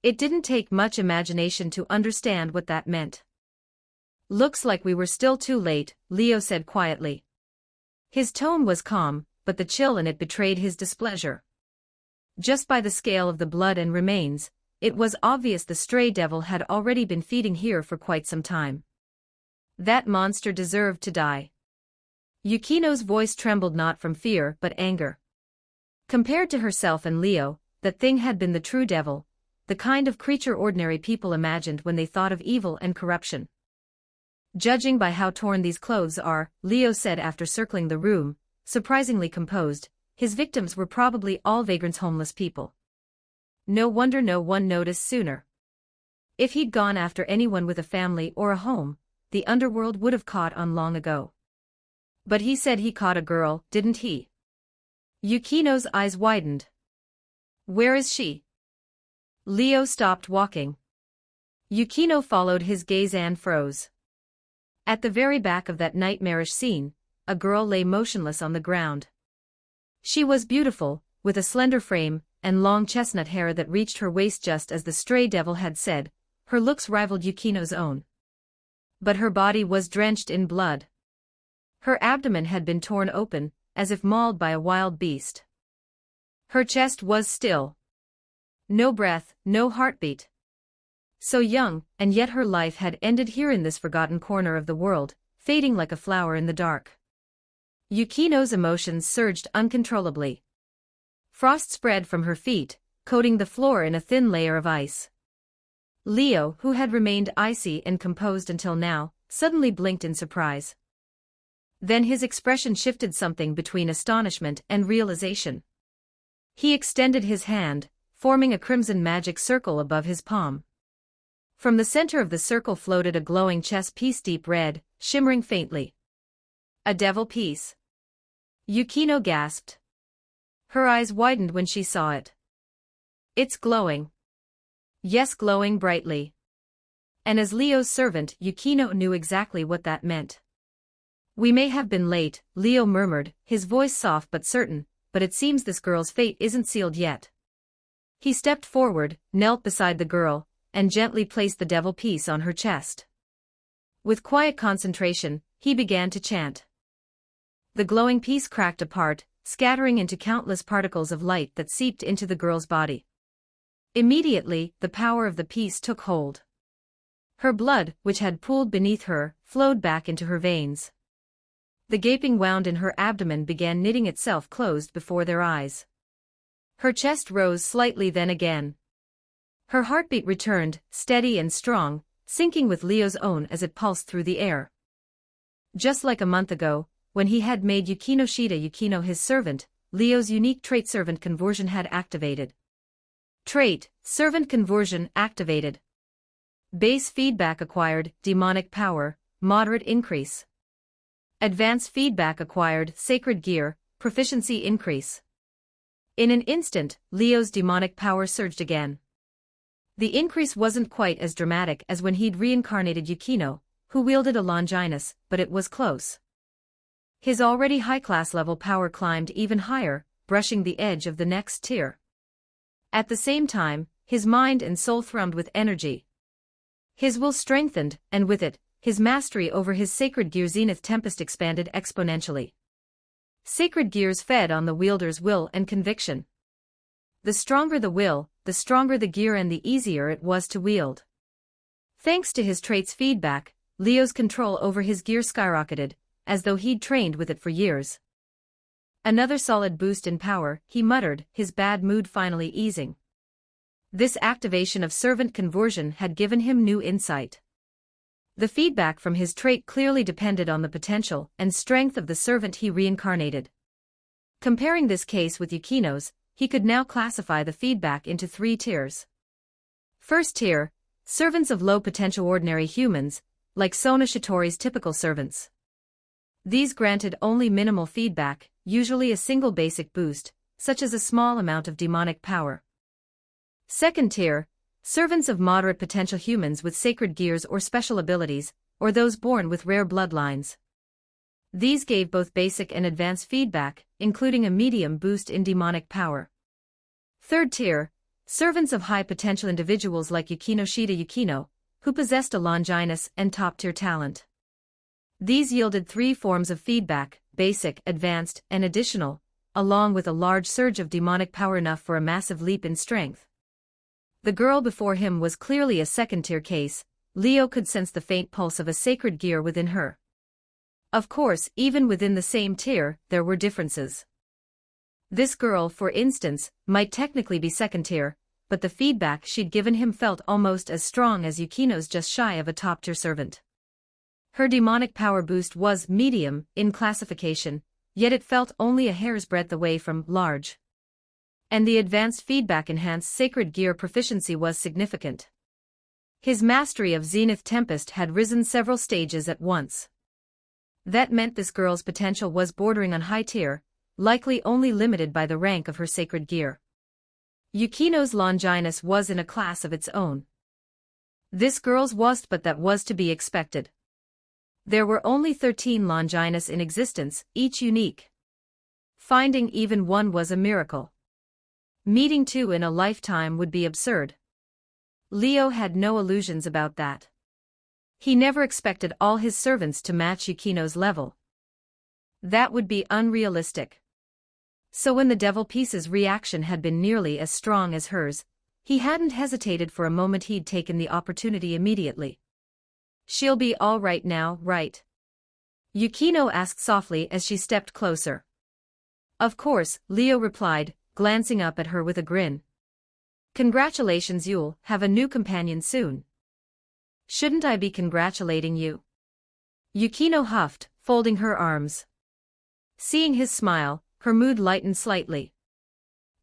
It didn't take much imagination to understand what that meant. Looks like we were still too late, Leo said quietly. His tone was calm, but the chill in it betrayed his displeasure. Just by the scale of the blood and remains, it was obvious the stray devil had already been feeding here for quite some time. That monster deserved to die. Yukino's voice trembled not from fear but anger. Compared to herself and Leo, that thing had been the true devil, the kind of creature ordinary people imagined when they thought of evil and corruption. Judging by how torn these clothes are, Leo said after circling the room, surprisingly composed, his victims were probably all vagrants, homeless people. No wonder no one noticed sooner. If he'd gone after anyone with a family or a home, the underworld would have caught on long ago. But he said he caught a girl, didn't he? Yukino's eyes widened. Where is she? Leo stopped walking. Yukino followed his gaze and froze. At the very back of that nightmarish scene, a girl lay motionless on the ground. She was beautiful, with a slender frame and long chestnut hair that reached her waist just as the stray devil had said. Her looks rivaled Yukino's own. But her body was drenched in blood. Her abdomen had been torn open, as if mauled by a wild beast. Her chest was still. No breath, no heartbeat. So young, and yet her life had ended here in this forgotten corner of the world, fading like a flower in the dark. Yukino's emotions surged uncontrollably. Frost spread from her feet, coating the floor in a thin layer of ice. Leo, who had remained icy and composed until now, suddenly blinked in surprise. Then his expression shifted something between astonishment and realization. He extended his hand, forming a crimson magic circle above his palm. From the center of the circle floated a glowing chess piece, deep red, shimmering faintly. A devil piece. Yukino gasped. Her eyes widened when she saw it. It's glowing. Yes, glowing brightly. And as Leo's servant, Yukino knew exactly what that meant. We may have been late, Leo murmured, his voice soft but certain, but it seems this girl's fate isn't sealed yet. He stepped forward, knelt beside the girl, and gently placed the devil piece on her chest. With quiet concentration, he began to chant. The glowing piece cracked apart, scattering into countless particles of light that seeped into the girl's body. Immediately, the power of the piece took hold. Her blood, which had pooled beneath her, flowed back into her veins. The gaping wound in her abdomen began knitting itself closed before their eyes. Her chest rose slightly then again. Her heartbeat returned, steady and strong, syncing with Leo's own as it pulsed through the air. Just like a month ago, when he had made Yukino his servant, Leo's unique trait servant conversion had activated. Trait, servant conversion activated. Base feedback acquired, demonic power, moderate increase. Advanced feedback acquired, sacred gear, proficiency increase. In an instant, Leo's demonic power surged again. The increase wasn't quite as dramatic as when he'd reincarnated Yukino, who wielded a Longinus, but it was close. His already high-class level power climbed even higher, brushing the edge of the next tier. At the same time, his mind and soul thrummed with energy. His will strengthened, and with it, his mastery over his sacred gear Zenith Tempest expanded exponentially. Sacred gears fed on the wielder's will and conviction. The stronger the will, the stronger the gear and the easier it was to wield. Thanks to his trait's feedback, Leo's control over his gear skyrocketed, as though he'd trained with it for years. Another solid boost in power, he muttered, his bad mood finally easing. This activation of servant conversion had given him new insight. The feedback from his trait clearly depended on the potential and strength of the servant he reincarnated. Comparing this case with Yukino's, he could now classify the feedback into 3 tiers. First tier, servants of low potential ordinary humans, like Sona Shitori's typical servants. These granted only minimal feedback, usually a single basic boost, such as a small amount of demonic power. Second tier, servants of moderate potential humans with sacred gears or special abilities, or those born with rare bloodlines. These gave both basic and advanced feedback, including a medium boost in demonic power. Third tier, servants of high potential individuals like Yukino, who possessed a Longinus and top-tier talent. These yielded 3 forms of feedback, basic, advanced, and additional, along with a large surge of demonic power enough for a massive leap in strength. The girl before him was clearly a second-tier case. Leo could sense the faint pulse of a sacred gear within her. Of course, even within the same tier, there were differences. This girl, for instance, might technically be second-tier, but the feedback she'd given him felt almost as strong as Yukino's, just shy of a top-tier servant. Her demonic power boost was medium in classification, yet it felt only a hair's breadth away from large. And the advanced feedback-enhanced sacred gear proficiency was significant. His mastery of Zenith Tempest had risen several stages at once. That meant this girl's potential was bordering on high tier, likely only limited by the rank of her sacred gear. Yukino's Longinus was in a class of its own. This girl's wasn't, but that was to be expected. There were only 13 Longinus in existence, each unique. Finding even one was a miracle. Meeting two in a lifetime would be absurd. Leo had no illusions about that. He never expected all his servants to match Yukino's level. That would be unrealistic. So when the Devil Piece's reaction had been nearly as strong as hers, he hadn't hesitated for a moment. He'd taken the opportunity immediately. "She'll be all right now, right?" Yukino asked softly as she stepped closer. "Of course," Leo replied, glancing up at her with a grin. "Congratulations, you'll have a new companion soon." "Shouldn't I be congratulating you?" Yukino huffed, folding her arms. Seeing his smile, her mood lightened slightly.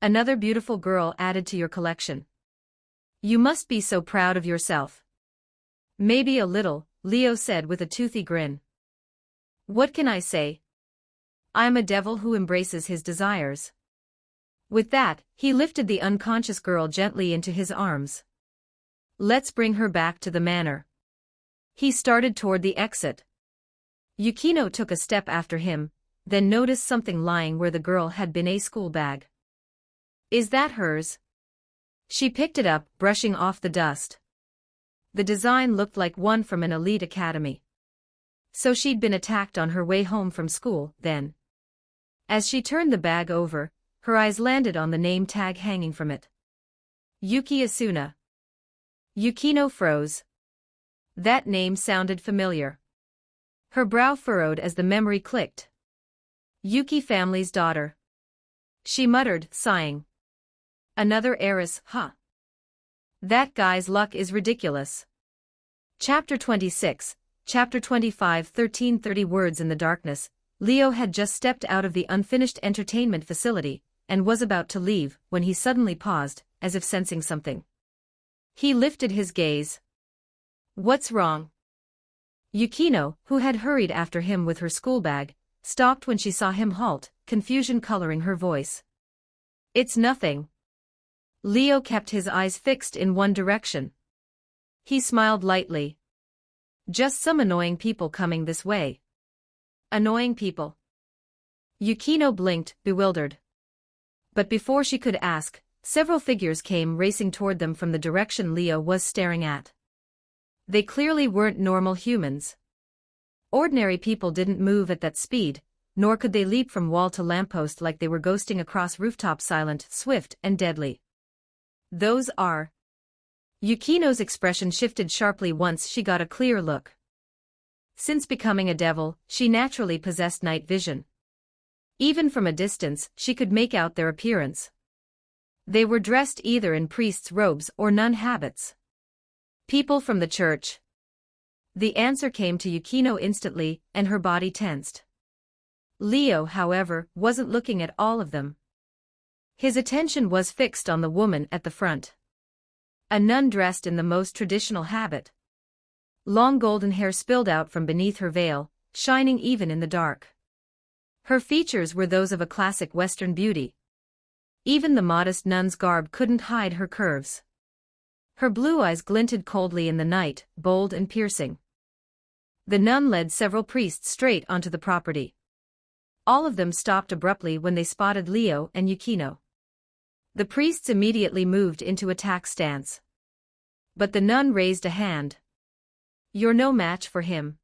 "Another beautiful girl added to your collection. You must be so proud of yourself." "Maybe a little," Leo said with a toothy grin. "What can I say? I'm a devil who embraces his desires." With that, he lifted the unconscious girl gently into his arms. "Let's bring her back to the manor." He started toward the exit. Yukino took a step after him, then noticed something lying where the girl had been, a school bag. "Is that hers?" She picked it up, brushing off the dust. The design looked like one from an elite academy. So she'd been attacked on her way home from school, then. As she turned the bag over, her eyes landed on the name tag hanging from it. Yuki Asuna. Yukino froze. That name sounded familiar. Her brow furrowed as the memory clicked. Yuki family's daughter. She muttered, sighing. Another heiress, huh? That guy's luck is ridiculous. Chapter 26, Chapter 25. 1330 words in the darkness. Leo had just stepped out of the unfinished entertainment facility, and was about to leave, when he suddenly paused, as if sensing something. He lifted his gaze. "What's wrong?" Yukino, who had hurried after him with her school bag, stopped when she saw him halt, confusion coloring her voice. "It's nothing." Leo kept his eyes fixed in one direction. He smiled lightly. "Just some annoying people coming this way." "Annoying people?" Yukino blinked, bewildered. But before she could ask, several figures came racing toward them from the direction Leo was staring at. They clearly weren't normal humans. Ordinary people didn't move at that speed, nor could they leap from wall to lamppost like they were ghosting across rooftops, silent, swift, and deadly. "Those are..." Yukino's expression shifted sharply once she got a clear look. Since becoming a devil, she naturally possessed night vision. Even from a distance, she could make out their appearance. They were dressed either in priests' robes or nun habits. People from the church. The answer came to Yukino instantly, and her body tensed. Leo, however, wasn't looking at all of them. His attention was fixed on the woman at the front. A nun dressed in the most traditional habit. Long golden hair spilled out from beneath her veil, shining even in the dark. Her features were those of a classic Western beauty. Even the modest nun's garb couldn't hide her curves. Her blue eyes glinted coldly in the night, bold and piercing. The nun led several priests straight onto the property. All of them stopped abruptly when they spotted Leo and Yukino. The priests immediately moved into attack stance. But the nun raised a hand. "You're no match for him."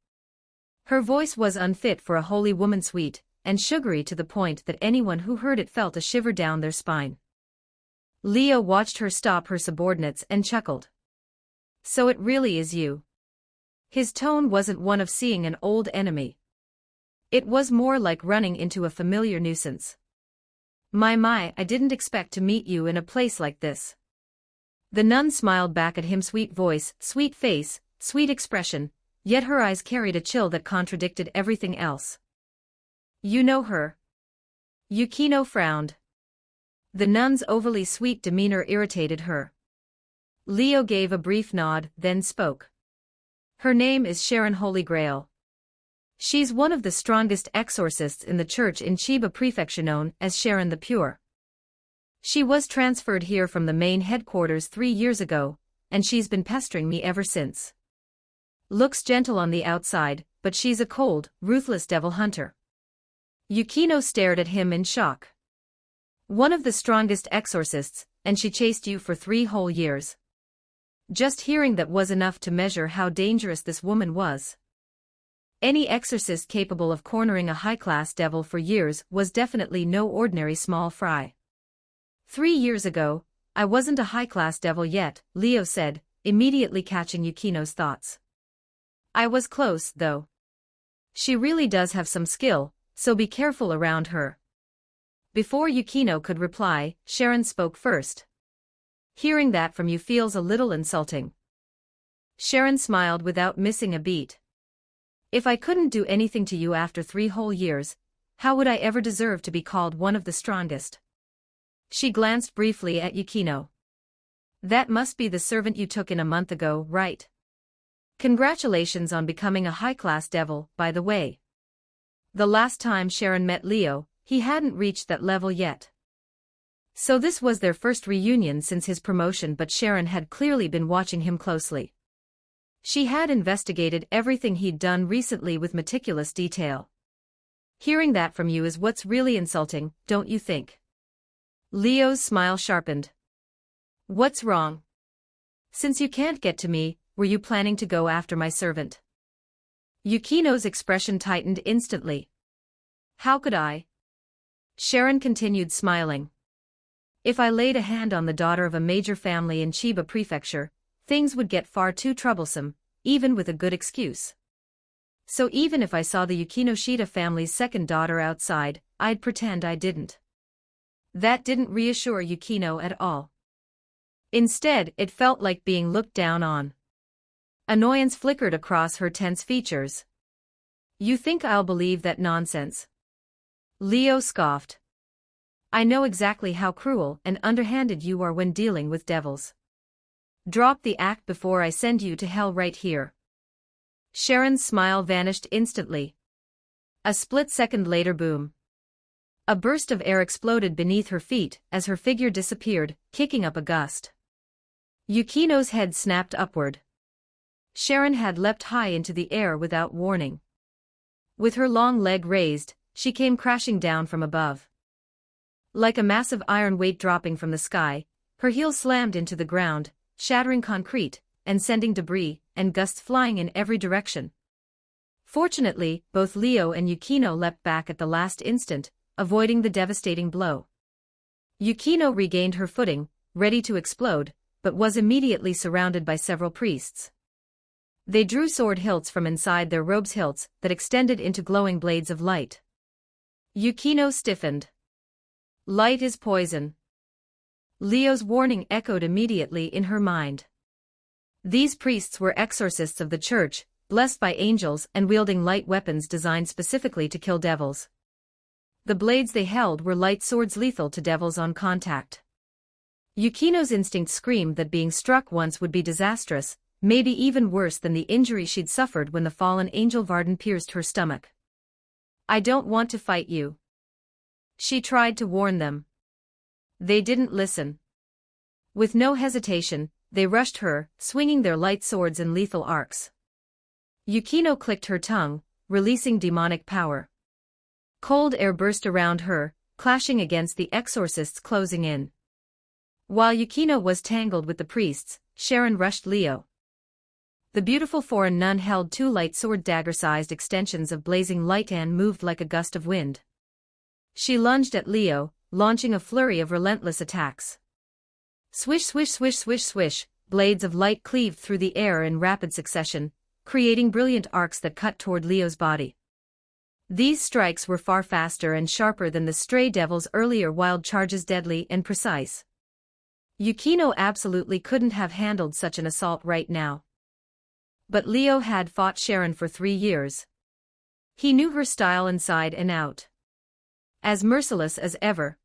Her voice was unfit for a holy woman, sweet, and sugary to the point that anyone who heard it felt a shiver down their spine. Leo watched her stop her subordinates and chuckled. "So it really is you." His tone wasn't one of seeing an old enemy. It was more like running into a familiar nuisance. My, I didn't expect to meet you in a place like this." The nun smiled back at him, sweet voice, sweet face, sweet expression, yet her eyes carried a chill that contradicted everything else. "You know her?" Yukino frowned. The nun's overly sweet demeanor irritated her. Leo gave a brief nod, then spoke. "Her name is Sharon Holy Grail. She's one of the strongest exorcists in the church in Chiba Prefecture, known as Sharon the Pure. She was transferred here from the main headquarters 3 years ago, and she's been pestering me ever since. Looks gentle on the outside, but she's a cold, ruthless devil hunter." Yukino stared at him in shock. "One of the strongest exorcists, and she chased you for 3 whole years." Just hearing that was enough to measure how dangerous this woman was. Any exorcist capable of cornering a high-class devil for years was definitely no ordinary small fry. 3 years ago, I wasn't a high-class devil yet, Leo said, immediately catching Yukino's thoughts. "I was close, though. She really does have some skill, so be careful around her." Before Yukino could reply, Sharon spoke first. "Hearing that from you feels a little insulting." Sharon smiled without missing a beat. "If I couldn't do anything to you after 3 whole years, how would I ever deserve to be called one of the strongest?" She glanced briefly at Yukino. "That must be the servant you took in a month ago, right? Congratulations on becoming a high-class devil, by the way." The last time Sharon met Leo, he hadn't reached that level yet. So this was their first reunion since his promotion, but Sharon had clearly been watching him closely. She had investigated everything he'd done recently with meticulous detail. "Hearing that from you is what's really insulting, don't you think?" Leo's smile sharpened. "What's wrong? Since you can't get to me, were you planning to go after my servant?" Yukino's expression tightened instantly. "How could I?" Sharon continued smiling. "If I laid a hand on the daughter of a major family in Chiba Prefecture, things would get far too troublesome, even with a good excuse. So even if I saw the Yukinoshita family's second daughter outside, I'd pretend I didn't." That didn't reassure Yukino at all. Instead, it felt like being looked down on. Annoyance flickered across her tense features. "You think I'll believe that nonsense?" Leo scoffed. "I know exactly how cruel and underhanded you are when dealing with devils. Drop the act before I send you to hell right here." Sharon's smile vanished instantly. A split second later, boom. A burst of air exploded beneath her feet as her figure disappeared, kicking up a gust. Yukino's head snapped upward. Sharon had leapt high into the air without warning. With her long leg raised, she came crashing down from above. Like a massive iron weight dropping from the sky, her heels slammed into the ground, shattering concrete, and sending debris and gusts flying in every direction. Fortunately, both Leo and Yukino leapt back at the last instant, avoiding the devastating blow. Yukino regained her footing, ready to explode, but was immediately surrounded by several priests. They drew sword hilts from inside their robes, hilts that extended into glowing blades of light. Yukino stiffened. "Light is poison." Leo's warning echoed immediately in her mind. These priests were exorcists of the church, blessed by angels and wielding light weapons designed specifically to kill devils. The blades they held were light swords lethal to devils on contact. Yukino's instinct screamed that being struck once would be disastrous, maybe even worse than the injury she'd suffered when the fallen angel Varden pierced her stomach. "I don't want to fight you." She tried to warn them. They didn't listen. With no hesitation, they rushed her, swinging their light swords in lethal arcs. Yukino clicked her tongue, releasing demonic power. Cold air burst around her, clashing against the exorcists closing in. While Yukino was tangled with the priests, Sharon rushed Leo. The beautiful foreign nun held 2 light sword dagger-sized extensions of blazing light and moved like a gust of wind. She lunged at Leo, launching a flurry of relentless attacks. Swish swish swish swish swish, blades of light cleaved through the air in rapid succession, creating brilliant arcs that cut toward Leo's body. These strikes were far faster and sharper than the stray devil's earlier wild charges, deadly and precise. Yukino absolutely couldn't have handled such an assault right now. But Leo had fought Sharon for 3 years. He knew her style inside and out. As merciless as ever.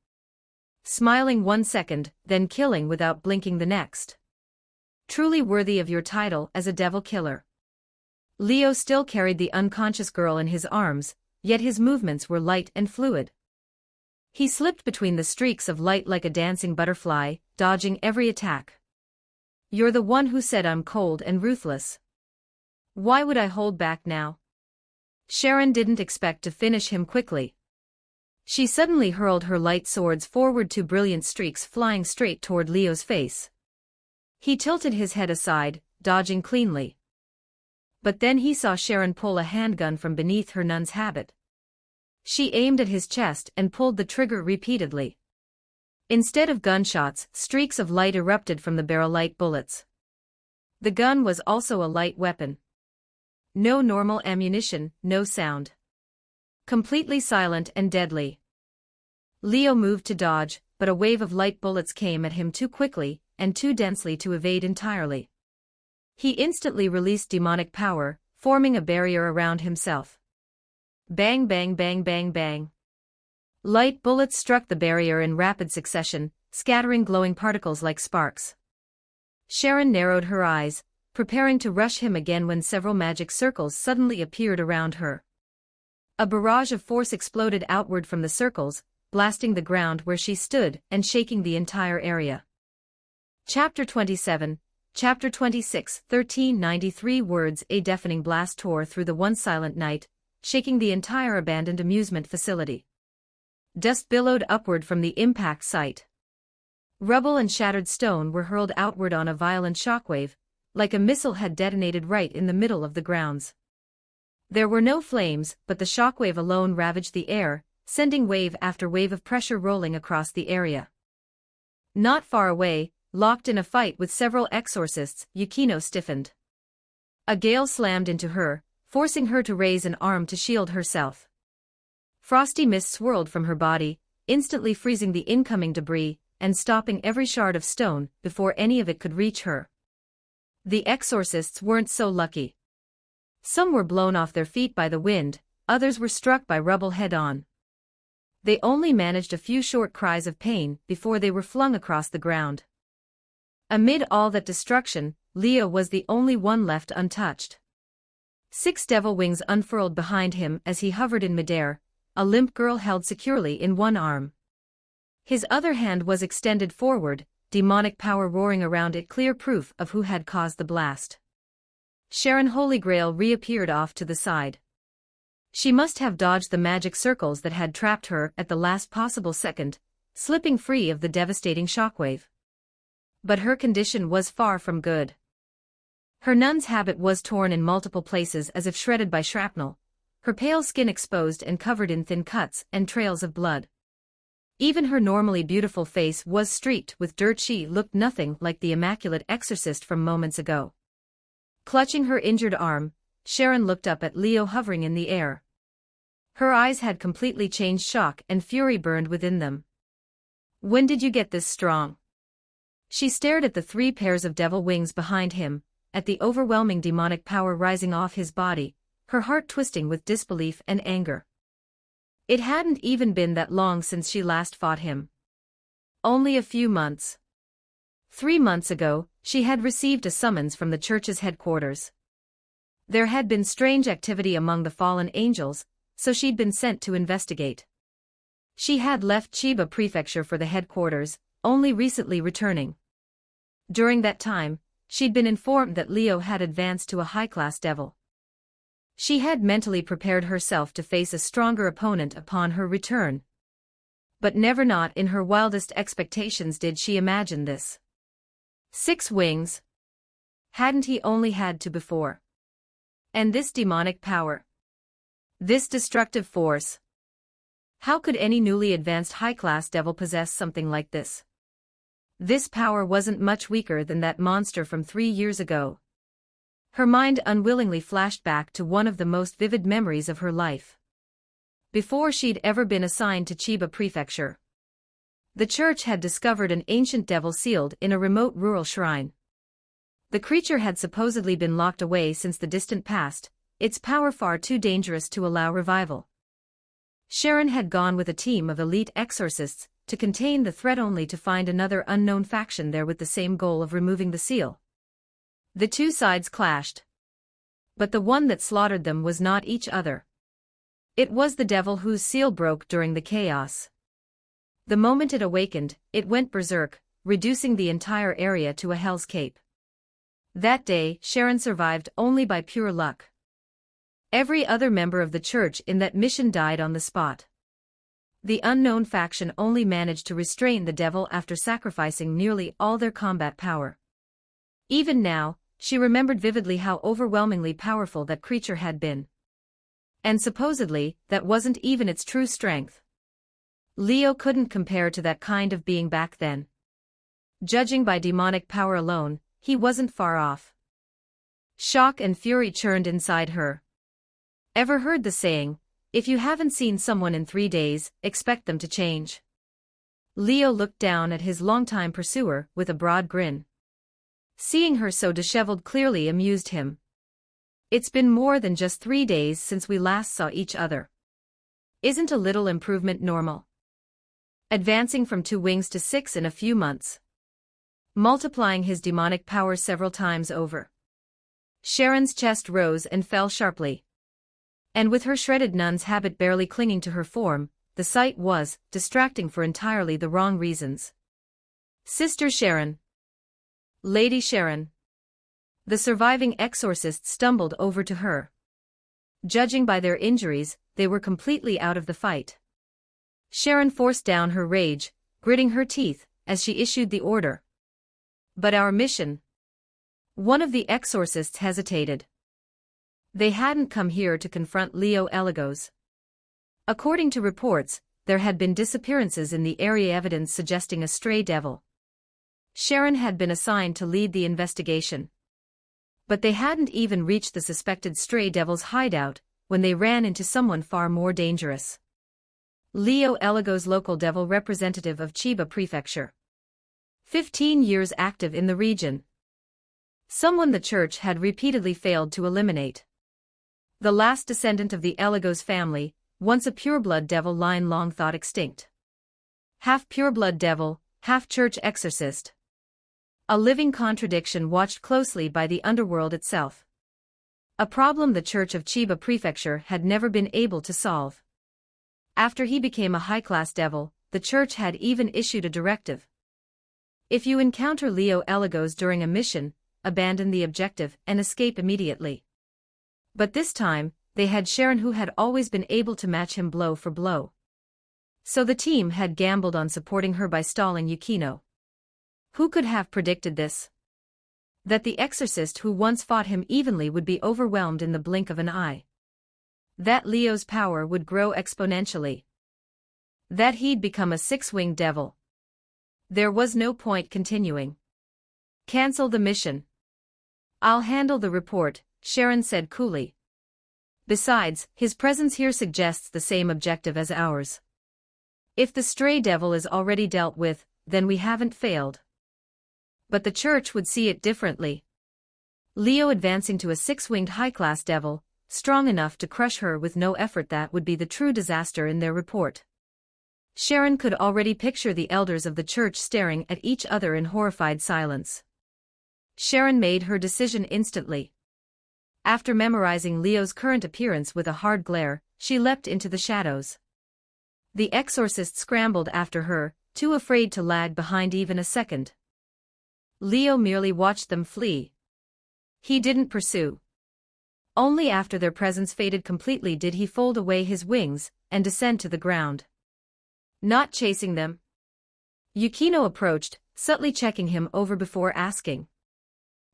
Smiling 1 second, then killing without blinking the next. Truly worthy of your title as a devil killer. Leo still carried the unconscious girl in his arms, yet his movements were light and fluid. He slipped between the streaks of light like a dancing butterfly, dodging every attack. You're the one who said I'm cold and ruthless. Why would I hold back now? Sharon didn't expect to finish him quickly. She suddenly hurled her light swords forward, 2 brilliant streaks flying straight toward Leo's face. He tilted his head aside, dodging cleanly. But then he saw Sharon pull a handgun from beneath her nun's habit. She aimed at his chest and pulled the trigger repeatedly. Instead of gunshots, streaks of light erupted from the barrel like bullets. The gun was also a light weapon. No normal ammunition, no sound. Completely silent and deadly. Leo moved to dodge, but a wave of light bullets came at him too quickly and too densely to evade entirely. He instantly released demonic power, forming a barrier around himself. Bang bang bang bang bang. Light bullets struck the barrier in rapid succession, scattering glowing particles like sparks. Sharon narrowed her eyes, preparing to rush him again when several magic circles suddenly appeared around her. A barrage of force exploded outward from the circles, blasting the ground where she stood and shaking the entire area. Chapter 27, Chapter 26, 1393 words. A deafening blast tore through the once silent night, shaking the entire abandoned amusement facility. Dust billowed upward from the impact site. Rubble and shattered stone were hurled outward on a violent shockwave, like a missile had detonated right in the middle of the grounds. There were no flames, but the shockwave alone ravaged the air, sending wave after wave of pressure rolling across the area. Not far away, locked in a fight with several exorcists, Yukino stiffened. A gale slammed into her, forcing her to raise an arm to shield herself. Frosty mist swirled from her body, instantly freezing the incoming debris, and stopping every shard of stone before any of it could reach her. The exorcists weren't so lucky. Some were blown off their feet by the wind, others were struck by rubble head-on. They only managed a few short cries of pain before they were flung across the ground. Amid all that destruction, Leo was the only one left untouched. 6 devil wings unfurled behind him as he hovered in midair, a limp girl held securely in one arm. His other hand was extended forward, demonic power roaring around it, clear proof of who had caused the blast. Sharon Holy Grail reappeared off to the side. She must have dodged the magic circles that had trapped her at the last possible second, slipping free of the devastating shockwave. But her condition was far from good. Her nun's habit was torn in multiple places as if shredded by shrapnel, her pale skin exposed and covered in thin cuts and trails of blood. Even her normally beautiful face was streaked with dirt. She looked nothing like the immaculate exorcist from moments ago. Clutching her injured arm, Sharon looked up at Leo hovering in the air. Her eyes had completely changed, shock and fury burned within them. When did you get this strong? She stared at the 3 pairs of devil wings behind him, at the overwhelming demonic power rising off his body, her heart twisting with disbelief and anger. It hadn't even been that long since she last fought him. Only a few months. 3 months ago, she had received a summons from the church's headquarters. There had been strange activity among the fallen angels, so she'd been sent to investigate. She had left Chiba Prefecture for the headquarters, only recently returning. During that time, she'd been informed that Leo had advanced to a high-class devil. She had mentally prepared herself to face a stronger opponent upon her return. But never, not in her wildest expectations, did she imagine this. 6 wings. Hadn't he only had 2 before? And this demonic power. This destructive force. How could any newly advanced high-class devil possess something like this? This power wasn't much weaker than that monster from 3 years ago. Her mind unwillingly flashed back to one of the most vivid memories of her life. Before she'd ever been assigned to Chiba Prefecture, the church had discovered an ancient devil sealed in a remote rural shrine. The creature had supposedly been locked away since the distant past, its power far too dangerous to allow revival. Sharon had gone with a team of elite exorcists to contain the threat only to find another unknown faction there with the same goal of removing the seal. The two sides clashed. But the one that slaughtered them was not each other. It was the devil whose seal broke during the chaos. The moment it awakened, it went berserk, reducing the entire area to a hell's cape. That day, Sharon survived only by pure luck. Every other member of the church in that mission died on the spot. The unknown faction only managed to restrain the devil after sacrificing nearly all their combat power. Even now, she remembered vividly how overwhelmingly powerful that creature had been. And supposedly, that wasn't even its true strength. Leo couldn't compare to that kind of being back then. Judging by demonic power alone, he wasn't far off. Shock and fury churned inside her. Ever heard the saying, if you haven't seen someone in 3 days, expect them to change? Leo looked down at his longtime pursuer with a broad grin. Seeing her so disheveled clearly amused him. It's been more than just 3 days since we last saw each other. Isn't a little improvement normal? Advancing from 2 wings to 6 in a few months. Multiplying his demonic power several times over. Sharon's chest rose and fell sharply. And with her shredded nun's habit barely clinging to her form, the sight was distracting for entirely the wrong reasons. Sister Sharon. Lady Sharon. The surviving exorcists stumbled over to her. Judging by their injuries, they were completely out of the fight. Sharon forced down her rage, gritting her teeth, as she issued the order. But our mission? One of the exorcists hesitated. They hadn't come here to confront Leo Eligos. According to reports, there had been disappearances in the area, evidence suggesting a stray devil. Sharon had been assigned to lead the investigation. But they hadn't even reached the suspected stray devil's hideout when they ran into someone far more dangerous. Leo Eligos, local devil representative of Chiba Prefecture. 15 years active in the region. Someone the church had repeatedly failed to eliminate. The last descendant of the Eligos family, once a pureblood devil line long thought extinct. Half pureblood devil, half church exorcist. A living contradiction watched closely by the underworld itself. A problem the Church of Chiba Prefecture had never been able to solve. After he became a high-class devil, the church had even issued a directive. If you encounter Leo Eligos during a mission, abandon the objective and escape immediately. But this time, they had Sharon, who had always been able to match him blow for blow. So the team had gambled on supporting her by stalling Yukino. Who could have predicted this? That the exorcist who once fought him evenly would be overwhelmed in the blink of an eye. That Leo's power would grow exponentially. That he'd become a 6-winged devil. There was no point continuing. Cancel the mission. I'll handle the report, Sharon said coolly. Besides, his presence here suggests the same objective as ours. If the stray devil is already dealt with, then we haven't failed. But the church would see it differently. Leo advancing to a 6-winged high-class devil, strong enough to crush her with no effort, that would be the true disaster in their report. Sharon could already picture the elders of the church staring at each other in horrified silence. Sharon made her decision instantly. After memorizing Leo's current appearance with a hard glare, she leapt into the shadows. The exorcist scrambled after her, too afraid to lag behind even a second. Leo merely watched them flee. He didn't pursue. Only after their presence faded completely did he fold away his wings and descend to the ground. Not chasing them. Yukino approached, subtly checking him over before asking.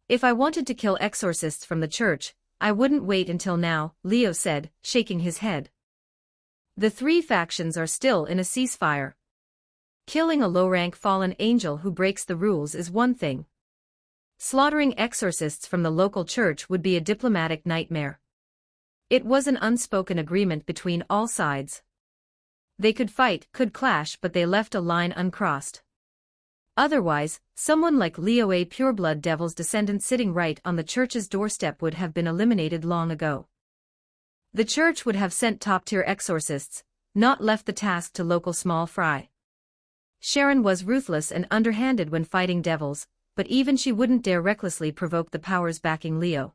If I wanted to kill exorcists from the church, I wouldn't wait until now, Leo said, shaking his head. The three factions are still in a ceasefire. Killing a low-rank fallen angel who breaks the rules is one thing. Slaughtering exorcists from the local church would be a diplomatic nightmare. It was an unspoken agreement between all sides. They could fight, could clash, but they left a line uncrossed. Otherwise, someone like Leo, a pureblood devil's descendant sitting right on the church's doorstep, would have been eliminated long ago. The church would have sent top-tier exorcists, not left the task to local small fry. Sharon was ruthless and underhanded when fighting devils, but even she wouldn't dare recklessly provoke the powers backing Leo.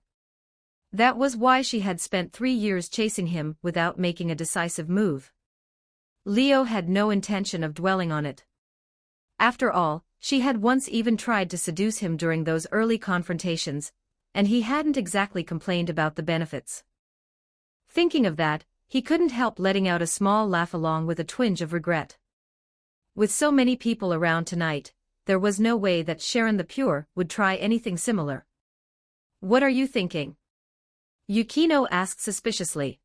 That was why she had spent 3 years chasing him without making a decisive move. Leo had no intention of dwelling on it. After all, she had once even tried to seduce him during those early confrontations, and he hadn't exactly complained about the benefits. Thinking of that, he couldn't help letting out a small laugh along with a twinge of regret. With so many people around tonight, there was no way that Sharon the Pure would try anything similar. "What are you thinking?" Yukino asked suspiciously.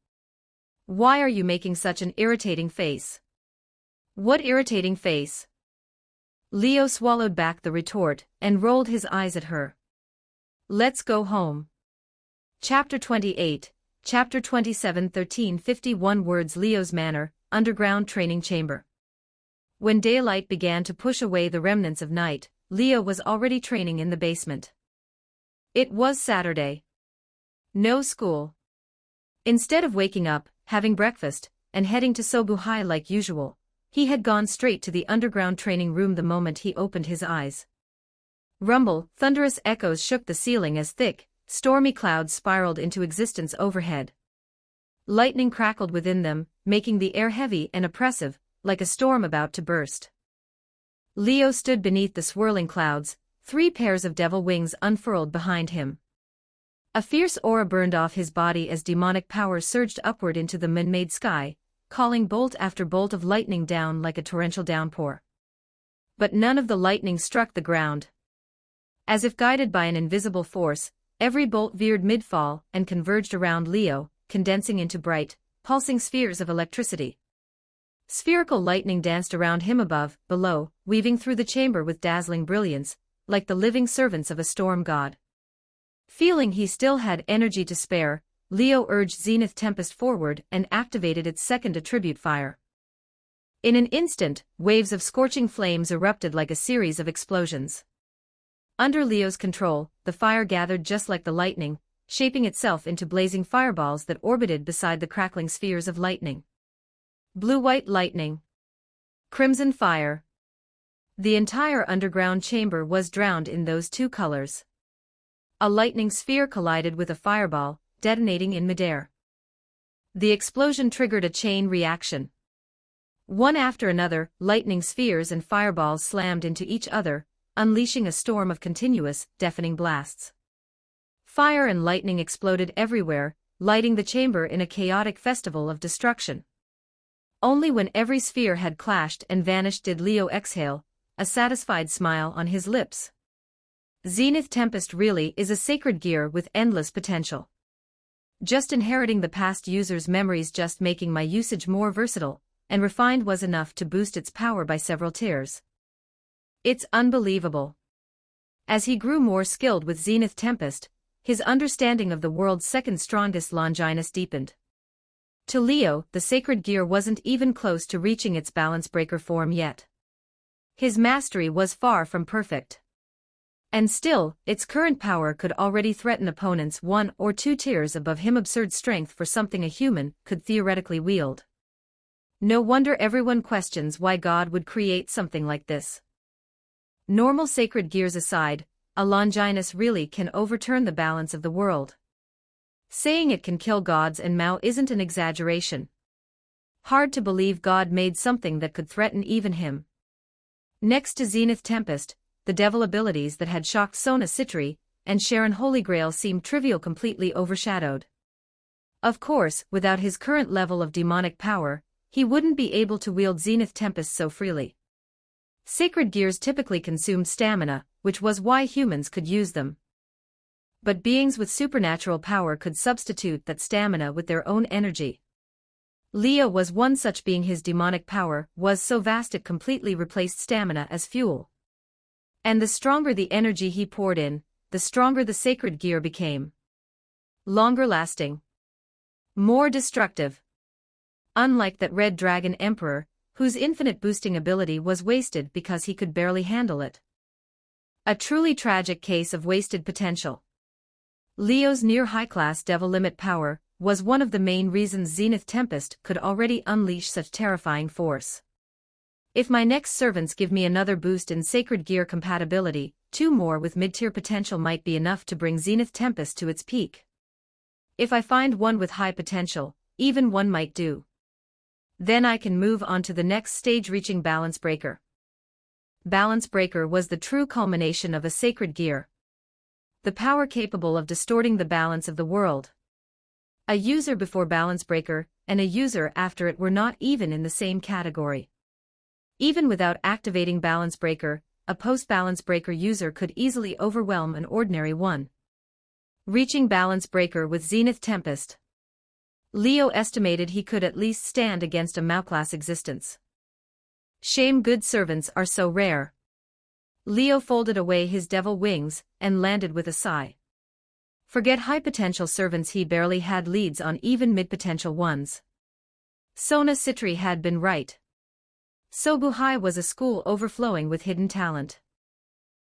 "Why are you making such an irritating face?" "What irritating face?" Leo swallowed back the retort and rolled his eyes at her. "Let's go home." Chapter 28, Chapter 27, 1351 words. Leo's Manor, underground training chamber. When daylight began to push away the remnants of night, Leo was already training in the basement. It was Saturday. No school. Instead of waking up, having breakfast, and heading to Sobuhai like usual, he had gone straight to the underground training room the moment he opened his eyes. Rumble, thunderous echoes shook the ceiling as thick, stormy clouds spiraled into existence overhead. Lightning crackled within them, making the air heavy and oppressive, like a storm about to burst. Leo stood beneath the swirling clouds, 3 pairs of devil wings unfurled behind him. A fierce aura burned off his body as demonic power surged upward into the man-made sky, calling bolt after bolt of lightning down like a torrential downpour. But none of the lightning struck the ground. As if guided by an invisible force, every bolt veered mid-fall and converged around Leo, condensing into bright, pulsing spheres of electricity. Spherical lightning danced around him above, below, weaving through the chamber with dazzling brilliance, like the living servants of a storm god. Feeling he still had energy to spare, Leo urged Zenith Tempest forward and activated its second attribute fire. In an instant, waves of scorching flames erupted like a series of explosions. Under Leo's control, the fire gathered just like the lightning, shaping itself into blazing fireballs that orbited beside the crackling spheres of lightning. Blue-white lightning. Crimson fire. The entire underground chamber was drowned in those 2 colors. A lightning sphere collided with a fireball, detonating in midair. The explosion triggered a chain reaction. One after another, lightning spheres and fireballs slammed into each other, unleashing a storm of continuous, deafening blasts. Fire and lightning exploded everywhere, lighting the chamber in a chaotic festival of destruction. Only when every sphere had clashed and vanished did Leo exhale, a satisfied smile on his lips. Zenith Tempest really is a sacred gear with endless potential. Just inheriting the past user's memories, just making my usage more versatile and refined was enough to boost its power by several tiers. It's unbelievable. As he grew more skilled with Zenith Tempest, his understanding of the world's second strongest Longinus deepened. To Leo, the sacred gear wasn't even close to reaching its balance breaker form yet. His mastery was far from perfect. And still, its current power could already threaten opponents 1 or 2 tiers above him. Absurd strength for something a human could theoretically wield. No wonder everyone questions why God would create something like this. Normal sacred gears aside, a Longinus really can overturn the balance of the world. Saying it can kill gods and Mao isn't an exaggeration. Hard to believe God made something that could threaten even him. Next to Zenith Tempest, the devil abilities that had shocked Sona Citri and Sharon Holy Grail seemed trivial, completely overshadowed. Of course, without his current level of demonic power, he wouldn't be able to wield Zenith Tempest so freely. Sacred gears typically consumed stamina, which was why humans could use them. But beings with supernatural power could substitute that stamina with their own energy. Leo was one such being. His demonic power was so vast it completely replaced stamina as fuel. And the stronger the energy he poured in, the stronger the sacred gear became. Longer lasting. More destructive. Unlike that Red Dragon Emperor, whose infinite boosting ability was wasted because he could barely handle it. A truly tragic case of wasted potential. Leo's near high-class devil limit power was one of the main reasons Zenith Tempest could already unleash such terrifying force. If my next servants give me another boost in sacred gear compatibility, 2 more with mid-tier potential might be enough to bring Zenith Tempest to its peak. If I find one with high potential, even 1 might do. Then I can move on to the next stage, reaching Balance Breaker. Balance Breaker was the true culmination of a sacred gear. The power capable of distorting the balance of the world. A user before Balance Breaker and a user after it were not even in the same category. Even without activating Balance Breaker, a post-Balance Breaker user could easily overwhelm an ordinary one. Reaching Balance Breaker with Zenith Tempest. Leo estimated he could at least stand against a Mao-class existence. Shame good servants are so rare. Leo folded away his devil wings and landed with a sigh. Forget high-potential servants, he barely had leads on even mid-potential ones. Sona Citri had been right. Sobuhai was a school overflowing with hidden talent.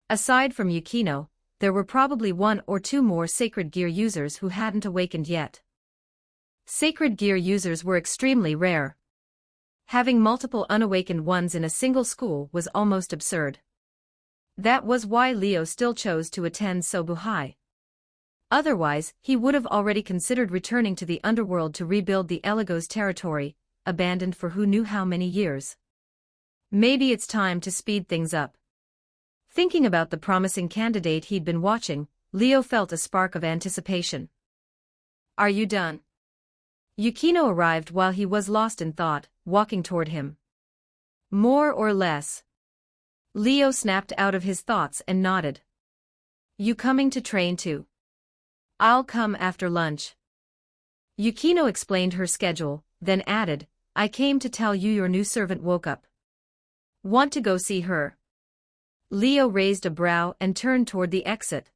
Aside from Yukino, there were probably 1 or 2 more Sacred Gear users who hadn't awakened yet. Sacred Gear users were extremely rare. Having multiple unawakened ones in a single school was almost absurd. That was why Leo still chose to attend Sobuhai. Otherwise, he would have already considered returning to the underworld to rebuild the Eligos territory, abandoned for who knew how many years. Maybe it's time to speed things up. Thinking about the promising candidate he'd been watching, Leo felt a spark of anticipation. Are you done? Yukino arrived while he was lost in thought, walking toward him. More or less. Leo snapped out of his thoughts and nodded. You coming to train too? I'll come after lunch. Yukino explained her schedule, then added, I came to tell you your new servant woke up. Want to go see her? Leo raised a brow and turned toward the exit.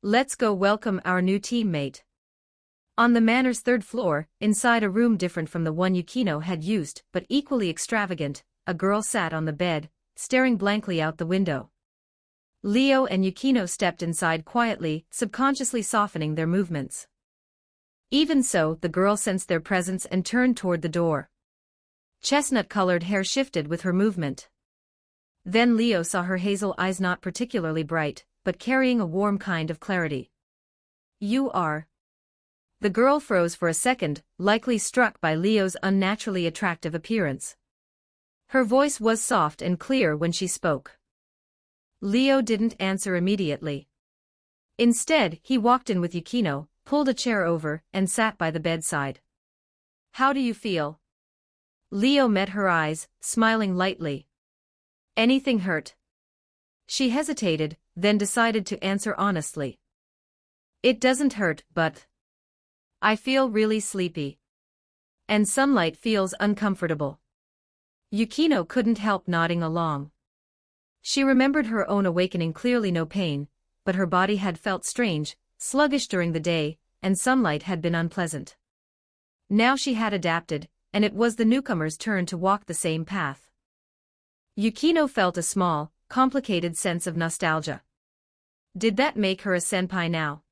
Let's go welcome our new teammate. On the manor's 3rd floor, inside a room different from the one Yukino had used but equally extravagant, a girl sat on the bed, staring blankly out the window. Leo and Yukino stepped inside quietly, subconsciously softening their movements. Even so, the girl sensed their presence and turned toward the door. Chestnut-colored hair shifted with her movement. Then Leo saw her hazel eyes, not particularly bright, but carrying a warm kind of clarity. You are. The girl froze for a second, likely struck by Leo's unnaturally attractive appearance. Her voice was soft and clear when she spoke. Leo didn't answer immediately. Instead, he walked in with Yukino, pulled a chair over, and sat by the bedside. How do you feel? Leo met her eyes, smiling lightly. Anything hurt? She hesitated, then decided to answer honestly. It doesn't hurt, but I feel really sleepy. And sunlight feels uncomfortable. Yukino couldn't help nodding along. She remembered her own awakening clearly, no pain, but her body had felt strange, sluggish during the day, and sunlight had been unpleasant. Now she had adapted, and it was the newcomer's turn to walk the same path. Yukino felt a small, complicated sense of nostalgia. Did that make her a senpai now?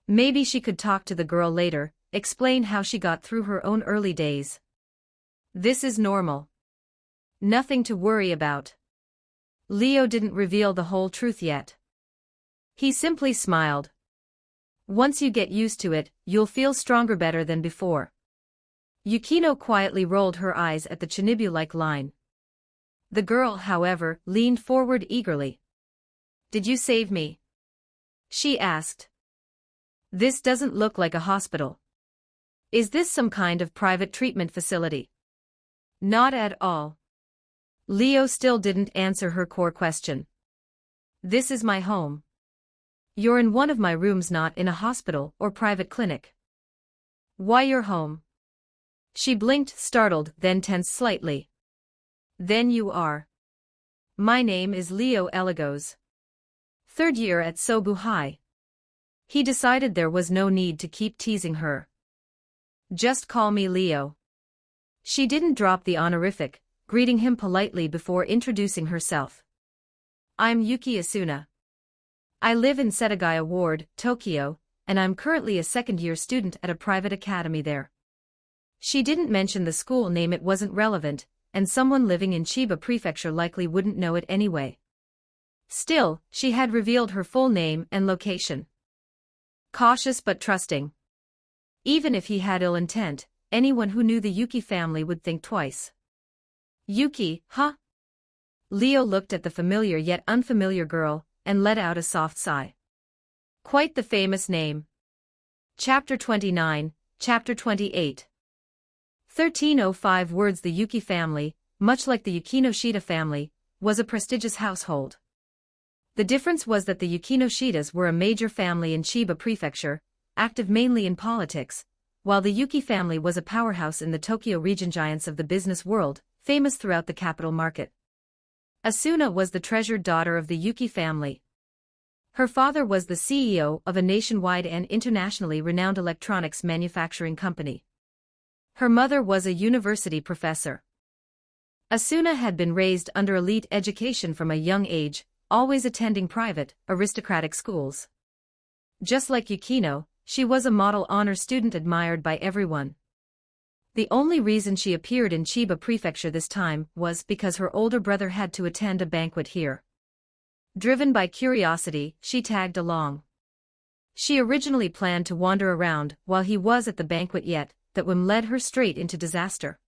Maybe she could talk to the girl later, explain how she got through her own early days. This is normal. Nothing to worry about. Leo didn't reveal the whole truth yet. He simply smiled. Once you get used to it, you'll feel stronger, better than before. Yukino quietly rolled her eyes at the Chinibu-like line. The girl, however, leaned forward eagerly. Did you save me? She asked. This doesn't look like a hospital. Is this some kind of private treatment facility? Not at all. Leo still didn't answer her core question. This is my home. You're in one of my rooms, not in a hospital or private clinic. Why your home? She blinked, startled, then tensed slightly. Then you are. My name is Leo Eligos. Third year at Sobu High. He decided there was no need to keep teasing her. Just call me Leo. She didn't drop the honorific, greeting him politely before introducing herself. I'm Yuki Asuna. I live in Setagaya Ward, Tokyo, and I'm currently a second-year student at a private academy there. She didn't mention the school name, it wasn't relevant, and someone living in Chiba Prefecture likely wouldn't know it anyway. Still, she had revealed her full name and location. Cautious but trusting. Even if he had ill intent, anyone who knew the Yuki family would think twice. Yuki, huh? Leo looked at the familiar yet unfamiliar girl, and let out a soft sigh. Quite the famous name. Chapter 29, Chapter 28. 1305 words. The Yuki family, much like the Yukinoshita family, was a prestigious household. The difference was that the Yukinoshitas were a major family in Chiba Prefecture, active mainly in politics, while the Yuki family was a powerhouse in the Tokyo region, giants of the business world, famous throughout the capital market. Asuna was the treasured daughter of the Yuki family. Her father was the CEO of a nationwide and internationally renowned electronics manufacturing company. Her mother was a university professor. Asuna had been raised under elite education from a young age, always attending private, aristocratic schools. Just like Yukino, she was a model honor student admired by everyone. The only reason she appeared in Chiba Prefecture this time was because her older brother had to attend a banquet here. Driven by curiosity, she tagged along. She originally planned to wander around while he was at the banquet, yet that whim led her straight into disaster.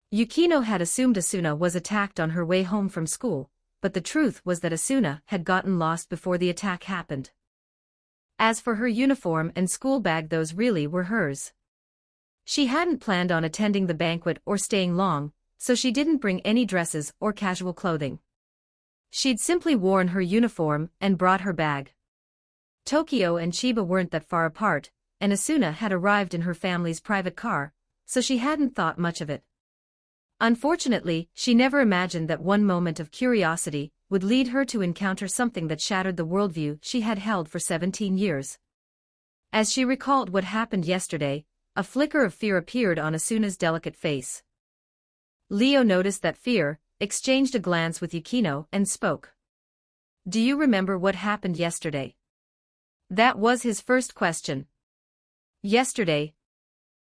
Yukino had assumed Asuna was attacked on her way home from school, but the truth was that Asuna had gotten lost before the attack happened. As for her uniform and school bag, those really were hers. She hadn't planned on attending the banquet or staying long, so she didn't bring any dresses or casual clothing. She'd simply worn her uniform and brought her bag. Tokyo and Chiba weren't that far apart, and Asuna had arrived in her family's private car, so she hadn't thought much of it. Unfortunately, she never imagined that one moment of curiosity would lead her to encounter something that shattered the worldview she had held for 17 years. As she recalled what happened yesterday, a flicker of fear appeared on Asuna's delicate face. Leo noticed that fear, exchanged a glance with Yukino, and spoke. Do you remember what happened yesterday? That was his first question. Yesterday.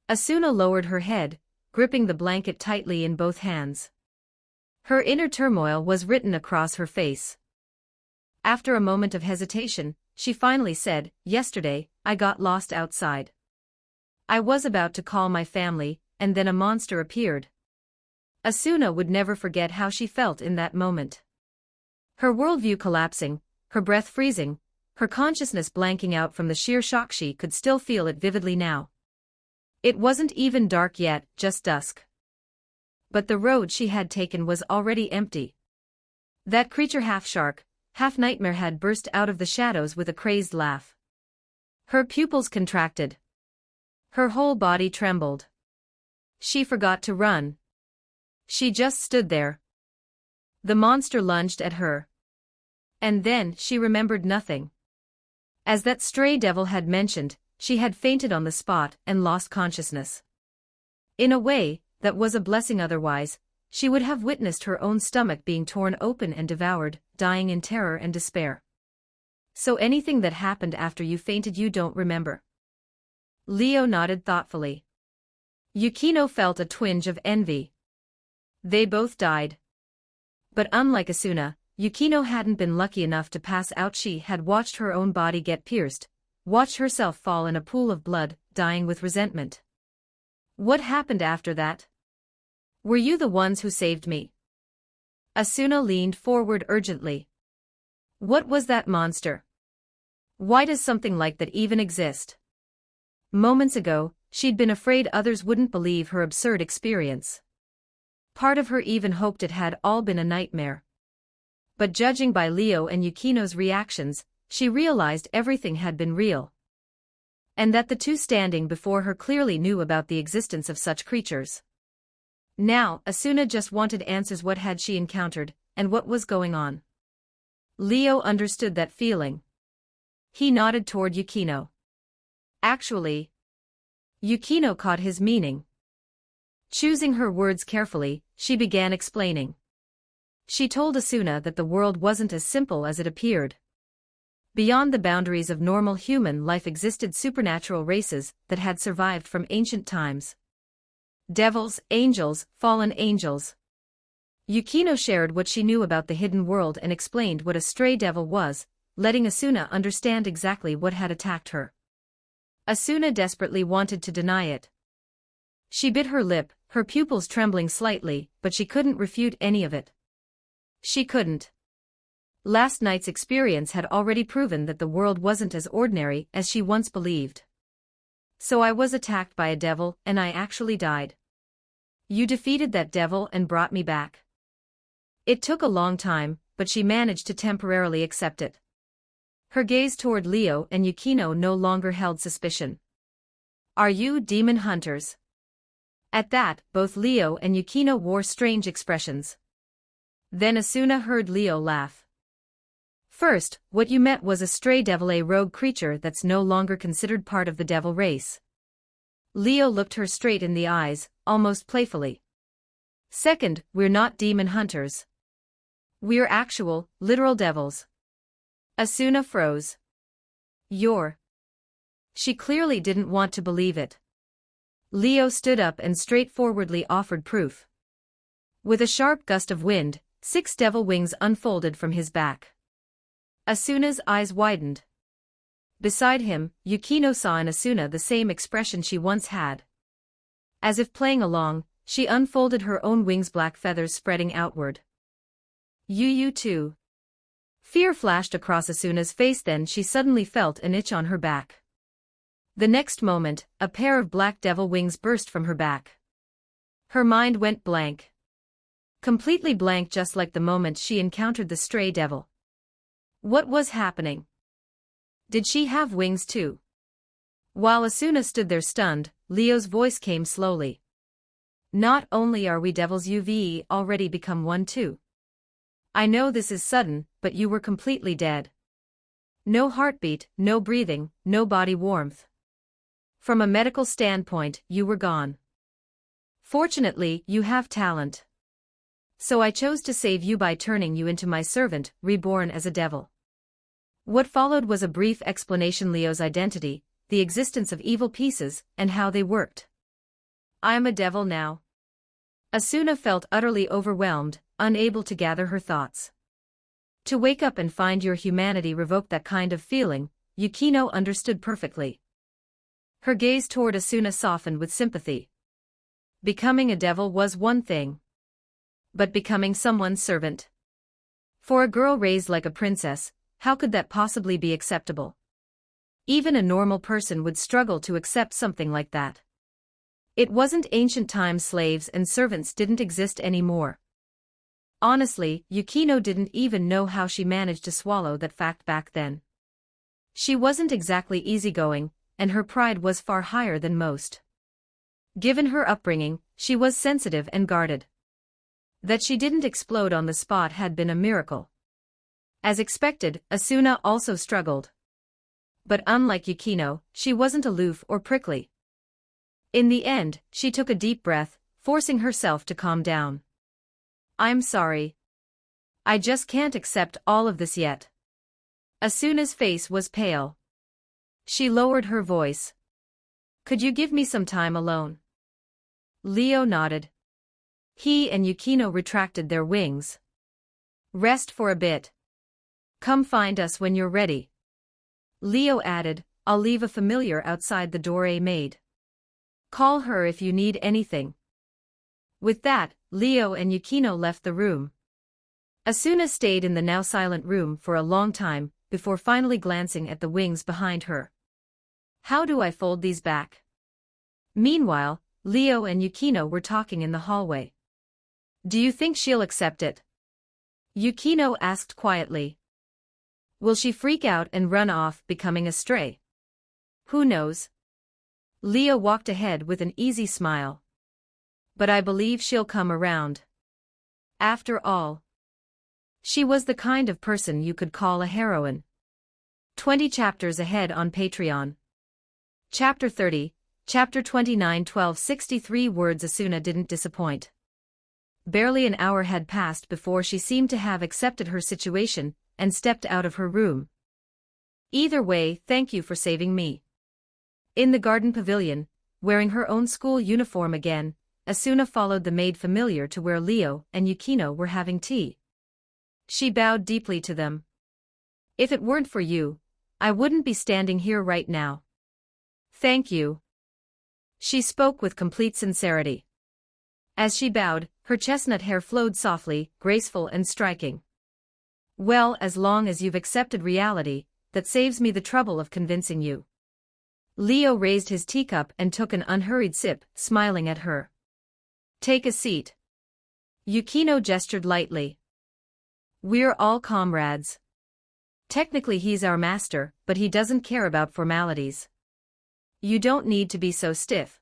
Asuna lowered her head, gripping the blanket tightly in both hands. Her inner turmoil was written across her face. After a moment of hesitation, she finally said, Yesterday, I got lost outside. I was about to call my family, and then a monster appeared. Asuna would never forget how she felt in that moment. Her worldview collapsing, her breath freezing, her consciousness blanking out from the sheer shock. She could still feel it vividly now. It wasn't even dark yet, just dusk. But the road she had taken was already empty. That creature, half shark, half nightmare, had burst out of the shadows with a crazed laugh. Her pupils contracted. Her whole body trembled. She forgot to run. She just stood there. The monster lunged at her. And then she remembered nothing. As that stray devil had mentioned, she had fainted on the spot and lost consciousness. In a way, that was a blessing. Otherwise, she would have witnessed her own stomach being torn open and devoured, dying in terror and despair. So anything that happened after you fainted you don't remember? Leo nodded thoughtfully. Yukino felt a twinge of envy. They both died. But unlike Asuna, Yukino hadn't been lucky enough to pass out. She had watched her own body get pierced, watched herself fall in a pool of blood, dying with resentment. What happened after that? Were you the ones who saved me? Asuna leaned forward urgently. What was that monster? Why does something like that even exist? Moments ago, she'd been afraid others wouldn't believe her absurd experience. Part of her even hoped it had all been a nightmare. But judging by Leo and Yukino's reactions, she realized everything had been real. and that the two standing before her clearly knew about the existence of such creatures. Now, Asuna just wanted answers. What had she encountered, and what was going on? Leo understood that feeling. He nodded toward Yukino. Actually, Yukino caught his meaning. Choosing her words carefully, she began explaining. She told Asuna that the world wasn't as simple as it appeared. Beyond the boundaries of normal human life existed supernatural races that had survived from ancient times. Devils, angels, fallen angels. Yukino shared what she knew about the hidden world and explained what a stray devil was, letting Asuna understand exactly what had attacked her. Asuna desperately wanted to deny it. She bit her lip, her pupils trembling slightly, but she couldn't refute any of it. She couldn't. Last night's experience had already proven that the world wasn't as ordinary as she once believed. So I was attacked by a devil, and I actually died. You defeated that devil and brought me back. It took a long time, but she managed to temporarily accept it. Her gaze toward Leo and Yukino no longer held suspicion. Are you demon hunters? At that, both Leo and Yukino wore strange expressions. Then Asuna heard Leo laugh. First, what you meant was a stray devil, a rogue creature that's no longer considered part of the devil race. Leo looked her straight in the eyes, almost playfully. Second, we're not demon hunters. We're actual, literal devils. Asuna froze. You're... She clearly didn't want to believe it. Leo stood up and straightforwardly offered proof. With a sharp gust of wind, 6 devil wings unfolded from his back. Asuna's eyes widened. Beside him, Yukino saw in Asuna the same expression she once had. As if playing along, she unfolded her own wings, black feathers spreading outward. You too. Fear flashed across Asuna's face, then she suddenly felt an itch on her back. The next moment, a pair of black devil wings burst from her back. Her mind went blank. Completely blank, just like the moment she encountered the stray devil. What was happening? Did she have wings too? While Asuna stood there stunned, Leo's voice came slowly. Not only are we devils, you've already become one too. I know this is sudden, but you were completely dead. No heartbeat, no breathing, no body warmth. From a medical standpoint, you were gone. Fortunately, you have talent. So I chose to save you by turning you into my servant, reborn as a devil. What followed was a brief explanation: Leo's identity, the existence of evil pieces, and how they worked. I'm a devil now. Asuna felt utterly overwhelmed, unable to gather her thoughts. To wake up and find your humanity revoked, that kind of feeling, Yukino understood perfectly. Her gaze toward Asuna softened with sympathy. Becoming a devil was one thing. But becoming someone's servant? For a girl raised like a princess, how could that possibly be acceptable? Even a normal person would struggle to accept something like that. It wasn't ancient times, slaves and servants didn't exist anymore. Honestly, Yukino didn't even know how she managed to swallow that fact back then. She wasn't exactly easygoing, and her pride was far higher than most. Given her upbringing, she was sensitive and guarded. That she didn't explode on the spot had been a miracle. As expected, Asuna also struggled. But unlike Yukino, she wasn't aloof or prickly. In the end, she took a deep breath, forcing herself to calm down. I'm sorry. I just can't accept all of this yet. Asuna's face was pale. She lowered her voice. Could you give me some time alone? Leo nodded. He and Yukino retracted their wings. Rest for a bit. Come find us when you're ready. Leo added, I'll leave a familiar outside the door, a maid. Call her if you need anything. With that, Leo and Yukino left the room. Asuna stayed in the now silent room for a long time, before finally glancing at the wings behind her. How do I fold these back? Meanwhile, Leo and Yukino were talking in the hallway. Do you think she'll accept it? Yukino asked quietly. Will she freak out and run off, becoming a stray? Who knows? Leo walked ahead with an easy smile. But I believe she'll come around. After all, she was the kind of person you could call a heroine. 20 chapters ahead on Patreon. Chapter 30, Chapter 29 1263 words. Asuna didn't disappoint. Barely an hour had passed before she seemed to have accepted her situation and stepped out of her room. Either way, thank you for saving me. In the garden pavilion, wearing her own school uniform again, Asuna followed the maid familiar to where Leo and Yukino were having tea. She bowed deeply to them. If it weren't for you, I wouldn't be standing here right now. Thank you. She spoke with complete sincerity. As she bowed, her chestnut hair flowed softly, graceful and striking. Well, as long as you've accepted reality, that saves me the trouble of convincing you. Leo raised his teacup and took an unhurried sip, smiling at her. Take a seat. Yukino gestured lightly. We're all comrades. Technically he's our master, but he doesn't care about formalities. You don't need to be so stiff.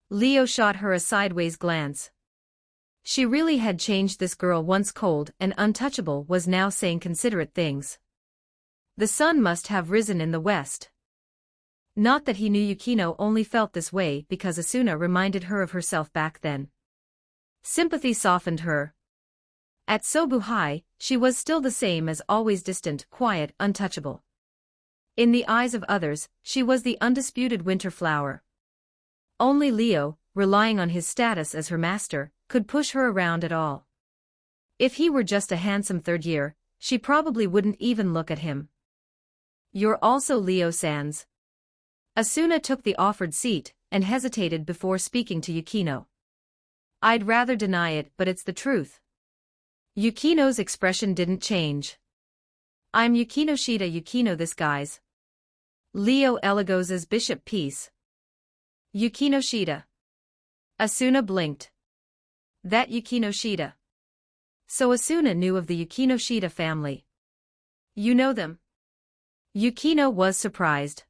Leo shot her a sideways glance. She really had changed. This girl, once cold and untouchable, was now saying considerate things. The sun must have risen in the west. Not that he knew Yukino only felt this way because Asuna reminded her of herself back then. Sympathy softened her. At Sobuhai, she was still the same as always, distant, quiet, untouchable. In the eyes of others, she was the undisputed winter flower. Only Leo, relying on his status as her master, could push her around at all. If he were just a handsome third year, she probably wouldn't even look at him. You're also Leo-sans. Asuna took the offered seat and hesitated before speaking to Yukino. I'd rather deny it, but it's the truth. Yukino's expression didn't change. I'm Yukino Shida. Yukino, this guy's Leo Eligos's bishop piece. Yukino Shida. Asuna blinked. That Yukino Shida. So Asuna knew of the Yukino Shida family. You know them? Yukino was surprised.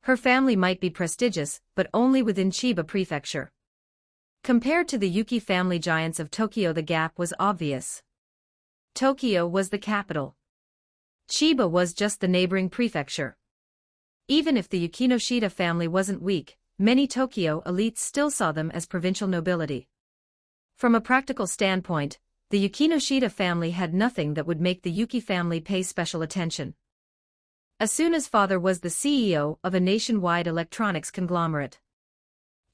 Her family might be prestigious, but only within Chiba Prefecture. Compared to the Yuki family giants of Tokyo, the gap was obvious. Tokyo was the capital. Chiba was just the neighboring prefecture. Even if the Yukino Shida family wasn't weak, many Tokyo elites still saw them as provincial nobility. From a practical standpoint, the Yukino Shida family had nothing that would make the Yuki family pay special attention. Asuna's father was the CEO of a nationwide electronics conglomerate.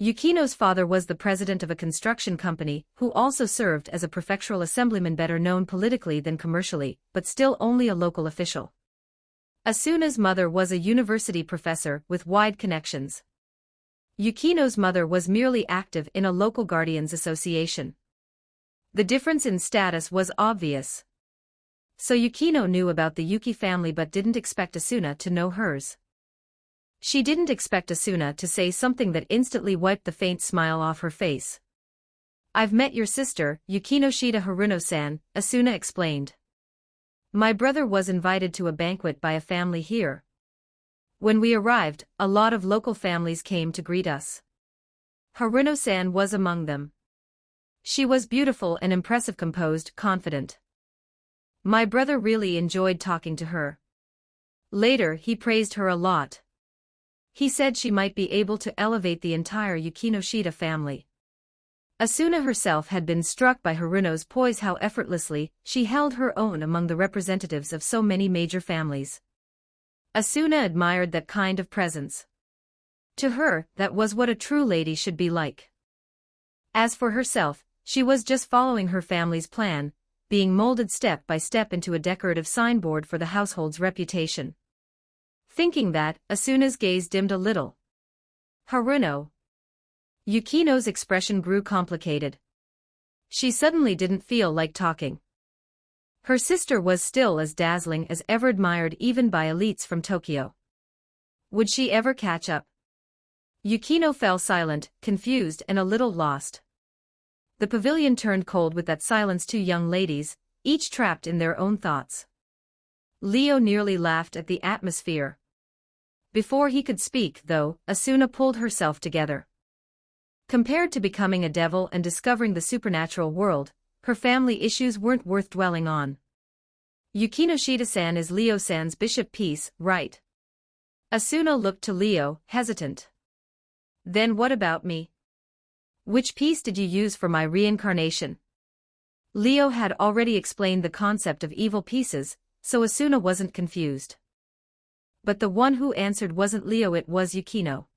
Yukino's father was the president of a construction company who also served as a prefectural assemblyman, better known politically than commercially, but still only a local official. Asuna's mother was a university professor with wide connections. Yukino's mother was merely active in a local guardians association. The difference in status was obvious. So Yukino knew about the Yuki family but didn't expect Asuna to know hers. She didn't expect Asuna to say something that instantly wiped the faint smile off her face. I've met your sister, Yukino Shida Haruno-san, Asuna explained. My brother was invited to a banquet by a family here. When we arrived, a lot of local families came to greet us. Haruno-san was among them. She was beautiful and impressive, composed, confident. My brother really enjoyed talking to her. Later, he praised her a lot. He said she might be able to elevate the entire Yukino Shida family. Asuna herself had been struck by Haruno's poise, how effortlessly she held her own among the representatives of so many major families. Asuna admired that kind of presence. To her, that was what a true lady should be like. As for herself, she was just following her family's plan, being molded step by step into a decorative signboard for the household's reputation. Thinking that, Asuna's gaze dimmed a little. Haruno. Yukino's expression grew complicated. She suddenly didn't feel like talking. Her sister was still as dazzling as ever, admired even by elites from Tokyo. Would she ever catch up? Yukino fell silent, confused and a little lost. The pavilion turned cold with that silence. Two young ladies, each trapped in their own thoughts. Leo nearly laughed at the atmosphere. Before he could speak, though, Asuna pulled herself together. Compared to becoming a devil and discovering the supernatural world, her family issues weren't worth dwelling on. Yukino Shida-san is Leo-san's bishop piece, right? Asuna looked to Leo, hesitant. Then what about me? Which piece did you use for my reincarnation? Leo had already explained the concept of evil pieces, so Asuna wasn't confused. But the one who answered wasn't Leo, it was Yukino.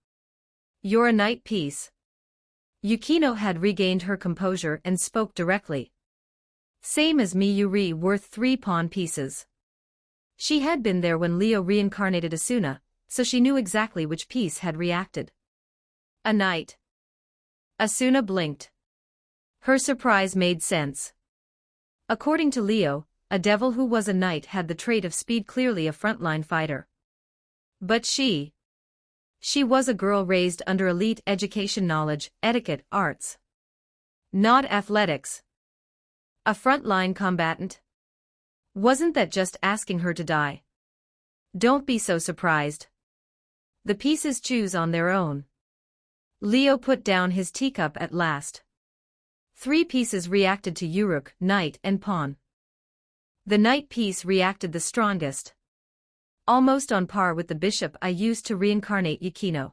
You're a knight piece. Yukino had regained her composure and spoke directly. Same as me, Yuri, worth 3 pawn pieces. She had been there when Leo reincarnated Asuna, so she knew exactly which piece had reacted. A knight. Asuna blinked. Her surprise made sense. According to Leo, a devil who was a knight had the trait of speed, clearly a frontline fighter. But she was a girl raised under elite education, knowledge, etiquette, arts. Not athletics. A frontline combatant? Wasn't that just asking her to die? Don't be so surprised. The pieces choose on their own. Leo put down his teacup at last. 3 pieces reacted to Uruk, knight and pawn. The knight piece reacted the strongest. Almost on par with the bishop I used to reincarnate Yukino.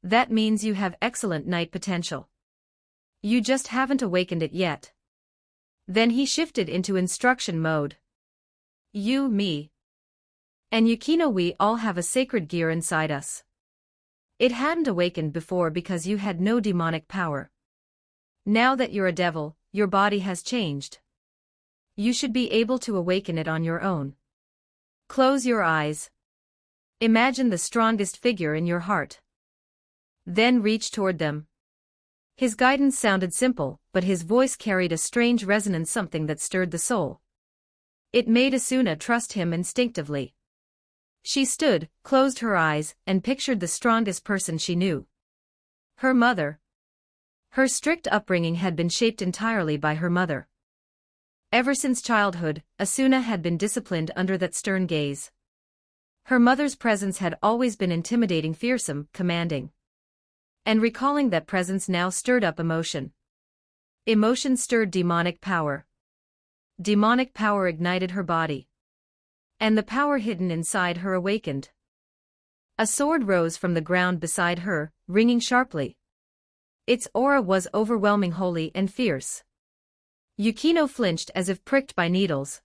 That means you have excellent knight potential. You just haven't awakened it yet. Then he shifted into instruction mode. You, me, and Yukino, we all have a sacred gear inside us. It hadn't awakened before because you had no demonic power. Now that you're a devil, your body has changed. You should be able to awaken it on your own. Close your eyes. Imagine the strongest figure in your heart. Then reach toward them. His guidance sounded simple, but his voice carried a strange resonance, something that stirred the soul. It made Asuna trust him instinctively. She stood, closed her eyes, and pictured the strongest person she knew. Her mother. Her strict upbringing had been shaped entirely by her mother. Ever since childhood, Asuna had been disciplined under that stern gaze. Her mother's presence had always been intimidating, fearsome, commanding. And recalling that presence now stirred up emotion. Emotion stirred demonic power. Demonic power ignited her body. And the power hidden inside her awakened. A sword rose from the ground beside her, ringing sharply. Its aura was overwhelming, holy and fierce. Yukino flinched as if pricked by needles.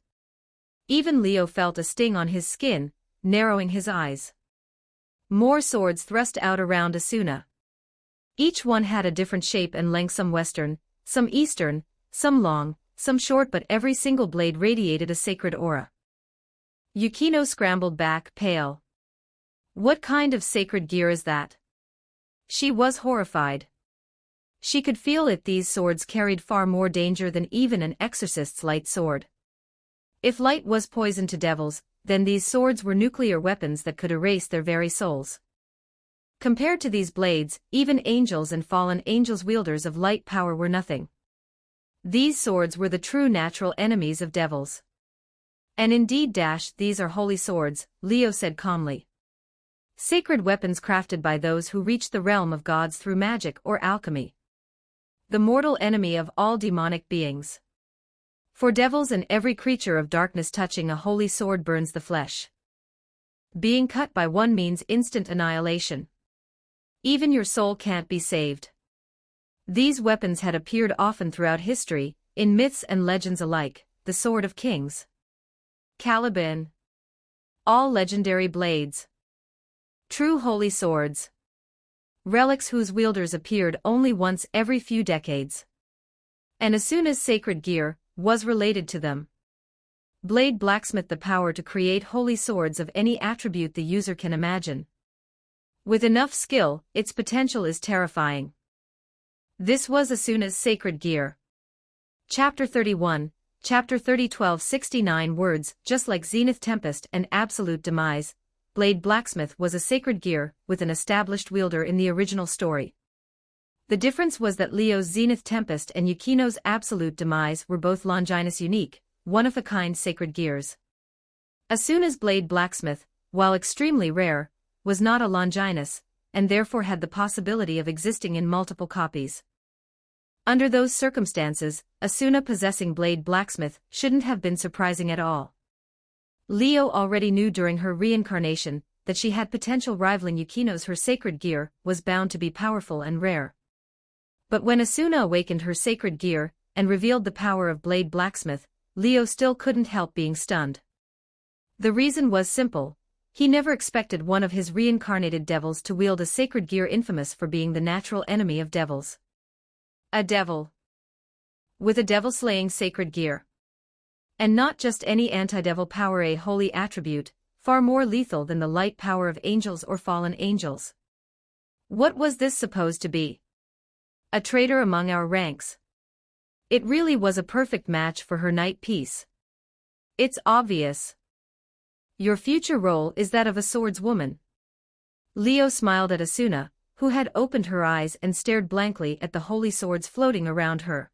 Even Leo felt a sting on his skin, narrowing his eyes. More swords thrust out around Asuna. Each one had a different shape and length, some western, some eastern, some long, some short, but every single blade radiated a sacred aura. Yukino scrambled back, pale. What kind of sacred gear is that? She was horrified. She could feel it. These swords carried far more danger than even an exorcist's light sword. If light was poison to devils, then these swords were nuclear weapons that could erase their very souls. Compared to these blades, even angels and fallen angels, wielders of light power, were nothing. These swords were the true natural enemies of devils. And indeed, these are holy swords, Leo said calmly. Sacred weapons crafted by those who reach the realm of gods through magic or alchemy. The mortal enemy of all demonic beings. For devils and every creature of darkness, touching a holy sword burns the flesh. Being cut by one means instant annihilation. Even your soul can't be saved. These weapons had appeared often throughout history, in myths and legends alike, the Sword of Kings. Caliban. All legendary blades. True holy swords. Relics whose wielders appeared only once every few decades. And Asuna's sacred gear was related to them. Blade blacksmith, the power to create holy swords of any attribute the user can imagine. With enough skill, its potential is terrifying. This was Asuna's sacred gear. Chapter 31, Chapter 30, 1269 words. Just like Zenith Tempest and Absolute Demise, Blade Blacksmith was a sacred gear with an established wielder in the original story. The difference was that Leo's Zenith Tempest and Yukino's Absolute Demise were both Longinus unique, one-of-a-kind sacred gears. Asuna's Blade Blacksmith, while extremely rare, was not a Longinus, and therefore had the possibility of existing in multiple copies. Under those circumstances, Asuna possessing Blade Blacksmith shouldn't have been surprising at all. Leo already knew during her reincarnation that she had potential rivaling Yukino's. Her sacred gear was bound to be powerful and rare. But when Asuna awakened her sacred gear and revealed the power of Blade Blacksmith, Leo still couldn't help being stunned. The reason was simple. He never expected one of his reincarnated devils to wield a sacred gear infamous for being the natural enemy of devils. A devil. With a devil-slaying sacred gear. And not just any anti-devil power, a holy attribute, far more lethal than the light power of angels or fallen angels. What was this supposed to be? A traitor among our ranks. It really was a perfect match for her night piece. It's obvious. Your future role is that of a swordswoman. Leo smiled at Asuna, who had opened her eyes and stared blankly at the holy swords floating around her.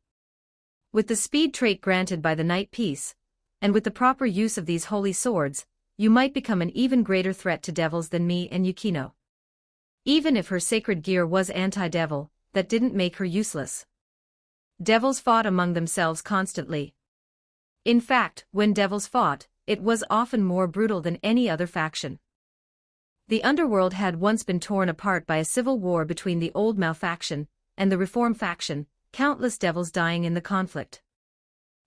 With the speed trait granted by the night piece, and with the proper use of these holy swords, you might become an even greater threat to devils than me and Yukino. Even if her sacred gear was anti-devil, that didn't make her useless. Devils fought among themselves constantly. In fact, when devils fought, it was often more brutal than any other faction. The underworld had once been torn apart by a civil war between the Old Mao faction and the Reform faction, countless devils dying in the conflict.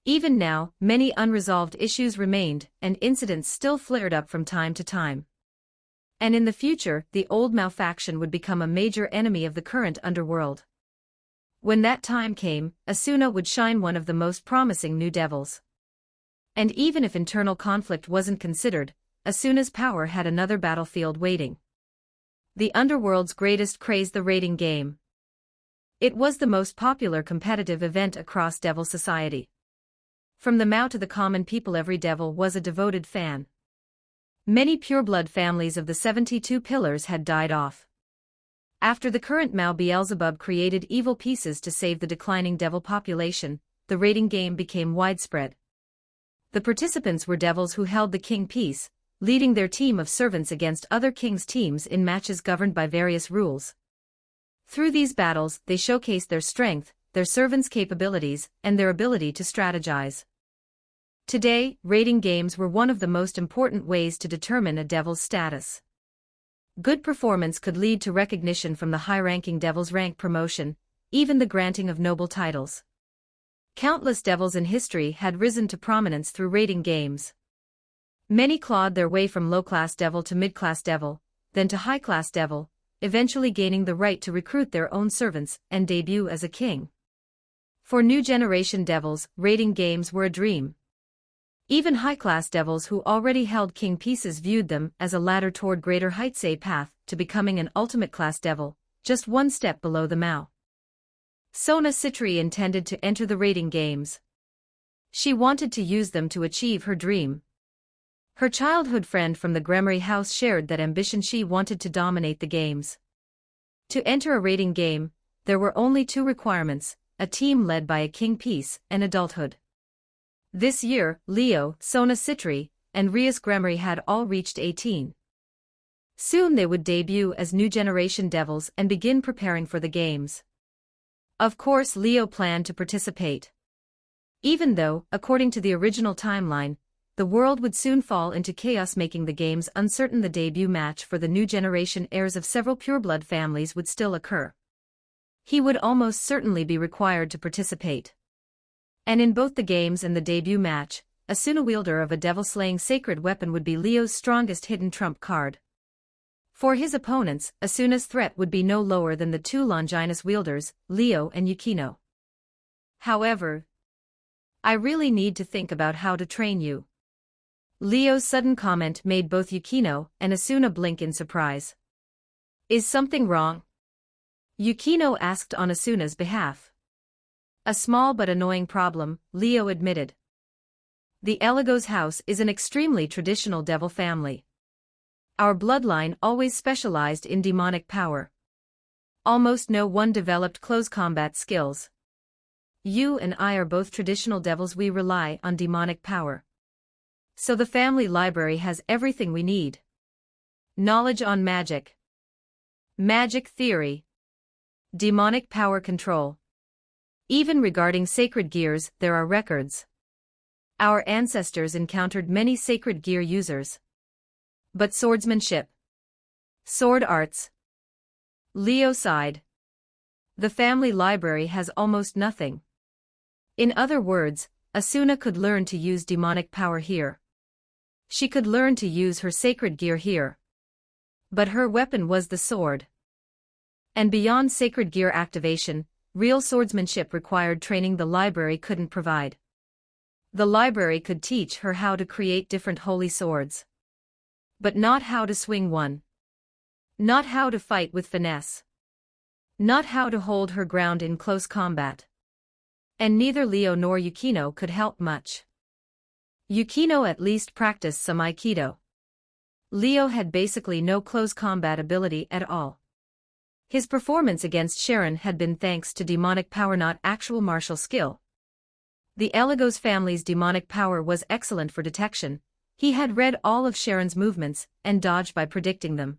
Even now, many unresolved issues remained, and incidents still flared up from time to time. And in the future, the Old Mao faction would become a major enemy of the current underworld. When that time came, Asuna would shine one of the most promising new devils. And even if internal conflict wasn't considered, Asuna's power had another battlefield waiting. The underworld's greatest craze, the raiding game. It was the most popular competitive event across devil society. From the Mao to the common people, every devil was a devoted fan. Many pureblood families of the 72 pillars had died off. After the current Mao Beelzebub created evil pieces to save the declining devil population, the raiding game became widespread. The participants were devils who held the king piece, leading their team of servants against other kings' teams in matches governed by various rules. Through these battles, they showcased their strength, their servants' capabilities, and their ability to strategize. Today, raiding games were one of the most important ways to determine a devil's status. Good performance could lead to recognition from the high-ranking devil's rank promotion, even the granting of noble titles. Countless devils in history had risen to prominence through raiding games. Many clawed their way from low-class devil to mid-class devil, then to high-class devil, eventually gaining the right to recruit their own servants and debut as a king. For new generation devils, raiding games were a dream. Even high-class devils who already held king pieces viewed them as a ladder toward greater heights, a path to becoming an ultimate class devil, just one step below the Mao. Sona Citri intended to enter the raiding games. She wanted to use them to achieve her dream. Her childhood friend from the Gremory house shared that ambition. She wanted to dominate the games. To enter a raiding game, there were only two requirements: a team led by a king piece and adulthood. This year, Leo, Sona Citri, and Rias Gremory had all reached 18. Soon they would debut as new generation devils and begin preparing for the games. Of course, Leo planned to participate. Even though, according to the original timeline, the world would soon fall into chaos, making the games uncertain, the debut match for the new generation heirs of several pureblood families would still occur. He would almost certainly be required to participate. And in both the games and the debut match, Asuna, wielder of a devil-slaying sacred weapon, would be Leo's strongest hidden trump card. For his opponents, Asuna's threat would be no lower than the two Longinus wielders, Leo and Yukino. However, I really need to think about how to train you. Leo's sudden comment made both Yukino and Asuna blink in surprise. Is something wrong? Yukino asked on Asuna's behalf. A small but annoying problem, Leo admitted. The Eligos house is an extremely traditional devil family. Our bloodline always specialized in demonic power. Almost no one developed close combat skills. You and I are both traditional devils. We rely on demonic power. So the family library has everything we need. Knowledge on magic. Magic theory. Demonic power control. Even regarding sacred gears, there are records. Our ancestors encountered many sacred gear users. But swordsmanship. Sword arts. Leo sighed. The family library has almost nothing. In other words, Asuna could learn to use demonic power here. She could learn to use her sacred gear here. But her weapon was the sword. And beyond sacred gear activation, real swordsmanship required training the library couldn't provide. The library could teach her how to create different holy swords. But not how to swing one. Not how to fight with finesse. Not how to hold her ground in close combat. And neither Leo nor Yukino could help much. Yukino at least practiced some Aikido. Leo had basically no close combat ability at all. His performance against Sharon had been thanks to demonic power, not actual martial skill. The Eligos family's demonic power was excellent for detection. He had read all of Sharon's movements and dodged by predicting them.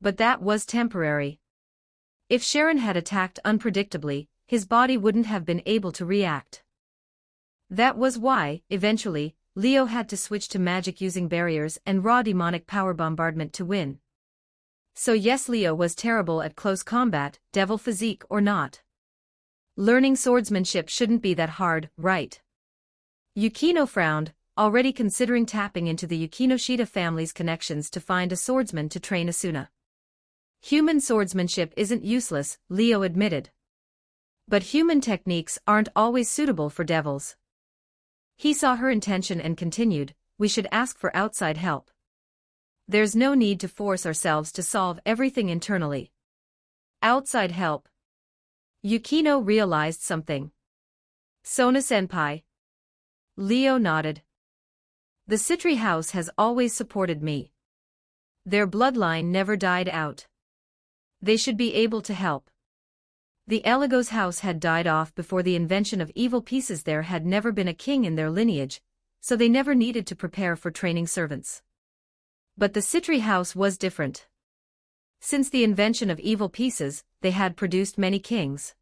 But that was temporary. If Sharon had attacked unpredictably, his body wouldn't have been able to react. That was why, eventually, Leo had to switch to magic using barriers and raw demonic power bombardment to win. So yes, Leo was terrible at close combat, devil physique or not. Learning swordsmanship shouldn't be that hard, right? Yukino frowned, already considering tapping into the Yukinoshita family's connections to find a swordsman to train Asuna. Human swordsmanship isn't useless, Leo admitted. But human techniques aren't always suitable for devils. He saw her intention and continued, we should ask for outside help. There's no need to force ourselves to solve everything internally. Outside help. Yukino realized something. Sona-senpai. Leo nodded. The Citri house has always supported me. Their bloodline never died out. They should be able to help. The Eligos house had died off before the invention of evil pieces. There had never been a king in their lineage, so they never needed to prepare for training servants. But the Citri house was different. Since the invention of evil pieces, they had produced many kings.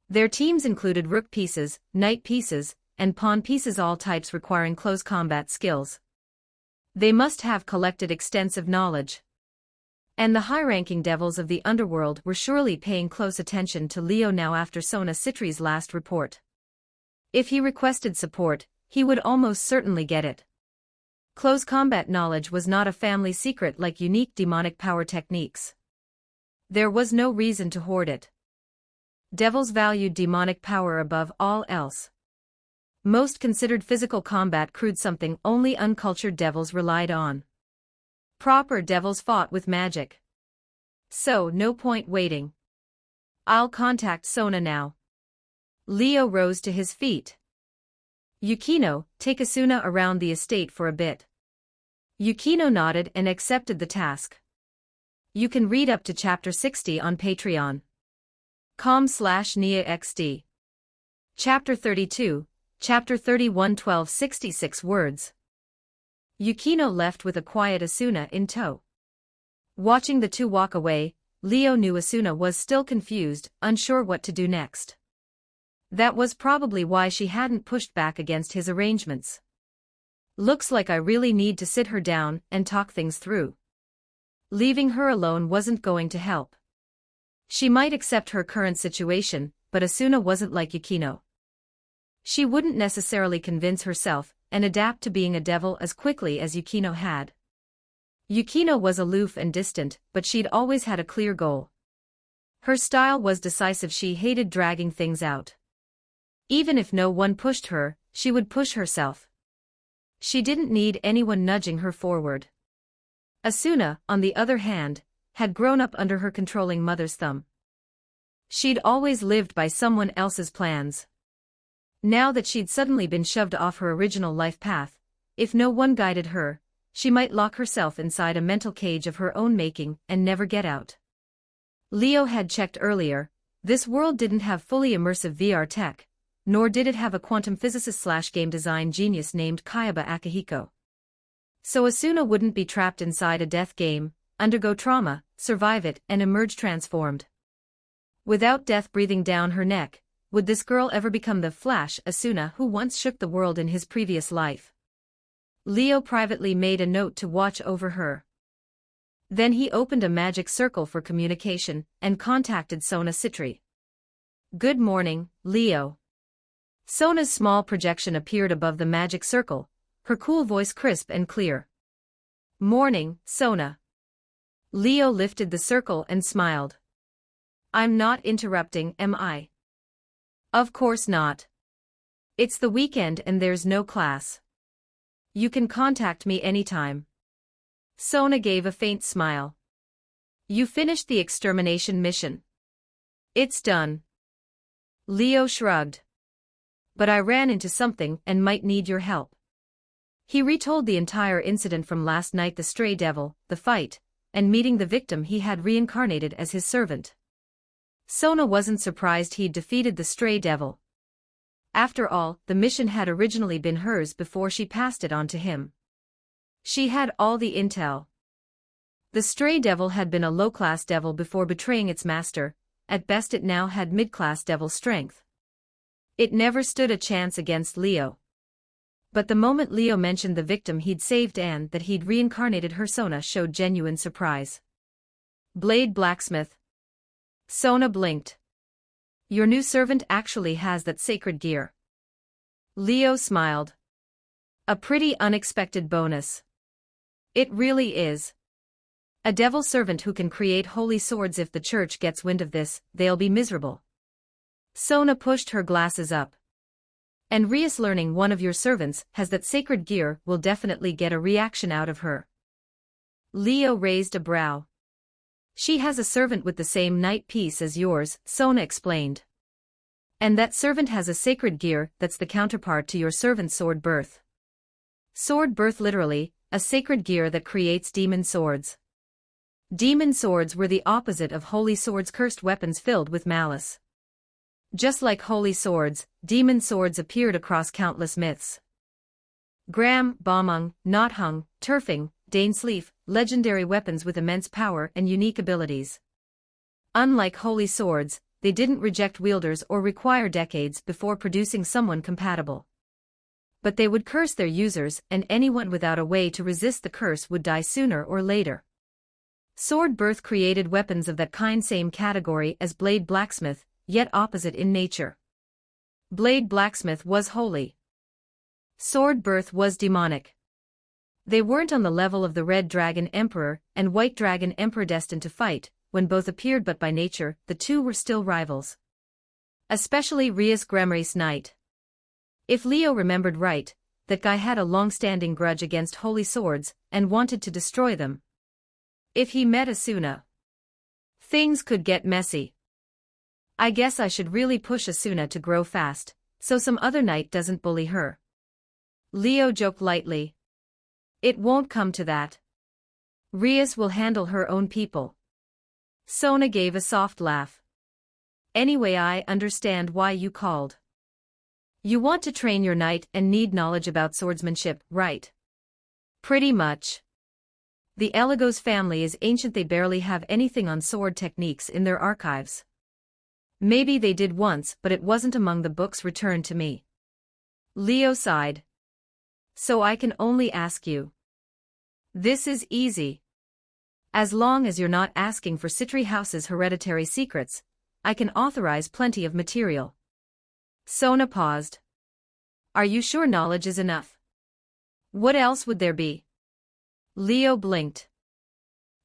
Their teams included rook pieces, knight pieces, and pawn pieces, all types requiring close combat skills. They must have collected extensive knowledge. And the high-ranking devils of the underworld were surely paying close attention to Leo now after Sona Citri's last report. If he requested support, he would almost certainly get it. Close combat knowledge was not a family secret like unique demonic power techniques. There was no reason to hoard it. Devils valued demonic power above all else. Most considered physical combat crude, something only uncultured devils relied on. Proper devils fought with magic. So, no point waiting. I'll contact Sona now. Leo rose to his feet. Yukino, take Asuna around the estate for a bit. Yukino nodded and accepted the task. You can read up to chapter 60 on patreon.com/NiaXD. Chapter 32, Chapter 31, 1266 words. Yukino left with a quiet Asuna in tow. Watching the two walk away, Leo knew Asuna was still confused, unsure what to do next. That was probably why she hadn't pushed back against his arrangements. Looks like I really need to sit her down and talk things through. Leaving her alone wasn't going to help. She might accept her current situation, but Asuna wasn't like Yukino. She wouldn't necessarily convince herself and adapt to being a devil as quickly as Yukino had. Yukino was aloof and distant, but she'd always had a clear goal. Her style was decisive. She hated dragging things out. Even if no one pushed her, she would push herself. She didn't need anyone nudging her forward. Asuna, on the other hand, had grown up under her controlling mother's thumb. She'd always lived by someone else's plans. Now that she'd suddenly been shoved off her original life path, if no one guided her, she might lock herself inside a mental cage of her own making and never get out. Leo had checked earlier, this world didn't have fully immersive VR tech, nor did it have a quantum physicist/game design genius named Kayaba Akihiko. So Asuna wouldn't be trapped inside a death game, undergo trauma, survive it, and emerge transformed. Without death breathing down her neck, would this girl ever become the Flash Asuna who once shook the world in his previous life? Leo privately made a note to watch over her. Then he opened a magic circle for communication and contacted Sona Citri. Good morning, Leo. Sona's small projection appeared above the magic circle, her cool voice crisp and clear. Morning, Sona. Leo lifted the circle and smiled. I'm not interrupting, am I? Of course not. It's the weekend and there's no class. You can contact me anytime. Sona gave a faint smile. You finished the extermination mission. It's done. Leo shrugged. But I ran into something and might need your help. He retold the entire incident from last night, the stray devil, the fight, and meeting the victim he had reincarnated as his servant. Sona wasn't surprised he'd defeated the stray devil. After all, the mission had originally been hers before she passed it on to him. She had all the intel. The stray devil had been a low-class devil before betraying its master, at best it now had mid-class devil strength. It never stood a chance against Leo. But the moment Leo mentioned the victim he'd saved and that he'd reincarnated her, Sona showed genuine surprise. Blade blacksmith. Sona blinked. Your new servant actually has that sacred gear. Leo smiled. A pretty unexpected bonus. It really is. A devil servant who can create holy swords. If the church gets wind of this, they'll be miserable. Sona pushed her glasses up. And Rias, learning one of your servants has that sacred gear will definitely get a reaction out of her. Leo raised a brow. She has a servant with the same night piece as yours, Sona explained. And that servant has a sacred gear that's the counterpart to your servant's sword birth. Sword birth, literally, a sacred gear that creates demon swords. Demon swords were the opposite of holy swords, cursed weapons filled with malice. Just like holy swords, demon swords appeared across countless myths. Gram, Bomung, Nothung, Turfing, Dainsleif, legendary weapons with immense power and unique abilities. Unlike holy swords, they didn't reject wielders or require decades before producing someone compatible. But they would curse their users, and anyone without a way to resist the curse would die sooner or later. Sword birth created weapons of that kind, same category as blade blacksmith, yet opposite in nature. Blade blacksmith was holy. Sword birth was demonic. They weren't on the level of the Red Dragon Emperor and White Dragon Emperor destined to fight, when both appeared, but by nature, the two were still rivals. Especially Rias Gremrace Knight. If Leo remembered right, that guy had a long-standing grudge against holy swords and wanted to destroy them. If he met Asuna, things could get messy. I guess I should really push Asuna to grow fast, so some other knight doesn't bully her. Leo joked lightly. It won't come to that. Rias will handle her own people. Sona gave a soft laugh. Anyway, I understand why you called. You want to train your knight and need knowledge about swordsmanship, right? Pretty much. The Eligos family is ancient, they barely have anything on sword techniques in their archives. Maybe they did once, but it wasn't among the books returned to me. Leo sighed. So I can only ask you. This is easy. As long as you're not asking for Citri House's hereditary secrets, I can authorize plenty of material. Sona paused. Are you sure knowledge is enough? What else would there be? Leo blinked.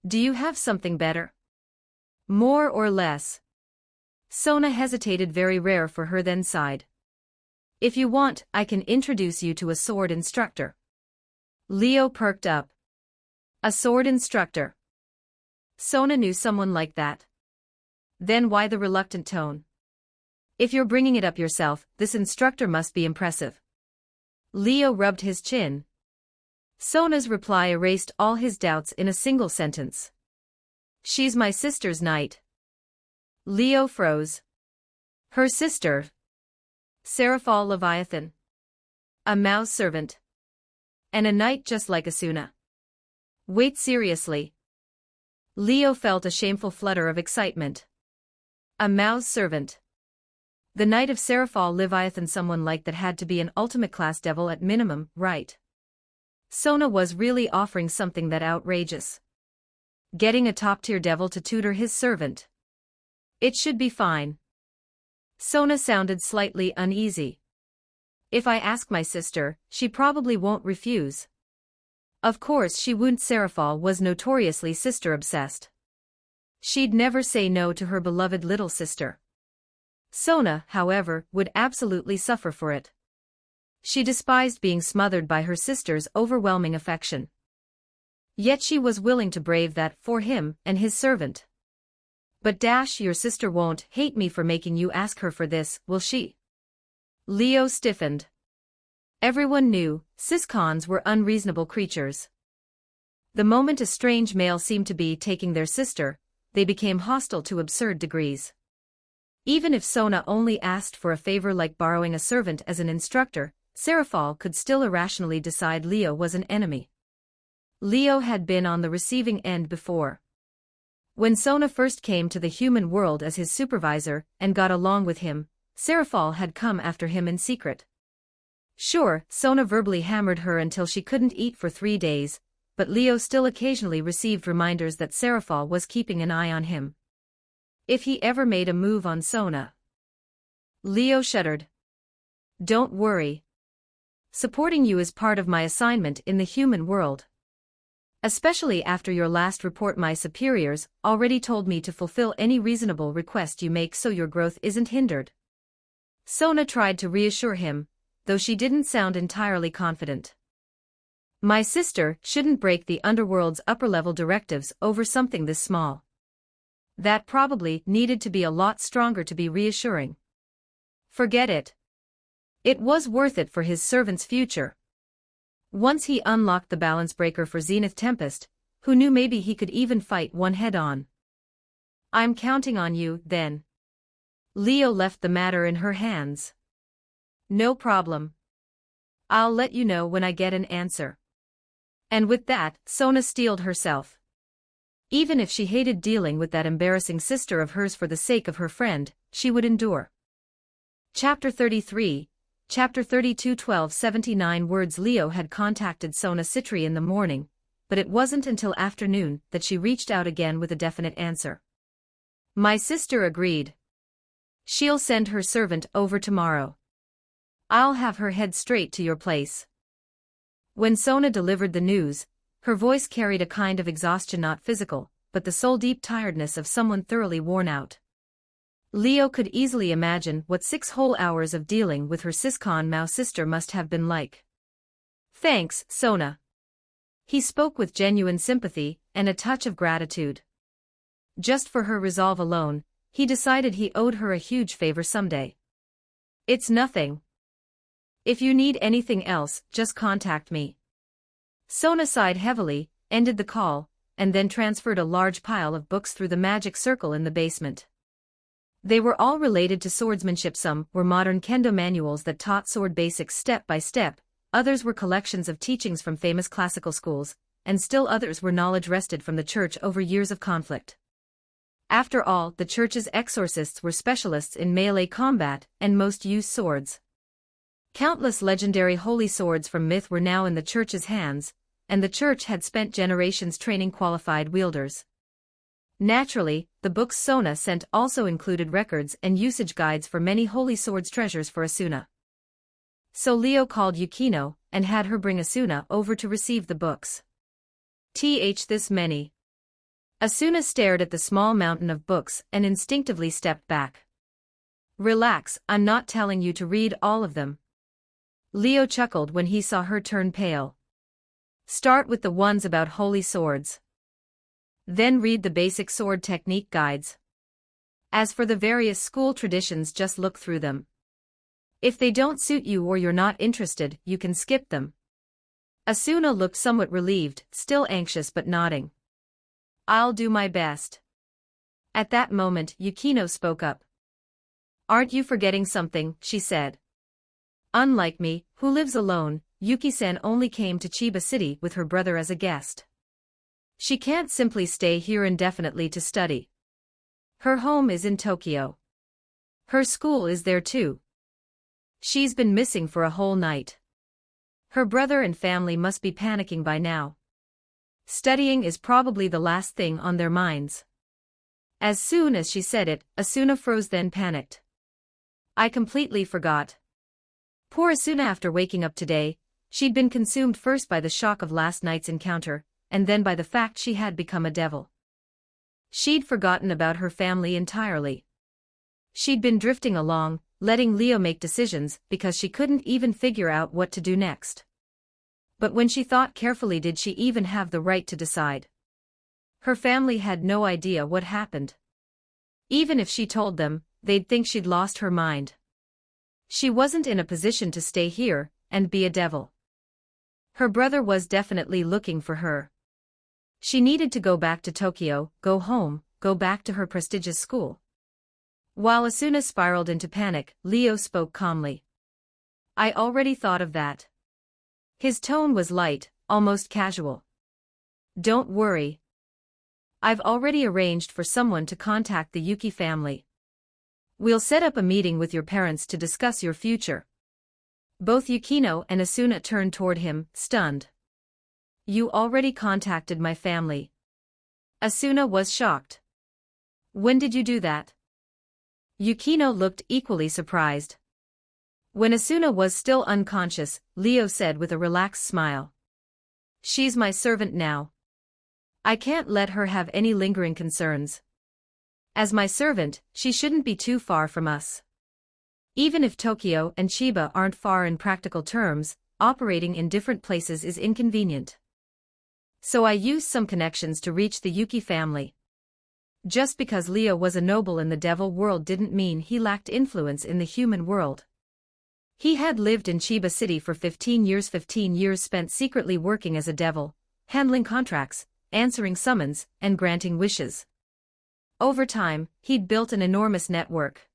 Do you have something better? More or less? Sona hesitated, very rare for her, then sighed. If you want, I can introduce you to a sword instructor. Leo perked up. A sword instructor? Sona knew someone like that. Then why the reluctant tone? If you're bringing it up yourself, this instructor must be impressive. Leo rubbed his chin. Sona's reply erased all his doubts in a single sentence. She's my sister's knight. Leo froze. Her sister? Seraphal Leviathan. A mouse servant. And a knight just like Asuna. Wait, seriously? Leo felt a shameful flutter of excitement. A Mao's servant. The knight of Seraphal Leviathan, someone like that had to be an ultimate class devil at minimum, right? Sona was really offering something that outrageous. Getting a top-tier devil to tutor his servant. It should be fine. Sona sounded slightly uneasy. If I ask my sister, she probably won't refuse. Of course she wouldn't. Seraphal was notoriously sister-obsessed. She'd never say no to her beloved little sister. Sona, however, would absolutely suffer for it. She despised being smothered by her sister's overwhelming affection. Yet she was willing to brave that for him and his servant. But your sister won't hate me for making you ask her for this, will she? Leo stiffened. Everyone knew, Siscons were unreasonable creatures. The moment a strange male seemed to be taking their sister, they became hostile to absurd degrees. Even if Sona only asked for a favor like borrowing a servant as an instructor, Seraphal could still irrationally decide Leo was an enemy. Leo had been on the receiving end before. When Sona first came to the human world as his supervisor and got along with him, Seraphal had come after him in secret. Sure, Sona verbally hammered her until she couldn't eat for 3 days, but Leo still occasionally received reminders that Seraphal was keeping an eye on him. If he ever made a move on Sona. Leo shuddered. Don't worry. Supporting you is part of my assignment in the human world. Especially after your last report, my superiors already told me to fulfill any reasonable request you make so your growth isn't hindered. Sona tried to reassure him, though she didn't sound entirely confident. My sister shouldn't break the underworld's upper-level directives over something this small. That probably needed to be a lot stronger to be reassuring. Forget it. It was worth it for his servant's future. Once he unlocked the balance breaker for Zenith Tempest, who knew maybe he could even fight one head-on. I'm counting on you, then. Leo left the matter in her hands. No problem. I'll let you know when I get an answer. And with that, Sona steeled herself. Even if she hated dealing with that embarrassing sister of hers for the sake of her friend, she would endure. Chapter 33, Chapter 32. 1279 words. Leo had contacted Sona Citri in the morning, but it wasn't until afternoon that she reached out again with a definite answer. My sister agreed. She'll send her servant over tomorrow. I'll have her head straight to your place. When Sona delivered the news, her voice carried a kind of exhaustion, not physical, but the soul-deep tiredness of someone thoroughly worn out. Leo could easily imagine what 6 whole hours of dealing with her Siscon Mao sister must have been like. Thanks, Sona. He spoke with genuine sympathy and a touch of gratitude. Just for her resolve alone, he decided he owed her a huge favor someday. It's nothing. If you need anything else, just contact me. Sona sighed heavily, ended the call, and then transferred a large pile of books through the magic circle in the basement. They were all related to swordsmanship. Some were modern kendo manuals that taught sword basics step by step, others were collections of teachings from famous classical schools, and still others were knowledge wrested from the church over years of conflict. After all, the church's exorcists were specialists in melee combat and most used swords. Countless legendary holy swords from myth were now in the church's hands, and the church had spent generations training qualified wielders. Naturally, the books Sona sent also included records and usage guides for many holy swords treasures for Asuna. So Leo called Yukino and had her bring Asuna over to receive the books. This many. Asuna stared at the small mountain of books and instinctively stepped back. Relax, I'm not telling you to read all of them. Leo chuckled when he saw her turn pale. Start with the ones about holy swords. Then read the basic sword technique guides. As for the various school traditions, just look through them. If they don't suit you or you're not interested, you can skip them. Asuna looked somewhat relieved, still anxious but nodding. I'll do my best. At that moment, Yukino spoke up. Aren't you forgetting something, she said. Unlike me, who lives alone, Yuki-san only came to Chiba City with her brother as a guest. She can't simply stay here indefinitely to study. Her home is in Tokyo. Her school is there too. She's been missing for a whole night. Her brother and family must be panicking by now. Studying is probably the last thing on their minds. As soon as she said it, Asuna froze, then panicked. I completely forgot. Poor Asuna. After waking up today, she'd been consumed first by the shock of last night's encounter, and then by the fact she had become a devil. She'd forgotten about her family entirely. She'd been drifting along, letting Leo make decisions because she couldn't even figure out what to do next. But when she thought carefully, did she even have the right to decide? Her family had no idea what happened. Even if she told them, they'd think she'd lost her mind. She wasn't in a position to stay here and be a devil. Her brother was definitely looking for her. She needed to go back to Tokyo, go home, go back to her prestigious school. While Asuna spiraled into panic, Leo spoke calmly. I already thought of that. His tone was light, almost casual. Don't worry. I've already arranged for someone to contact the Yuki family. We'll set up a meeting with your parents to discuss your future. Both Yukino and Asuna turned toward him, stunned. You already contacted my family. Asuna was shocked. When did you do that? Yukino looked equally surprised. When Asuna was still unconscious, Leo said with a relaxed smile. She's my servant now. I can't let her have any lingering concerns. As my servant, she shouldn't be too far from us. Even if Tokyo and Chiba aren't far in practical terms, operating in different places is inconvenient. So I used some connections to reach the Yuki family. Just because Leo was a noble in the devil world didn't mean he lacked influence in the human world. He had lived in Chiba City for 15 years spent secretly working as a devil, handling contracts, answering summons, and granting wishes. Over time, he'd built an enormous network.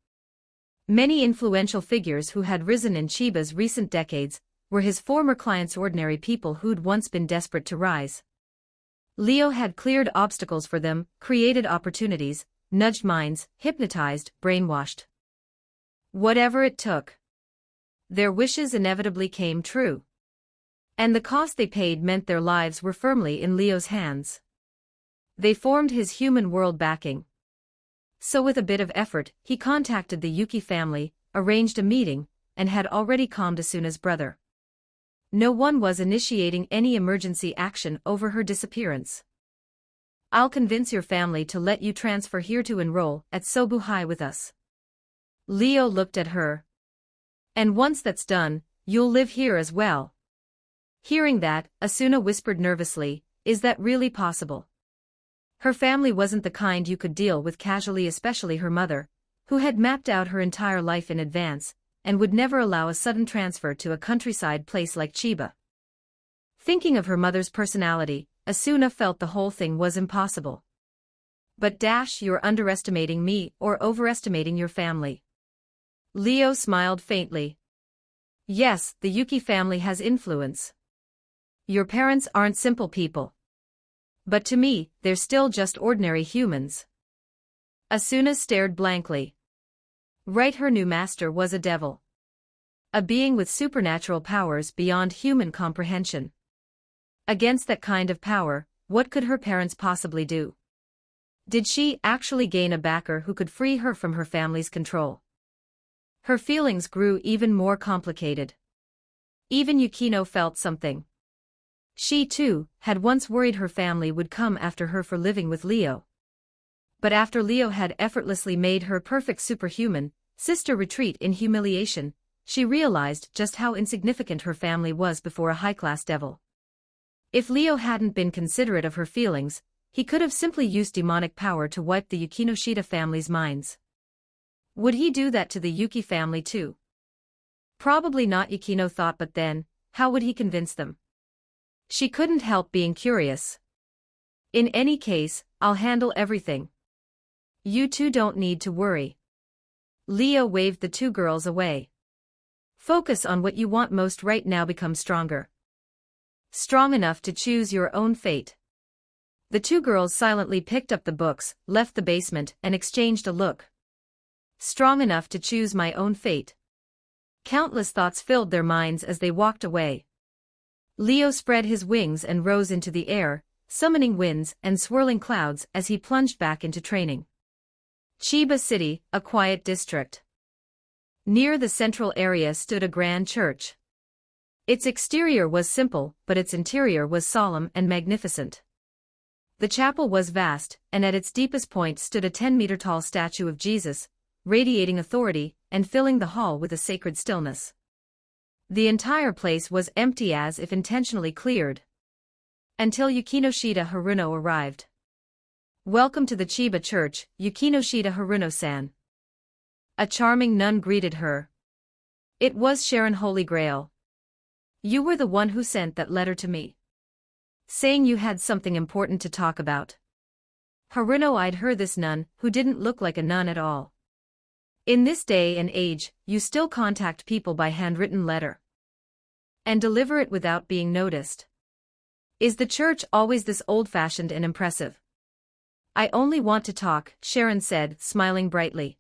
Many influential figures who had risen in Chiba's recent decades were his former clients, ordinary people who'd once been desperate to rise. Leo had cleared obstacles for them, created opportunities, nudged minds, hypnotized, brainwashed. Whatever it took. Their wishes inevitably came true. And the cost they paid meant their lives were firmly in Leo's hands. They formed his human world backing. So with a bit of effort, he contacted the Yuki family, arranged a meeting, and had already calmed Asuna's brother. No one was initiating any emergency action over her disappearance. I'll convince your family to let you transfer here to enroll at Sobu High with us. Leo looked at her. And once that's done, you'll live here as well. Hearing that, Asuna whispered nervously, is that really possible? Her family wasn't the kind you could deal with casually, especially her mother, who had mapped out her entire life in advance, and would never allow a sudden transfer to a countryside place like Chiba. Thinking of her mother's personality, Asuna felt the whole thing was impossible. But you're underestimating me or overestimating your family. Leo smiled faintly. Yes, the Yuki family has influence. Your parents aren't simple people. But to me, they're still just ordinary humans. Asuna stared blankly. Right, her new master was a devil. A being with supernatural powers beyond human comprehension. Against that kind of power, what could her parents possibly do? Did she actually gain a backer who could free her from her family's control? Her feelings grew even more complicated. Even Yukino felt something. She, too, had once worried her family would come after her for living with Leo. But after Leo had effortlessly made her perfect superhuman sister retreat in humiliation, she realized just how insignificant her family was before a high-class devil. If Leo hadn't been considerate of her feelings, he could have simply used demonic power to wipe the Yukinoshita family's minds. Would he do that to the Yuki family too? Probably not, Yukino thought, but then, how would he convince them? She couldn't help being curious. In any case, I'll handle everything. You two don't need to worry. Leo waved the two girls away. Focus on what you want most right now. Become stronger. Strong enough to choose your own fate. The two girls silently picked up the books, left the basement, and exchanged a look. Strong enough to choose my own fate. Countless thoughts filled their minds as they walked away. Leo spread his wings and rose into the air, summoning winds and swirling clouds as he plunged back into training. Chiba City, a quiet district. Near the central area stood a grand church. Its exterior was simple, but its interior was solemn and magnificent. The chapel was vast, and at its deepest point stood a 10-meter-tall statue of Jesus, radiating authority and filling the hall with a sacred stillness. The entire place was empty, as if intentionally cleared. Until Yukinoshita Haruno arrived. "Welcome to the Chiba Church, Yukinoshita Haruno-san." A charming nun greeted her. "It was Sharon Holy Grail. You were the one who sent that letter to me, saying you had something important to talk about." Haruno eyed her, this nun, who didn't look like a nun at all. "In this day and age, you still contact people by handwritten letter and deliver it without being noticed. Is the church always this old-fashioned and impressive?" "I only want to talk," Sharon said, smiling brightly.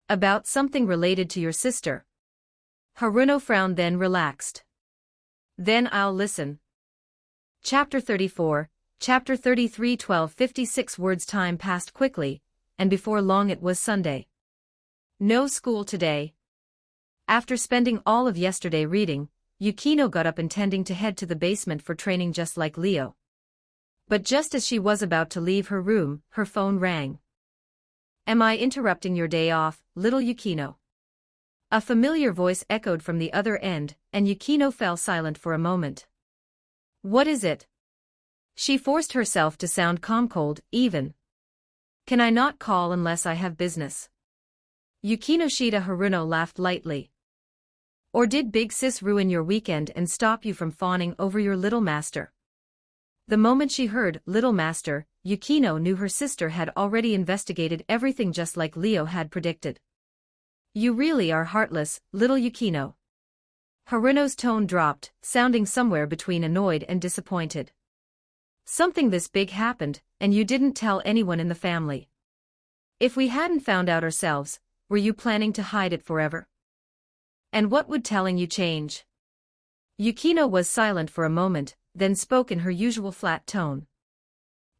"About something related to your sister." Haruno frowned, then relaxed. "Then I'll listen." Chapter 34, Chapter 33. 12:56 words. Time passed quickly, and before long it was Sunday. No school today. After spending all of yesterday reading, Yukino got up intending to head to the basement for training just like Leo. But just as she was about to leave her room, her phone rang. "Am I interrupting your day off, little Yukino?" A familiar voice echoed from the other end, and Yukino fell silent for a moment. "What is it?" She forced herself to sound calm, cold, even. "Can I not call unless I have business?" Yukinoshita Haruno laughed lightly. "Or did Big Sis ruin your weekend and stop you from fawning over your little master?" The moment she heard "little master," Yukino knew her sister had already investigated everything just like Leo had predicted. "You really are heartless, little Yukino." Haruno's tone dropped, sounding somewhere between annoyed and disappointed. "Something this big happened, and you didn't tell anyone in the family. If we hadn't found out ourselves, were you planning to hide it forever? And what would telling you change?" Yukino was silent for a moment, then spoke in her usual flat tone.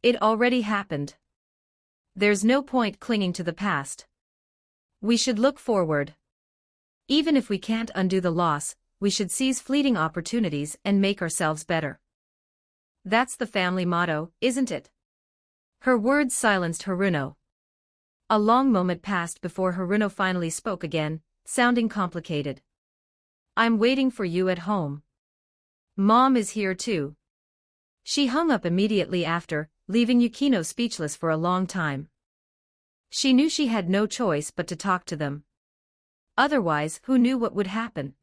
"It already happened. There's no point clinging to the past. We should look forward. Even if we can't undo the loss, we should seize fleeting opportunities and make ourselves better. That's the family motto, isn't it?" Her words silenced Haruno. A long moment passed before Haruno finally spoke again, sounding complicated. "I'm waiting for you at home. Mom is here too." She hung up immediately after, leaving Yukino speechless for a long time. She knew she had no choice but to talk to them. Otherwise, who knew what would happen?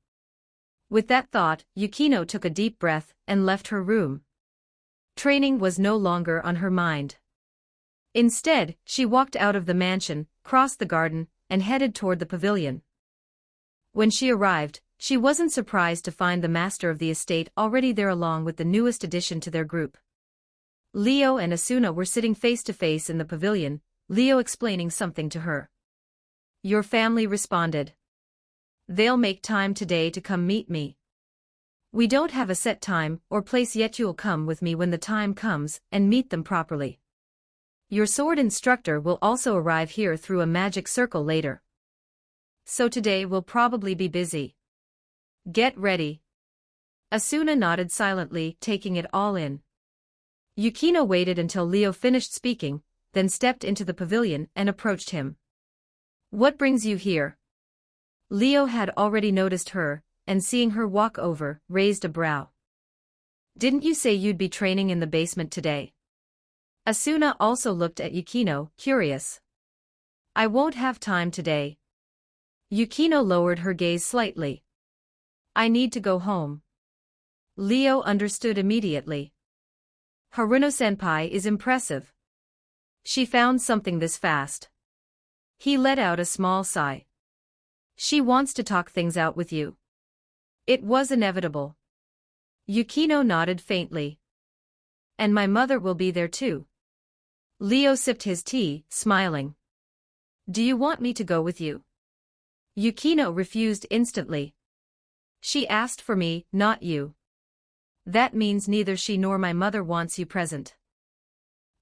With that thought, Yukino took a deep breath and left her room. Training was no longer on her mind. Instead, she walked out of the mansion, crossed the garden, and headed toward the pavilion. When she arrived, she wasn't surprised to find the master of the estate already there along with the newest addition to their group. Leo and Asuna were sitting face to face in the pavilion, Leo explaining something to her. "Your family responded. They'll make time today to come meet me. We don't have a set time or place yet. You'll come with me when the time comes and meet them properly. Your sword instructor will also arrive here through a magic circle later. So today will probably be busy. Get ready." Asuna nodded silently, taking it all in. Yukino waited until Leo finished speaking, then stepped into the pavilion and approached him. "What brings you here?" Leo had already noticed her, and seeing her walk over, raised a brow. "Didn't you say you'd be training in the basement today?" Asuna also looked at Yukino, curious. "I won't have time today." Yukino lowered her gaze slightly. "I need to go home." Leo understood immediately. Haruno-senpai is impressive. She found something this fast. He let out a small sigh. "She wants to talk things out with you." It was inevitable. Yukino nodded faintly. And my mother will be there too. Leo sipped his tea, smiling. Do you want me to go with you? Yukino refused instantly. She asked for me, not you. That means neither she nor my mother wants you present.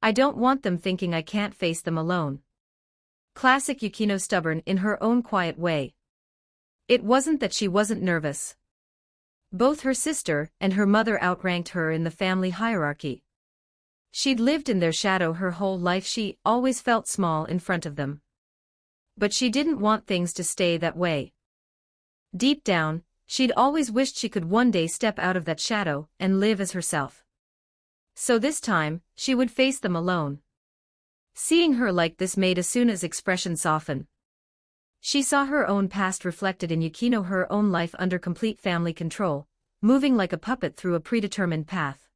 I don't want them thinking I can't face them alone. Classic Yukino, stubborn in her own quiet way. It wasn't that she wasn't nervous. Both her sister and her mother outranked her in the family hierarchy. She'd lived in their shadow her whole life. She always felt small in front of them. But she didn't want things to stay that way. Deep down, she'd always wished she could one day step out of that shadow and live as herself. So this time, she would face them alone. Seeing her like this made Asuna's expression soften. She saw her own past reflected in Yukino, her own life under complete family control, moving like a puppet through a predetermined path.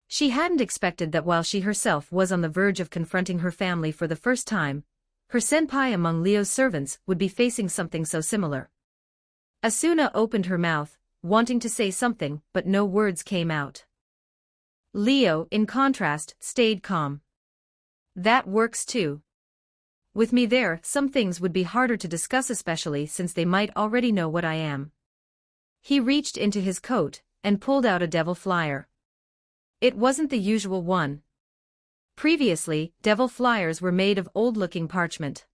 She hadn't expected that while she herself was on the verge of confronting her family for the first time, her senpai among Leo's servants would be facing something so similar. Asuna opened her mouth, wanting to say something, but no words came out. Leo, in contrast, stayed calm. That works too. With me there, some things would be harder to discuss, especially since they might already know what I am. He reached into his coat and pulled out a devil flyer. It wasn't the usual one. Previously, devil flyers were made of old-looking parchment.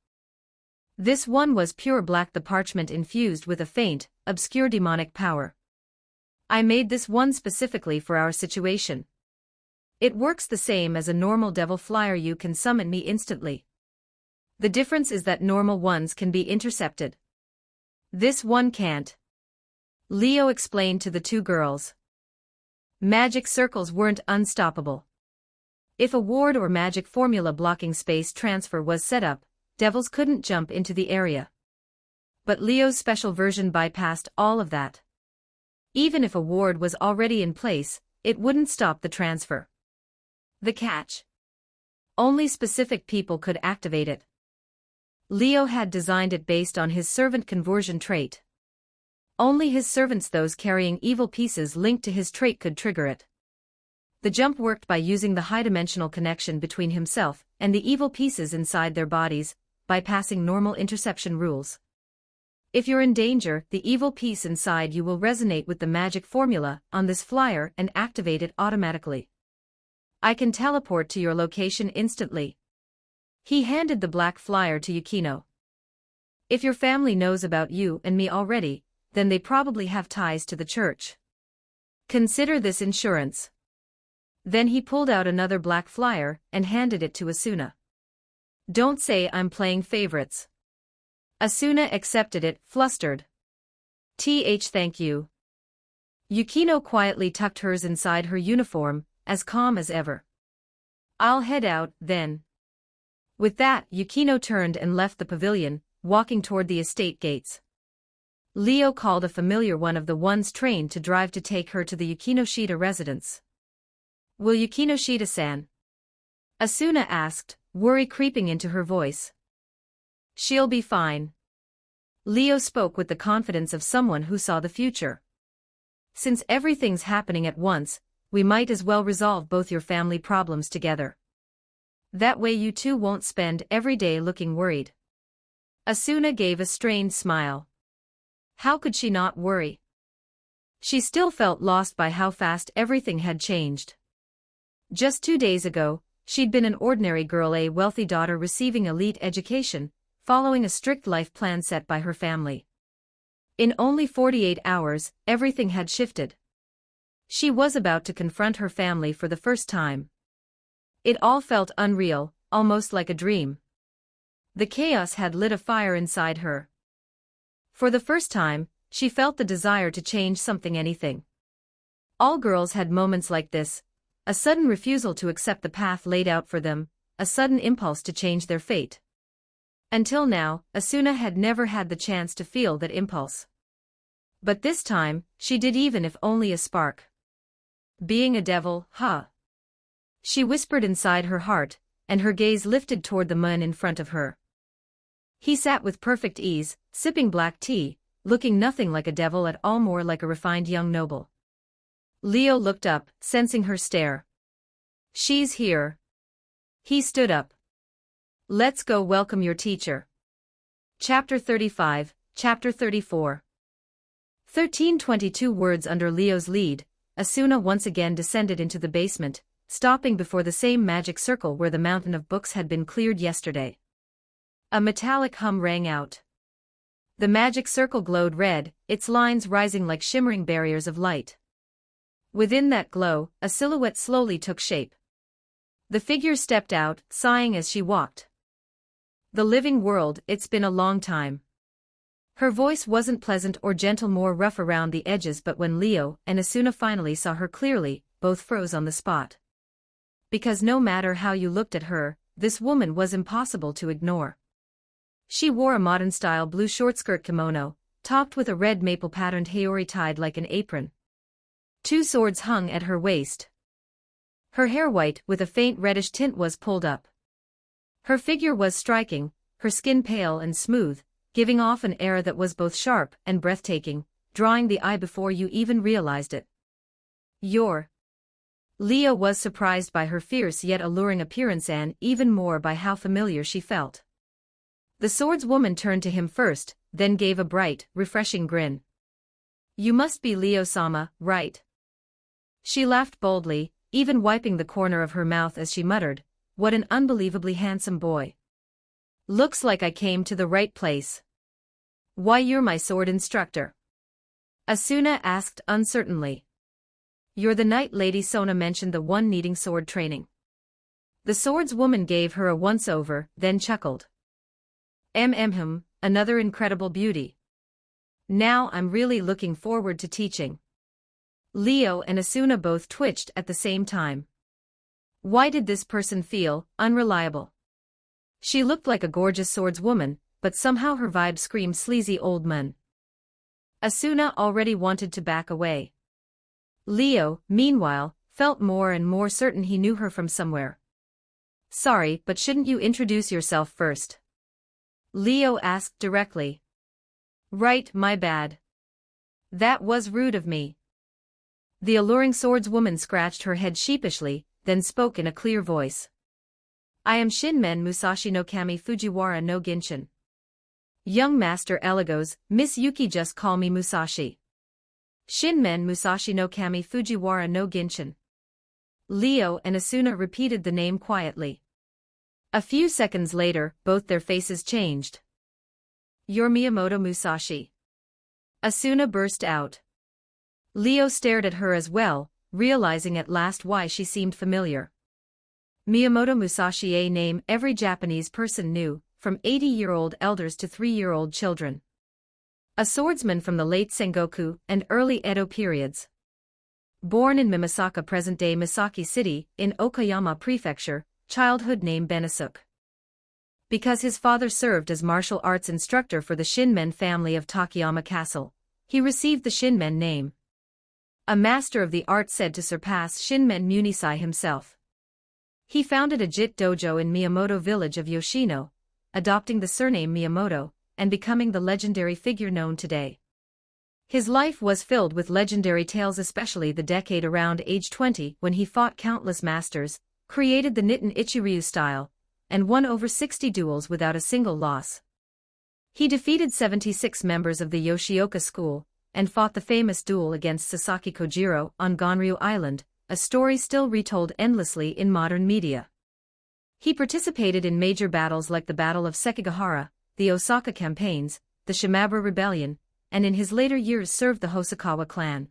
This one was pure black, the parchment infused with a faint, obscure demonic power. I made this one specifically for our situation. It works the same as a normal devil flyer. You can summon me instantly. The difference is that normal ones can be intercepted. This one can't. Leo explained to the two girls. Magic circles weren't unstoppable. If a ward or magic formula blocking space transfer was set up, devils couldn't jump into the area. But Leo's special version bypassed all of that. Even if a ward was already in place, it wouldn't stop the transfer. The catch? Only specific people could activate it. Leo had designed it based on his servant conversion trait. Only his servants, those carrying evil pieces linked to his trait, could trigger it. The jump worked by using the high-dimensional connection between himself and the evil pieces inside their bodies, bypassing normal interception rules. If you're in danger, the evil piece inside you will resonate with the magic formula on this flyer and activate it automatically. I can teleport to your location instantly. He handed the black flyer to Yukino. If your family knows about you and me already, then they probably have ties to the church. Consider this insurance. Then he pulled out another black flyer and handed it to Asuna. Don't say I'm playing favorites. Asuna accepted it, flustered. Thank you. Yukino quietly tucked hers inside her uniform, as calm as ever. I'll head out, then. With that, Yukino turned and left the pavilion, walking toward the estate gates. Leo called a familiar, one of the ones trained to drive, to take her to the Yukinoshita residence. Will Yukinoshita-san? Asuna asked, worry creeping into her voice. She'll be fine. Leo spoke with the confidence of someone who saw the future. Since everything's happening at once, we might as well resolve both your family problems together. That way you two won't spend every day looking worried. Asuna gave a strained smile. How could she not worry? She still felt lost by how fast everything had changed. Just 2 days ago, she'd been an ordinary girl, a wealthy daughter receiving elite education, following a strict life plan set by her family. In only 48 hours, everything had shifted. She was about to confront her family for the first time. It all felt unreal, almost like a dream. The chaos had lit a fire inside her. For the first time, she felt the desire to change something, anything. All girls had moments like this. A sudden refusal to accept the path laid out for them, a sudden impulse to change their fate. Until now, Asuna had never had the chance to feel that impulse. But this time, she did, even if only a spark. Being a devil, huh? She whispered inside her heart, and her gaze lifted toward the man in front of her. He sat with perfect ease, sipping black tea, looking nothing like a devil at all, more like a refined young noble. Leo looked up, sensing her stare. She's here. He stood up. Let's go welcome your teacher. Chapter 35, Chapter 34. 1322 words under Leo's lead, Asuna once again descended into the basement, stopping before the same magic circle where the mountain of books had been cleared yesterday. A metallic hum rang out. The magic circle glowed red, its lines rising like shimmering barriers of light. Within that glow, a silhouette slowly took shape. The figure stepped out, sighing as she walked. The living world, it's been a long time. Her voice wasn't pleasant or gentle, more rough around the edges, but when Leo and Asuna finally saw her clearly, both froze on the spot. Because no matter how you looked at her, this woman was impossible to ignore. She wore a modern-style blue short-skirt kimono, topped with a red maple-patterned haori tied like an apron. 2 swords hung at her waist. Her hair, white with a faint reddish tint, was pulled up. Her figure was striking, her skin pale and smooth, giving off an air that was both sharp and breathtaking, drawing the eye before you even realized it. Leo was surprised by her fierce yet alluring appearance and even more by how familiar she felt. The swordswoman turned to him first, then gave a bright, refreshing grin. You must be Leo-sama, right? She laughed boldly, even wiping the corner of her mouth as she muttered, what an unbelievably handsome boy. Looks like I came to the right place. Why, you're my sword instructor? Asuna asked uncertainly. You're the knight Lady Sona mentioned, the one needing sword training. The swordswoman gave her a once-over, then chuckled. Another incredible beauty. Now I'm really looking forward to teaching. Leo and Asuna both twitched at the same time. Why did this person feel unreliable? She looked like a gorgeous swordswoman, but somehow her vibe screamed sleazy old man. Asuna already wanted to back away. Leo, meanwhile, felt more and more certain he knew her from somewhere. Sorry, but shouldn't you introduce yourself first? Leo asked directly. Right, my bad. That was rude of me. The alluring swordswoman scratched her head sheepishly, then spoke in a clear voice. I am Shinmen Musashi no Kami Fujiwara no Ginshin. Young Master Eligos, Miss Yuki, just call me Musashi. Shinmen Musashi no Kami Fujiwara no Ginshin. Leo and Asuna repeated the name quietly. A few seconds later, both their faces changed. You're Miyamoto Musashi. Asuna burst out. Leo stared at her as well, realizing at last why she seemed familiar. Miyamoto Musashi, a name every Japanese person knew, from 80-year-old elders to 3-year-old children. A swordsman from the late Sengoku and early Edo periods. Born in Mimasaka, present-day Misaki City, in Okayama Prefecture, childhood name Benisuke. Because his father served as martial arts instructor for the Shinmen family of Takayama Castle, he received the Shinmen name. A master of the art said to surpass Shinmen Munisai himself. He founded a JIT dojo in Miyamoto village of Yoshino, adopting the surname Miyamoto, and becoming the legendary figure known today. His life was filled with legendary tales, especially the decade around age 20 when he fought countless masters, created the Nitten Ichiryu style, and won over 60 duels without a single loss. He defeated 76 members of the Yoshioka school, and fought the famous duel against Sasaki Kojiro on Gonryu Island, a story still retold endlessly in modern media. He participated in major battles like the Battle of Sekigahara, the Osaka campaigns, the Shimabara Rebellion, and in his later years served the Hosokawa clan.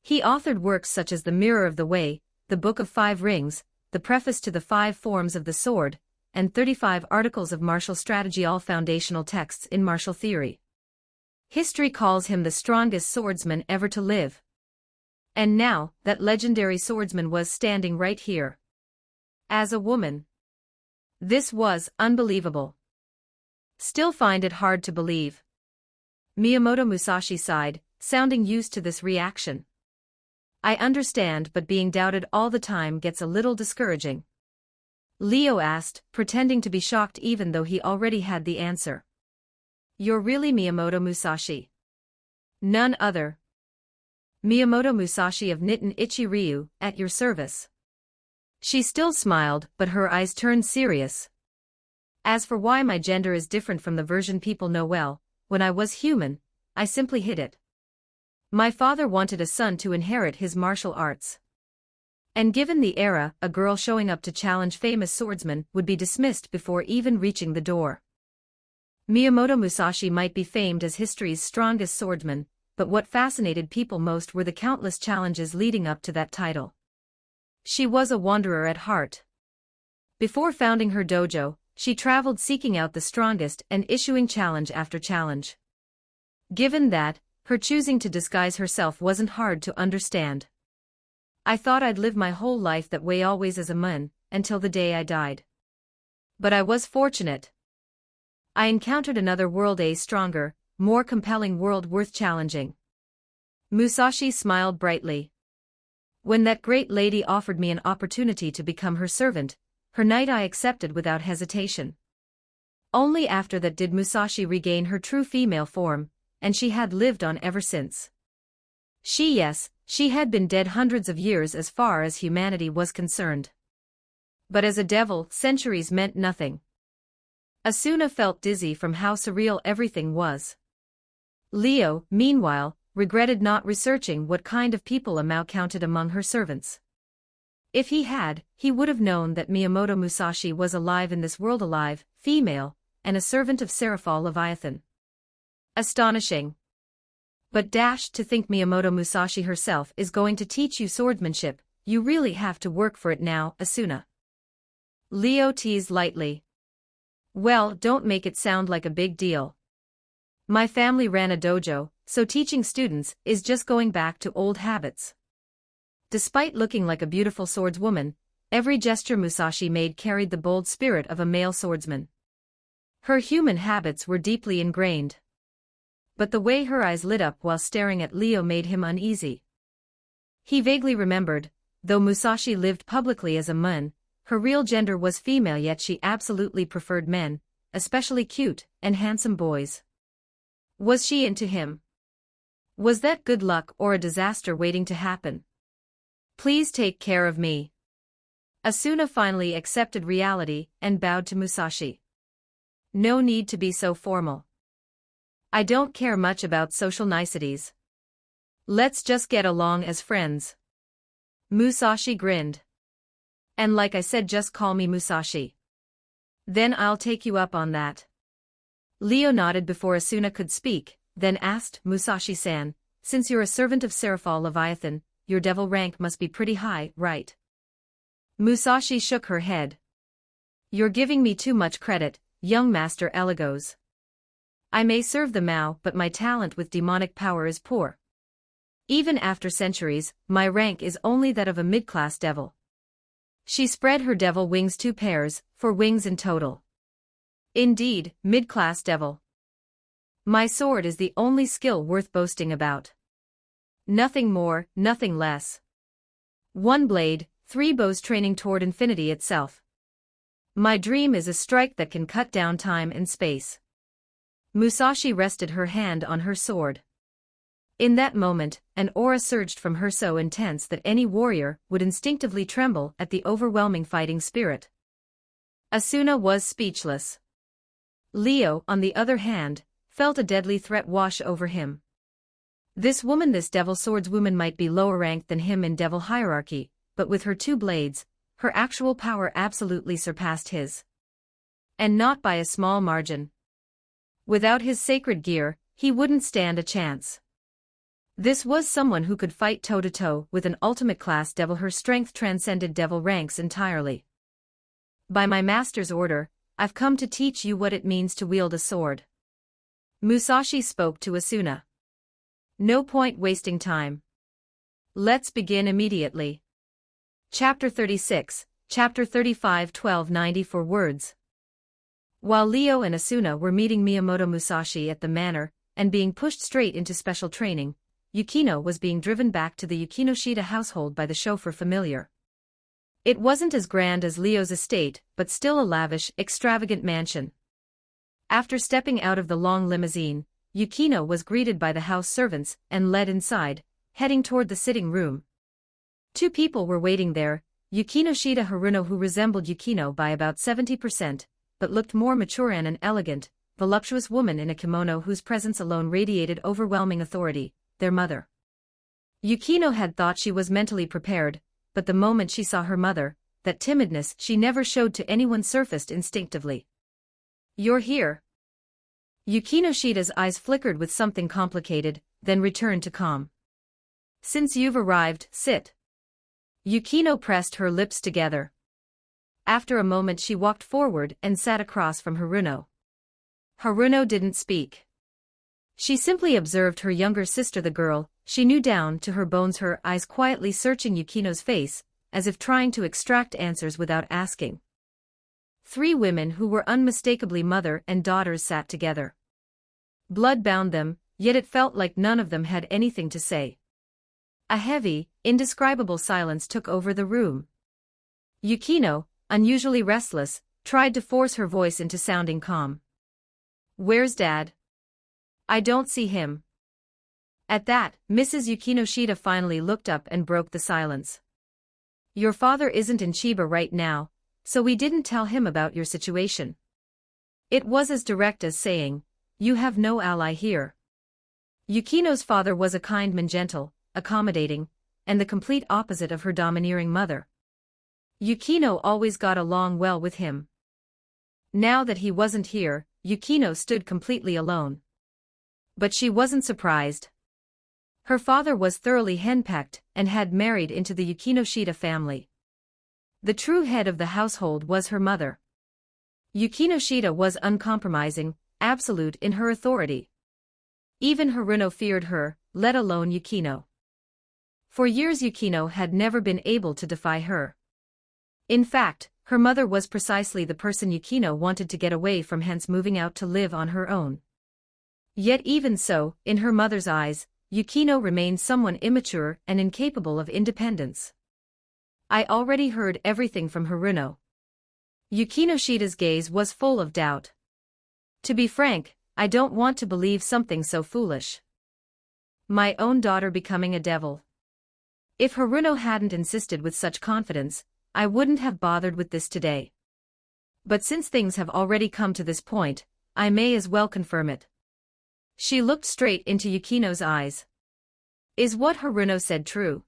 He authored works such as The Mirror of the Way, The Book of Five Rings, The Preface to the Five Forms of the Sword, and 35 articles of martial strategy, all foundational texts in martial theory. History calls him the strongest swordsman ever to live. And now, that legendary swordsman was standing right here. As a woman. This was unbelievable. Still find it hard to believe. Miyamoto Musashi sighed, sounding used to this reaction. I understand, but being doubted all the time gets a little discouraging. Leo asked, pretending to be shocked even though he already had the answer. You're really Miyamoto Musashi. None other. Miyamoto Musashi of Nitten Ichi Ryu, at your service. She still smiled, but her eyes turned serious. As for why my gender is different from the version people know well, when I was human, I simply hid it. My father wanted a son to inherit his martial arts. And given the era, a girl showing up to challenge famous swordsmen would be dismissed before even reaching the door. Miyamoto Musashi might be famed as history's strongest swordsman, but what fascinated people most were the countless challenges leading up to that title. She was a wanderer at heart. Before founding her dojo, she traveled seeking out the strongest and issuing challenge after challenge. Given that, her choosing to disguise herself wasn't hard to understand. I thought I'd live my whole life that way, always as a man, until the day I died. But I was fortunate. I encountered another world, a stronger, more compelling world worth challenging. Musashi smiled brightly. When that great lady offered me an opportunity to become her servant, her knight, I accepted without hesitation. Only after that did Musashi regain her true female form, and she had lived on ever since. She had been dead hundreds of years as far as humanity was concerned. But as a devil, centuries meant nothing. Asuna felt dizzy from how surreal everything was. Leo, meanwhile, regretted not researching what kind of people Amao counted among her servants. If he had, he would have known that Miyamoto Musashi was alive in this world, alive, female, and a servant of Seraphal Leviathan. Astonishing. But to think Miyamoto Musashi herself is going to teach you swordsmanship, you really have to work for it now, Asuna. Leo teased lightly. Well, don't make it sound like a big deal. My family ran a dojo, so teaching students is just going back to old habits. Despite looking like a beautiful swordswoman, every gesture Musashi made carried the bold spirit of a male swordsman. Her human habits were deeply ingrained. But the way her eyes lit up while staring at Leo made him uneasy. He vaguely remembered, though Musashi lived publicly as a man, her real gender was female, yet she absolutely preferred men, especially cute and handsome boys. Was she into him? Was that good luck or a disaster waiting to happen? Please take care of me. Asuna finally accepted reality and bowed to Musashi. No need to be so formal. I don't care much about social niceties. Let's just get along as friends. Musashi grinned. And like I said, just call me Musashi. Then I'll take you up on that. Leo nodded before Asuna could speak, then asked, Musashi-san, since you're a servant of Seraphal Leviathan, your devil rank must be pretty high, right? Musashi shook her head. You're giving me too much credit, young Master Eligos. I may serve the Mao, but my talent with demonic power is poor. Even after centuries, my rank is only that of a mid-class devil. She spread her devil wings, 2 pairs, 4 wings in total. Indeed, mid-class devil. My sword is the only skill worth boasting about. Nothing more, nothing less. 1 blade, 3 bows training toward infinity itself. My dream is a strike that can cut down time and space. Musashi rested her hand on her sword. In that moment, an aura surged from her so intense that any warrior would instinctively tremble at the overwhelming fighting spirit. Asuna was speechless. Leo, on the other hand, felt a deadly threat wash over him. This woman, this devil swordswoman, might be lower ranked than him in devil hierarchy, but with her 2 blades, her actual power absolutely surpassed his. And not by a small margin. Without his sacred gear, he wouldn't stand a chance. This was someone who could fight toe-to-toe with an ultimate class devil. Her strength transcended devil ranks entirely. By my master's order, I've come to teach you what it means to wield a sword. Musashi spoke to Asuna. No point wasting time. Let's begin immediately. Chapter 36, Chapter 35, 1294 words. While Leo and Asuna were meeting Miyamoto Musashi at the manor, and being pushed straight into special training, Yukino was being driven back to the Yukinoshita household by the chauffeur familiar. It wasn't as grand as Leo's estate, but still a lavish, extravagant mansion. After stepping out of the long limousine, Yukino was greeted by the house servants and led inside, heading toward the sitting room. Two people were waiting there, Yukinoshita Haruno, who resembled Yukino by about 70%, but looked more mature and an elegant, voluptuous woman in a kimono whose presence alone radiated overwhelming authority, their mother. Yukino had thought she was mentally prepared, but the moment she saw her mother, that timidness she never showed to anyone surfaced instinctively. "You're here." Yukinoshita's eyes flickered with something complicated, then returned to calm. "Since you've arrived, sit." Yukino pressed her lips together. After a moment she walked forward and sat across from Haruno. Haruno didn't speak. She simply observed her younger sister, the girl she knew down to her bones, her eyes quietly searching Yukino's face, as if trying to extract answers without asking. Three women who were unmistakably mother and daughters sat together. Blood bound them, yet it felt like none of them had anything to say. A heavy, indescribable silence took over the room. Yukino, unusually restless, tried to force her voice into sounding calm. "Where's Dad? I don't see him." At that, Mrs. Yukinoshita finally looked up and broke the silence. "Your father isn't in Chiba right now, so we didn't tell him about your situation." It was as direct as saying, "You have no ally here." Yukino's father was a kind man, gentle, accommodating, and the complete opposite of her domineering mother. Yukino always got along well with him. Now that he wasn't here, Yukino stood completely alone. But she wasn't surprised. Her father was thoroughly henpecked and had married into the Yukinoshita family. The true head of the household was her mother. Yukinoshita was uncompromising, absolute in her authority. Even Haruno feared her, let alone Yukino. For years Yukino had never been able to defy her. In fact, her mother was precisely the person Yukino wanted to get away from, hence moving out to live on her own. Yet even so, in her mother's eyes, Yukino remained someone immature and incapable of independence. "I already heard everything from Haruno." Yukinoshita's gaze was full of doubt. "To be frank, I don't want to believe something so foolish. My own daughter becoming a devil." If Haruno hadn't insisted with such confidence, I wouldn't have bothered with this today. But since things have already come to this point, I may as well confirm it. She looked straight into Yukino's eyes. "Is what Haruno said true?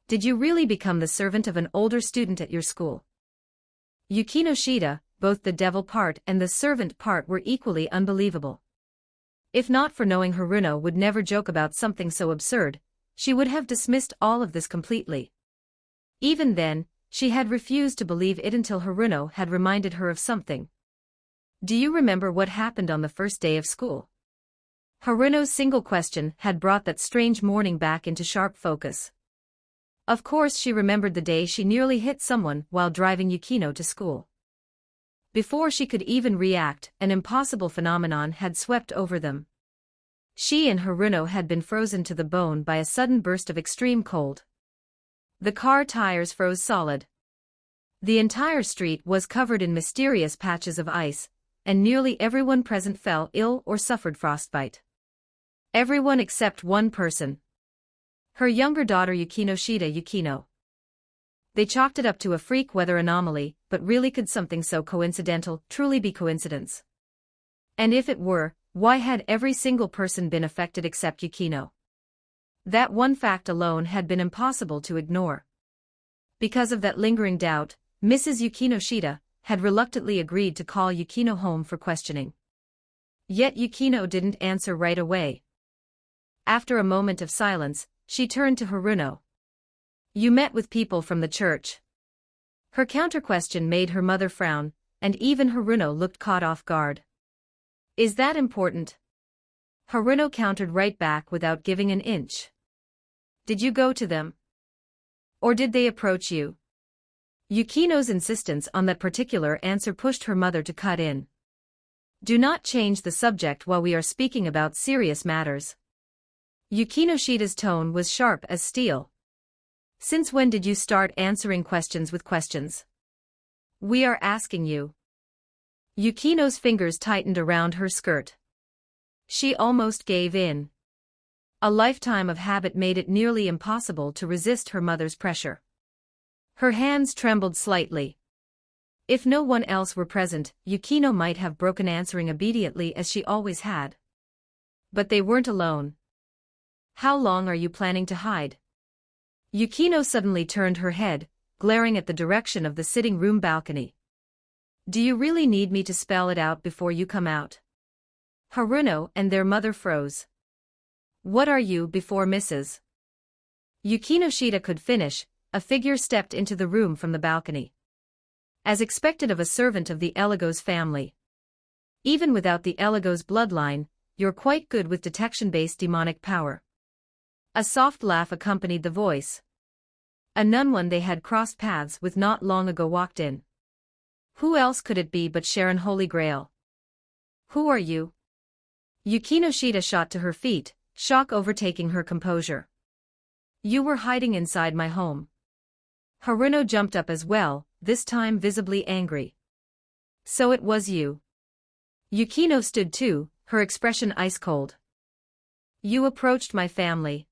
Did you really become the servant of an older student at your school?" Yukinoshita, both the devil part and the servant part were equally unbelievable. If not for knowing Haruno would never joke about something so absurd, she would have dismissed all of this completely. Even then, she had refused to believe it until Haruno had reminded her of something. "Do you remember what happened on the first day of school?" Haruno's single question had brought that strange morning back into sharp focus. Of course she remembered the day she nearly hit someone while driving Yukino to school. Before she could even react, an impossible phenomenon had swept over them. She and Haruno had been frozen to the bone by a sudden burst of extreme cold. The car tires froze solid. The entire street was covered in mysterious patches of ice, and nearly everyone present fell ill or suffered frostbite. Everyone except one person. Her younger daughter Yukinoshita Yukino. They chalked it up to a freak weather anomaly, but really could something so coincidental truly be coincidence? And if it were, why had every single person been affected except Yukino? That one fact alone had been impossible to ignore. Because of that lingering doubt, Mrs. Yukinoshita had reluctantly agreed to call Yukino home for questioning. Yet Yukino didn't answer right away. After a moment of silence, she turned to Haruno. "You met with people from the church." Her counter-question made her mother frown, and even Haruno looked caught off guard. "Is that important?" Haruno countered right back without giving an inch. "Did you go to them? Or did they approach you?" Yukino's insistence on that particular answer pushed her mother to cut in. "Do not change the subject while we are speaking about serious matters." Yukinoshita's tone was sharp as steel. "Since when did you start answering questions with questions? We are asking you." Yukino's fingers tightened around her skirt. She almost gave in. A lifetime of habit made it nearly impossible to resist her mother's pressure. Her hands trembled slightly. If no one else were present, Yukino might have broken, answering obediently as she always had. But they weren't alone. How long are you planning to hide? Yukino suddenly turned her head, glaring at the direction of the sitting room balcony. Do you really need me to spell it out before you come out? Haruno and their mother froze. What are you before Mrs. Yukino Shida could finish, a figure stepped into the room from the balcony. As expected of a servant of the Eligos family. Even without the Eligos bloodline, you're quite good with detection-based demonic power. A soft laugh accompanied the voice. A nun one they had crossed paths with not long ago walked in. Who else could it be but Sharon Holy Grail? Who are you? Yukino Shida shot to her feet, shock overtaking her composure. You were hiding inside my home. Haruno jumped up as well, this time visibly angry. So it was you. Yukino stood too, her expression ice-cold. You approached my family.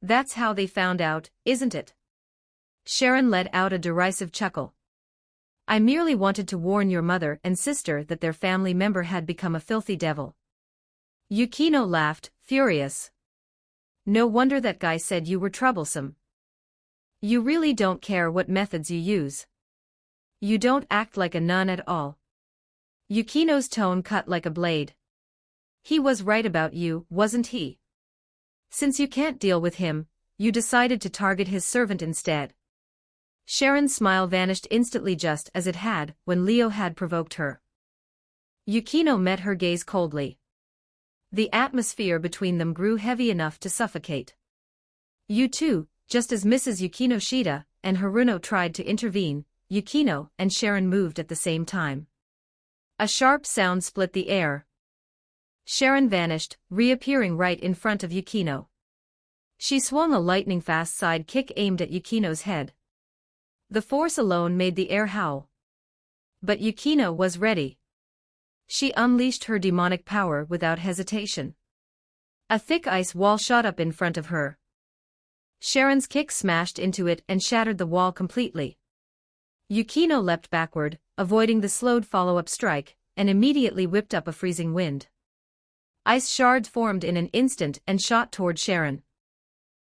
That's how they found out, isn't it? Sharon let out a derisive chuckle. I merely wanted to warn your mother and sister that their family member had become a filthy devil. Yukino laughed, furious. No wonder that guy said you were troublesome. You really don't care what methods you use. You don't act like a nun at all. Yukino's tone cut like a blade. He was right about you, wasn't he? Since you can't deal with him, you decided to target his servant instead. Sharon's smile vanished instantly, just as it had when Leo had provoked her. Yukino met her gaze coldly. The atmosphere between them grew heavy enough to suffocate. You too, just as Mrs. Yukino Shida and Haruno tried to intervene, Yukino and Sharon moved at the same time. A sharp sound split the air. Sharon vanished, reappearing right in front of Yukino. She swung a lightning-fast side kick aimed at Yukino's head. The force alone made the air howl. But Yukino was ready. She unleashed her demonic power without hesitation. A thick ice wall shot up in front of her. Sharon's kick smashed into it and shattered the wall completely. Yukino leapt backward, avoiding the slowed follow-up strike, and immediately whipped up a freezing wind. Ice shards formed in an instant and shot toward Sharon.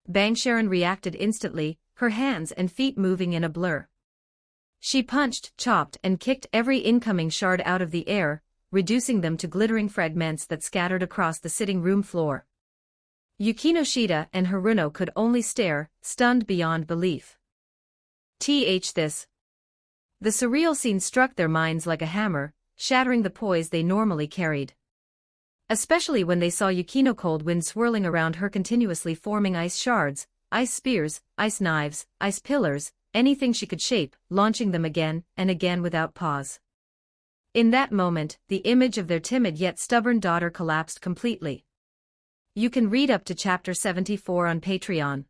Bang! Sharon reacted instantly, her hands and feet moving in a blur. She punched, chopped and kicked every incoming shard out of the air, reducing them to glittering fragments that scattered across the sitting room floor. Yukino Shida and Haruno could only stare, stunned beyond belief. This. The surreal scene struck their minds like a hammer, shattering the poise they normally carried. Especially when they saw Yukino, cold wind swirling around her, continuously forming ice shards, ice spears, ice knives, ice pillars, anything she could shape, launching them again and again without pause. In that moment, the image of their timid yet stubborn daughter collapsed completely. You can read up to chapter 74 on Patreon.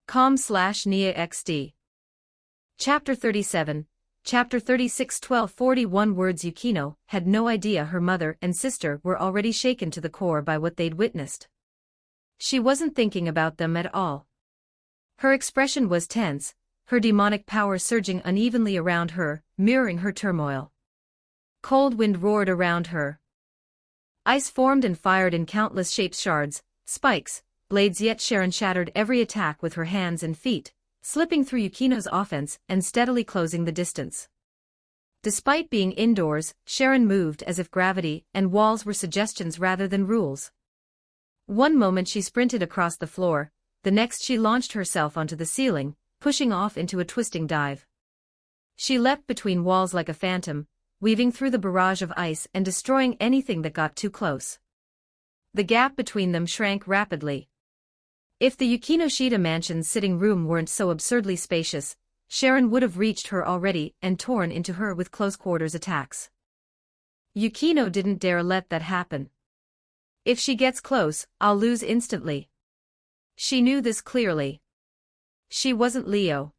com/NiaXD. Chapter 37, Chapter 36, 1241 words. Yukino had no idea her mother and sister were already shaken to the core by what they'd witnessed. She wasn't thinking about them at all. Her expression was tense, her demonic power surging unevenly around her, mirroring her turmoil. Cold wind roared around her. Ice formed and fired in countless shapes, shards, spikes, blades, yet Sharon shattered every attack with her hands and feet, slipping through Yukino's offense and steadily closing the distance. Despite being indoors, Sharon moved as if gravity and walls were suggestions rather than rules. One moment she sprinted across the floor, the next she launched herself onto the ceiling, pushing off into a twisting dive. She leapt between walls like a phantom, weaving through the barrage of ice and destroying anything that got too close. The gap between them shrank rapidly. If the Yukino Shida mansion's sitting room weren't so absurdly spacious, Sharon would have reached her already and torn into her with close-quarters attacks. Yukino didn't dare let that happen. If she gets close, I'll lose instantly. She knew this clearly. She wasn't Leo.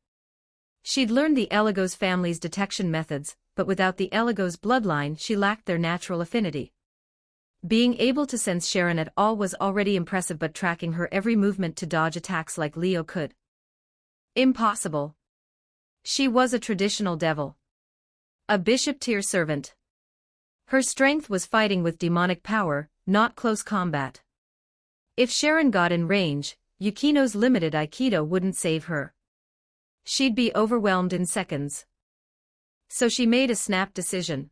She'd learned the Eligos family's detection methods, but without the Eligo's bloodline she lacked their natural affinity. Being able to sense Sharon at all was already impressive, but tracking her every movement to dodge attacks like Leo could. Impossible. She was a traditional devil. A bishop-tier servant. Her strength was fighting with demonic power, not close combat. If Sharon got in range, Yukino's limited Aikido wouldn't save her. She'd be overwhelmed in seconds. So she made a snap decision.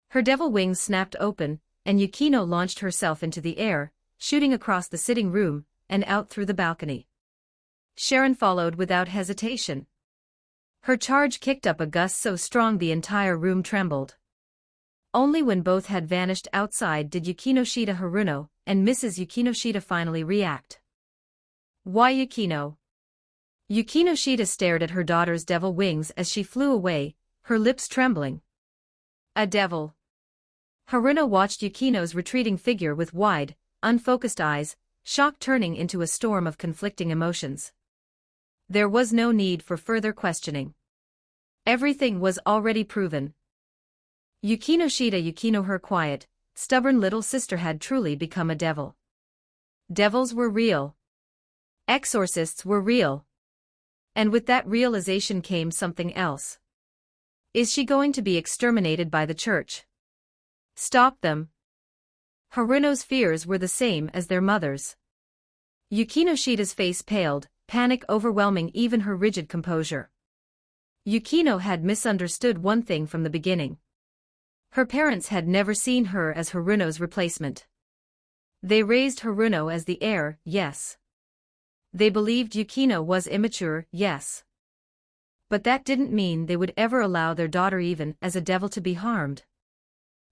Her devil wings snapped open, and Yukino launched herself into the air, shooting across the sitting room, and out through the balcony. Sharon followed without hesitation. Her charge kicked up a gust so strong the entire room trembled. Only when both had vanished outside did Yukinoshita Haruno and Mrs. Yukinoshita finally react. Why Yukino? Yukinoshita stared at her daughter's devil wings as she flew away, her lips trembling. A devil. Haruno watched Yukino's retreating figure with wide, unfocused eyes, shock turning into a storm of conflicting emotions. There was no need for further questioning. Everything was already proven. Yukino, her quiet, stubborn little sister had truly become a devil. Devils were real. Exorcists were real. And with that realization came something else. Is she going to be exterminated by the church? Stop them. Haruno's fears were the same as their mother's. Yukinoshita's face paled, panic overwhelming even her rigid composure. Yukino had misunderstood one thing from the beginning. Her parents had never seen her as Haruno's replacement. They raised Haruno as the heir, yes. They believed Yukino was immature, yes. But that didn't mean they would ever allow their daughter even as a devil to be harmed.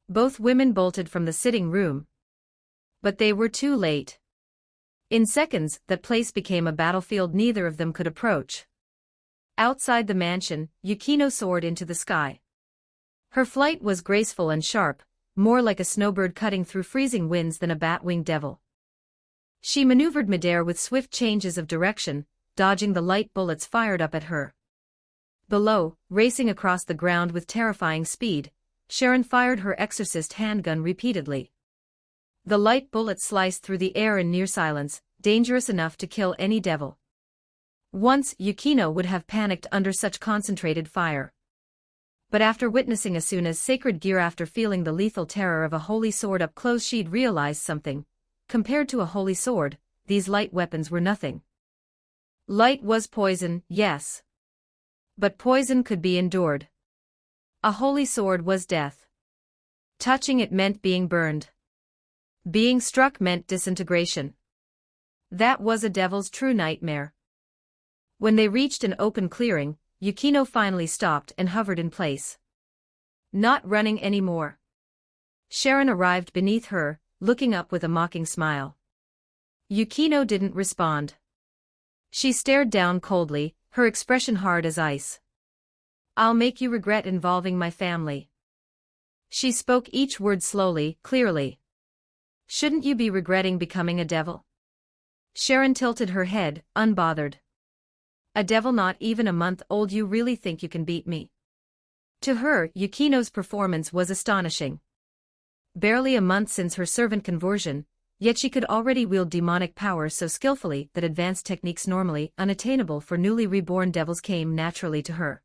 Both women bolted from the sitting room. But they were too late. In seconds, that place became a battlefield neither of them could approach. Outside the mansion, Yukino soared into the sky. Her flight was graceful and sharp, more like a snowbird cutting through freezing winds than a bat-winged devil. She maneuvered midair with swift changes of direction, dodging the light bullets fired up at her. Below, racing across the ground with terrifying speed, Sharon fired her exorcist handgun repeatedly. The light bullets sliced through the air in near silence, dangerous enough to kill any devil. Once Yukino would have panicked under such concentrated fire. But after witnessing Asuna's sacred gear, after feeling the lethal terror of a holy sword up close, she'd realized something. Compared to a holy sword, these light weapons were nothing. Light was poison, yes. But poison could be endured. A holy sword was death. Touching it meant being burned. Being struck meant disintegration. That was a devil's true nightmare. When they reached an open clearing, Yukino finally stopped and hovered in place. Not running anymore. Sharon arrived beneath her, looking up with a mocking smile. Yukino didn't respond. She stared down coldly, her expression hard as ice. I'll make you regret involving my family. She spoke each word slowly, clearly. Shouldn't you be regretting becoming a devil? Sharon tilted her head, unbothered. A devil not even a month old, you really think you can beat me? To her, Yukino's performance was astonishing. Barely a month since her servant conversion, yet she could already wield demonic power so skillfully that advanced techniques normally unattainable for newly reborn devils came naturally to her.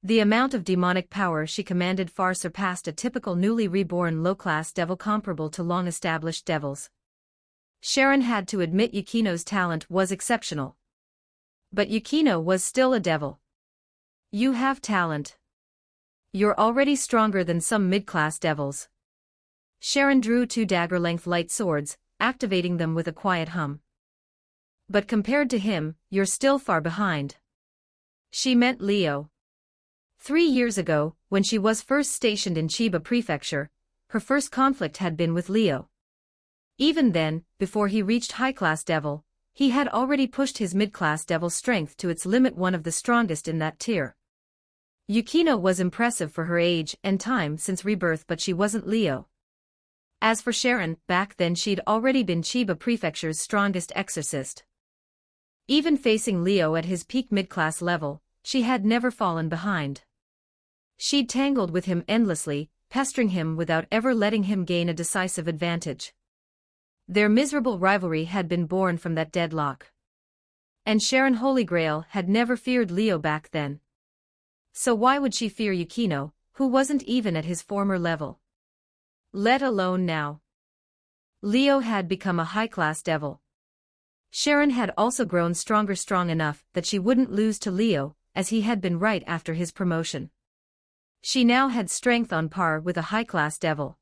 The amount of demonic power she commanded far surpassed a typical newly reborn low-class devil comparable to long-established devils. Sharon had to admit Yukino's talent was exceptional. But Yukino was still a devil. You have talent. You're already stronger than some mid-class devils. Sharon drew 2 dagger-length light swords, activating them with a quiet hum. But compared to him, you're still far behind. She meant Leo. 3 years ago, when she was first stationed in Chiba Prefecture, her first conflict had been with Leo. Even then, before he reached high-class devil, he had already pushed his mid-class devil strength to its limit, one of the strongest in that tier. Yukino was impressive for her age and time since rebirth, but she wasn't Leo. As for Sharon, back then she'd already been Chiba Prefecture's strongest exorcist. Even facing Leo at his peak mid-class level, she had never fallen behind. She'd tangled with him endlessly, pestering him without ever letting him gain a decisive advantage. Their miserable rivalry had been born from that deadlock. And Sharon Holygrail had never feared Leo back then. So why would she fear Yukino, who wasn't even at his former level? Let alone now. Leo had become a high-class devil. Sharon had also grown strong enough that she wouldn't lose to Leo, as he had been right after his promotion. She now had strength on par with a high-class devil.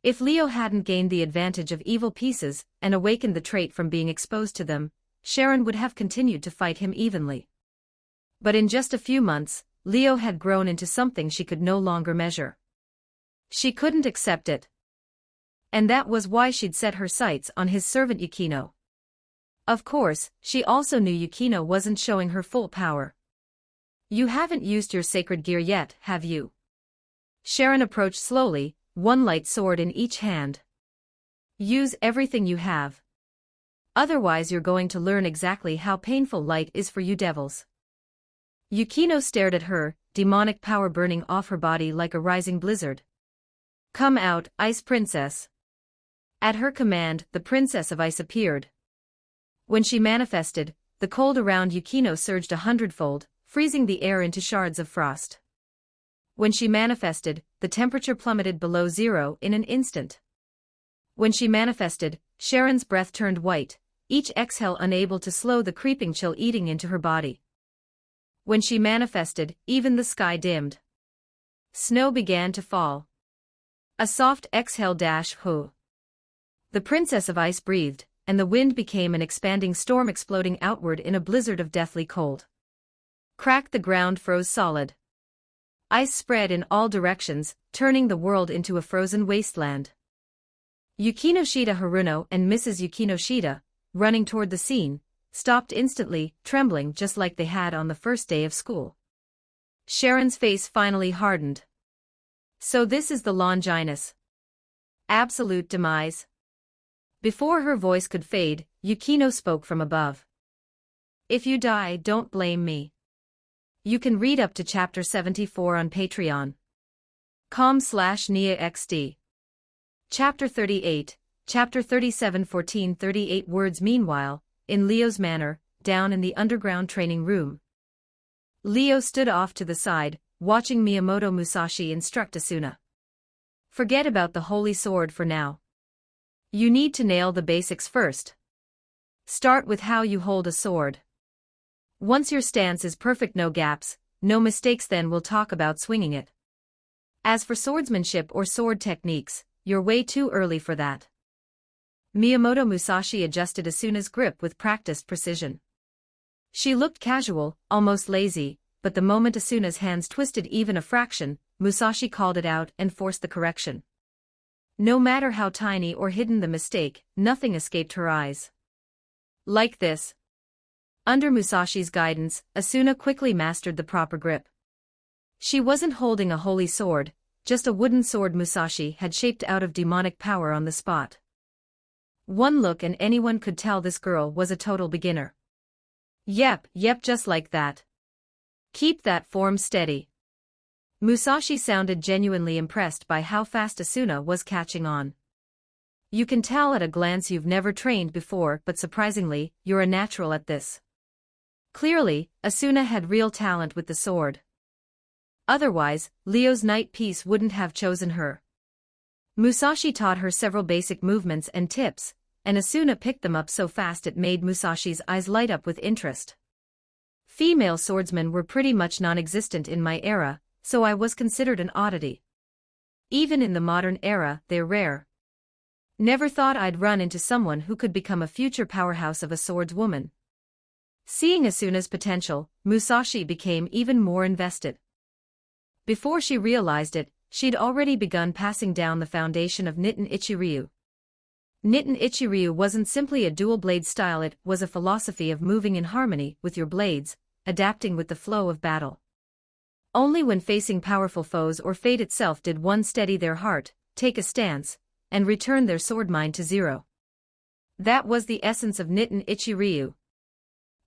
If Leo hadn't gained the advantage of evil pieces and awakened the trait from being exposed to them, Sharon would have continued to fight him evenly. But in just a few months, Leo had grown into something she could no longer measure. She couldn't accept it. And that was why she'd set her sights on his servant Yukino. Of course, she also knew Yukino wasn't showing her full power. You haven't used your sacred gear yet, have you? Sharon approached slowly, one light sword in each hand. Use everything you have. Otherwise you're going to learn exactly how painful light is for you devils. Yukino stared at her, demonic power burning off her body like a rising blizzard. Come out, Ice Princess. At her command, the Princess of Ice appeared. When she manifested, the cold around Yukino surged 100-fold, freezing the air into shards of frost. When she manifested, the temperature plummeted below zero in an instant. When she manifested, Sharon's breath turned white, each exhale unable to slow the creeping chill eating into her body. When she manifested, even the sky dimmed. Snow began to fall. A soft exhale hoo. The Princess of Ice breathed, and the wind became an expanding storm exploding outward in a blizzard of deathly cold. Crack, the ground froze solid. Ice spread in all directions, turning the world into a frozen wasteland. Yukinoshita Haruno and Mrs. Yukinoshita, running toward the scene, stopped instantly, trembling just like they had on the first day of school. Sharon's face finally hardened. So this is the Longinus. Absolute demise. Before her voice could fade, Yukino spoke from above. If you die, don't blame me. You can read up to chapter 74 on Patreon. com/NiaXD. Chapter 38, Chapter 37 1438 words. Meanwhile, in Leo's manor, down in the underground training room. Leo stood off to the side, watching Miyamoto Musashi instruct Asuna. Forget about the holy sword for now. You need to nail the basics first. Start with how you hold a sword. Once your stance is perfect, no gaps, no mistakes, then we'll talk about swinging it. As for swordsmanship or sword techniques, you're way too early for that. Miyamoto Musashi adjusted Asuna's grip with practiced precision. She looked casual, almost lazy, but the moment Asuna's hands twisted even a fraction, Musashi called it out and forced the correction. No matter how tiny or hidden the mistake, nothing escaped her eyes. Like this. Under Musashi's guidance, Asuna quickly mastered the proper grip. She wasn't holding a holy sword, just a wooden sword Musashi had shaped out of demonic power on the spot. One look and anyone could tell this girl was a total beginner. Yep, just like that. Keep that form steady. Musashi sounded genuinely impressed by how fast Asuna was catching on. You can tell at a glance you've never trained before, but surprisingly, you're a natural at this. Clearly, Asuna had real talent with the sword. Otherwise, Leo's night piece wouldn't have chosen her. Musashi taught her several basic movements and tips, and Asuna picked them up so fast it made Musashi's eyes light up with interest. Female swordsmen were pretty much non-existent in my era, so I was considered an oddity. Even in the modern era, they're rare. Never thought I'd run into someone who could become a future powerhouse of a swordswoman. Seeing Asuna's potential, Musashi became even more invested. Before she realized it, she'd already begun passing down the foundation of Nitten Ichiryu. Nitten Ichiryu wasn't simply a dual-blade style, it was a philosophy of moving in harmony with your blades, adapting with the flow of battle. Only when facing powerful foes or fate itself did one steady their heart, take a stance, and return their sword mind to zero. That was the essence of Nitten Ichiryu.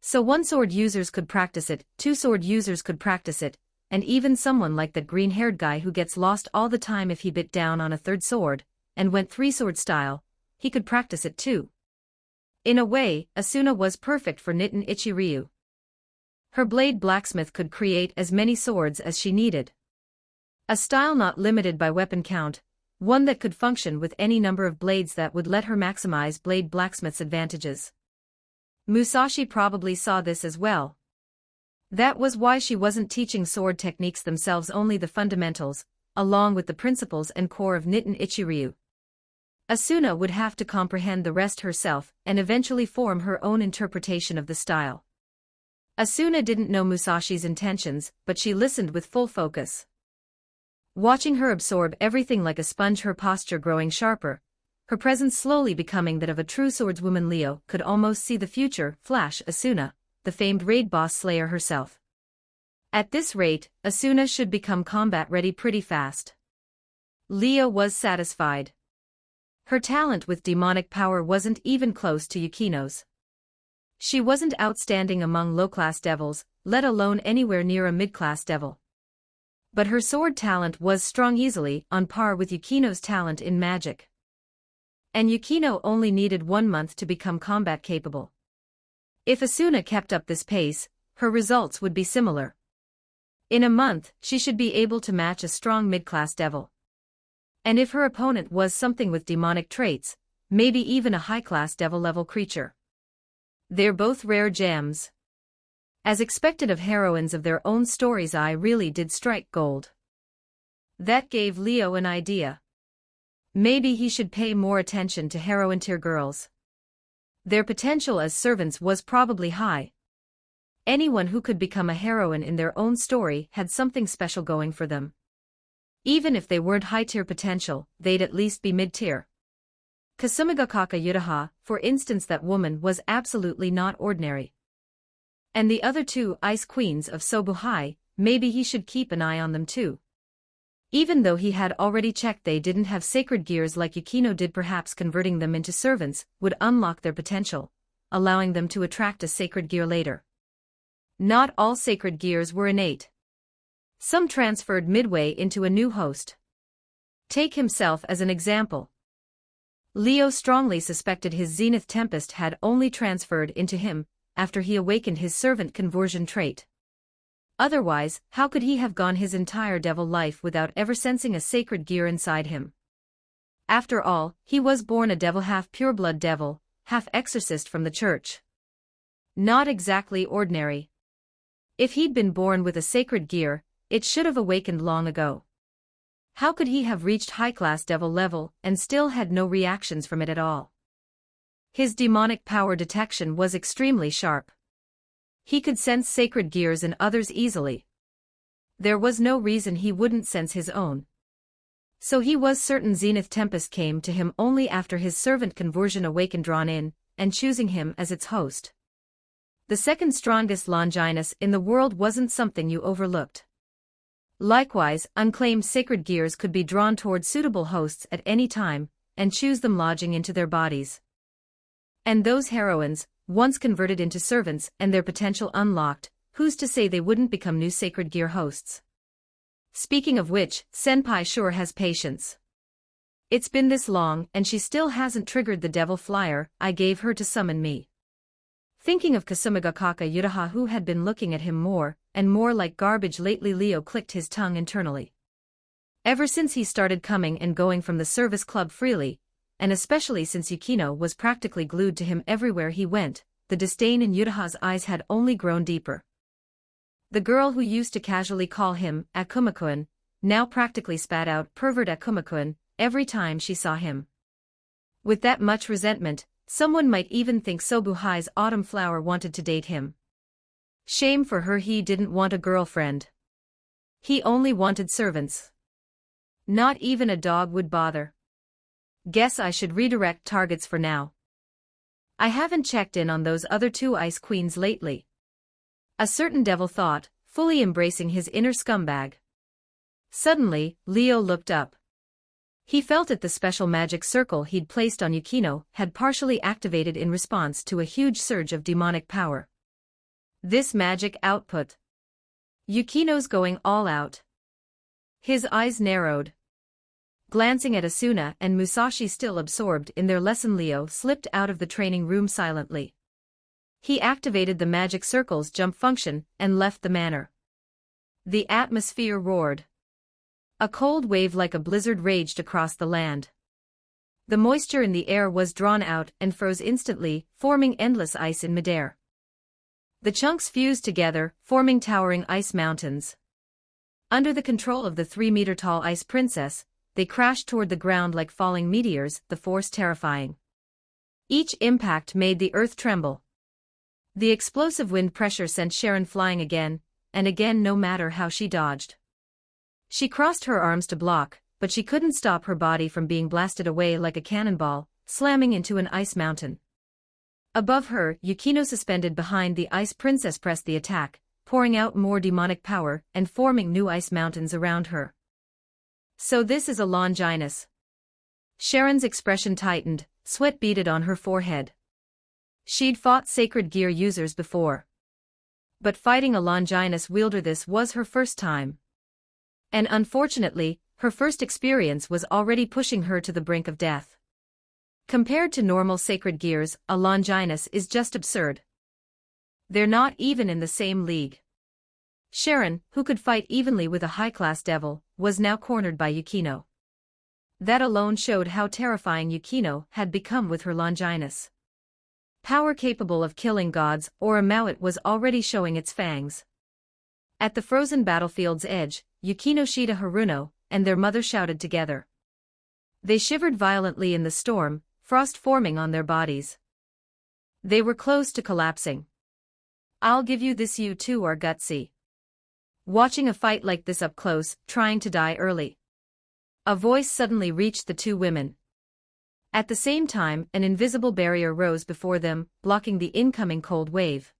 So one sword users could practice it, two sword users could practice it, and even someone like that green-haired guy who gets lost all the time if he bit down on a third sword, and went three-sword style, he could practice it too. In a way, Asuna was perfect for Nitin Ichiryu. Her blade blacksmith could create as many swords as she needed. A style not limited by weapon count, one that could function with any number of blades that would let her maximize blade blacksmith's advantages. Musashi probably saw this as well. That was why she wasn't teaching sword techniques themselves, only the fundamentals, along with the principles and core of Nitin Ichiryu. Asuna would have to comprehend the rest herself and eventually form her own interpretation of the style. Asuna didn't know Musashi's intentions, but she listened with full focus. Watching her absorb everything like a sponge, her posture growing sharper, her presence slowly becoming that of a true swordswoman, Leo could almost see the future flash Asuna, the famed raid boss slayer herself. At this rate, Asuna should become combat-ready pretty fast. Leo was satisfied. Her talent with demonic power wasn't even close to Yukino's. She wasn't outstanding among low-class devils, let alone anywhere near a mid-class devil. But her sword talent was strong, easily on par with Yukino's talent in magic. And Yukino only needed 1 month to become combat capable. If Asuna kept up this pace, her results would be similar. In a month, she should be able to match a strong mid-class devil. And if her opponent was something with demonic traits, maybe even a high-class devil-level creature. They're both rare gems. As expected of heroines of their own stories, I really did strike gold. That gave Leo an idea. Maybe he should pay more attention to heroine tier girls. Their potential as servants was probably high. Anyone who could become a heroine in their own story had something special going for them. Even if they weren't high-tier potential, they'd at least be mid-tier. Kasumigakaka Yutaha, for instance, that woman was absolutely not ordinary. And the other two ice queens of Sobuhai, maybe he should keep an eye on them too. Even though he had already checked they didn't have sacred gears like Yukino did, perhaps converting them into servants would unlock their potential, allowing them to attract a sacred gear later. Not all sacred gears were innate. Some transferred midway into a new host. Take himself as an example. Leo strongly suspected his Zenith Tempest had only transferred into him after he awakened his servant conversion trait. Otherwise, how could he have gone his entire devil life without ever sensing a sacred gear inside him? After all, he was born a devil, half pureblood devil, half exorcist from the church. Not exactly ordinary. If he'd been born with a sacred gear, it should have awakened long ago. How could he have reached high-class devil level and still had no reactions from it at all? His demonic power detection was extremely sharp. He could sense sacred gears in others easily. There was no reason he wouldn't sense his own. So he was certain Zenith Tempest came to him only after his servant conversion awakened, drawn in, and choosing him as its host. The second strongest Longinus in the world wasn't something you overlooked. Likewise, unclaimed sacred gears could be drawn towards suitable hosts at any time, and choose them lodging into their bodies. And those heroines, once converted into servants and their potential unlocked, who's to say they wouldn't become new sacred gear hosts? Speaking of which, Senpai sure has patience. It's been this long and she still hasn't triggered the devil flyer I gave her to summon me. Thinking of Kasumigakaka Yutaha, who had been looking at him more and more like garbage lately, Leo clicked his tongue internally. Ever since he started coming and going from the service club freely, and especially since Yukino was practically glued to him everywhere he went, the disdain in Yutaha's eyes had only grown deeper. The girl who used to casually call him Akumakun now practically spat out pervert Akumakun every time she saw him. With that much resentment, someone might even think Sobuhai's autumn flower wanted to date him. Shame for her, he didn't want a girlfriend. He only wanted servants. Not even a dog would bother. Guess I should redirect targets for now. I haven't checked in on those other two ice queens lately. A certain devil thought, fully embracing his inner scumbag. Suddenly, Leo looked up. He felt it, the special magic circle he'd placed on Yukino had partially activated in response to a huge surge of demonic power. This magic output. Yukino's going all out. His eyes narrowed. Glancing at Asuna and Musashi still absorbed in their lesson, Leo slipped out of the training room silently. He activated the magic circle's jump function and left the manor. The atmosphere roared. A cold wave like a blizzard raged across the land. The moisture in the air was drawn out and froze instantly, forming endless ice in midair. The chunks fused together, forming towering ice mountains. Under the control of the 3-meter-tall ice princess, they crashed toward the ground like falling meteors, the force terrifying. Each impact made the earth tremble. The explosive wind pressure sent Sharon flying again, and again no matter how she dodged. She crossed her arms to block, but she couldn't stop her body from being blasted away like a cannonball, slamming into an ice mountain. Above her, Yukino suspended behind the ice princess pressed the attack, pouring out more demonic power and forming new ice mountains around her. So this is a Longinus. Sharon's expression tightened, sweat beaded on her forehead. She'd fought sacred gear users before. But fighting a Longinus wielder, this was her first time. And unfortunately, her first experience was already pushing her to the brink of death. Compared to normal sacred gears, a Longinus is just absurd. They're not even in the same league. Sharon, who could fight evenly with a high-class devil, was now cornered by Yukino. That alone showed how terrifying Yukino had become with her Longinus. Power capable of killing gods or a Mawit was already showing its fangs. At the frozen battlefield's edge, Yukino, Shida, Haruno, and their mother shouted together. They shivered violently in the storm, frost forming on their bodies. They were close to collapsing. I'll give you this, you two are gutsy. Watching a fight like this up close, trying to die early. A voice suddenly reached the two women. At the same time, an invisible barrier rose before them, blocking the incoming cold wave.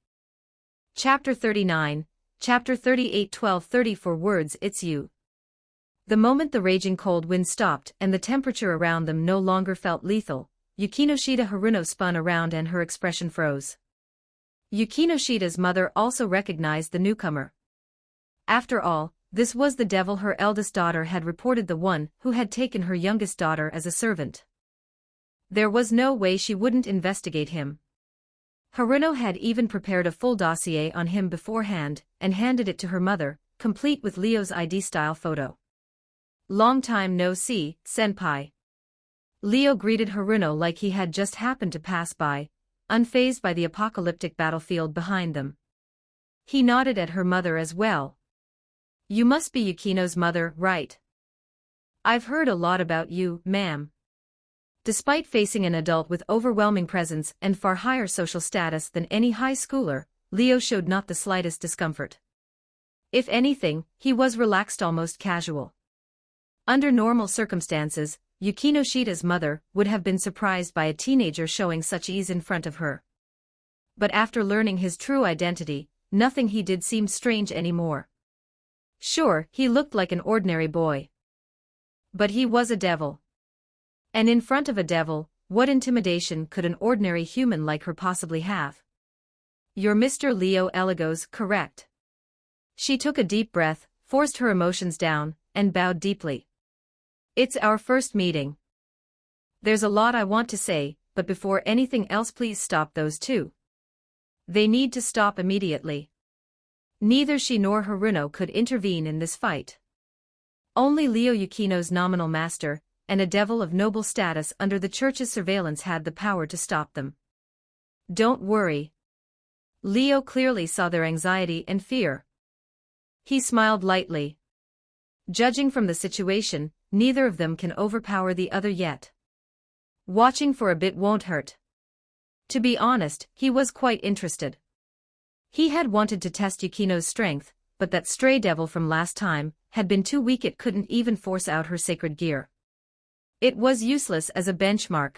Chapter 39, Chapter 38, 12:34 words. It's you. The moment the raging cold wind stopped and the temperature around them no longer felt lethal, Yukino, Shida, Haruno spun around and her expression froze. Yukino, Shida's mother also recognized the newcomer. After all, this was the devil her eldest daughter had reported, the one who had taken her youngest daughter as a servant. There was no way she wouldn't investigate him. Haruno had even prepared a full dossier on him beforehand and handed it to her mother, complete with Leo's ID-style photo. Long time no see, senpai. Leo greeted Haruno like he had just happened to pass by, unfazed by the apocalyptic battlefield behind them. He nodded at her mother as well. You must be Yukino's mother, right? I've heard a lot about you, ma'am. Despite facing an adult with overwhelming presence and far higher social status than any high schooler, Leo showed not the slightest discomfort. If anything, he was relaxed, almost casual. Under normal circumstances, Yukino, Shida's mother, would have been surprised by a teenager showing such ease in front of her. But after learning his true identity, nothing he did seemed strange anymore. Sure, he looked like an ordinary boy. But he was a devil. And in front of a devil, what intimidation could an ordinary human like her possibly have? You're Mr. Leo Eligos, correct? She took a deep breath, forced her emotions down, and bowed deeply. It's our first meeting. There's a lot I want to say, but before anything else, please stop those two. They need to stop immediately. Neither she nor Haruno could intervene in this fight. Only Leo, Yukino's nominal master, and a devil of noble status under the church's surveillance, had the power to stop them. Don't worry. Leo clearly saw their anxiety and fear. He smiled lightly. Judging from the situation, neither of them can overpower the other yet. Watching for a bit won't hurt. To be honest, he was quite interested. He had wanted to test Yukino's strength, but that stray devil from last time had been too weak. It couldn't even force out her sacred gear. It was useless as a benchmark.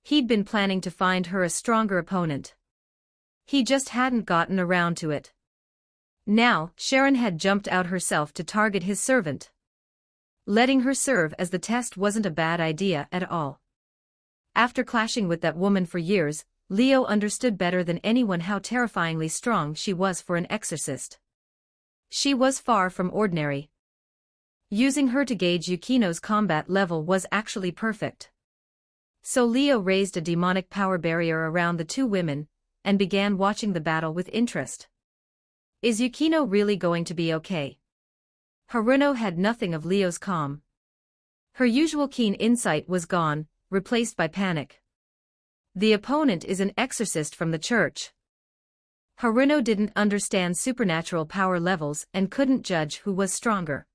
He'd been planning to find her a stronger opponent. He just hadn't gotten around to it. Now, Sharon had jumped out herself to target his servant. Letting her serve as the test wasn't a bad idea at all. After clashing with that woman for years, Leo understood better than anyone how terrifyingly strong she was for an exorcist. She was far from ordinary. Using her to gauge Yukino's combat level was actually perfect. So Leo raised a demonic power barrier around the two women, and began watching the battle with interest. Is Yukino really going to be okay? Haruno had nothing of Leo's calm. Her usual keen insight was gone, replaced by panic. The opponent is an exorcist from the church. Haruno didn't understand supernatural power levels and couldn't judge who was stronger.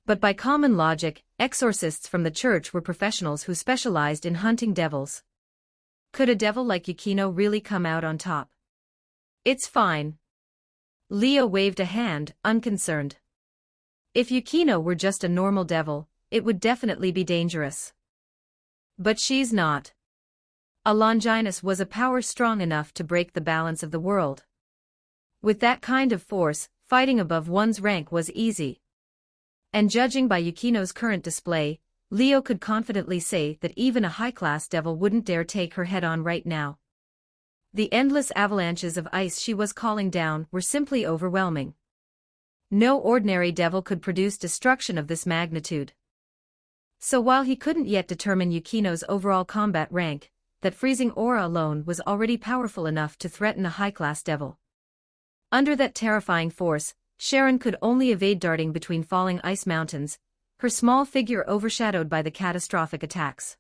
But by common logic, exorcists from the church were professionals who specialized in hunting devils. Could a devil like Yukino really come out on top? It's fine. Leo waved a hand, unconcerned. If Yukino were just a normal devil, it would definitely be dangerous. But she's not. A Longinus was a power strong enough to break the balance of the world. With that kind of force, fighting above one's rank was easy. And judging by Yukino's current display, Leo could confidently say that even a high-class devil wouldn't dare take her head-on right now. The endless avalanches of ice she was calling down were simply overwhelming. No ordinary devil could produce destruction of this magnitude. So while he couldn't yet determine Yukino's overall combat rank, that freezing aura alone was already powerful enough to threaten a high-class devil. Under that terrifying force, Sharon could only evade darting between falling ice mountains, her small figure overshadowed by the catastrophic attacks.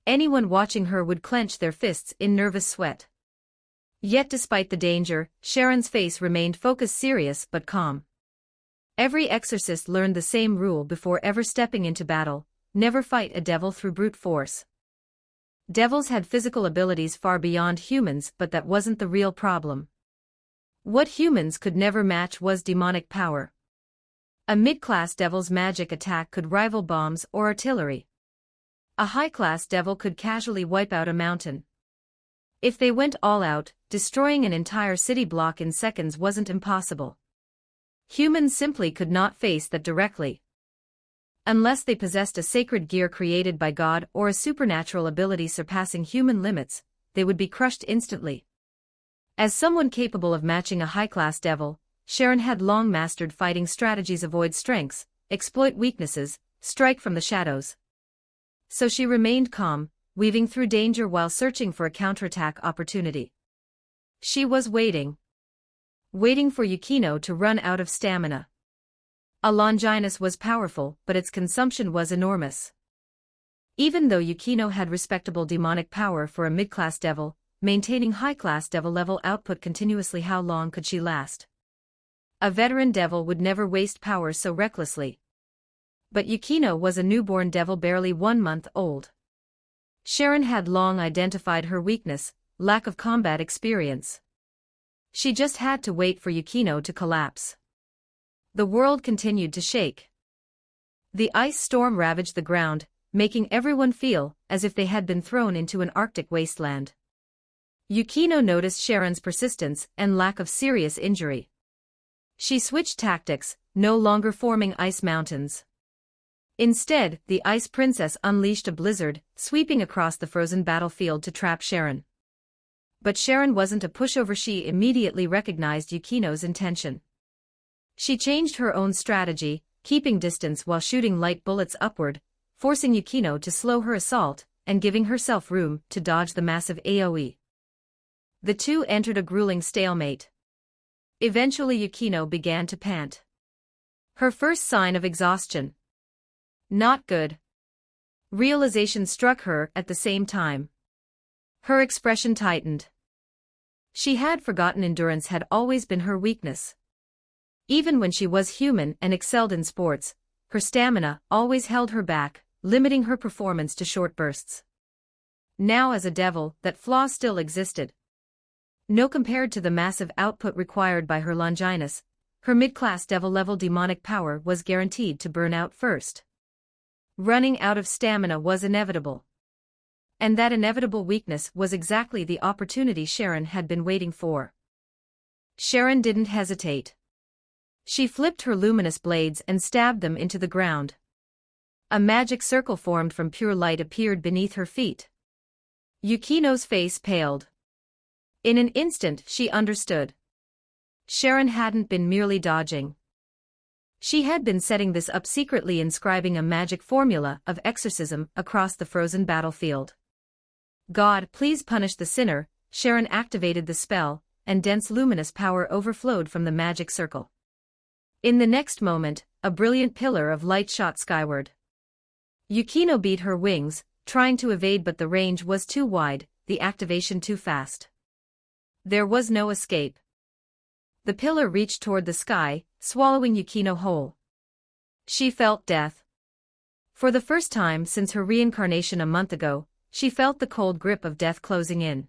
Anyone watching her would clench their fists in nervous sweat. Yet despite the danger, Sharon's face remained focused, serious but calm. Every exorcist learned the same rule before ever stepping into battle: never fight a devil through brute force. Devils had physical abilities far beyond humans, but that wasn't the real problem. What humans could never match was demonic power. A mid-class devil's magic attack could rival bombs or artillery. A high-class devil could casually wipe out a mountain. If they went all out, destroying an entire city block in seconds wasn't impossible. Humans simply could not face that directly. Unless they possessed a sacred gear created by God or a supernatural ability surpassing human limits, they would be crushed instantly. As someone capable of matching a high-class devil, Sharon had long mastered fighting strategies: avoid strengths, exploit weaknesses, strike from the shadows. So she remained calm, weaving through danger while searching for a counterattack opportunity. She was waiting. Waiting for Yukino to run out of stamina. A Longinus was powerful, but its consumption was enormous. Even though Yukino had respectable demonic power for a mid-class devil, maintaining high-class devil level output continuously, how long could she last? A veteran devil would never waste power so recklessly. But Yukino was a newborn devil barely 1 month old. Sharon had long identified her weakness: lack of combat experience. She just had to wait for Yukino to collapse. The world continued to shake. The ice storm ravaged the ground, making everyone feel as if they had been thrown into an Arctic wasteland. Yukino noticed Sharon's persistence and lack of serious injury. She switched tactics, no longer forming ice mountains. Instead, the Ice Princess unleashed a blizzard, sweeping across the frozen battlefield to trap Sharon. But Sharon wasn't a pushover. She immediately recognized Yukino's intention. She changed her own strategy, keeping distance while shooting light bullets upward, forcing Yukino to slow her assault and giving herself room to dodge the massive AoE. The two entered a grueling stalemate. Eventually Yukino began to pant. Her first sign of exhaustion. Not good. Realization struck her at the same time. Her expression tightened. She had forgotten endurance had always been her weakness. Even when she was human and excelled in sports, her stamina always held her back, limiting her performance to short bursts. Now as a devil, that flaw still existed. No, compared to the massive output required by her Longinus, her mid-class devil-level demonic power was guaranteed to burn out first. Running out of stamina was inevitable. And that inevitable weakness was exactly the opportunity Sharon had been waiting for. Sharon didn't hesitate. She flipped her luminous blades and stabbed them into the ground. A magic circle formed from pure light appeared beneath her feet. Yukino's face paled. In an instant she understood. Sharon hadn't been merely dodging. She had been setting this up, secretly inscribing a magic formula of exorcism across the frozen battlefield. God, please punish the sinner. Sharon activated the spell, and dense luminous power overflowed from the magic circle. In the next moment, a brilliant pillar of light shot skyward. Yukino beat her wings, trying to evade, but the range was too wide, the activation too fast. There was no escape. The pillar reached toward the sky, swallowing Yukino whole. She felt death. For the first time since her reincarnation a month ago, she felt the cold grip of death closing in.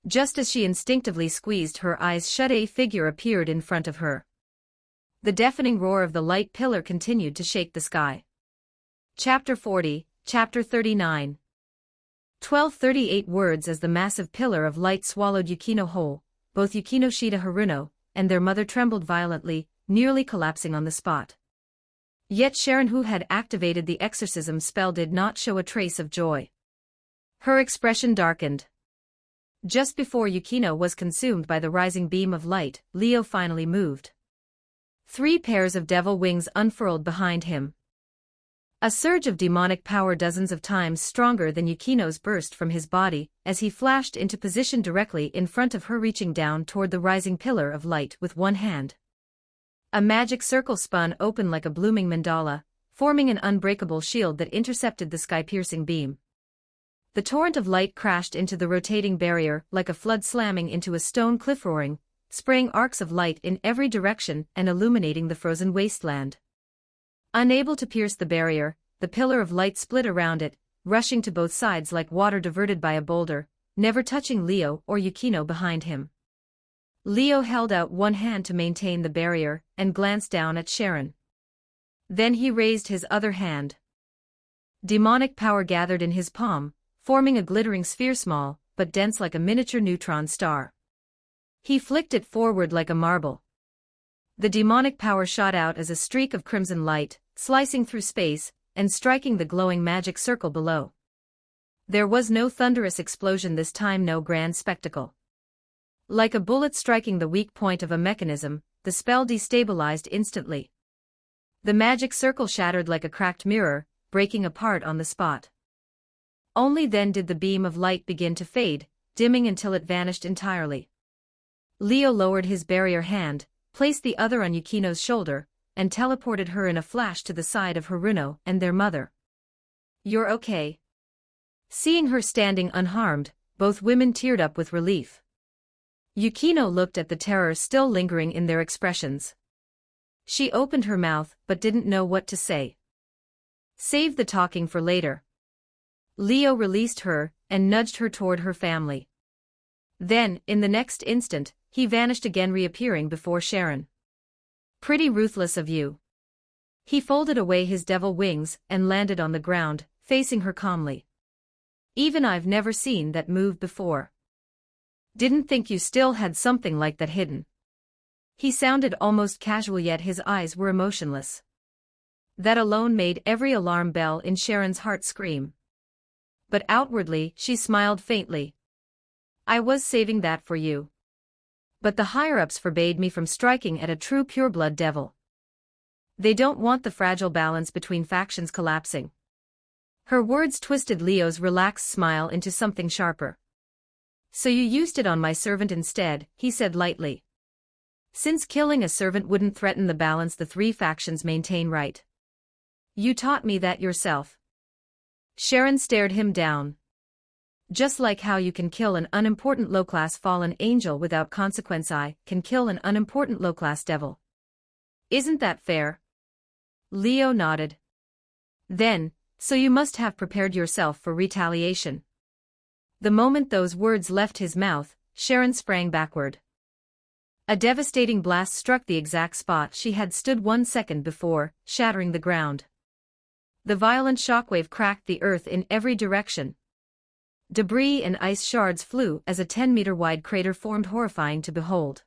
Just as she instinctively squeezed her eyes shut, a figure appeared in front of her. The deafening roar of the light pillar continued to shake the sky. Chapter 40, Chapter 39. 1238 words. As the massive pillar of light swallowed Yukino whole, both Yukino Shida Haruno and their mother trembled violently, nearly collapsing on the spot. Yet Sharon, who had activated the exorcism spell, did not show a trace of joy. Her expression darkened. Just before Yukino was consumed by the rising beam of light, Leo finally moved. 3 pairs of devil wings unfurled behind him. A surge of demonic power dozens of times stronger than Yukino's burst from his body as he flashed into position directly in front of her, reaching down toward the rising pillar of light with one hand. A magic circle spun open like a blooming mandala, forming an unbreakable shield that intercepted the sky-piercing beam. The torrent of light crashed into the rotating barrier like a flood slamming into a stone cliff, roaring, spraying arcs of light in every direction and illuminating the frozen wasteland. Unable to pierce the barrier, the pillar of light split around it, rushing to both sides like water diverted by a boulder, never touching Leo or Yukino behind him. Leo held out one hand to maintain the barrier and glanced down at Sharon. Then he raised his other hand. Demonic power gathered in his palm, forming a glittering sphere, small but dense like a miniature neutron star. He flicked it forward like a marble. The demonic power shot out as a streak of crimson light, slicing through space and striking the glowing magic circle below. There was no thunderous explosion this time, no grand spectacle. Like a bullet striking the weak point of a mechanism, the spell destabilized instantly. The magic circle shattered like a cracked mirror, breaking apart on the spot. Only then did the beam of light begin to fade, dimming until it vanished entirely. Leo lowered his barrier hand, placed the other on Yukino's shoulder, and teleported her in a flash to the side of Haruno and their mother. "You're okay." Seeing her standing unharmed, both women teared up with relief. Yukino looked at the terror still lingering in their expressions. She opened her mouth but didn't know what to say. "Save the talking for later." Leo released her and nudged her toward her family. Then, in the next instant, he vanished again, reappearing before Sharon. "Pretty ruthless of you." He folded away his devil wings and landed on the ground, facing her calmly. "Even I've never seen that move before. Didn't think you still had something like that hidden." He sounded almost casual, yet his eyes were emotionless. That alone made every alarm bell in Sharon's heart scream. But outwardly, she smiled faintly. "I was saving that for you. But the higher-ups forbade me from striking at a true pureblood devil. They don't want the fragile balance between factions collapsing." Her words twisted Leo's relaxed smile into something sharper. "So you used it on my servant instead," he said lightly. "Since killing a servant wouldn't threaten the balance the 3 factions maintain, right? You taught me that yourself." Sharon stared him down. "Just like how you can kill an unimportant low-class fallen angel without consequence, I can kill an unimportant low-class devil. Isn't that fair?" Leo nodded. "Then, so you must have prepared yourself for retaliation." The moment those words left his mouth, Sharon sprang backward. A devastating blast struck the exact spot she had stood 1 second before, shattering the ground. The violent shockwave cracked the earth in every direction. Debris and ice shards flew as a 10-meter-wide crater formed, horrifying to behold.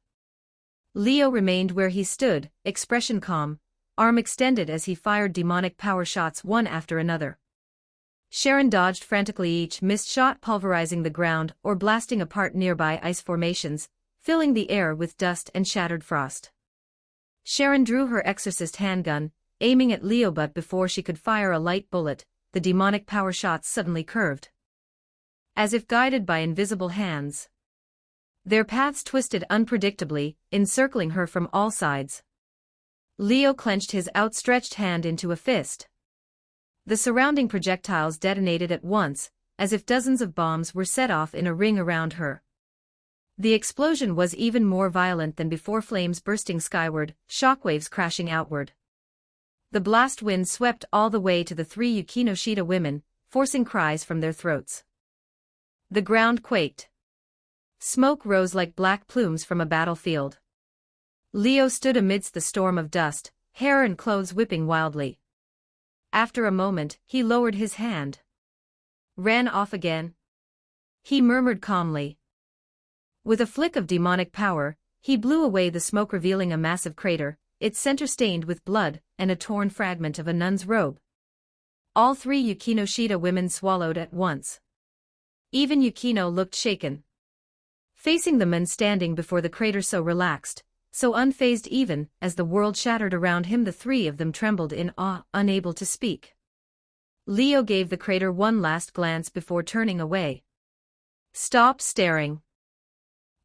Leo remained where he stood, expression calm, arm extended as he fired demonic power shots one after another. Sharon dodged frantically, each missed shot pulverizing the ground or blasting apart nearby ice formations, filling the air with dust and shattered frost. Sharon drew her exorcist handgun, aiming at Leo, but before she could fire a light bullet, the demonic power shots suddenly curved. As if guided by invisible hands. Their paths twisted unpredictably, encircling her from all sides. Leo clenched his outstretched hand into a fist. The surrounding projectiles detonated at once, as if dozens of bombs were set off in a ring around her. The explosion was even more violent than before, flames bursting skyward, shockwaves crashing outward. The blast wind swept all the way to the three Yukinoshita women, forcing cries from their throats. The ground quaked. Smoke rose like black plumes from a battlefield. Leo stood amidst the storm of dust, hair and clothes whipping wildly. After a moment, he lowered his hand. Ran off again? He murmured calmly. With a flick of demonic power, he blew away the smoke, revealing a massive crater, its center stained with blood, and a torn fragment of a nun's robe. All three Yukinoshita women swallowed at once. Even Yukino looked shaken. Facing the men standing before the crater, so relaxed, so unfazed, even as the world shattered around him, the three of them trembled in awe, unable to speak. Leo gave the crater one last glance before turning away. Stop staring.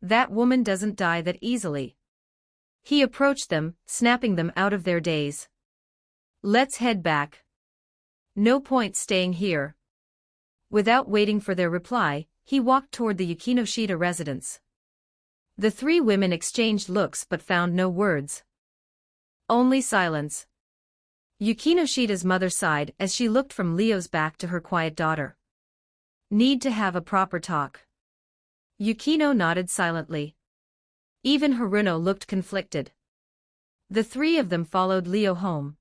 That woman doesn't die that easily. He approached them, snapping them out of their daze. Let's head back. No point staying here. Without waiting for their reply, he walked toward the Yukinoshita residence. The three women exchanged looks but found no words. Only silence. Yukinoshita's mother sighed as she looked from Leo's back to her quiet daughter. Need to have a proper talk. Yukino nodded silently. Even Haruno looked conflicted. The three of them followed Leo home.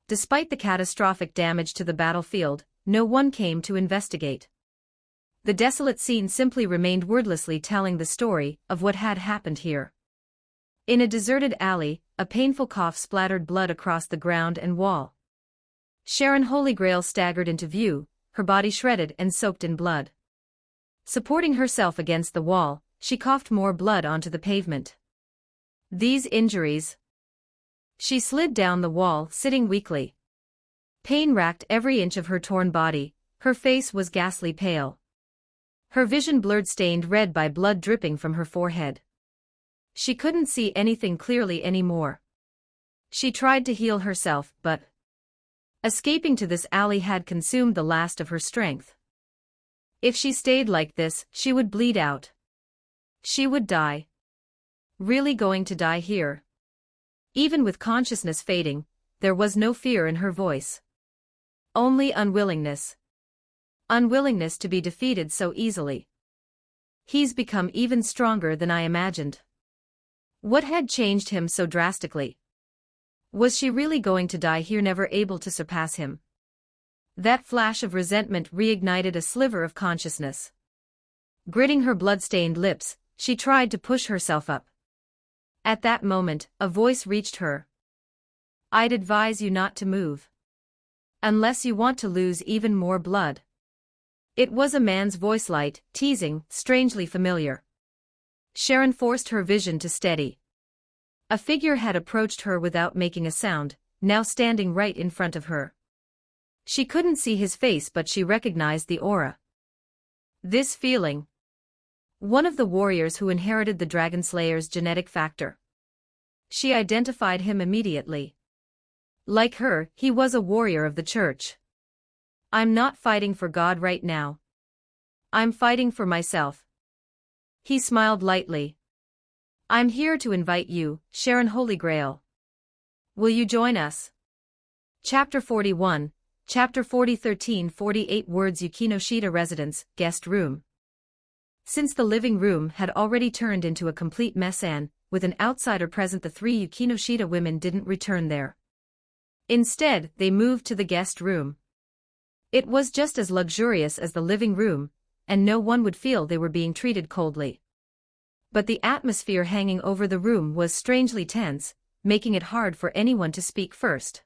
Despite the catastrophic damage to the battlefield, no one came to investigate. The desolate scene simply remained, wordlessly telling the story of what had happened here. In a deserted alley, a painful cough splattered blood across the ground and wall. Sharon Holy Grail staggered into view, her body shredded and soaked in blood. Supporting herself against the wall, she coughed more blood onto the pavement. These injuries. She slid down the wall, sitting weakly. Pain racked every inch of her torn body, her face was ghastly pale. Her vision blurred, stained red by blood dripping from her forehead. She couldn't see anything clearly anymore. She tried to heal herself, but escaping to this alley had consumed the last of her strength. If she stayed like this, she would bleed out. She would die. Really going to die here? Even with consciousness fading, there was no fear in her voice. Only unwillingness. Unwillingness to be defeated so easily. He's become even stronger than I imagined. What had changed him so drastically? Was she really going to die here, never able to surpass him? That flash of resentment reignited a sliver of consciousness. Gritting her blood-stained lips, she tried to push herself up. At that moment, a voice reached her. I'd advise you not to move. Unless you want to lose even more blood. It was a man's voice, light, teasing, strangely familiar. Sharon forced her vision to steady. A figure had approached her without making a sound, now standing right in front of her. She couldn't see his face, but she recognized the aura. This feeling. One of the warriors who inherited the Dragon Slayer's genetic factor. She identified him immediately. Like her, he was a warrior of the church. I'm not fighting for God right now. I'm fighting for myself. He smiled lightly. I'm here to invite you, Sharon Holy Grail. Will you join us? Chapter 41, Chapter 40, 1348 words. Yukinoshita residence, guest room. Since the living room had already turned into a complete mess and, with an outsider present, the three Yukinoshita women didn't return there. Instead, they moved to the guest room. It was just as luxurious as the living room, and no one would feel they were being treated coldly. But the atmosphere hanging over the room was strangely tense, making it hard for anyone to speak first.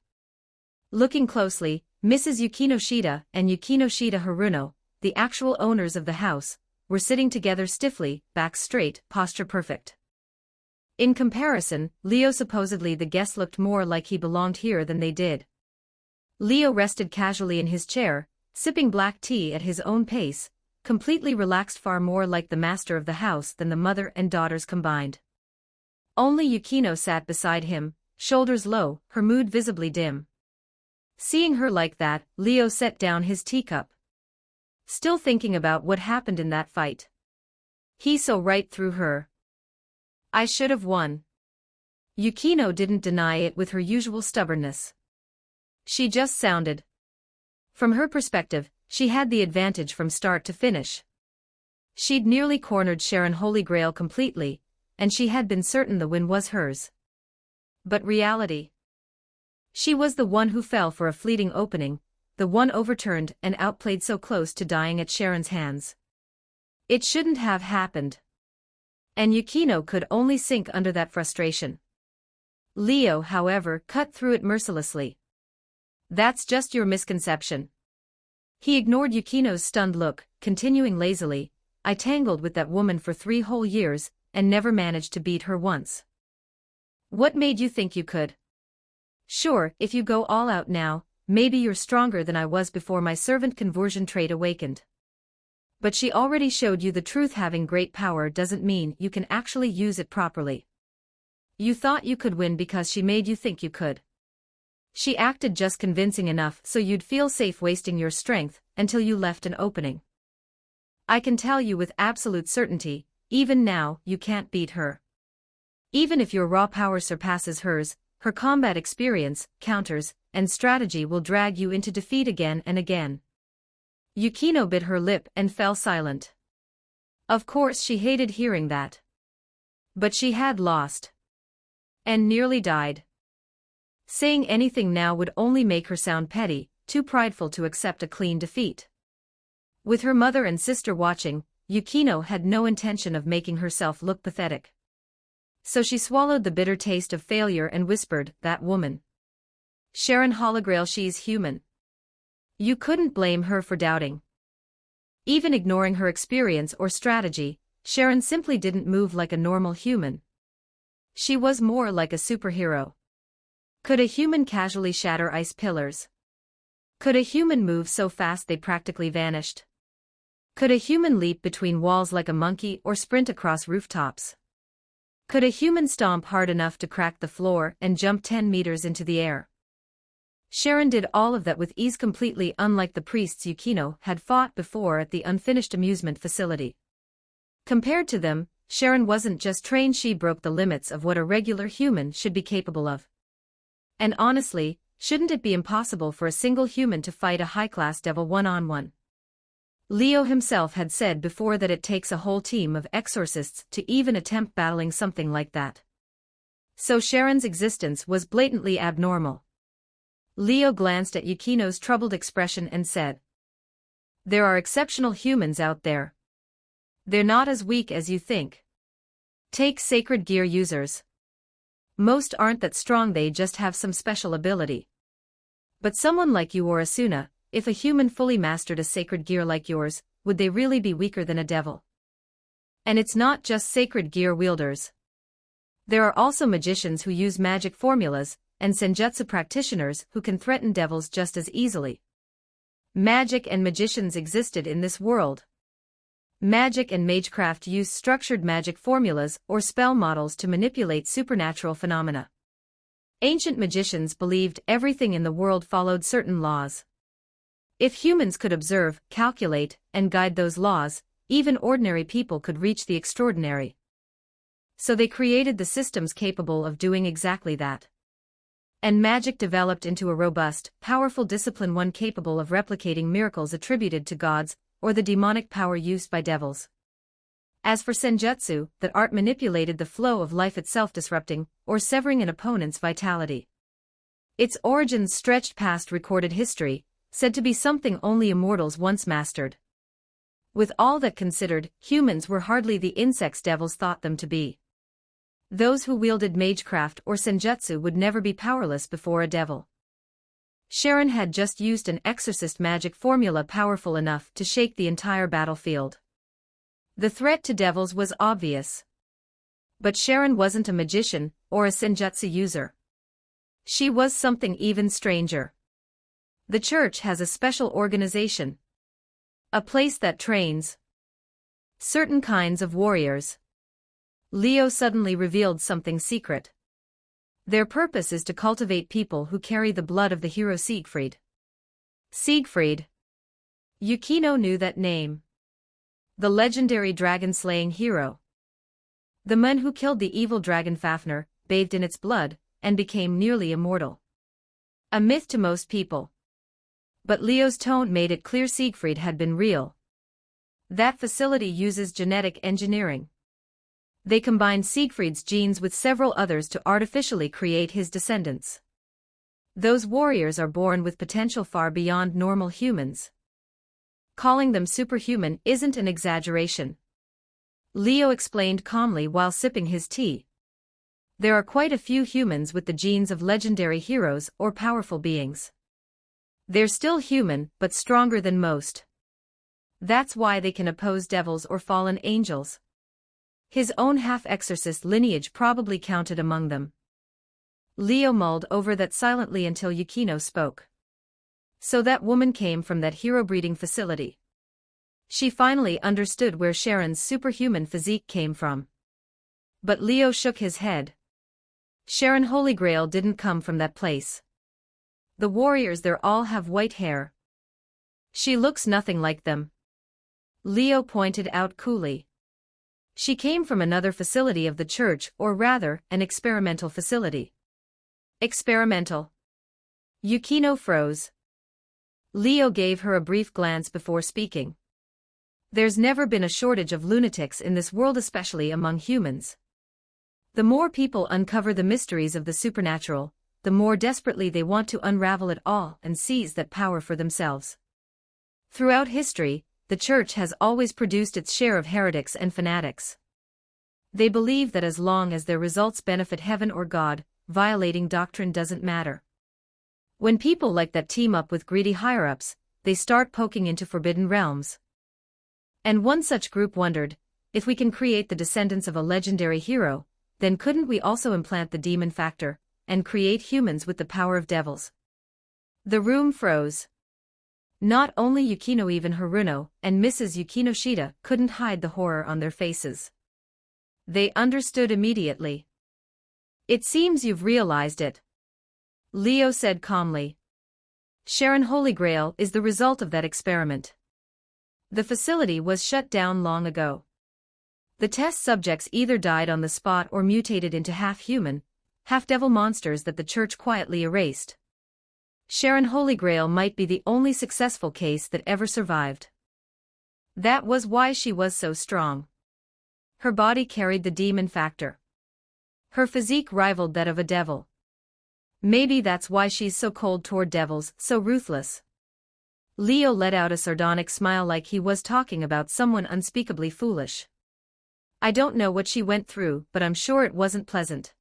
Looking closely, Mrs. Yukinoshita and Yukinoshita Haruno, the actual owners of the house, were sitting together stiffly, backs straight, posture perfect. In comparison, Leo supposedly the guest looked more like he belonged here than they did. Leo rested casually in his chair, sipping black tea at his own pace, completely relaxed, far more like the master of the house than the mother and daughters combined. Only Yukino sat beside him, shoulders low, her mood visibly dim. Seeing her like that, Leo set down his teacup. Still thinking about what happened in that fight. He saw right through her. I should have won. Yukino didn't deny it with her usual stubbornness. She just sounded. From her perspective, she had the advantage from start to finish. She'd nearly cornered Sharon Holy Grail completely, and she had been certain the win was hers. But reality? She was the one who fell for a fleeting opening, the one overturned and outplayed so close to dying at Sharon's hands. It shouldn't have happened. And Yukino could only sink under that frustration. Leo, however, cut through it mercilessly. That's just your misconception. He ignored Yukino's stunned look, continuing lazily, I tangled with that woman for 3 whole years, and never managed to beat her once. What made you think you could? Sure, if you go all out now, maybe you're stronger than I was before my servant conversion trait awakened. But she already showed you the truth. Having great power doesn't mean you can actually use it properly. You thought you could win because she made you think you could. She acted just convincing enough so you'd feel safe wasting your strength until you left an opening. I can tell you with absolute certainty, even now, you can't beat her. Even if your raw power surpasses hers, her combat experience, counters, and strategy will drag you into defeat again and again. Yukino bit her lip and fell silent. Of course she hated hearing that. But she had lost. And nearly died. Saying anything now would only make her sound petty, too prideful to accept a clean defeat. With her mother and sister watching, Yukino had no intention of making herself look pathetic. So she swallowed the bitter taste of failure and whispered, that woman. Sharon Holograil, she's human. You couldn't blame her for doubting. Even ignoring her experience or strategy, Sharon simply didn't move like a normal human. She was more like a superhero. Could a human casually shatter ice pillars? Could a human move so fast they practically vanished? Could a human leap between walls like a monkey or sprint across rooftops? Could a human stomp hard enough to crack the floor and jump 10 meters into the air? Sharon did all of that with ease, completely unlike the priests Yukino had fought before at the unfinished amusement facility. Compared to them, Sharon wasn't just trained, she broke the limits of what a regular human should be capable of. And honestly, shouldn't it be impossible for a single human to fight a high-class devil one-on-one? Leo himself had said before that it takes a whole team of exorcists to even attempt battling something like that. So Sharon's existence was blatantly abnormal. Leo glanced at Yukino's troubled expression and said, there are exceptional humans out there. They're not as weak as you think. Take sacred gear users. Most aren't that strong, they just have some special ability. But someone like you or Asuna, if a human fully mastered a sacred gear like yours, would they really be weaker than a devil? And it's not just sacred gear wielders. There are also magicians who use magic formulas, and senjutsu practitioners who can threaten devils just as easily. Magic and magicians existed in this world. Magic and magecraft use structured magic formulas or spell models to manipulate supernatural phenomena. Ancient magicians believed everything in the world followed certain laws. If humans could observe, calculate, and guide those laws, even ordinary people could reach the extraordinary. So they created the systems capable of doing exactly that. And magic developed into a robust, powerful discipline, one capable of replicating miracles attributed to gods, or the demonic power used by devils. As for senjutsu, that art manipulated the flow of life itself, disrupting or severing an opponent's vitality. Its origins stretched past recorded history, said to be something only immortals once mastered. With all that considered, humans were hardly the insects devils thought them to be. Those who wielded magecraft or senjutsu would never be powerless before a devil. Sharon had just used an exorcist magic formula powerful enough to shake the entire battlefield. The threat to devils was obvious. But Sharon wasn't a magician or a senjutsu user. She was something even stranger. The church has a special organization. A place that trains certain kinds of warriors. Leo suddenly revealed something secret. Their purpose is to cultivate people who carry the blood of the hero Siegfried. Siegfried. Yukino knew that name. The legendary dragon-slaying hero. The man who killed the evil dragon Fafnir, bathed in its blood, and became nearly immortal. A myth to most people. But Leo's tone made it clear Siegfried had been real. That facility uses genetic engineering. They combined Siegfried's genes with several others to artificially create his descendants. Those warriors are born with potential far beyond normal humans. Calling them superhuman isn't an exaggeration. Leo explained calmly while sipping his tea. There are quite a few humans with the genes of legendary heroes or powerful beings. They're still human, but stronger than most. That's why they can oppose devils or fallen angels. His own half-exorcist lineage probably counted among them. Leo mulled over that silently until Yukino spoke. So that woman came from that hero-breeding facility. She finally understood where Sharon's superhuman physique came from. But Leo shook his head. Sharon Holy Grail didn't come from that place. The warriors there all have white hair. She looks nothing like them. Leo pointed out coolly. She came from another facility of the church, or rather, an experimental facility. Experimental. Yukino froze. Leo gave her a brief glance before speaking. There's never been a shortage of lunatics in this world, especially among humans. The more people uncover the mysteries of the supernatural, the more desperately they want to unravel it all and seize that power for themselves. Throughout history, the church has always produced its share of heretics and fanatics. They believe that as long as their results benefit heaven or God, violating doctrine doesn't matter. When people like that team up with greedy higher-ups, they start poking into forbidden realms. And one such group wondered, if we can create the descendants of a legendary hero, then couldn't we also implant the demon factor, and create humans with the power of devils? The room froze. Not only Yukino, even Haruno and Mrs. Yukinoshita couldn't hide the horror on their faces. They understood immediately. It seems you've realized it. Leo said calmly. Sharon Holy Grail is the result of that experiment. The facility was shut down long ago. The test subjects either died on the spot or mutated into half-human, half-devil monsters that the church quietly erased. Sharon Holy Grail might be the only successful case that ever survived. That was why she was so strong. Her body carried the demon factor. Her physique rivaled that of a devil. Maybe that's why she's so cold toward devils, so ruthless. Leo let out a sardonic smile like he was talking about someone unspeakably foolish. I don't know what she went through, but I'm sure it wasn't pleasant.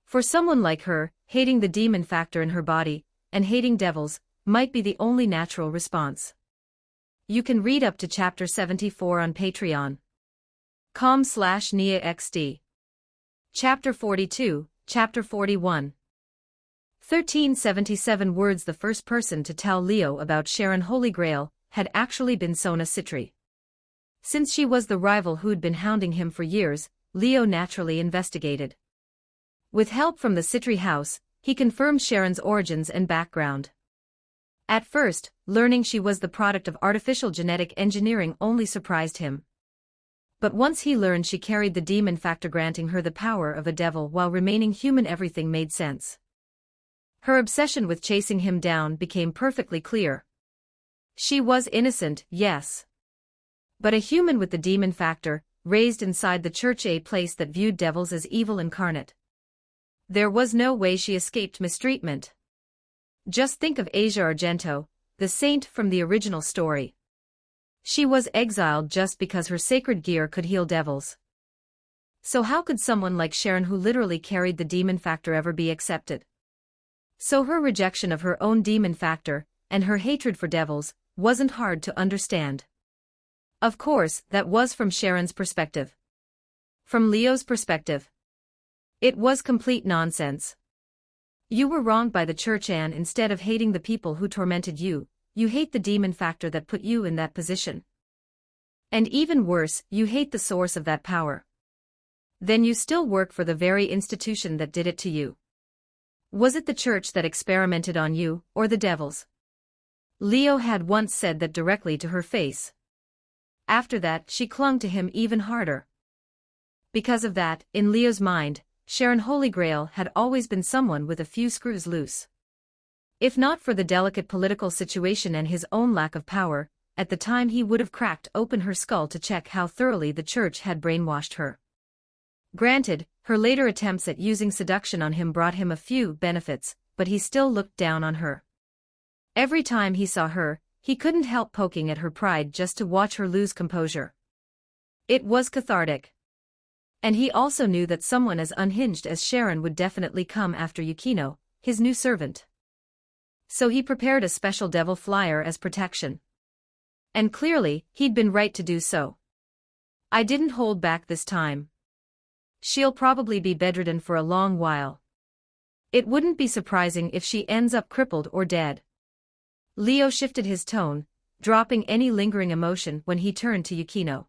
For someone like her, hating the demon factor in her body, and hating devils, might be the only natural response. You can read up to chapter 74 on Patreon. com/NiaXD. Chapter 42, Chapter 41. 1377 words. The first person to tell Leo about Sharon Holy Grail had actually been Sona Citri. Since she was the rival who'd been hounding him for years, Leo naturally investigated. With help from the Citri house, he confirmed Sharon's origins and background. At first, learning she was the product of artificial genetic engineering only surprised him. But once he learned she carried the demon factor, granting her the power of a devil while remaining human, everything made sense. Her obsession with chasing him down became perfectly clear. She was innocent, yes. But a human with the demon factor, raised inside the church, a place that viewed devils as evil incarnate. There was no way she escaped mistreatment. Just think of Asia Argento, the saint from the original story. She was exiled just because her sacred gear could heal devils. So how could someone like Sharon, who literally carried the demon factor, ever be accepted? So her rejection of her own demon factor, and her hatred for devils, wasn't hard to understand. Of course, that was from Sharon's perspective. From Leo's perspective, it was complete nonsense. You were wronged by the church, and instead of hating the people who tormented you, you hate the demon factor that put you in that position. And even worse, you hate the source of that power. Then you still work for the very institution that did it to you. Was it the church that experimented on you, or the devils? Leo had once said that directly to her face. After that, she clung to him even harder. Because of that, in Leo's mind, Sharon Holy Grail had always been someone with a few screws loose. If not for the delicate political situation and his own lack of power, at the time he would have cracked open her skull to check how thoroughly the church had brainwashed her. Granted, her later attempts at using seduction on him brought him a few benefits, but he still looked down on her. Every time he saw her, he couldn't help poking at her pride just to watch her lose composure. It was cathartic. And he also knew that someone as unhinged as Sharon would definitely come after Yukino, his new servant. So he prepared a special devil flyer as protection. And clearly, he'd been right to do so. I didn't hold back this time. She'll probably be bedridden for a long while. It wouldn't be surprising if she ends up crippled or dead. Leo shifted his tone, dropping any lingering emotion when he turned to Yukino.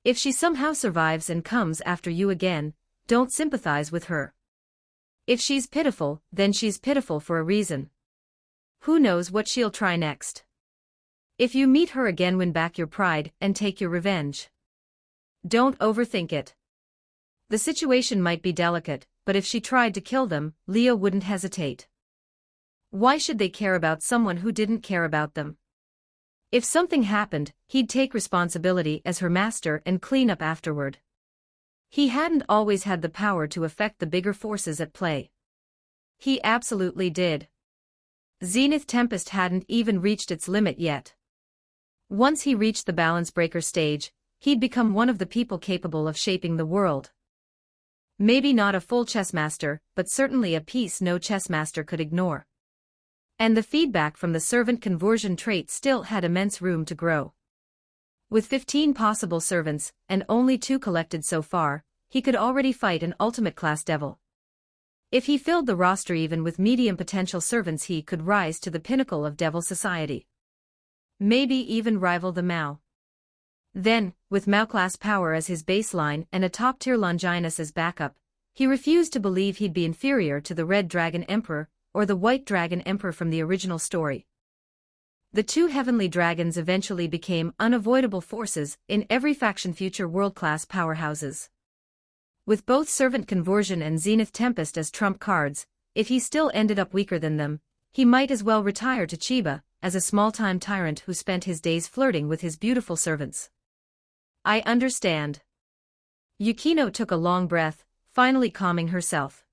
If she somehow survives and comes after you again, don't sympathize with her. If she's pitiful, then she's pitiful for a reason. Who knows what she'll try next? If you meet her again, win back your pride and take your revenge. Don't overthink it. The situation might be delicate, but if she tried to kill them, Leo wouldn't hesitate. Why should they care about someone who didn't care about them? If something happened, he'd take responsibility as her master and clean up afterward. He hadn't always had the power to affect the bigger forces at play. He absolutely did. Zenith Tempest hadn't even reached its limit yet. Once he reached the balance breaker stage, he'd become one of the people capable of shaping the world. Maybe not a full chess master, but certainly a piece no chess master could ignore. And the feedback from the servant conversion trait still had immense room to grow. With 15 possible servants, and only 2 collected so far, he could already fight an ultimate class devil. If he filled the roster even with medium potential servants, he could rise to the pinnacle of devil society. Maybe even rival the Mao. Then, with Mao-class power as his baseline and a top-tier Longinus as backup, he refused to believe he'd be inferior to the Red Dragon Emperor, or the White Dragon Emperor from the original story. The 2 heavenly dragons eventually became unavoidable forces in every faction future world-class powerhouses. With both Servant Conversion and Zenith Tempest as trump cards, if he still ended up weaker than them, he might as well retire to Chiba, as a small-time tyrant who spent his days flirting with his beautiful servants. I understand. Yukino took a long breath, finally calming herself.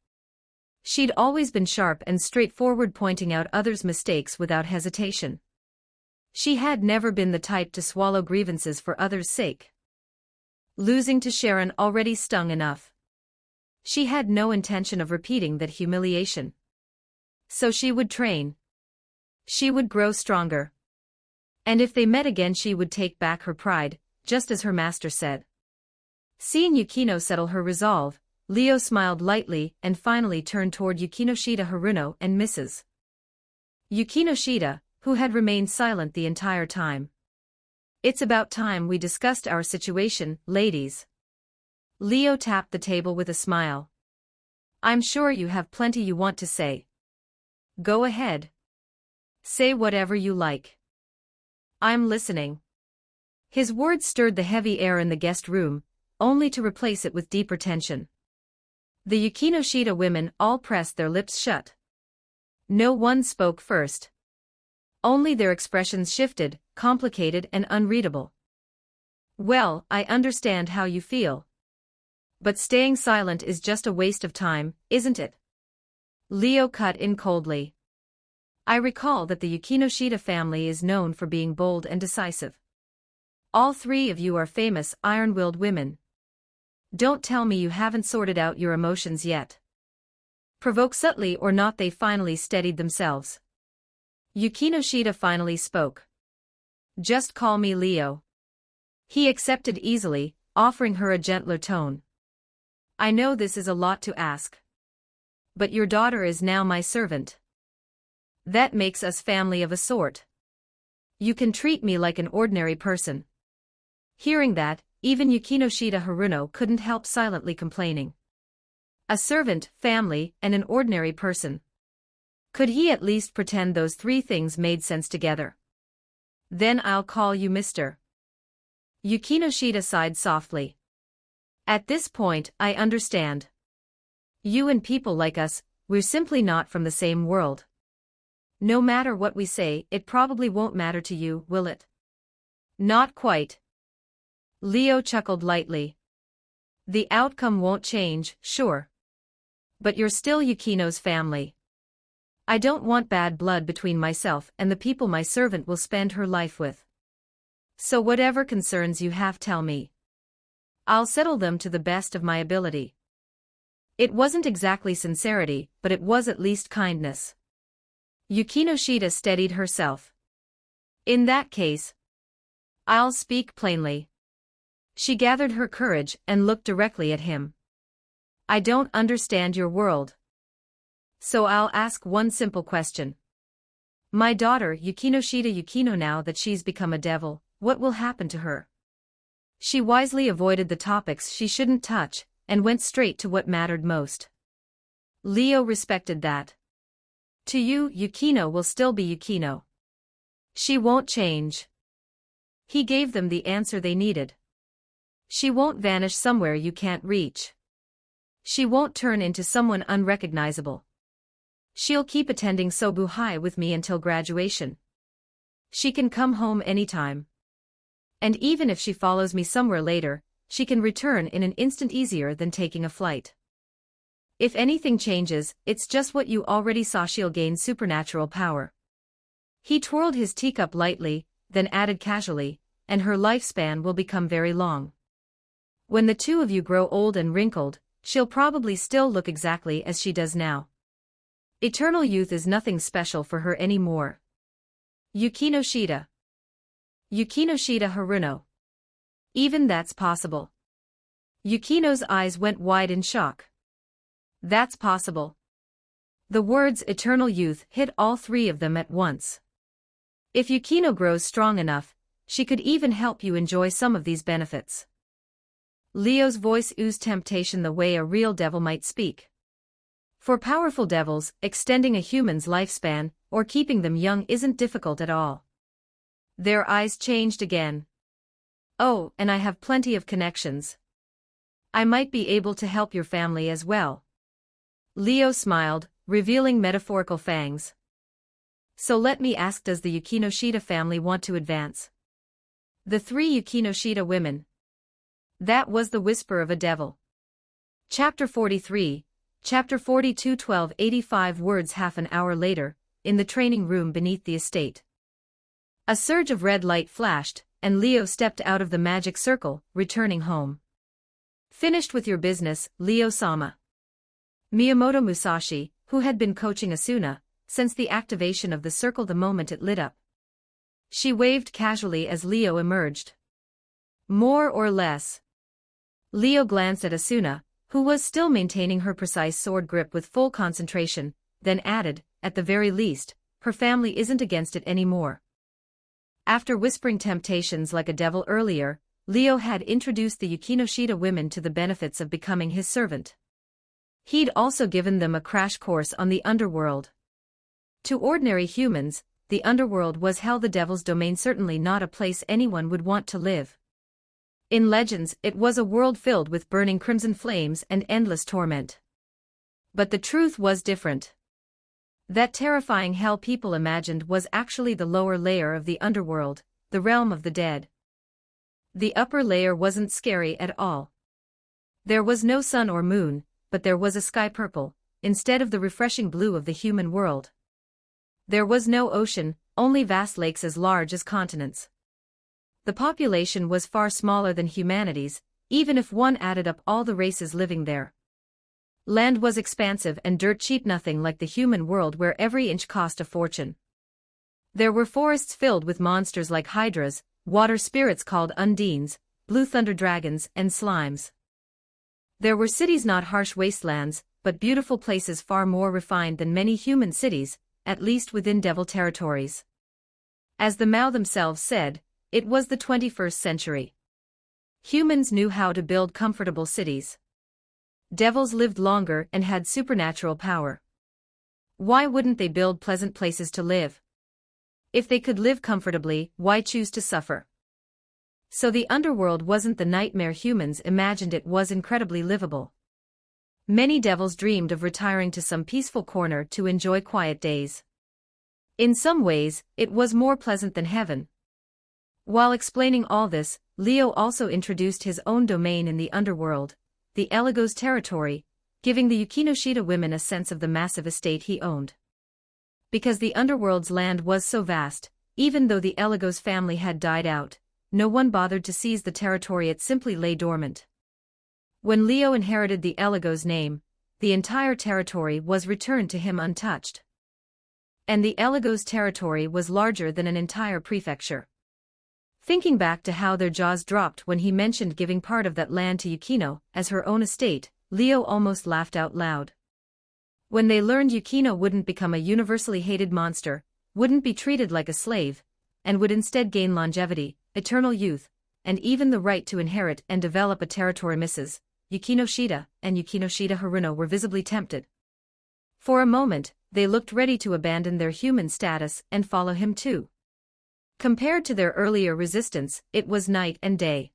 She'd always been sharp and straightforward, pointing out others' mistakes without hesitation. She had never been the type to swallow grievances for others' sake. Losing to Sharon already stung enough. She had no intention of repeating that humiliation. So she would train. She would grow stronger. And if they met again, she would take back her pride, just as her master said. Seeing Yukino settle her resolve, Leo smiled lightly and finally turned toward Yukinoshita Haruno and Mrs. Yukinoshita, who had remained silent the entire time. It's about time we discussed our situation, ladies. Leo tapped the table with a smile. I'm sure you have plenty you want to say. Go ahead. Say whatever you like. I'm listening. His words stirred the heavy air in the guest room, only to replace it with deeper tension. The Yukinoshita women all pressed their lips shut. No one spoke first. Only their expressions shifted, complicated and unreadable. Well, I understand how you feel. But staying silent is just a waste of time, isn't it? Leo cut in coldly. I recall that the Yukinoshita family is known for being bold and decisive. All 3 of you are famous, iron-willed women. Don't tell me you haven't sorted out your emotions yet. Provoked subtly or not, they finally steadied themselves. Yukinoshita finally spoke. Just call me Leo. He accepted easily, offering her a gentler tone. I know this is a lot to ask. But your daughter is now my servant. That makes us family of a sort. You can treat me like an ordinary person. Hearing that, even Yukinoshita Haruno couldn't help silently complaining. A servant, family, and an ordinary person. Could he at least pretend those three things made sense together? Then I'll call you Mr. Yukinoshita sighed softly. At this point, I understand. You and people like us, we're simply not from the same world. No matter what we say, it probably won't matter to you, will it? Not quite. Leo chuckled lightly. The outcome won't change, sure. But you're still Yukino's family. I don't want bad blood between myself and the people my servant will spend her life with. So whatever concerns you have, tell me. I'll settle them to the best of my ability. It wasn't exactly sincerity, but it was at least kindness. Yukinoshita steadied herself. In that case, I'll speak plainly. She gathered her courage and looked directly at him. I don't understand your world. So I'll ask one simple question. My daughter Yukinoshita Yukino, now that she's become a devil, what will happen to her? She wisely avoided the topics she shouldn't touch, and went straight to what mattered most. Leo respected that. To you, Yukino will still be Yukino. She won't change. He gave them the answer they needed. She won't vanish somewhere you can't reach. She won't turn into someone unrecognizable. She'll keep attending Sobuhai with me until graduation. She can come home anytime. And even if she follows me somewhere later, she can return in an instant, easier than taking a flight. If anything changes, it's just what you already saw: she'll gain supernatural power. He twirled his teacup lightly, then added casually, and her lifespan will become very long. When the two of you grow old and wrinkled, she'll probably still look exactly as she does now. Eternal youth is nothing special for her anymore. Yukinoshita. Yukinoshita Haruno. Even that's possible. Yukino's eyes went wide in shock. That's possible. The words eternal youth hit all three of them at once. If Yukino grows strong enough, she could even help you enjoy some of these benefits. Leo's voice oozed temptation the way a real devil might speak. For powerful devils, extending a human's lifespan, or keeping them young, isn't difficult at all. Their eyes changed again. Oh, and I have plenty of connections. I might be able to help your family as well. Leo smiled, revealing metaphorical fangs. So let me ask, does the Yukinoshita family want to advance? The three Yukinoshita women. That was the whisper of a devil. Chapter 43, Chapter 42, 1285 words. Half an hour later, in the training room beneath the estate. A surge of red light flashed, and Leo stepped out of the magic circle, returning home. Finished with your business, Leo-sama. Miyamoto Musashi, who had been coaching Asuna, sensed the activation of the circle the moment it lit up. She waved casually as Leo emerged. More or less. Leo glanced at Asuna, who was still maintaining her precise sword grip with full concentration, then added, at the very least, her family isn't against it anymore. After whispering temptations like a devil earlier, Leo had introduced the Yukinoshita women to the benefits of becoming his servant. He'd also given them a crash course on the underworld. To ordinary humans, the underworld was hell, the devil's domain, certainly not a place anyone would want to live. In legends, it was a world filled with burning crimson flames and endless torment. But the truth was different. That terrifying hell people imagined was actually the lower layer of the underworld, the realm of the dead. The upper layer wasn't scary at all. There was no sun or moon, but there was a sky purple, instead of the refreshing blue of the human world. There was no ocean, only vast lakes as large as continents. The population was far smaller than humanity's, even if one added up all the races living there. Land was expansive and dirt cheap, nothing like the human world where every inch cost a fortune. There were forests filled with monsters like hydras, water spirits called undines, blue thunder dragons, and slimes. There were cities, not harsh wastelands, but beautiful places far more refined than many human cities, at least within devil territories. As the Mao themselves said, it was the 21st century. Humans knew how to build comfortable cities. Devils lived longer and had supernatural power. Why wouldn't they build pleasant places to live? If they could live comfortably, why choose to suffer? So the underworld wasn't the nightmare humans imagined, it was incredibly livable. Many devils dreamed of retiring to some peaceful corner to enjoy quiet days. In some ways, it was more pleasant than heaven. While explaining all this, Leo also introduced his own domain in the underworld, the Eligos territory, giving the Yukinoshita women a sense of the massive estate he owned. Because the underworld's land was so vast, even though the Eligos family had died out, no one bothered to seize the territory, it simply lay dormant. When Leo inherited the Eligos name, the entire territory was returned to him untouched. And the Eligos territory was larger than an entire prefecture. Thinking back to how their jaws dropped when he mentioned giving part of that land to Yukino as her own estate, Leo almost laughed out loud. When they learned Yukino wouldn't become a universally hated monster, wouldn't be treated like a slave, and would instead gain longevity, eternal youth, and even the right to inherit and develop a territory, Mrs. Yukinoshita and Yukinoshita Haruno were visibly tempted. For a moment, they looked ready to abandon their human status and follow him too. Compared to their earlier resistance, it was night and day.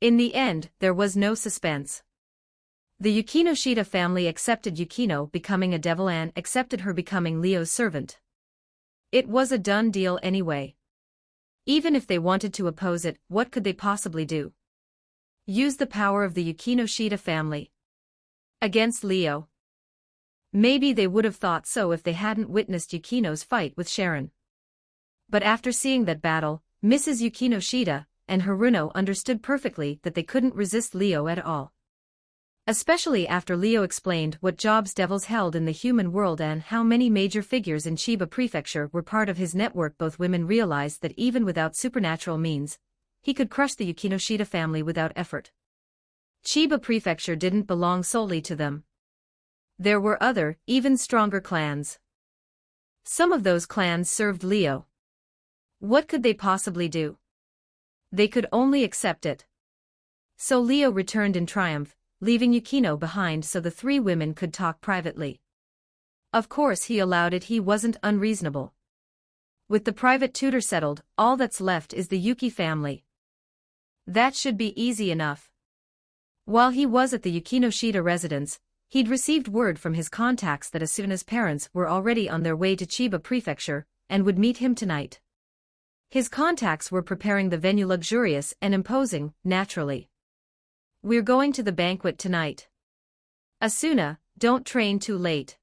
In the end, there was no suspense. The Yukinoshita family accepted Yukino becoming a devil and accepted her becoming Leo's servant. It was a done deal anyway. Even if they wanted to oppose it, what could they possibly do? Use the power of the Yukinoshita family against Leo? Maybe they would have thought so if they hadn't witnessed Yukino's fight with Sharon. But after seeing that battle, Mrs. Yukinoshita and Haruno understood perfectly that they couldn't resist Leo at all. Especially after Leo explained what jobs devils held in the human world and how many major figures in Chiba Prefecture were part of his network. Both women realized that even without supernatural means, he could crush the Yukinoshita family without effort. Chiba Prefecture didn't belong solely to them. There were other, even stronger clans. Some of those clans served Leo. What could they possibly do? They could only accept it. So Leo returned in triumph, leaving Yukino behind so the three women could talk privately. Of course he allowed it, he wasn't unreasonable. With the private tutor settled, all that's left is the Yuki family. That should be easy enough. While he was at the Yukinoshita residence, he'd received word from his contacts that Asuna's parents were already on their way to Chiba Prefecture and would meet him tonight. His contacts were preparing the venue luxurious and imposing, naturally. We're going to the banquet tonight. Asuna, don't train too late.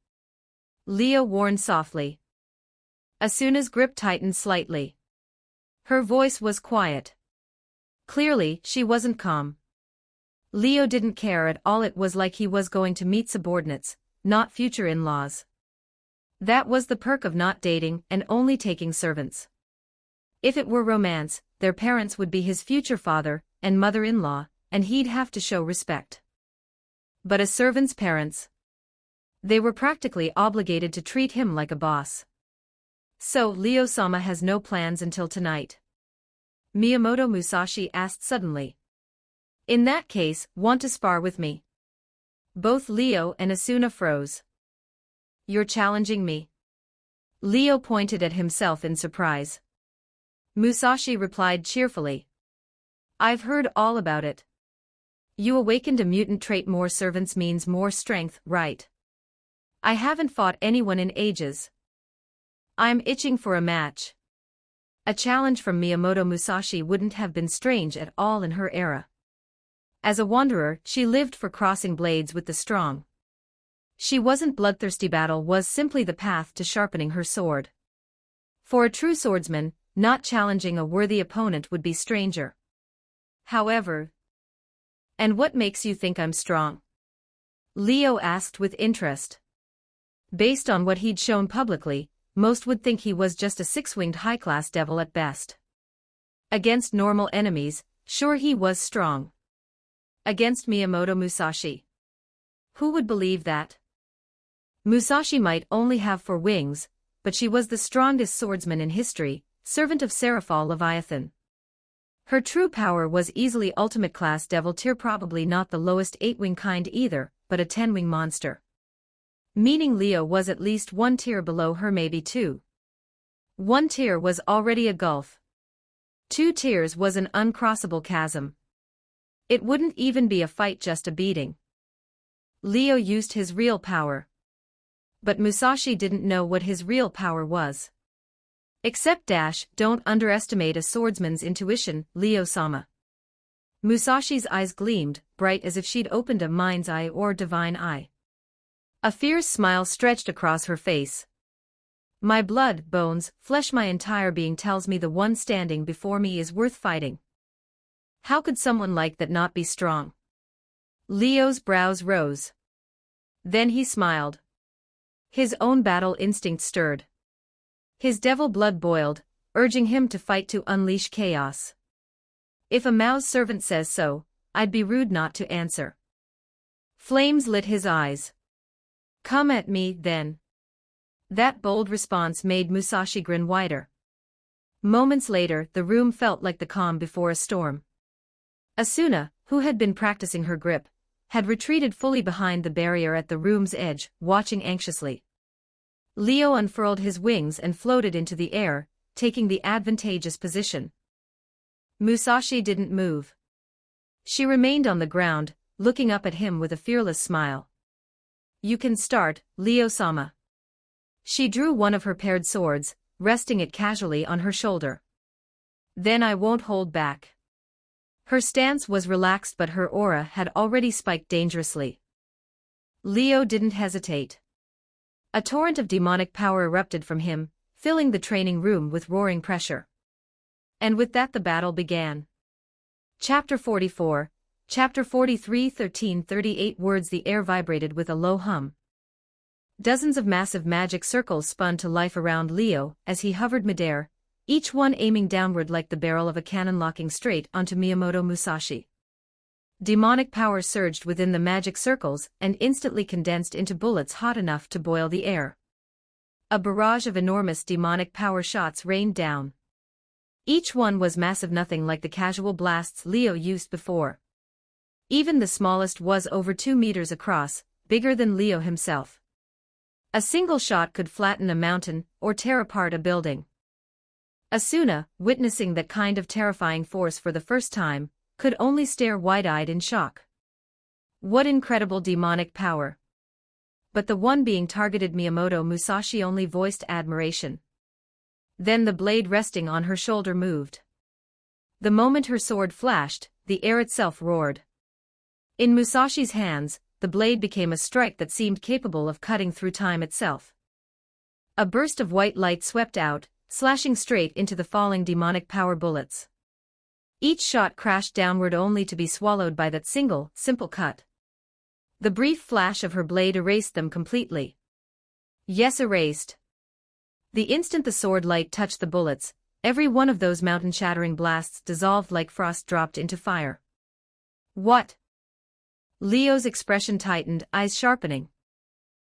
Leo warned softly. Asuna's grip tightened slightly. Her voice was quiet. Clearly, she wasn't calm. Leo didn't care at all, it was like he was going to meet subordinates, not future in-laws. That was the perk of not dating and only taking servants. If it were romance, their parents would be his future father and mother-in-law, and he'd have to show respect. But a servant's parents? They were practically obligated to treat him like a boss. So Leo-sama has no plans until tonight? Miyamoto Musashi asked suddenly. In that case, want to spar with me? Both Leo and Asuna froze. You're challenging me? Leo pointed at himself in surprise. Musashi replied cheerfully. I've heard all about it. You awakened a mutant trait, more servants means more strength, right? I haven't fought anyone in ages. I'm itching for a match. A challenge from Miyamoto Musashi wouldn't have been strange at all in her era. As a wanderer, she lived for crossing blades with the strong. She wasn't bloodthirsty, battle was simply the path to sharpening her sword. For a true swordsman, not challenging a worthy opponent would be stranger. However, and what makes you think I'm strong? Leo asked with interest. Based on what he'd shown publicly, most would think he was just a six-winged high-class devil at best. Against normal enemies, sure he was strong. Against Miyamoto Musashi. Who would believe that? Musashi might only have 4 wings, but she was the strongest swordsman in history, servant of Seraphal Leviathan. Her true power was easily ultimate class devil tier, probably not the lowest 8-wing kind either, but a 10-wing monster. Meaning Leo was at least 1 tier below her, maybe 2. 1 tier was already a gulf. 2 tiers was an uncrossable chasm. It wouldn't even be a fight, just a beating. Leo used his real power. But Musashi didn't know what his real power was. Except don't underestimate a swordsman's intuition, Leo-sama. Musashi's eyes gleamed, bright as if she'd opened a mind's eye or divine eye. A fierce smile stretched across her face. My blood, bones, flesh, my entire being tells me the one standing before me is worth fighting. How could someone like that not be strong? Leo's brows rose. Then he smiled. His own battle instinct stirred. His devil blood boiled, urging him to fight, to unleash chaos. If a Mao's servant says so, I'd be rude not to answer. Flames lit his eyes. Come at me, then. That bold response made Musashi grin wider. Moments later, the room felt like the calm before a storm. Asuna, who had been practicing her grip, had retreated fully behind the barrier at the room's edge, watching anxiously. Leo unfurled his wings and floated into the air, taking the advantageous position. Musashi didn't move. She remained on the ground, looking up at him with a fearless smile. You can start, Leo-sama. She drew one of her paired swords, resting it casually on her shoulder. Then I won't hold back. Her stance was relaxed, but her aura had already spiked dangerously. Leo didn't hesitate. A torrent of demonic power erupted from him, filling the training room with roaring pressure. And with that the battle began. Chapter 44, Chapter 43, 1338 words. The air vibrated with a low hum. Dozens of massive magic circles spun to life around Leo as he hovered midair, each one aiming downward like the barrel of a cannon, locking straight onto Miyamoto Musashi. Demonic power surged within the magic circles and instantly condensed into bullets hot enough to boil the air. A barrage of enormous demonic power shots rained down. Each one was massive, nothing like the casual blasts Leo used before. Even the smallest was over 2 meters across, bigger than Leo himself. A single shot could flatten a mountain or tear apart a building. Asuna, witnessing that kind of terrifying force for the first time, could only stare wide-eyed in shock. What incredible demonic power! But the one being targeted, Miyamoto Musashi, only voiced admiration. Then the blade resting on her shoulder moved. The moment her sword flashed, the air itself roared. In Musashi's hands, the blade became a strike that seemed capable of cutting through time itself. A burst of white light swept out, slashing straight into the falling demonic power bullets. Each shot crashed downward only to be swallowed by that single, simple cut. The brief flash of her blade erased them completely. Yes, erased. The instant the sword light touched the bullets, every one of those mountain-shattering blasts dissolved like frost dropped into fire. What? Leo's expression tightened, eyes sharpening.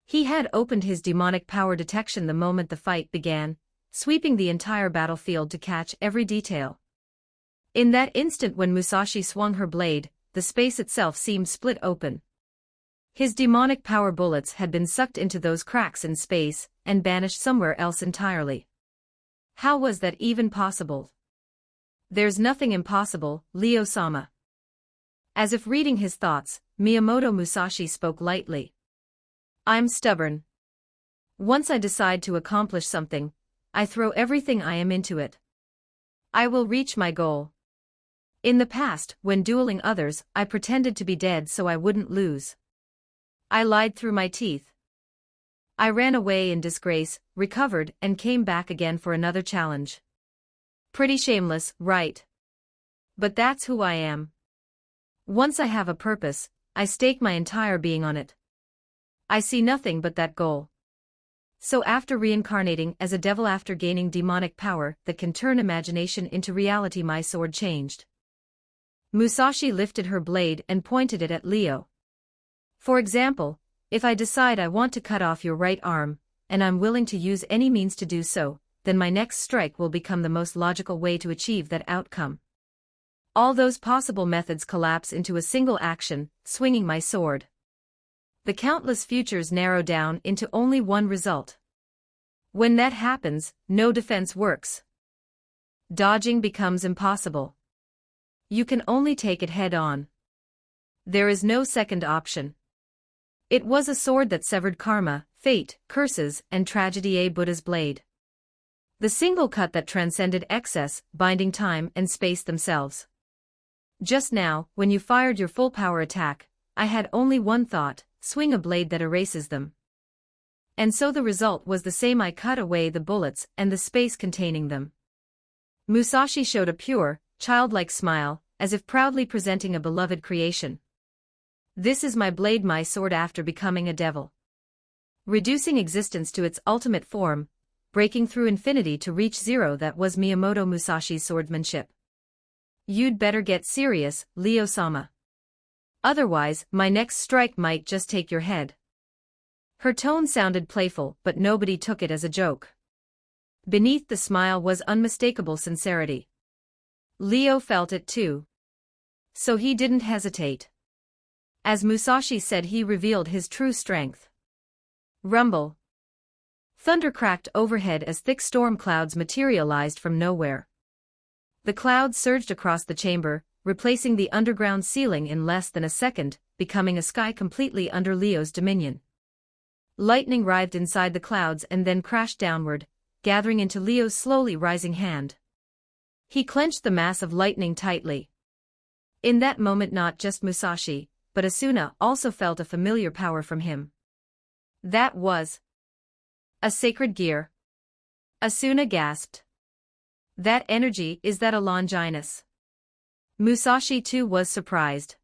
He had opened his demonic power detection the moment the fight began, sweeping the entire battlefield to catch every detail. In that instant when Musashi swung her blade, the space itself seemed split open. His demonic power bullets had been sucked into those cracks in space and banished somewhere else entirely. How was that even possible? There's nothing impossible, Leo-sama. As if reading his thoughts, Miyamoto Musashi spoke lightly. I'm stubborn. Once I decide to accomplish something, I throw everything I am into it. I will reach my goal. In the past, when dueling others, I pretended to be dead so I wouldn't lose. I lied through my teeth. I ran away in disgrace, recovered, and came back again for another challenge. Pretty shameless, right? But that's who I am. Once I have a purpose, I stake my entire being on it. I see nothing but that goal. So after reincarnating as a devil after gaining demonic power that can turn imagination into reality, my sword changed. Musashi lifted her blade and pointed it at Leo. For example, if I decide I want to cut off your right arm, and I'm willing to use any means to do so, then my next strike will become the most logical way to achieve that outcome. All those possible methods collapse into a single action, swinging my sword. The countless futures narrow down into only one result. When that happens, no defense works. Dodging becomes impossible. You can only take it head on. There is no second option. It was a sword that severed karma, fate, curses, and tragedy, a Buddha's blade. The single cut that transcended excess, binding time and space themselves. Just now, when you fired your full power attack, I had only one thought: swing a blade that erases them. And so the result was the same. I cut away the bullets and the space containing them. Musashi showed a pure, childlike smile, as if proudly presenting a beloved creation. This is my blade, my sword after becoming a devil. Reducing existence to its ultimate form, breaking through infinity to reach zero, that was Miyamoto Musashi's swordsmanship. You'd better get serious, Leo-sama. Otherwise, my next strike might just take your head. Her tone sounded playful, but nobody took it as a joke. Beneath the smile was unmistakable sincerity. Leo felt it too. So he didn't hesitate. As Musashi said, he revealed his true strength. Rumble. Thunder cracked overhead as thick storm clouds materialized from nowhere. The clouds surged across the chamber, replacing the underground ceiling in less than a second, becoming a sky completely under Leo's dominion. Lightning writhed inside the clouds and then crashed downward, gathering into Leo's slowly rising hand. He clenched the mass of lightning tightly. In that moment, not just Musashi, but Asuna also felt a familiar power from him. That was a sacred gear. Asuna gasped. That energy, is that a Longinus? Musashi too was surprised.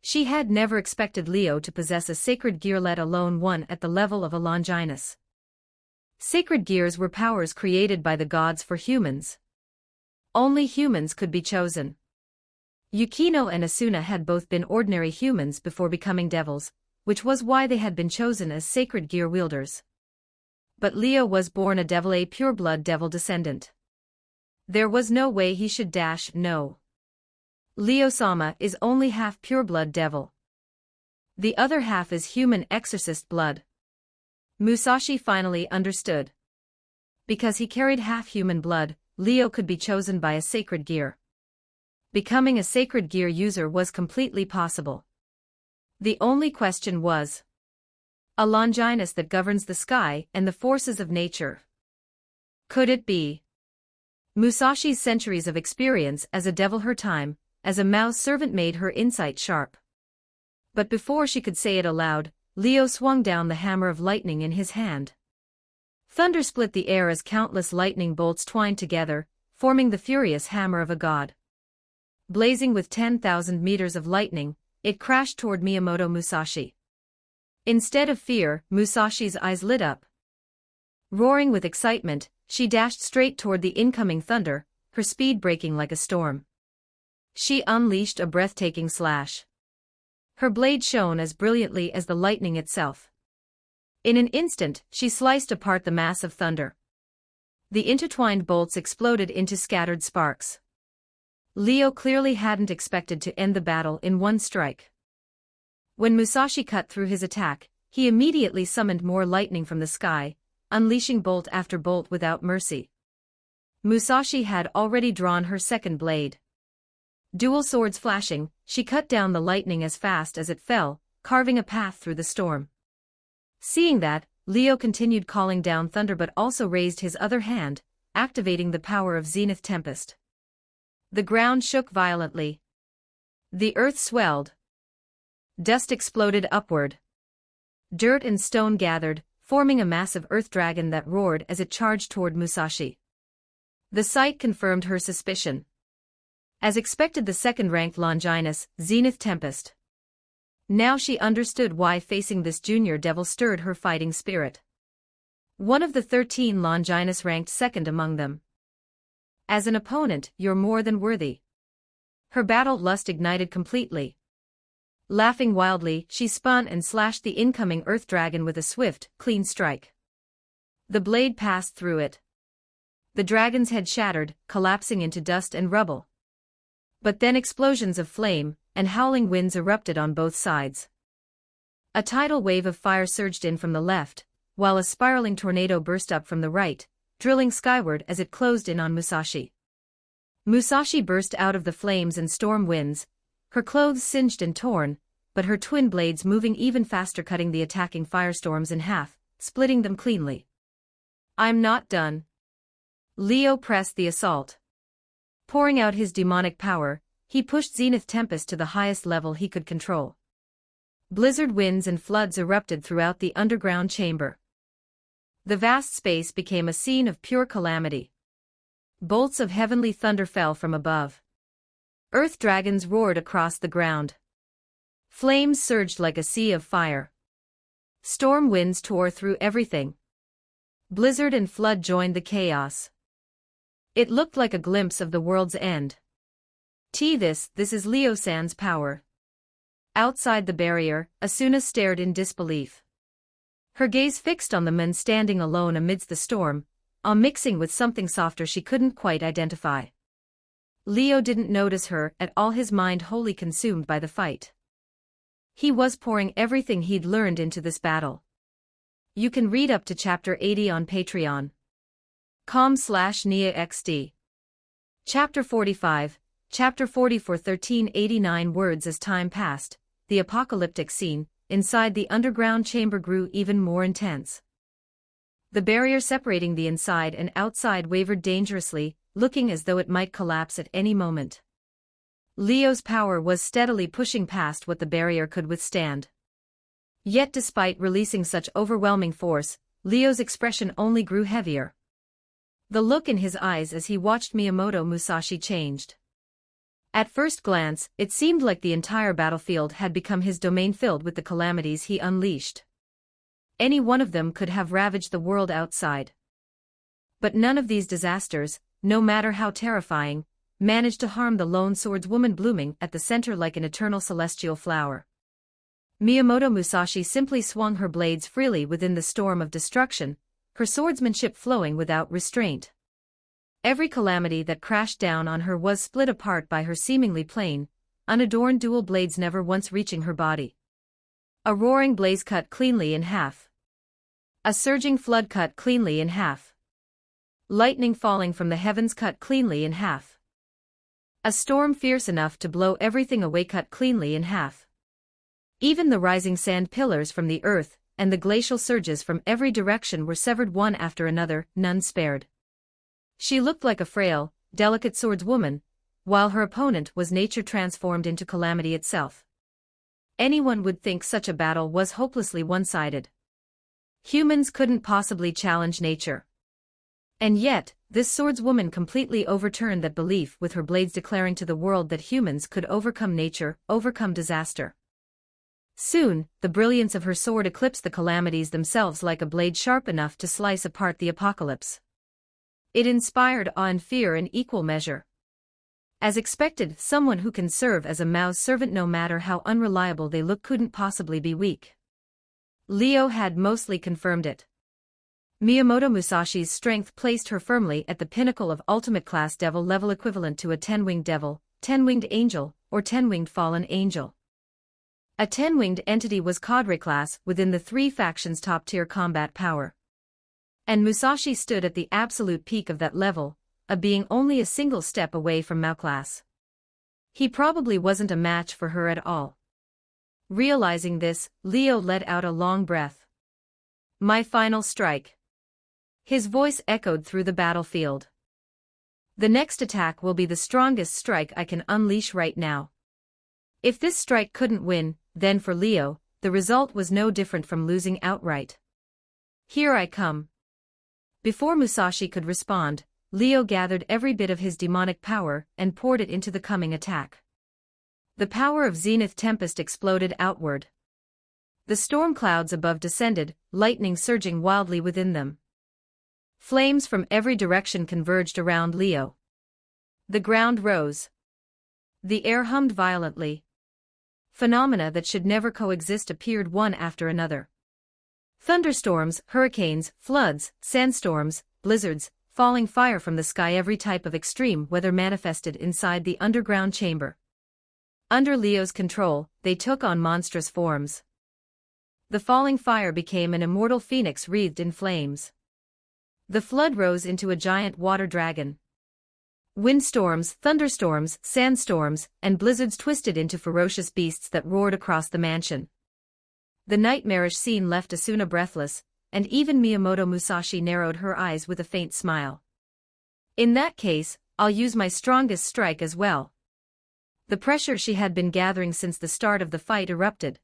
She had never expected Leo to possess a sacred gear, let alone one at the level of a Longinus. Sacred gears were powers created by the gods for humans. Only humans could be chosen. Yukino and Asuna had both been ordinary humans before becoming devils, which was why they had been chosen as sacred gear wielders. But Leo was born a devil, a pure-blood devil descendant. There was no way he should no. Leo-sama is only half pure-blood devil. The other half is human exorcist blood. Musashi finally understood. Because he carried half human blood, Leo could be chosen by a sacred gear. Becoming a sacred gear user was completely possible. The only question was a Longinus that governs the sky and the forces of nature. Could it be? Musashi's centuries of experience as a devil, her time as a mouse servant, made her insight sharp. But before she could say it aloud, Leo swung down the hammer of lightning in his hand. Thunder split the air as countless lightning bolts twined together, forming the furious hammer of a god. Blazing with 10,000 meters of lightning, it crashed toward Miyamoto Musashi. Instead of fear, Musashi's eyes lit up. Roaring with excitement, she dashed straight toward the incoming thunder, her speed breaking like a storm. She unleashed a breathtaking slash. Her blade shone as brilliantly as the lightning itself. In an instant, she sliced apart the mass of thunder. The intertwined bolts exploded into scattered sparks. Leo clearly hadn't expected to end the battle in one strike. When Musashi cut through his attack, he immediately summoned more lightning from the sky, unleashing bolt after bolt without mercy. Musashi had already drawn her second blade. Dual swords flashing, she cut down the lightning as fast as it fell, carving a path through the storm. Seeing that, Leo continued calling down thunder but also raised his other hand, activating the power of Zenith Tempest. The ground shook violently. The earth swelled. Dust exploded upward. Dirt and stone gathered, forming a massive earth dragon that roared as it charged toward Musashi. The sight confirmed her suspicion. As expected, the second-ranked Longinus, Zenith Tempest. Now she understood why facing this junior devil stirred her fighting spirit. One of the 13 Longinus ranked second among them. As an opponent, you're more than worthy. Her battle lust ignited completely. Laughing wildly, she spun and slashed the incoming earth dragon with a swift, clean strike. The blade passed through it. The dragon's head shattered, collapsing into dust and rubble. But then explosions of flame and howling winds erupted on both sides. A tidal wave of fire surged in from the left, while a spiraling tornado burst up from the right, drilling skyward as it closed in on Musashi. Musashi burst out of the flames and storm winds, her clothes singed and torn, but her twin blades moving even faster, cutting the attacking firestorms in half, splitting them cleanly. I'm not done. Leo pressed the assault. Pouring out his demonic power, he pushed Zenith Tempest to the highest level he could control. Blizzard winds and floods erupted throughout the underground chamber. The vast space became a scene of pure calamity. Bolts of heavenly thunder fell from above. Earth dragons roared across the ground. Flames surged like a sea of fire. Storm winds tore through everything. Blizzard and flood joined the chaos. It looked like a glimpse of the world's end. This is Leo-san's power. Outside the barrier, Asuna stared in disbelief. Her gaze fixed on the men standing alone amidst the storm, mixing with something softer she couldn't quite identify. Leo didn't notice her at all, his mind wholly consumed by the fight. He was pouring everything he'd learned into this battle. You can read up to chapter 80 on patreon.com/NiaXD. Chapter 45, Chapter 44, 1389 words. As time passed, the apocalyptic scene inside the underground chamber grew even more intense. The barrier separating the inside and outside wavered dangerously, looking as though it might collapse at any moment. Leo's power was steadily pushing past what the barrier could withstand. Yet despite releasing such overwhelming force, Leo's expression only grew heavier. The look in his eyes as he watched Miyamoto Musashi changed. At first glance, it seemed like the entire battlefield had become his domain, filled with the calamities he unleashed. Any one of them could have ravaged the world outside. But none of these disasters, no matter how terrifying, managed to harm the lone swordswoman blooming at the center like an eternal celestial flower. Miyamoto Musashi simply swung her blades freely within the storm of destruction, her swordsmanship flowing without restraint. Every calamity that crashed down on her was split apart by her seemingly plain, unadorned dual blades, never once reaching her body. A roaring blaze cut cleanly in half. A surging flood cut cleanly in half. Lightning falling from the heavens cut cleanly in half. A storm fierce enough to blow everything away cut cleanly in half. Even the rising sand pillars from the earth and the glacial surges from every direction were severed one after another, none spared. She looked like a frail, delicate swordswoman, while her opponent was nature transformed into calamity itself. Anyone would think such a battle was hopelessly one-sided. Humans couldn't possibly challenge nature. And yet, this swordswoman completely overturned that belief with her blades, declaring to the world that humans could overcome nature, overcome disaster. Soon, the brilliance of her sword eclipsed the calamities themselves like a blade sharp enough to slice apart the apocalypse. It inspired awe and fear in equal measure. As expected, someone who can serve as a Mao's servant no matter how unreliable they look couldn't possibly be weak. Leo had mostly confirmed it. Miyamoto Musashi's strength placed her firmly at the pinnacle of ultimate class devil level, equivalent to a 10-winged devil, 10-winged angel, or 10-winged fallen angel. A 10-winged entity was cadre class within the three factions' top-tier combat power. And Musashi stood at the absolute peak of that level, a being only a single step away from Mao class. He probably wasn't a match for her at all. Realizing this, Leo let out a long breath. My final strike. His voice echoed through the battlefield. The next attack will be the strongest strike I can unleash right now. If this strike couldn't win, then for Leo, the result was no different from losing outright. Here I come. Before Musashi could respond, Leo gathered every bit of his demonic power and poured it into the coming attack. The power of Zenith Tempest exploded outward. The storm clouds above descended, lightning surging wildly within them. Flames from every direction converged around Leo. The ground rose. The air hummed violently. Phenomena that should never coexist appeared one after another. Thunderstorms, hurricanes, floods, sandstorms, blizzards, falling fire from the sky, every type of extreme weather manifested inside the underground chamber. Under Leo's control, they took on monstrous forms. The falling fire became an immortal phoenix wreathed in flames. The flood rose into a giant water dragon. Windstorms, thunderstorms, sandstorms, and blizzards twisted into ferocious beasts that roared across the mansion. The nightmarish scene left Asuna breathless, and even Miyamoto Musashi narrowed her eyes with a faint smile. In that case, I'll use my strongest strike as well. The pressure she had been gathering since the start of the fight erupted.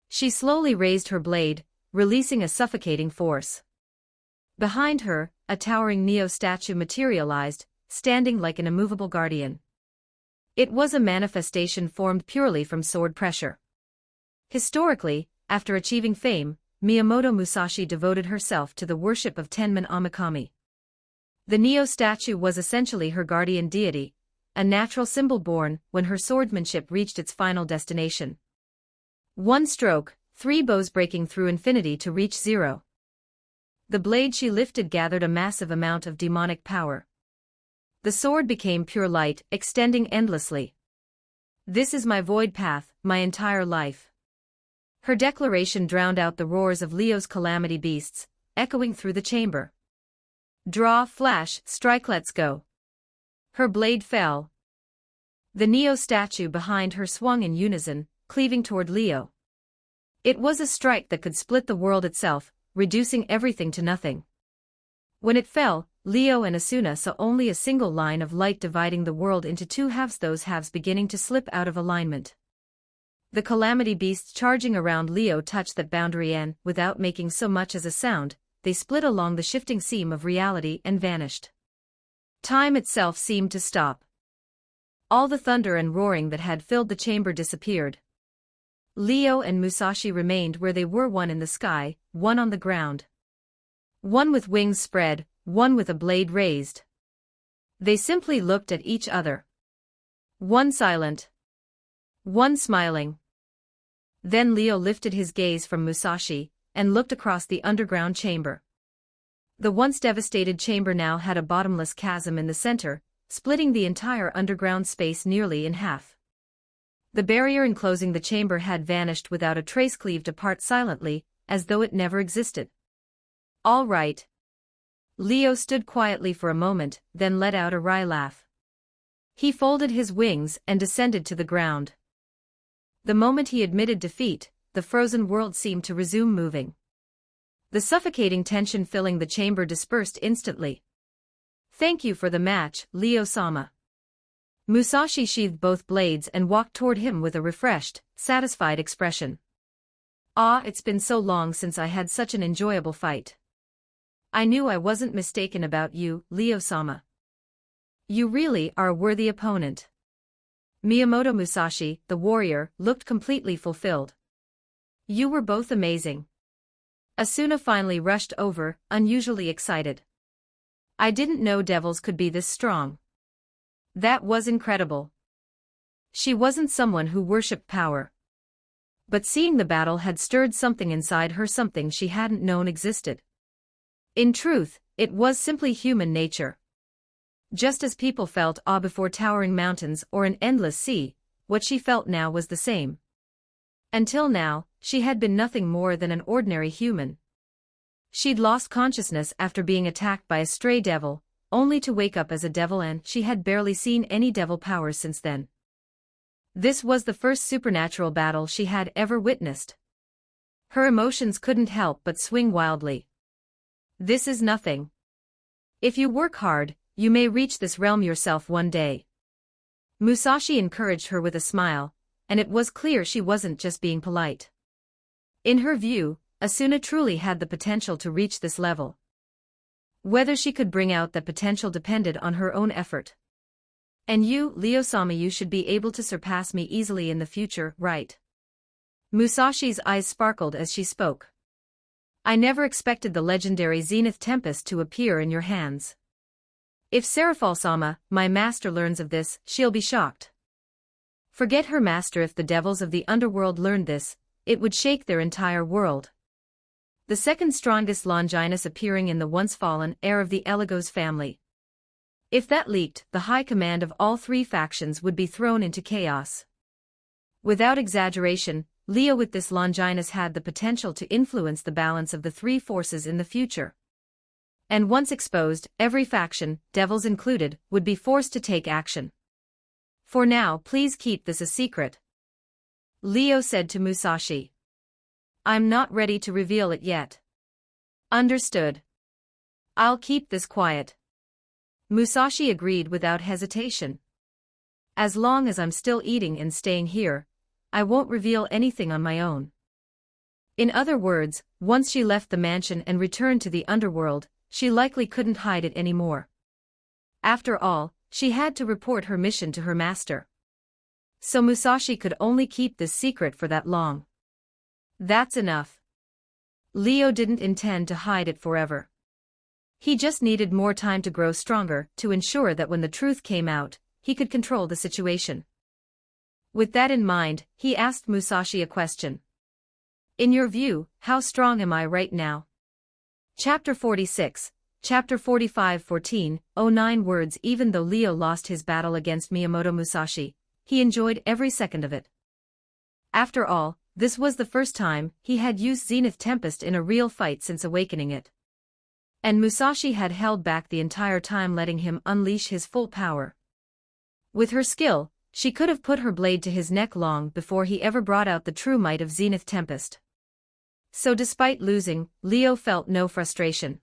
She slowly raised her blade, releasing a suffocating force. Behind her, a towering Neo statue materialized, standing like an immovable guardian. It was a manifestation formed purely from sword pressure. Historically, after achieving fame, Miyamoto Musashi devoted herself to the worship of Tenman Omikami. The Neo statue was essentially her guardian deity, a natural symbol born when her swordsmanship reached its final destination. One stroke, 3 bows breaking through infinity to reach 0. The blade she lifted gathered a massive amount of demonic power. The sword became pure light, extending endlessly. This is my void path, my entire life. Her declaration drowned out the roars of Leo's calamity beasts, echoing through the chamber. Draw, flash, strike, let's go. Her blade fell. The Neo statue behind her swung in unison, cleaving toward Leo. It was a strike that could split the world itself, reducing everything to nothing. When it fell, Leo and Asuna saw only a single line of light dividing the world into 2 halves, those halves beginning to slip out of alignment. The calamity beasts charging around Leo touched that boundary and, without making so much as a sound, they split along the shifting seam of reality and vanished. Time itself seemed to stop. All the thunder and roaring that had filled the chamber disappeared. Leo and Musashi remained where they were, one in the sky, one on the ground. One with wings spread, one with a blade raised. They simply looked at each other. One silent. One smiling. Then Leo lifted his gaze from Musashi, and looked across the underground chamber. The once devastated chamber now had a bottomless chasm in the center, splitting the entire underground space nearly in half. The barrier enclosing the chamber had vanished without a trace, cleaved apart silently, as though it never existed. All right. Leo stood quietly for a moment, then let out a wry laugh. He folded his wings and descended to the ground. The moment he admitted defeat, the frozen world seemed to resume moving. The suffocating tension filling the chamber dispersed instantly. Thank you for the match, Leo-sama. Musashi sheathed both blades and walked toward him with a refreshed, satisfied expression. Ah, it's been so long since I had such an enjoyable fight. I knew I wasn't mistaken about you, Leo-sama. You really are a worthy opponent. Miyamoto Musashi, the warrior, looked completely fulfilled. You were both amazing. Asuna finally rushed over, unusually excited. I didn't know devils could be this strong. That was incredible. She wasn't someone who worshipped power. But seeing the battle had stirred something inside her, something she hadn't known existed. In truth, it was simply human nature. Just as people felt awe before towering mountains or an endless sea, what she felt now was the same. Until now, she had been nothing more than an ordinary human. She'd lost consciousness after being attacked by a stray devil, only to wake up as a devil, and she had barely seen any devil powers since then. This was the first supernatural battle she had ever witnessed. Her emotions couldn't help but swing wildly. This is nothing. If you work hard, you may reach this realm yourself one day. Musashi encouraged her with a smile, and it was clear she wasn't just being polite. In her view, Asuna truly had the potential to reach this level. Whether she could bring out that potential depended on her own effort. And you, Leo-sama, you should be able to surpass me easily in the future, right? Musashi's eyes sparkled as she spoke. I never expected the legendary Zenith Tempest to appear in your hands. If Serafal-sama, my master, learns of this, she'll be shocked. Forget her master. If the devils of the underworld learned this, it would shake their entire world. The second strongest Longinus appearing in the once fallen heir of the Eligos family. If that leaked, the high command of all three factions would be thrown into chaos. Without exaggeration, Leo with this Longinus had the potential to influence the balance of the three forces in the future. And once exposed, every faction, devils included, would be forced to take action. For now, please keep this a secret, Leo said to Musashi. I'm not ready to reveal it yet. Understood. I'll keep this quiet. Musashi agreed without hesitation. As long as I'm still eating and staying here, I won't reveal anything on my own. In other words, once she left the mansion and returned to the underworld, she likely couldn't hide it anymore. After all, she had to report her mission to her master. So Musashi could only keep this secret for that long. That's enough. Leo didn't intend to hide it forever. He just needed more time to grow stronger to ensure that when the truth came out, he could control the situation. With that in mind, he asked Musashi a question. In your view, how strong am I right now? Chapter 46, Chapter 45 14:09 words. Even though Leo lost his battle against Miyamoto Musashi, he enjoyed every second of it. After all, this was the first time he had used Zenith Tempest in a real fight since awakening it. And Musashi had held back the entire time, letting him unleash his full power. With her skill, she could have put her blade to his neck long before he ever brought out the true might of Zenith Tempest. So despite losing, Leo felt no frustration.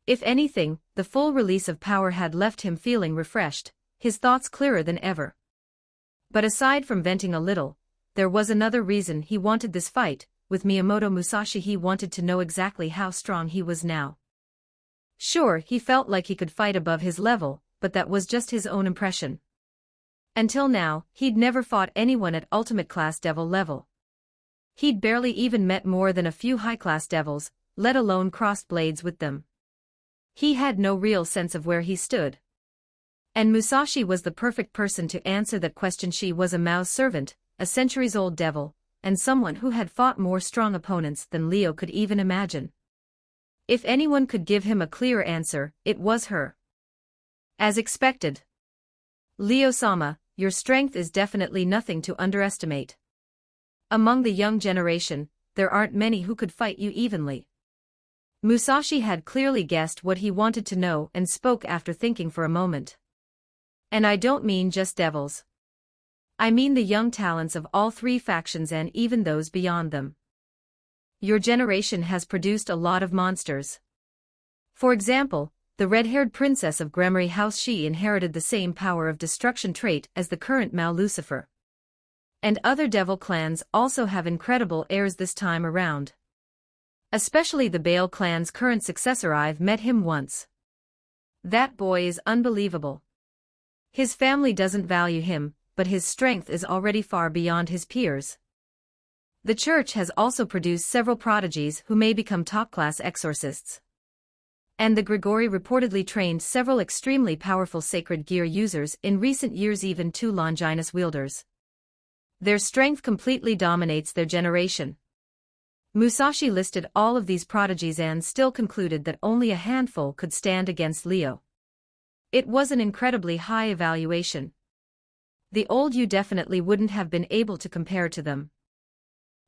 If anything, the full release of power had left him feeling refreshed, his thoughts clearer than ever. But aside from venting a little, there was another reason he wanted this fight. With Miyamoto Musashi, he wanted to know exactly how strong he was now. Sure, he felt like he could fight above his level, but that was just his own impression. Until now, he'd never fought anyone at ultimate class devil level. He'd barely even met more than a few high-class devils, let alone crossed blades with them. He had no real sense of where he stood. And Musashi was the perfect person to answer that question. She was a Mao's servant, a centuries-old devil, and someone who had fought more strong opponents than Leo could even imagine. If anyone could give him a clear answer, it was her. As expected. Leo-sama, your strength is definitely nothing to underestimate. Among the young generation, there aren't many who could fight you evenly. Musashi had clearly guessed what he wanted to know and spoke after thinking for a moment. And I don't mean just devils. I mean the young talents of all three factions and even those beyond them. Your generation has produced a lot of monsters. For example, the red-haired princess of Gremory House, she inherited the same power of destruction trait as the current Mao Lucifer. And other devil clans also have incredible heirs this time around. Especially the Bell clan's current successor. I've met him once. That boy is unbelievable. His family doesn't value him, but his strength is already far beyond his peers. The church has also produced several prodigies who may become top-class exorcists. And the Grigori reportedly trained several extremely powerful sacred gear users in recent years, even 2 Longinus wielders. Their strength completely dominates their generation. Musashi listed all of these prodigies and still concluded that only a handful could stand against Leo. It was an incredibly high evaluation. The old you definitely wouldn't have been able to compare to them.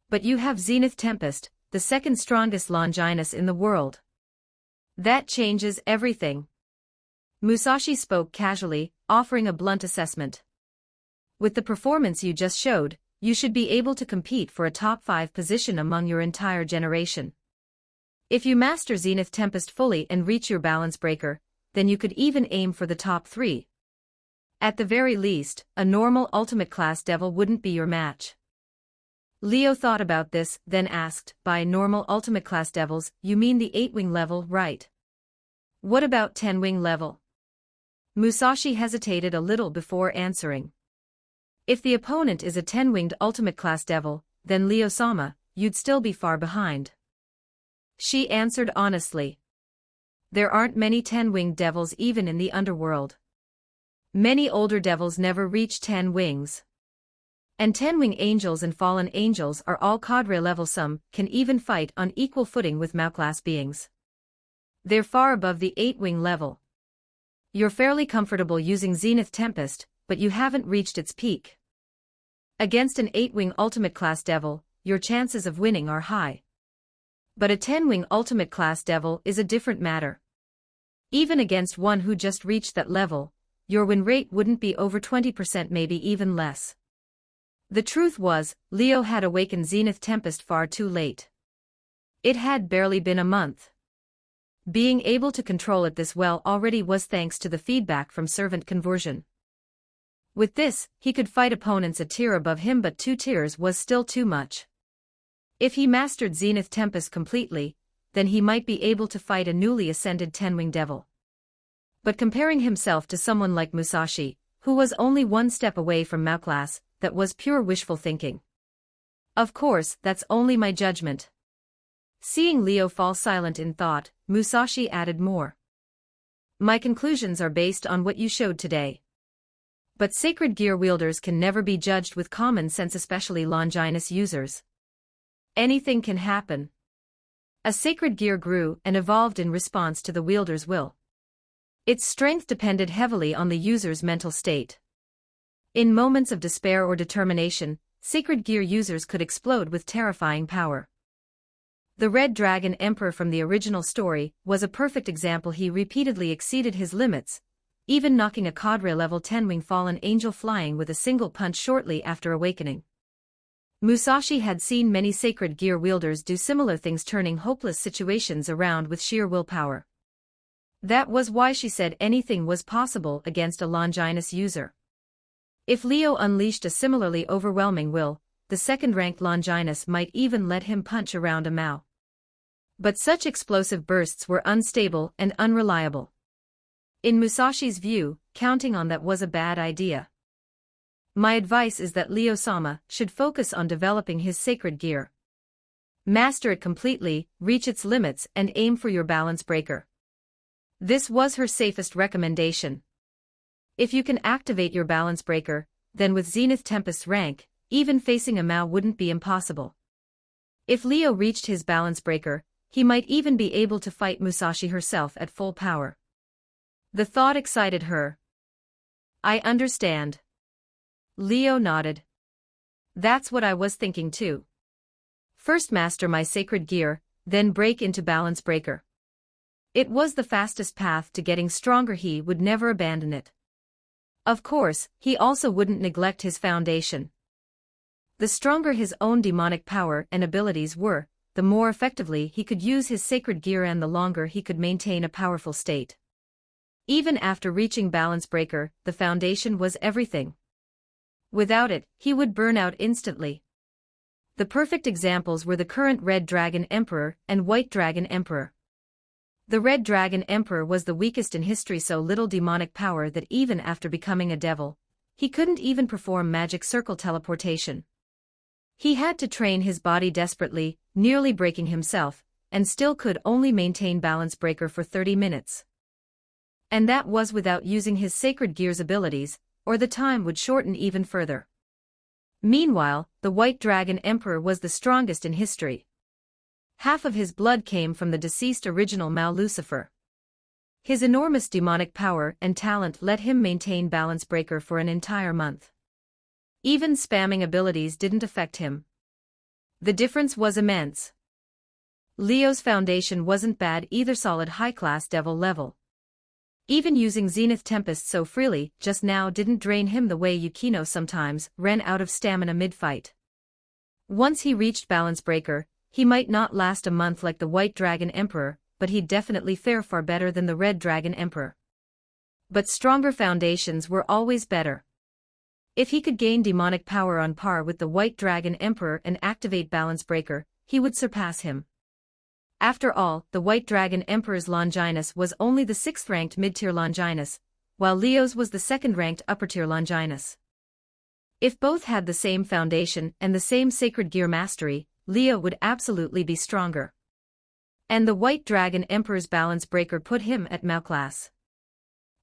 But you have Zenith Tempest, the second strongest Longinus in the world. That changes everything. Musashi spoke casually, offering a blunt assessment. With the performance you just showed, you should be able to compete for a top 5 position among your entire generation. If you master Zenith Tempest fully and reach your balance breaker, then you could even aim for the top 3. At the very least, a normal ultimate class devil wouldn't be your match. Leo thought about this, then asked, by normal ultimate class devils, you mean the 8-wing level, right? What about 10-wing level? Musashi hesitated a little before answering. If the opponent is a 10-winged ultimate class devil, then Leo-sama, you'd still be far behind. She answered honestly. There aren't many 10-winged devils even in the underworld. Many older devils never reach 10 wings. And 10-wing angels and fallen angels are all cadre level, some can even fight on equal footing with Mao-class beings. They're far above the 8-wing level. You're fairly comfortable using Zenith Tempest, but you haven't reached its peak. Against an 8-wing ultimate class devil, your chances of winning are high. But a 10-wing ultimate class devil is a different matter. Even against one who just reached that level, your win rate wouldn't be over 20%, maybe even less. The truth was, Leo had awakened Zenith Tempest far too late. It had barely been a month. Being able to control it this well already was thanks to the feedback from servant conversion. With this, he could fight opponents a tier above him, but 2 tiers was still too much. If he mastered Zenith Tempest completely, then he might be able to fight a newly ascended 10-wing devil. But comparing himself to someone like Musashi, who was only one step away from Mao-class, that was pure wishful thinking. Of course, that's only my judgment. Seeing Leo fall silent in thought, Musashi added more. My conclusions are based on what you showed today. But sacred gear wielders can never be judged with common sense, especially Longinus users. Anything can happen. A sacred gear grew and evolved in response to the wielder's will. Its strength depended heavily on the user's mental state. In moments of despair or determination, sacred gear users could explode with terrifying power. The Red Dragon Emperor from the original story was a perfect example. He repeatedly exceeded his limits, even knocking a cadre level 10-wing fallen angel flying with a single punch shortly after awakening. Musashi had seen many sacred gear wielders do similar things, turning hopeless situations around with sheer willpower. That was why she said anything was possible against a Longinus user. If Leo unleashed a similarly overwhelming will, the second-ranked Longinus might even let him punch around a Mao. But such explosive bursts were unstable and unreliable. In Musashi's view, counting on that was a bad idea. My advice is that Leo-sama should focus on developing his sacred gear. Master it completely, reach its limits, and aim for your balance breaker. This was her safest recommendation. If you can activate your balance breaker, then with Zenith Tempest's rank, even facing a Mao wouldn't be impossible. If Leo reached his balance breaker, he might even be able to fight Musashi herself at full power. The thought excited her. I understand. Leo nodded. That's what I was thinking too. First master my sacred gear, then break into balance breaker. It was the fastest path to getting stronger. He would never abandon it. Of course, he also wouldn't neglect his foundation. The stronger his own demonic power and abilities were, the more effectively he could use his sacred gear and the longer he could maintain a powerful state. Even after reaching balance breaker, the foundation was everything. Without it, he would burn out instantly. The perfect examples were the current Red Dragon Emperor and White Dragon Emperor. The Red Dragon Emperor was the weakest in history, so little demonic power that even after becoming a devil, he couldn't even perform magic circle teleportation. He had to train his body desperately, nearly breaking himself, and still could only maintain balance breaker for 30 minutes. And that was without using his sacred gear's abilities, or the time would shorten even further. Meanwhile, the White Dragon Emperor was the strongest in history. Half of his blood came from the deceased original Mao Lucifer. His enormous demonic power and talent let him maintain balance breaker for an entire month. Even spamming abilities didn't affect him. The difference was immense. Leo's foundation wasn't bad either, solid high-class devil level. Even using Zenith Tempest so freely just now didn't drain him the way Yukino sometimes ran out of stamina mid-fight. Once he reached balance breaker, he might not last a month like the White Dragon Emperor, but he'd definitely fare far better than the Red Dragon Emperor. But stronger foundations were always better. If he could gain demonic power on par with the White Dragon Emperor and activate balance breaker, he would surpass him. After all, the White Dragon Emperor's Longinus was only the 6th-ranked mid-tier Longinus, while Leo's was the 2nd-ranked upper-tier Longinus. If both had the same foundation and the same sacred gear mastery, Leo would absolutely be stronger. And the White Dragon Emperor's balance breaker put him at Mao-class.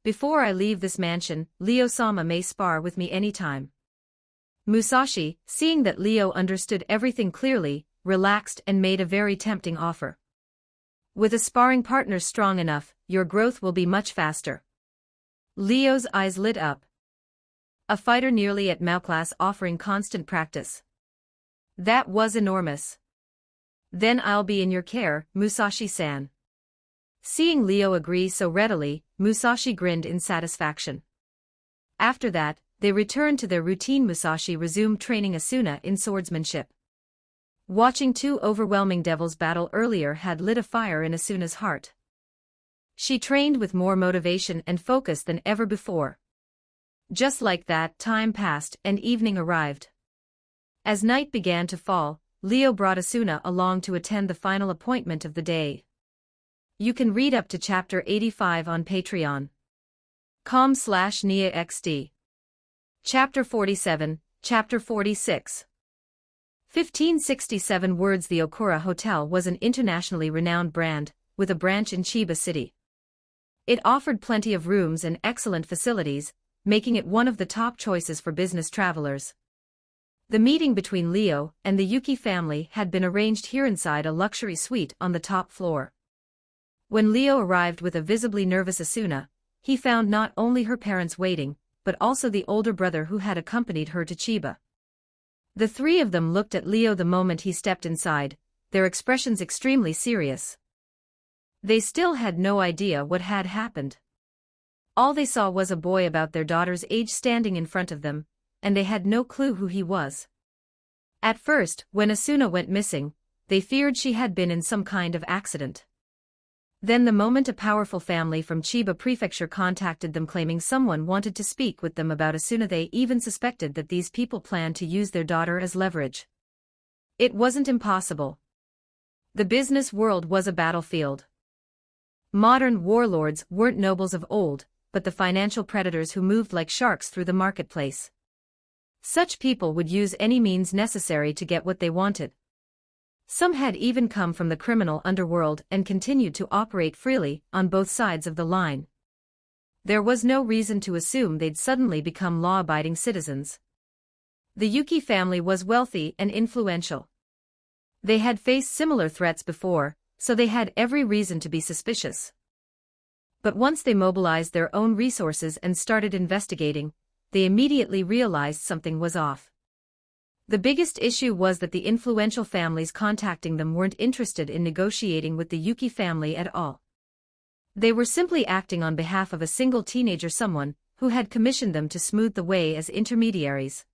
Before I leave this mansion, Leo-sama may spar with me anytime. Musashi, seeing that Leo understood everything clearly, relaxed and made a very tempting offer. With a sparring partner strong enough, your growth will be much faster. Leo's eyes lit up. A fighter nearly at Mao-class offering constant practice. That was enormous. Then I'll be in your care, Musashi-san. Seeing Leo agree so readily, Musashi grinned in satisfaction. After that, they returned to their routine. Musashi resumed training Asuna in swordsmanship. Watching two overwhelming devils battle earlier had lit a fire in Asuna's heart. She trained with more motivation and focus than ever before. Just like that, time passed and evening arrived. As night began to fall, Leo brought Asuna along to attend the final appointment of the day. You can read up to chapter 85 on Patreon. com/NIAXD. Chapter 47, Chapter 46. 1567 words. The Okura Hotel was an internationally renowned brand, with a branch in Chiba City. It offered plenty of rooms and excellent facilities, making it one of the top choices for business travelers. The meeting between Leo and the Yuki family had been arranged here inside a luxury suite on the top floor. When Leo arrived with a visibly nervous Asuna, he found not only her parents waiting, but also the older brother who had accompanied her to Chiba. The three of them looked at Leo the moment he stepped inside, their expressions extremely serious. They still had no idea what had happened. All they saw was a boy about their daughter's age standing in front of them, and they had no clue who he was. At first, when Asuna went missing, they feared she had been in some kind of accident. Then the moment a powerful family from Chiba Prefecture contacted them claiming someone wanted to speak with them about Asuna, they even suspected that these people planned to use their daughter as leverage. It wasn't impossible. The business world was a battlefield. Modern warlords weren't nobles of old, but the financial predators who moved like sharks through the marketplace. Such people would use any means necessary to get what they wanted. Some had even come from the criminal underworld and continued to operate freely on both sides of the line. There was no reason to assume they'd suddenly become law-abiding citizens. The Yuki family was wealthy and influential. They had faced similar threats before, so they had every reason to be suspicious. But once they mobilized their own resources and started investigating, they immediately realized something was off. The biggest issue was that the influential families contacting them weren't interested in negotiating with the Yuki family at all. They were simply acting on behalf of a single teenager, someone who had commissioned them to smooth the way as intermediaries.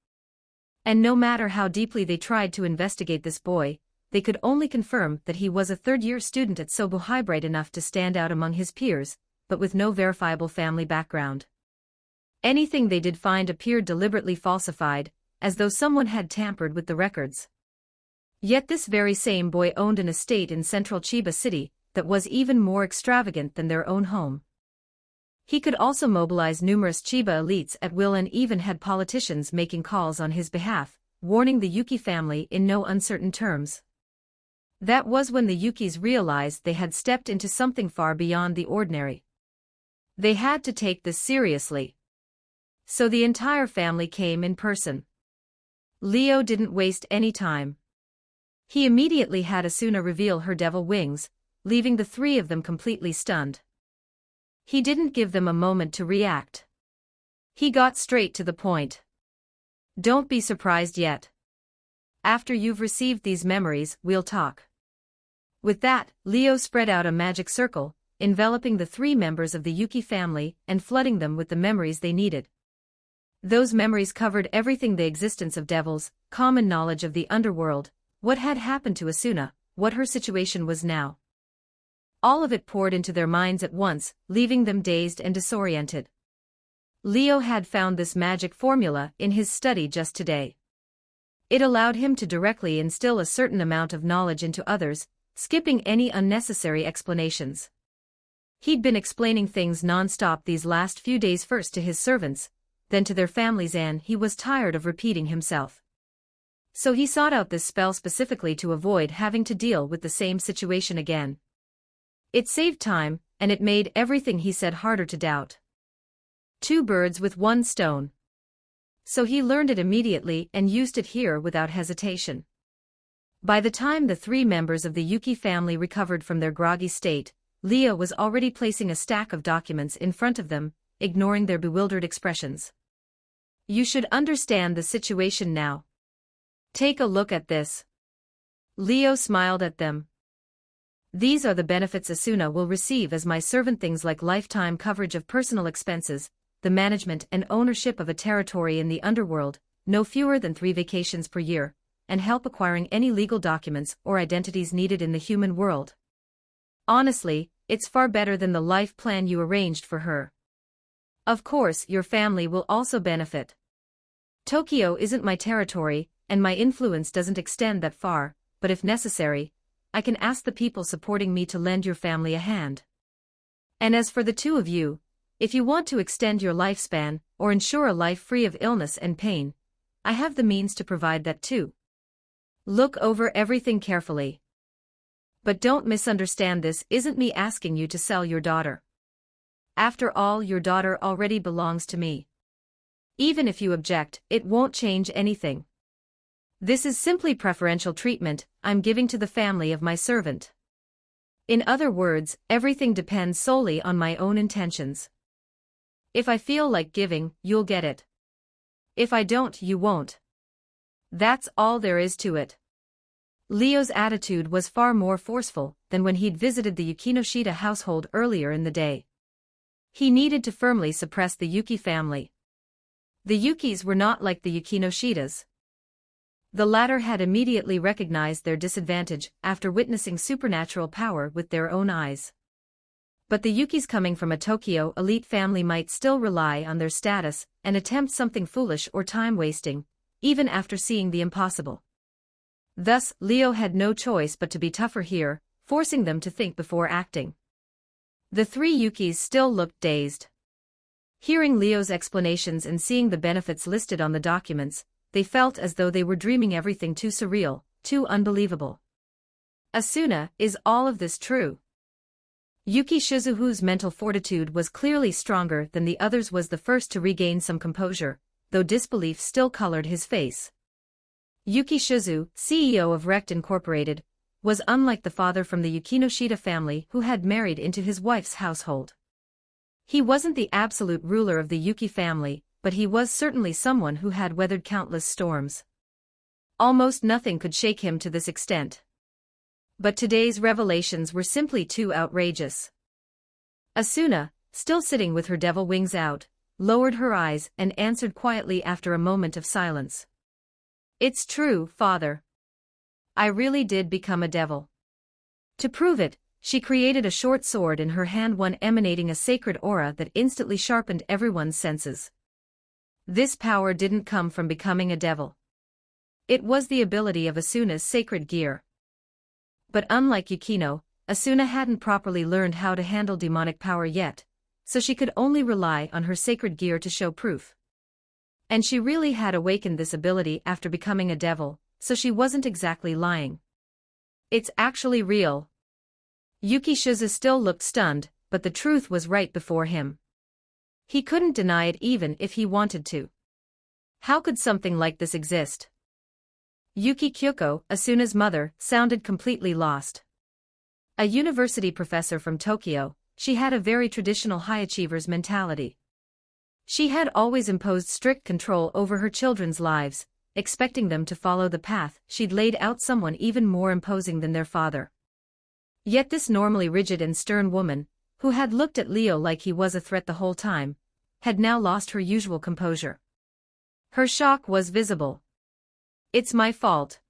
And no matter how deeply they tried to investigate this boy, they could only confirm that he was a third-year student at Sobu High, bright enough to stand out among his peers, but with no verifiable family background. Anything they did find appeared deliberately falsified, as though someone had tampered with the records. Yet this very same boy owned an estate in central Chiba City that was even more extravagant than their own home. He could also mobilize numerous Chiba elites at will and even had politicians making calls on his behalf, warning the Yuki family in no uncertain terms. That was when the Yukis realized they had stepped into something far beyond the ordinary. They had to take this seriously. So the entire family came in person. Leo didn't waste any time. He immediately had Asuna reveal her devil wings, leaving the three of them completely stunned. He didn't give them a moment to react. He got straight to the point. Don't be surprised yet. After you've received these memories, we'll talk. With that, Leo spread out a magic circle, enveloping the three members of the Yuki family and flooding them with the memories they needed. Those memories covered everything: the existence of devils, common knowledge of the underworld, what had happened to Asuna, what her situation was now. All of it poured into their minds at once, leaving them dazed and disoriented. Leo had found this magic formula in his study just today. It allowed him to directly instill a certain amount of knowledge into others, skipping any unnecessary explanations. He'd been explaining things non-stop these last few days, first to his servants, then to their families, and he was tired of repeating himself. So he sought out this spell specifically to avoid having to deal with the same situation again. It saved time, and it made everything he said harder to doubt. Two birds with one stone. So he learned it immediately and used it here without hesitation. By the time the three members of the Yuki family recovered from their groggy state, Leo was already placing a stack of documents in front of them, ignoring their bewildered expressions. You should understand the situation now. Take a look at this. Leo smiled at them. These are the benefits Asuna will receive as my servant, things like lifetime coverage of personal expenses, the management and ownership of a territory in the underworld, no fewer than 3 vacations per year, and help acquiring any legal documents or identities needed in the human world. Honestly, it's far better than the life plan you arranged for her. Of course, your family will also benefit. Tokyo isn't my territory, and my influence doesn't extend that far, but if necessary, I can ask the people supporting me to lend your family a hand. And as for the two of you, if you want to extend your lifespan, or ensure a life free of illness and pain, I have the means to provide that too. Look over everything carefully. But don't misunderstand, this isn't me asking you to sell your daughter. After all, your daughter already belongs to me. Even if you object, it won't change anything. This is simply preferential treatment I'm giving to the family of my servant. In other words, everything depends solely on my own intentions. If I feel like giving, you'll get it. If I don't, you won't. That's all there is to it. Leo's attitude was far more forceful than when he'd visited the Yukinoshita household earlier in the day. He needed to firmly suppress the Yuki family. The Yukis were not like the Yukinoshitas. The latter had immediately recognized their disadvantage after witnessing supernatural power with their own eyes. But the Yukis coming from a Tokyo elite family might still rely on their status and attempt something foolish or time-wasting, even after seeing the impossible. Thus, Leo had no choice but to be tougher here, forcing them to think before acting. The three Yukis still looked dazed. Hearing Leo's explanations and seeing the benefits listed on the documents, they felt as though they were dreaming, everything too surreal, too unbelievable. Asuna, is all of this true? Yuki Shizuhu's mental fortitude was clearly stronger than the others, was the first to regain some composure, though disbelief still colored his face. Yuki Shizu, CEO of Rect Incorporated, was unlike the father from the Yukinoshita family who had married into his wife's household. He wasn't the absolute ruler of the Yuki family, but he was certainly someone who had weathered countless storms. Almost nothing could shake him to this extent. But today's revelations were simply too outrageous. Asuna, still sitting with her devil wings out, lowered her eyes and answered quietly after a moment of silence. It's true, father. I really did become a devil. To prove it, she created a short sword in her hand, one emanating a sacred aura that instantly sharpened everyone's senses. This power didn't come from becoming a devil. It was the ability of Asuna's sacred gear. But unlike Yukino, Asuna hadn't properly learned how to handle demonic power yet, so she could only rely on her sacred gear to show proof. And she really had awakened this ability after becoming a devil, so she wasn't exactly lying. It's actually real. Yuki Shizu still looked stunned, but the truth was right before him. He couldn't deny it even if he wanted to. How could something like this exist? Yuki Kyoko, Asuna's mother, sounded completely lost. A university professor from Tokyo, she had a very traditional high achiever's mentality. She had always imposed strict control over her children's lives, expecting them to follow the path she'd laid out, someone even more imposing than their father. Yet this normally rigid and stern woman, who had looked at Leo like he was a threat the whole time, had now lost her usual composure. Her shock was visible. It's my fault.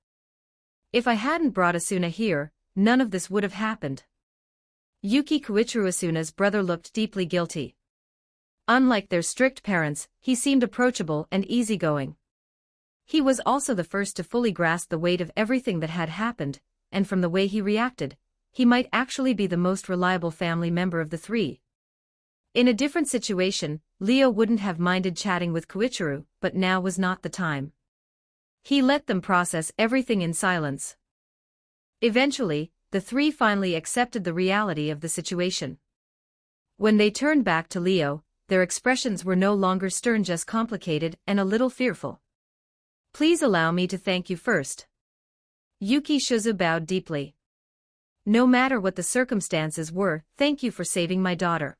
If I hadn't brought Asuna here, none of this would have happened. Yuki Koichiro, Asuna's brother, looked deeply guilty. Unlike their strict parents, he seemed approachable and easygoing. He was also the first to fully grasp the weight of everything that had happened, and from the way he reacted, he might actually be the most reliable family member of the three. In a different situation, Leo wouldn't have minded chatting with Koichiro, but now was not the time. He let them process everything in silence. Eventually, the three finally accepted the reality of the situation. When they turned back to Leo, their expressions were no longer stern, just complicated and a little fearful. "Please allow me to thank you first." Yuki Shizu bowed deeply. "No matter what the circumstances were, thank you for saving my daughter.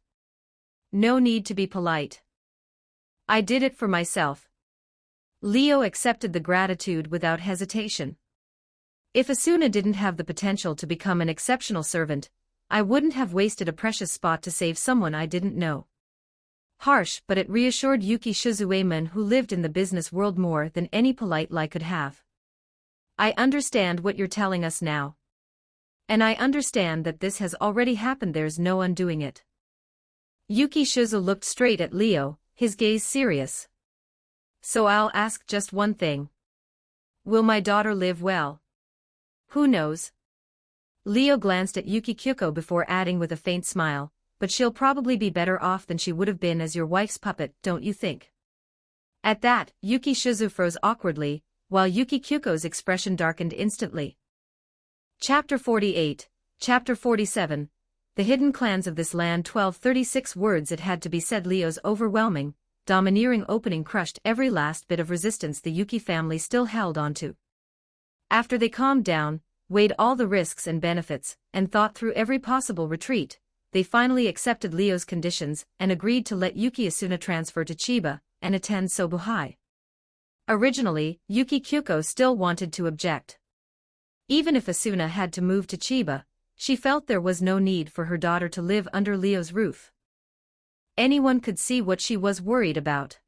No need to be polite. I did it for myself." Leo accepted the gratitude without hesitation. "If Asuna didn't have the potential to become an exceptional servant, I wouldn't have wasted a precious spot to save someone I didn't know." Harsh, but it reassured Yuki Shizu, a man who lived in the business world more than any polite lie could have. "I understand what you're telling us now. And I understand that this has already happened, there's no undoing it." Yuki Shizu looked straight at Leo, his gaze serious. "So I'll ask just one thing. Will my daughter live well?" "Who knows?" Leo glanced at Yuki Kyuko before adding with a faint smile, "But she'll probably be better off than she would have been as your wife's puppet, don't you think?" At that, Yuki Shizu froze awkwardly, while Yuki Kyuko's expression darkened instantly. Chapter 48, Chapter 47, The Hidden Clans of This Land. 1236 words it had to be said. Leo's overwhelming, domineering opening crushed every last bit of resistance the Yuki family still held onto. After they calmed down, weighed all the risks and benefits, and thought through every possible retreat, they finally accepted Leo's conditions and agreed to let Yuki Asuna transfer to Chiba and attend Sobuhai. Originally, Yuki Kyuko still wanted to object. Even if Asuna had to move to Chiba, she felt there was no need for her daughter to live under Leo's roof. Anyone could see what she was worried about.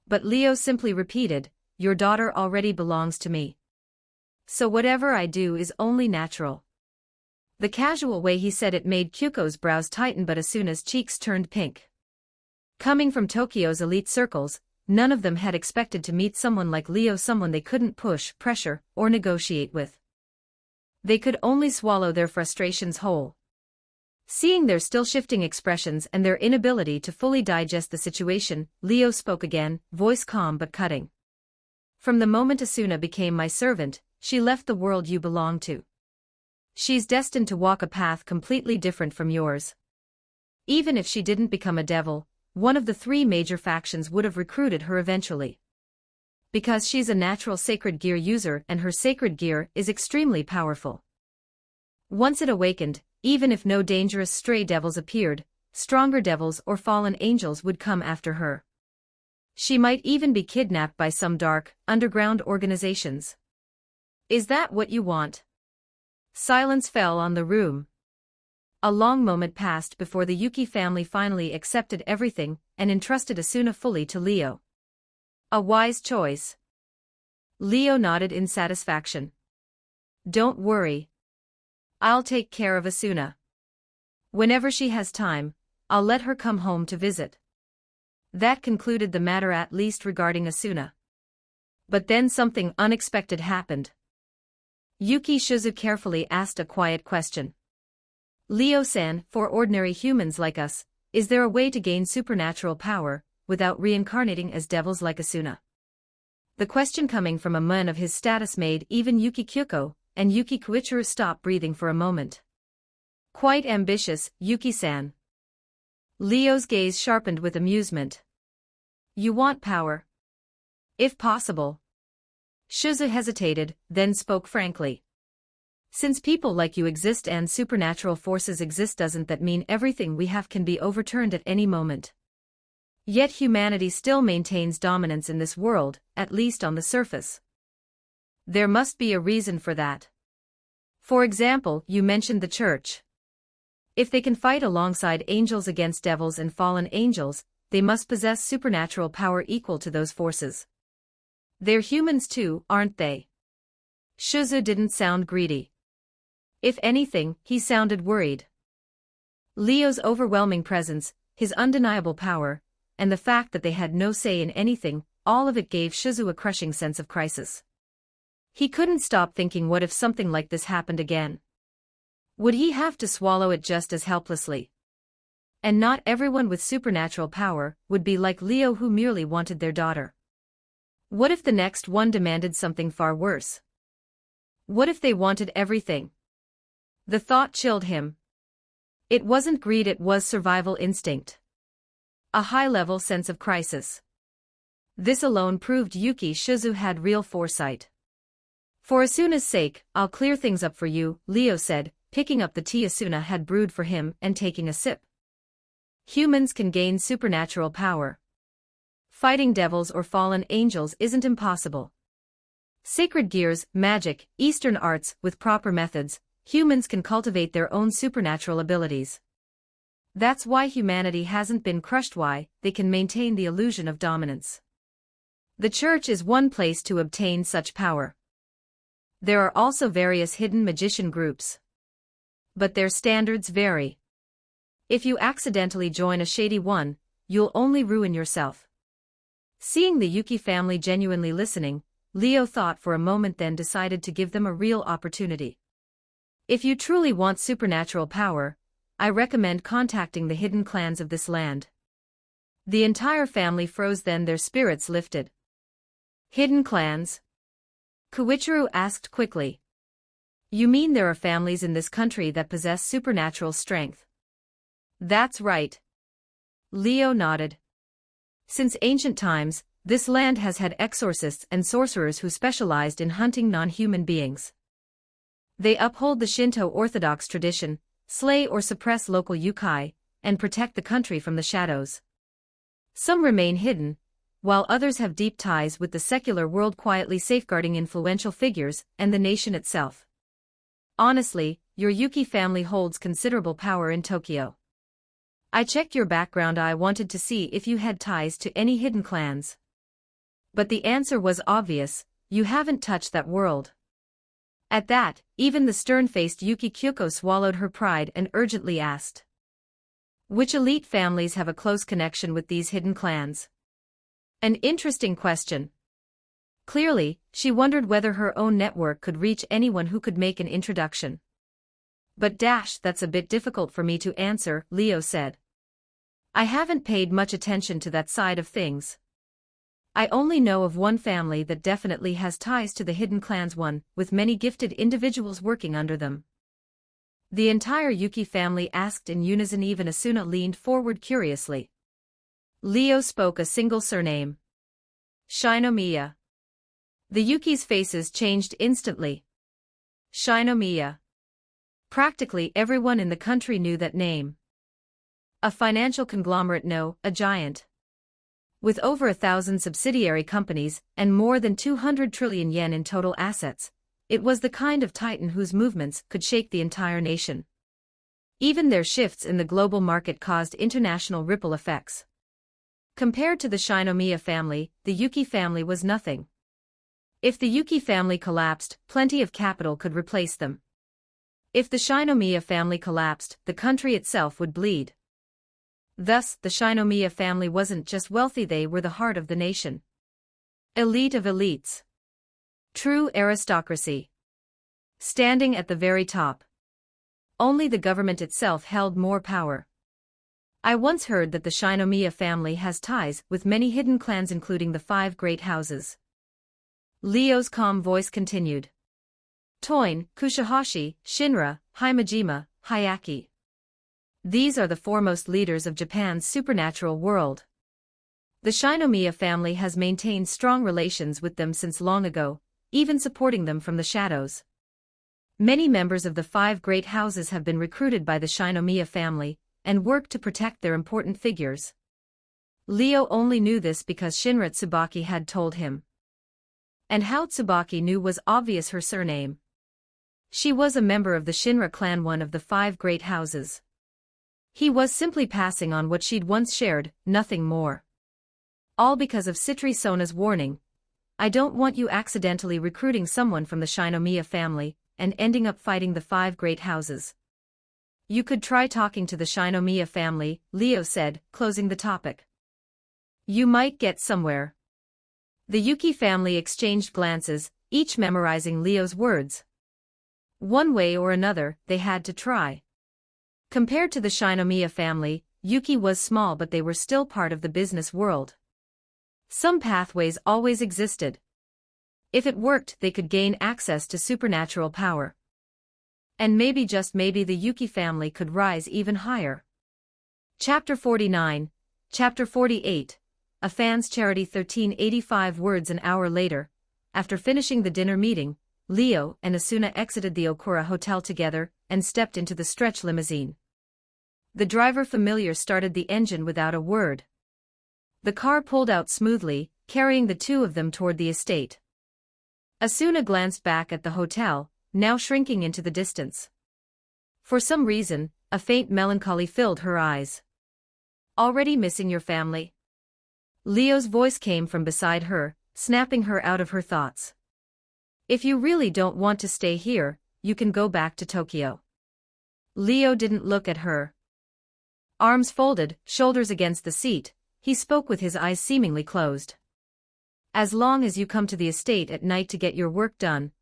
But Leo simply repeated, "Your daughter already belongs to me. So whatever I do is only natural." The casual way he said it made Kyuko's brows tighten, but Asuna's cheeks turned pink. Coming from Tokyo's elite circles, none of them had expected to meet someone like Leo, someone they couldn't push, pressure, or negotiate with. They could only swallow their frustrations whole. Seeing their still shifting expressions and their inability to fully digest the situation, Leo spoke again, voice calm but cutting. "From the moment Asuna became my servant, she left the world you belong to. She's destined to walk a path completely different from yours. Even if she didn't become a devil, one of the three major factions would have recruited her eventually. Because she's a natural sacred gear user and her sacred gear is extremely powerful. Once it awakened, even if no dangerous stray devils appeared, stronger devils or fallen angels would come after her. She might even be kidnapped by some dark, underground organizations. Is that what you want?" Silence fell on the room. A long moment passed before the Yuki family finally accepted everything and entrusted Asuna fully to Leo. "A wise choice." Leo nodded in satisfaction. "Don't worry. I'll take care of Asuna. Whenever she has time, I'll let her come home to visit." That concluded the matter, at least regarding Asuna. But then something unexpected happened. Yuki Shizu carefully asked a quiet question. "Leo-san, for ordinary humans like us, is there a way to gain supernatural power without reincarnating as devils like Asuna?" The question coming from a man of his status made even Yuki Kyuko and Yuki Koichiro stop breathing for a moment. "Quite ambitious, Yuki-san." Leo's gaze sharpened with amusement. "You want power?" "If possible." Shizu hesitated, then spoke frankly. "Since people like you exist and supernatural forces exist, doesn't that mean everything we have can be overturned at any moment? Yet humanity still maintains dominance in this world, at least on the surface. There must be a reason for that. For example, you mentioned the church. If they can fight alongside angels against devils and fallen angels, they must possess supernatural power equal to those forces. They're humans too, aren't they?" Shizu didn't sound greedy. If anything, he sounded worried. Leo's overwhelming presence, his undeniable power, and the fact that they had no say in anything, all of it gave Shizu a crushing sense of crisis. He couldn't stop thinking, what if something like this happened again? Would he have to swallow it just as helplessly? And not everyone with supernatural power would be like Leo, who merely wanted their daughter. What if the next one demanded something far worse? What if they wanted everything? The thought chilled him. It wasn't greed, it was survival instinct. A high-level sense of crisis. This alone proved Yuki Shizu had real foresight. For Asuna's sake, I'll clear things up for you, Leo said, picking up the tea Asuna had brewed for him and taking a sip. Humans can gain supernatural power. Fighting devils or fallen angels isn't impossible. Sacred gears, magic, Eastern arts, with proper methods, humans can cultivate their own supernatural abilities. That's why humanity hasn't been crushed, why they can maintain the illusion of dominance. The church is one place to obtain such power. There are also various hidden magician groups. But their standards vary. If you accidentally join a shady one, you'll only ruin yourself. Seeing the Yuki family genuinely listening, Leo thought for a moment, then decided to give them a real opportunity. If you truly want supernatural power, I recommend contacting the hidden clans of this land. The entire family froze, then their spirits lifted. Hidden clans? Koichiro asked quickly. You mean there are families in this country that possess supernatural strength? That's right. Leo nodded. Since ancient times, this land has had exorcists and sorcerers who specialized in hunting non-human beings. They uphold the Shinto orthodox tradition, slay or suppress local yokai, and protect the country from the shadows. Some remain hidden, while others have deep ties with the secular world, quietly safeguarding influential figures and the nation itself. Honestly, your Yuki family holds considerable power in Tokyo. I checked your background. I wanted to see if you had ties to any hidden clans. But the answer was obvious, you haven't touched that world. At that, even the stern-faced Yuki Kyoko swallowed her pride and urgently asked. Which elite families have a close connection with these hidden clans? An interesting question. Clearly, she wondered whether her own network could reach anyone who could make an introduction. But that's a bit difficult for me to answer, Leo said. I haven't paid much attention to that side of things. I only know of one family that definitely has ties to the hidden clans, one with many gifted individuals working under them. The entire Yuki family asked in unison. Even Asuna leaned forward curiously. Leo spoke a single surname. Shinomiya. The Yuki's faces changed instantly. Shinomiya. Practically everyone in the country knew that name. A financial conglomerate? No, a giant. With over 1,000 subsidiary companies and more than 200 trillion yen in total assets, it was the kind of titan whose movements could shake the entire nation. Even their shifts in the global market caused international ripple effects. Compared to the Shinomiya family, the Yuki family was nothing. If the Yuki family collapsed, plenty of capital could replace them. If the Shinomiya family collapsed, the country itself would bleed. Thus, the Shinomiya family wasn't just wealthy, they were the heart of the nation. Elite of elites. True aristocracy. Standing at the very top. Only the government itself held more power. I once heard that the Shinomiya family has ties with many hidden clans, including the 5 great houses. Leo's calm voice continued. Toin, Kushihashi, Shinra, Himejima, Hyaki. These are the foremost leaders of Japan's supernatural world. The Shinomiya family has maintained strong relations with them since long ago, even supporting them from the shadows. Many members of the 5 great houses have been recruited by the Shinomiya family and work to protect their important figures. Leo only knew this because Shinra Tsubaki had told him. And how Tsubaki knew was obvious: her surname. She was a member of the Shinra clan, one of the 5 great houses. He was simply passing on what she'd once shared, nothing more. All because of Citri Sona's warning. I don't want you accidentally recruiting someone from the Shinomiya family and ending up fighting the 5 great houses. You could try talking to the Shinomiya family, Leo said, closing the topic. You might get somewhere. The Yuki family exchanged glances, each memorizing Leo's words. One way or another, they had to try. Compared to the Shinomiya family, Yuki was small, but they were still part of the business world. Some pathways always existed. If it worked, they could gain access to supernatural power. And maybe just maybe the Yuki family could rise even higher. Chapter 49, Chapter 48, A Fan's Charity 1385 words. An hour later, after finishing the dinner meeting, Leo and Asuna exited the Okura Hotel together and stepped into the stretch limousine. The driver familiar started the engine without a word. The car pulled out smoothly, carrying the two of them toward the estate. Asuna glanced back at the hotel, now shrinking into the distance. For some reason, a faint melancholy filled her eyes. Already missing your family? Leo's voice came from beside her, snapping her out of her thoughts. If you really don't want to stay here, you can go back to Tokyo. Leo didn't look at her. Arms folded, shoulders against the seat, he spoke with his eyes seemingly closed. As long as you come to the estate at night to get your work done,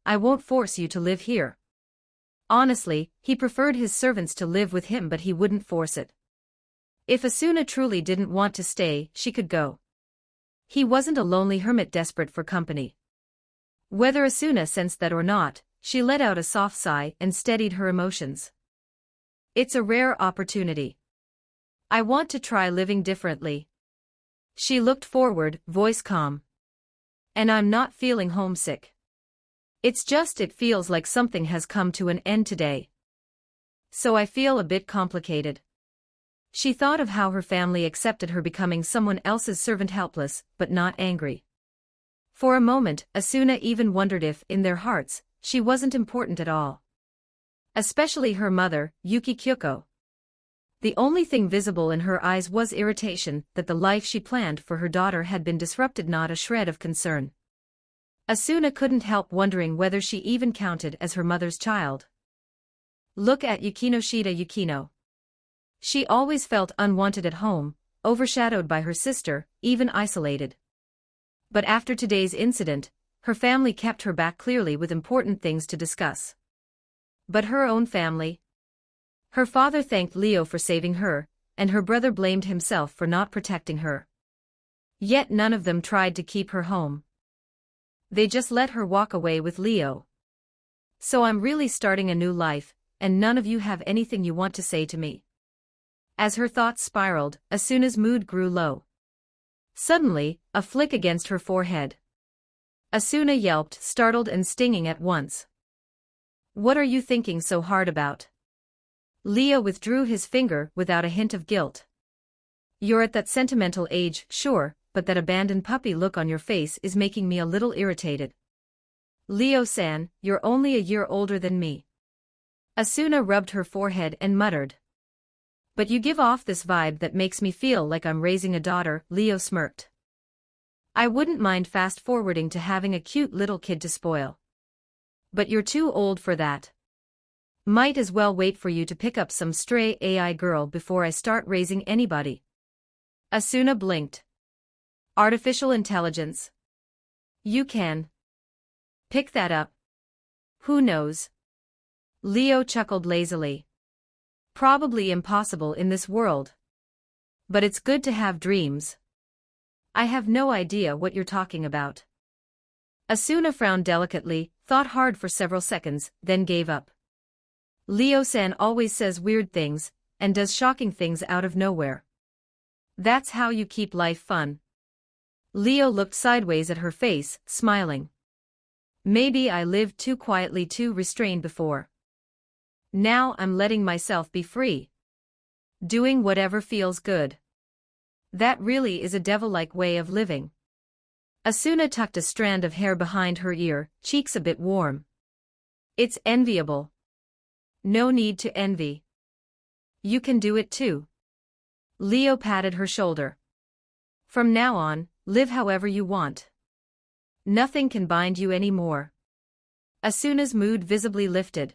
I won't force you to live here. Honestly, he preferred his servants to live with him, but he wouldn't force it. If Asuna truly didn't want to stay, she could go. He wasn't a lonely hermit desperate for company. Whether Asuna sensed that or not, she let out a soft sigh and steadied her emotions. It's a rare opportunity. I want to try living differently. She looked forward, voice calm. And I'm not feeling homesick. It's just it feels like something has come to an end today. So I feel a bit complicated. She thought of how her family accepted her becoming someone else's servant, helpless, but not angry. For a moment, Asuna even wondered if, in their hearts, she wasn't important at all. Especially her mother, Yuki Kyoko. The only thing visible in her eyes was irritation that the life she planned for her daughter had been disrupted, not a shred of concern. Asuna couldn't help wondering whether she even counted as her mother's child. Look at Yukinoshita Yukino. She always felt unwanted at home, overshadowed by her sister, even isolated. But after today's incident, her family kept her back clearly with important things to discuss. But her own family? Her father thanked Leo for saving her, and her brother blamed himself for not protecting her. Yet none of them tried to keep her home. They just let her walk away with Leo. So I'm really starting a new life, and none of you have anything you want to say to me. As her thoughts spiraled, Asuna's mood grew low. Suddenly, a flick against her forehead. Asuna yelped, startled and stinging at once. What are you thinking so hard about? Leo withdrew his finger without a hint of guilt. You're at that sentimental age, sure, but that abandoned puppy look on your face is making me a little irritated. Leo-san, you're only a year older than me. Asuna rubbed her forehead and muttered. But you give off this vibe that makes me feel like I'm raising a daughter, Leo smirked. I wouldn't mind fast-forwarding to having a cute little kid to spoil. But you're too old for that. Might as well wait for you to pick up some stray AI girl before I start raising anybody. Asuna blinked. Artificial intelligence. You can pick that up. Who knows? Leo chuckled lazily. Probably impossible in this world. But it's good to have dreams. I have no idea what you're talking about. Asuna frowned delicately, thought hard for several seconds, then gave up. Leo-san always says weird things, and does shocking things out of nowhere. That's how you keep life fun. Leo looked sideways at her face, smiling. Maybe I lived too quietly, too restrained before. Now I'm letting myself be free. Doing whatever feels good. That really is a devil-like way of living. Asuna tucked a strand of hair behind her ear, cheeks a bit warm. It's enviable. No need to envy. You can do it too. Leo patted her shoulder. From now on, live however you want. Nothing can bind you anymore. Asuna's mood visibly lifted.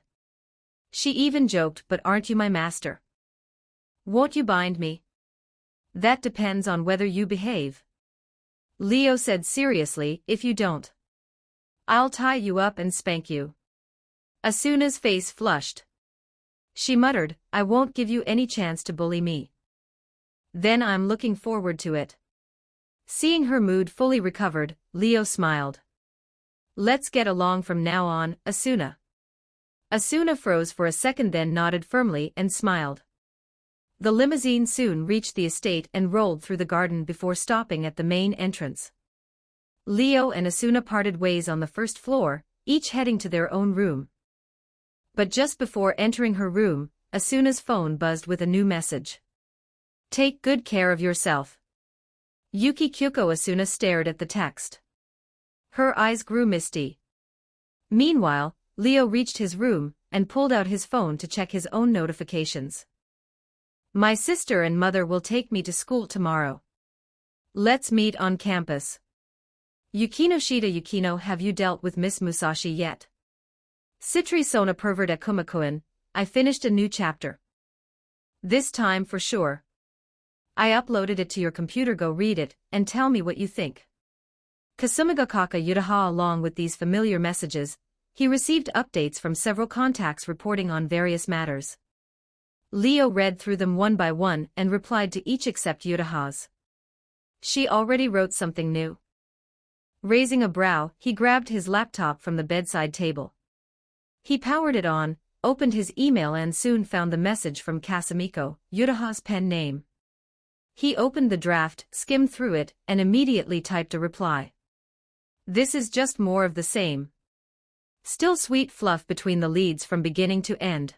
She even joked, but aren't you my master? Won't you bind me? That depends on whether you behave. Leo said seriously, if you don't, I'll tie you up and spank you. Asuna's face flushed. She muttered, I won't give you any chance to bully me. Then I'm looking forward to it. Seeing her mood fully recovered, Leo smiled. Let's get along from now on, Asuna. Asuna froze for a second, then nodded firmly and smiled. The limousine soon reached the estate and rolled through the garden before stopping at the main entrance. Leo and Asuna parted ways on the first floor, each heading to their own room. But just before entering her room, Asuna's phone buzzed with a new message. "Take good care of yourself." Yuki Kyuko. Asuna stared at the text. Her eyes grew misty. Meanwhile, Leo reached his room and pulled out his phone to check his own notifications. "My sister and mother will take me to school tomorrow. Let's meet on campus." Yukino Shida. Yukino, have you dealt with Miss Musashi yet? Citri Sona pervert Akumakuin, I finished a new chapter. This time for sure. I uploaded it to your computer. Go read it, and tell me what you think. Kasumigakaka Yutaha. Along with these familiar messages, he received updates from several contacts reporting on various matters. Leo read through them one by one and replied to each except Yutaha's. She already wrote something new. Raising a brow, he grabbed his laptop from the bedside table. He powered it on, opened his email and soon found the message from Kasumiko, Yutaha's pen name. He opened the draft, skimmed through it, and immediately typed a reply. This is just more of the same. Still sweet fluff between the leads from beginning to end.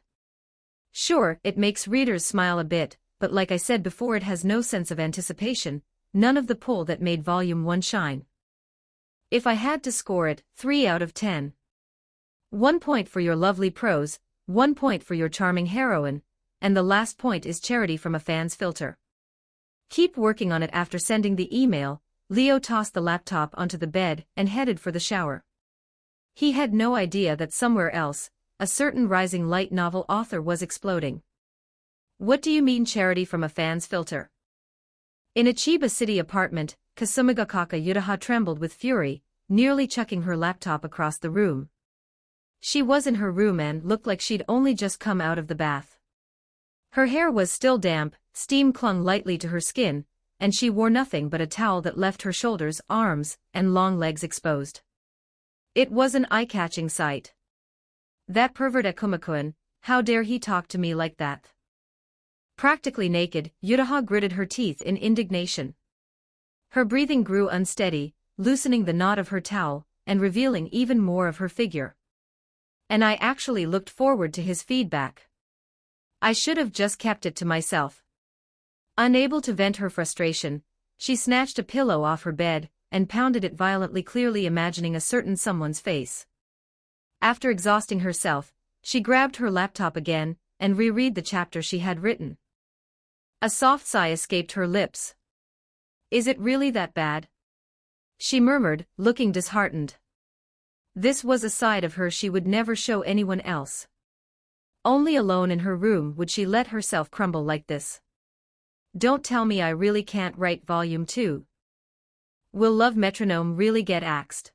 Sure, it makes readers smile a bit, but like I said before, it has no sense of anticipation, none of the pull that made Volume 1 shine. If I had to score it, 3 out of 10. 1 point for your lovely prose, 1 point for your charming heroine, and the last point is charity from a fan's filter. Keep working on it. After sending the email, Leo tossed the laptop onto the bed and headed for the shower. He had no idea that somewhere else, a certain rising light novel author was exploding. What do you mean charity from a fan's filter? In a Chiba City apartment, Kasumigakaka Yutaha trembled with fury, nearly chucking her laptop across the room. She was in her room and looked like she'd only just come out of the bath. Her hair was still damp, steam clung lightly to her skin, and she wore nothing but a towel that left her shoulders, arms, and long legs exposed. It was an eye-catching sight. That pervert Akumakun, how dare he talk to me like that? Practically naked, Yutaha gritted her teeth in indignation. Her breathing grew unsteady, loosening the knot of her towel, and revealing even more of her figure. And I actually looked forward to his feedback. I should have just kept it to myself. Unable to vent her frustration, she snatched a pillow off her bed and pounded it violently, clearly imagining a certain someone's face. After exhausting herself, she grabbed her laptop again and reread the chapter she had written. A soft sigh escaped her lips. Is it really that bad? She murmured, looking disheartened. This was a side of her she would never show anyone else. Only alone in her room would she let herself crumble like this. Don't tell me I really can't write Volume 2. Will Love Metronome really get axed?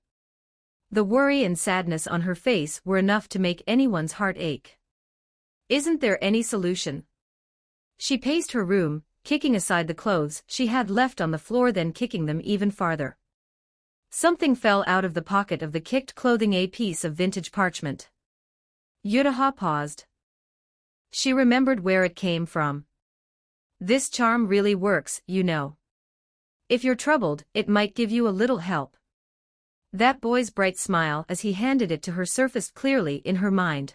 The worry and sadness on her face were enough to make anyone's heart ache. Isn't there any solution? She paced her room, kicking aside the clothes she had left on the floor, then kicking them even farther. Something fell out of the pocket of the kicked clothing, a piece of vintage parchment. Yutaha paused. She remembered where it came from. This charm really works, you know. If you're troubled, it might give you a little help. That boy's bright smile as he handed it to her surfaced clearly in her mind.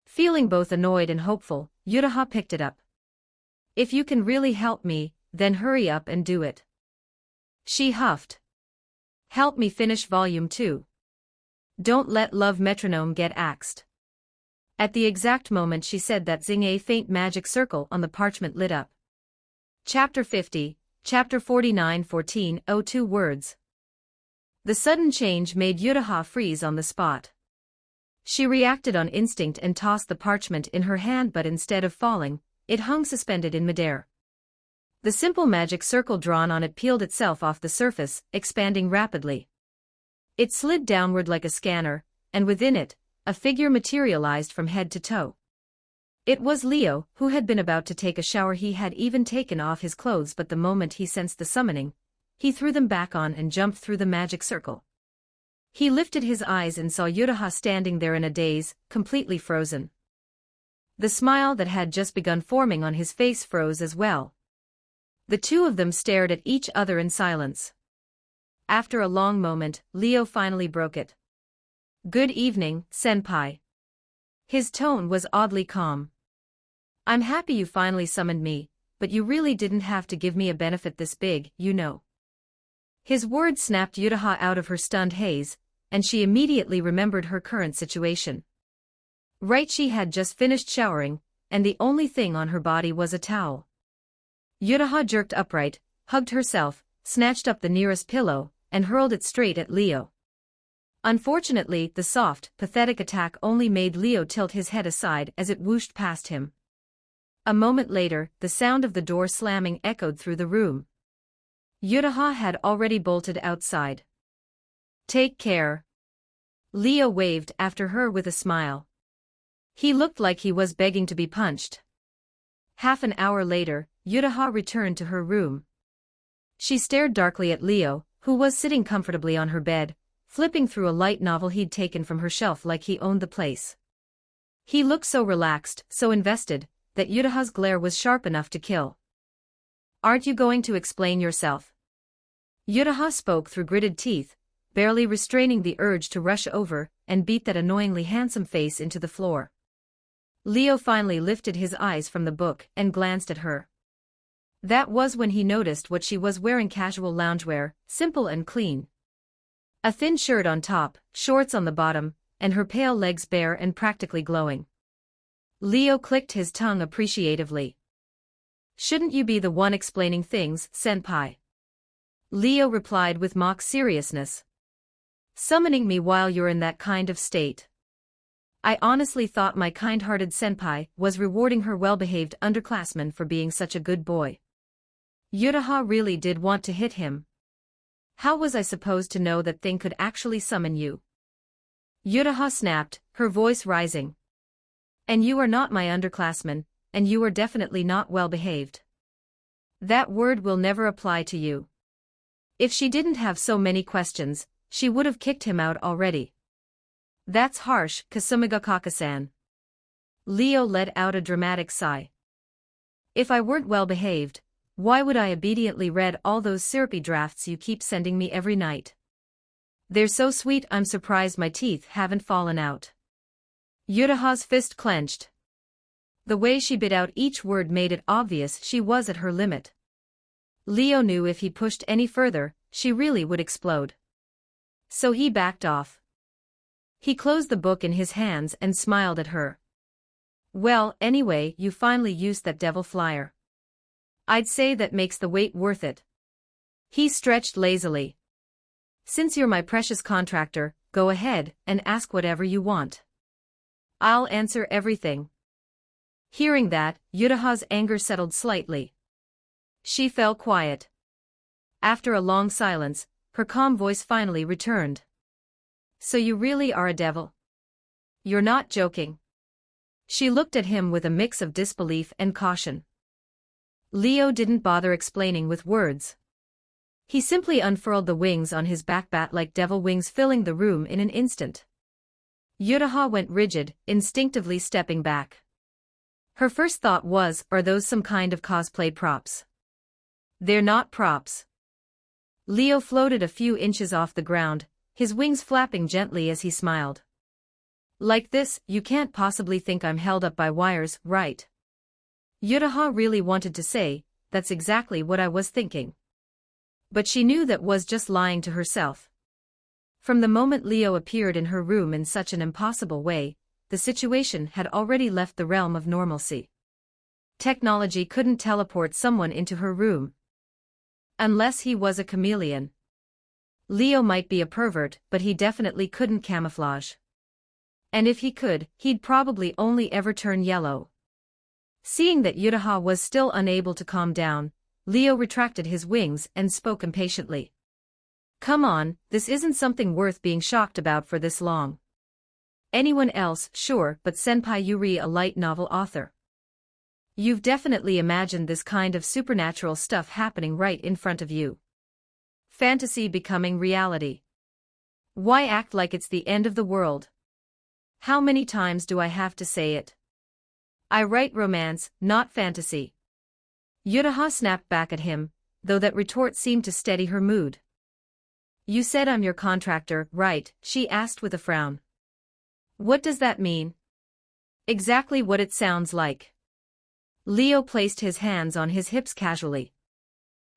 Feeling both annoyed and hopeful, Yutaha picked it up. If you can really help me, then hurry up and do it. She huffed. Help me finish Volume 2. Don't let Love Metronome get axed. At the exact moment she said that, zing, a faint magic circle on the parchment lit up. Chapter 50, Chapter 49, 1402 words. The sudden change made Yutaha freeze on the spot. She reacted on instinct and tossed the parchment in her hand, but instead of falling, it hung suspended in midair. The simple magic circle drawn on it peeled itself off the surface, expanding rapidly. It slid downward like a scanner, and within it, a figure materialized from head to toe. It was Leo, who had been about to take a shower. He had even taken off his clothes, but the moment he sensed the summoning, he threw them back on and jumped through the magic circle. He lifted his eyes and saw Yutaha standing there in a daze, completely frozen. The smile that had just begun forming on his face froze as well. The two of them stared at each other in silence. After a long moment, Leo finally broke it. "Good evening, senpai." His tone was oddly calm. "I'm happy you finally summoned me, but you really didn't have to give me a benefit this big, you know." His words snapped Yutaha out of her stunned haze, and she immediately remembered her current situation. Right, she had just finished showering, and the only thing on her body was a towel. Yutaha jerked upright, hugged herself, snatched up the nearest pillow, and hurled it straight at Leo. Unfortunately, the soft, pathetic attack only made Leo tilt his head aside as it whooshed past him. A moment later, the sound of the door slamming echoed through the room. Yutaha had already bolted outside. "Take care." Leo waved after her with a smile. He looked like he was begging to be punched. Half an hour later, Yutaha returned to her room. She stared darkly at Leo, who was sitting comfortably on her bed, flipping through a light novel he'd taken from her shelf like he owned the place. He looked so relaxed, so invested, that Yutaha's glare was sharp enough to kill. "Aren't you going to explain yourself?" Yutaha spoke through gritted teeth, barely restraining the urge to rush over and beat that annoyingly handsome face into the floor. Leo finally lifted his eyes from the book and glanced at her. That was when he noticed what she was wearing: casual loungewear, simple and clean. A thin shirt on top, shorts on the bottom, and her pale legs bare and practically glowing. Leo clicked his tongue appreciatively. "Shouldn't you be the one explaining things, senpai?" Leo replied with mock seriousness. "Summoning me while you're in that kind of state. I honestly thought my kind-hearted senpai was rewarding her well-behaved underclassman for being such a good boy." Yutaha really did want to hit him. "How was I supposed to know that thing could actually summon you?" Yutaha snapped, her voice rising. "And you are not my underclassman, and you are definitely not well-behaved. That word will never apply to you." If she didn't have so many questions, she would have kicked him out already. "That's harsh, Kasumiga-kaka-san." Leo let out a dramatic sigh. "If I weren't well-behaved, why would I obediently read all those syrupy drafts you keep sending me every night? They're so sweet I'm surprised my teeth haven't fallen out." Yutaha's fist clenched. The way she bit out each word made it obvious she was at her limit. Leo knew if he pushed any further, she really would explode. So he backed off. He closed the book in his hands and smiled at her. "Well, anyway, you finally used that devil flyer. I'd say that makes the wait worth it." He stretched lazily. "Since you're my precious contractor, go ahead and ask whatever you want. I'll answer everything." Hearing that, Yutaha's anger settled slightly. She fell quiet. After a long silence, her calm voice finally returned. "So you really are a devil? You're not joking?" She looked at him with a mix of disbelief and caution. Leo didn't bother explaining with words. He simply unfurled the wings on his back, bat-like devil wings filling the room in an instant. Yutaha went rigid, instinctively stepping back. Her first thought was, are those some kind of cosplay props? They're not props. Leo floated a few inches off the ground, his wings flapping gently as he smiled. "Like this, you can't possibly think I'm held up by wires, right?" Yutaha really wanted to say, "That's exactly what I was thinking." But she knew that was just lying to herself. From the moment Leo appeared in her room in such an impossible way, the situation had already left the realm of normalcy. Technology couldn't teleport someone into her room. Unless he was a chameleon. Leo might be a pervert, but he definitely couldn't camouflage. And if he could, he'd probably only ever turn yellow. Seeing that Yutaha was still unable to calm down, Leo retracted his wings and spoke impatiently. "Come on, this isn't something worth being shocked about for this long. Anyone else, sure, but Senpai Yuri, a light novel author. You've definitely imagined this kind of supernatural stuff happening right in front of you. Fantasy becoming reality. Why act like it's the end of the world? How many times do I have to say it? I write romance, not fantasy. Yuraha snapped back at him, though that retort seemed to steady her mood. You said I'm your contractor, right? She asked with a frown. What does that mean? Exactly what it sounds like. Leo placed his hands on his hips casually.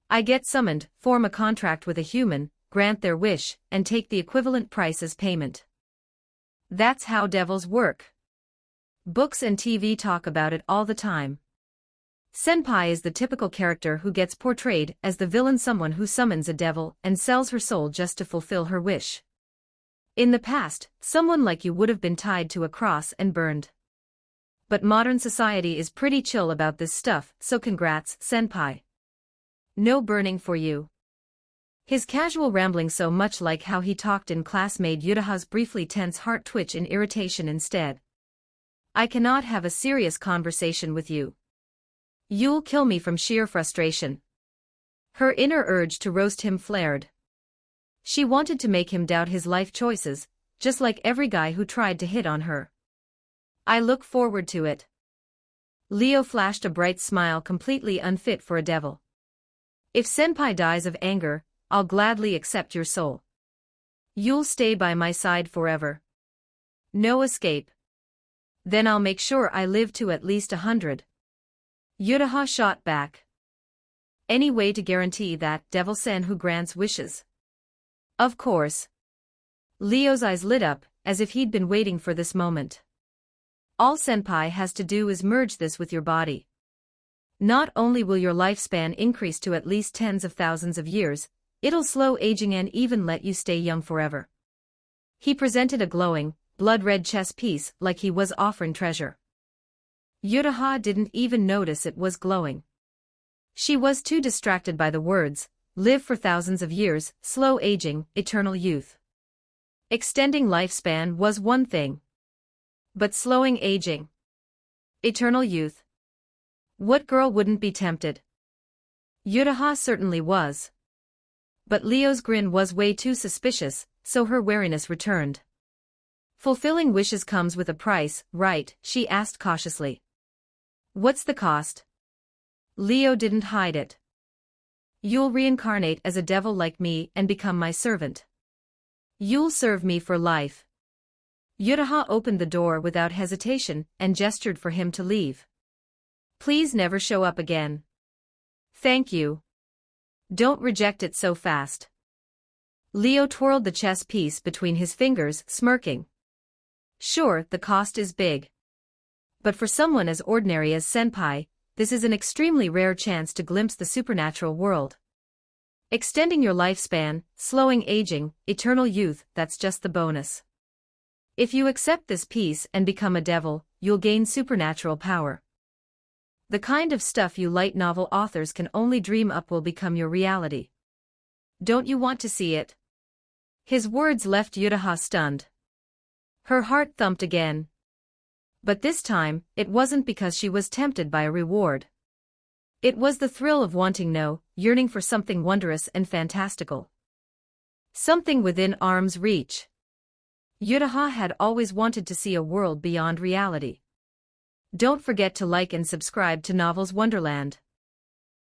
I get summoned, form a contract with a human, grant their wish, and take the equivalent price as payment. That's how devils work. Books and TV talk about it all the time. Senpai is the typical character who gets portrayed as the villain, someone who summons a devil and sells her soul just to fulfill her wish. In the past, someone like you would have been tied to a cross and burned. But modern society is pretty chill about this stuff, so congrats, Senpai. No burning for you. His casual rambling, so much like how he talked in class, made Yuraha's briefly tense heart twitch in irritation instead. I cannot have a serious conversation with you. You'll kill me from sheer frustration. Her inner urge to roast him flared. She wanted to make him doubt his life choices, just like every guy who tried to hit on her. I look forward to it. Leo flashed a bright smile, completely unfit for a devil. If Senpai dies of anger, I'll gladly accept your soul. You'll stay by my side forever. No escape. Then I'll make sure I live to at least 100. Yuraha shot back. Any way to guarantee that, Devil-sen who grants wishes? Of course. Leo's eyes lit up, as if he'd been waiting for this moment. All Senpai has to do is merge this with your body. Not only will your lifespan increase to at least tens of thousands of years, it'll slow aging and even let you stay young forever. He presented a glowing, blood-red chess piece like he was offering treasure. Yuraha didn't even notice it was glowing. She was too distracted by the words, live for thousands of years, slow aging, eternal youth. Extending lifespan was one thing. But slowing aging. Eternal youth. What girl wouldn't be tempted? Yuraha certainly was. But Leo's grin was way too suspicious, so her wariness returned. Fulfilling wishes comes with a price, right? She asked cautiously. What's the cost? Leo didn't hide it. You'll reincarnate as a devil like me and become my servant. You'll serve me for life. Yuraha opened the door without hesitation and gestured for him to leave. Please never show up again. Thank you. Don't reject it so fast. Leo twirled the chess piece between his fingers, smirking. Sure, the cost is big. But for someone as ordinary as Senpai, this is an extremely rare chance to glimpse the supernatural world. Extending your lifespan, slowing aging, eternal youth, that's just the bonus. If you accept this piece and become a devil, you'll gain supernatural power. The kind of stuff you light novel authors can only dream up will become your reality. Don't you want to see it? His words left Yuraha stunned. Her heart thumped again. But this time, it wasn't because she was tempted by a reward. It was the thrill of wanting no, yearning for something wondrous and fantastical. Something within arm's reach. Yuraha had always wanted to see a world beyond reality. Don't forget to like and subscribe to Novels Wonderland.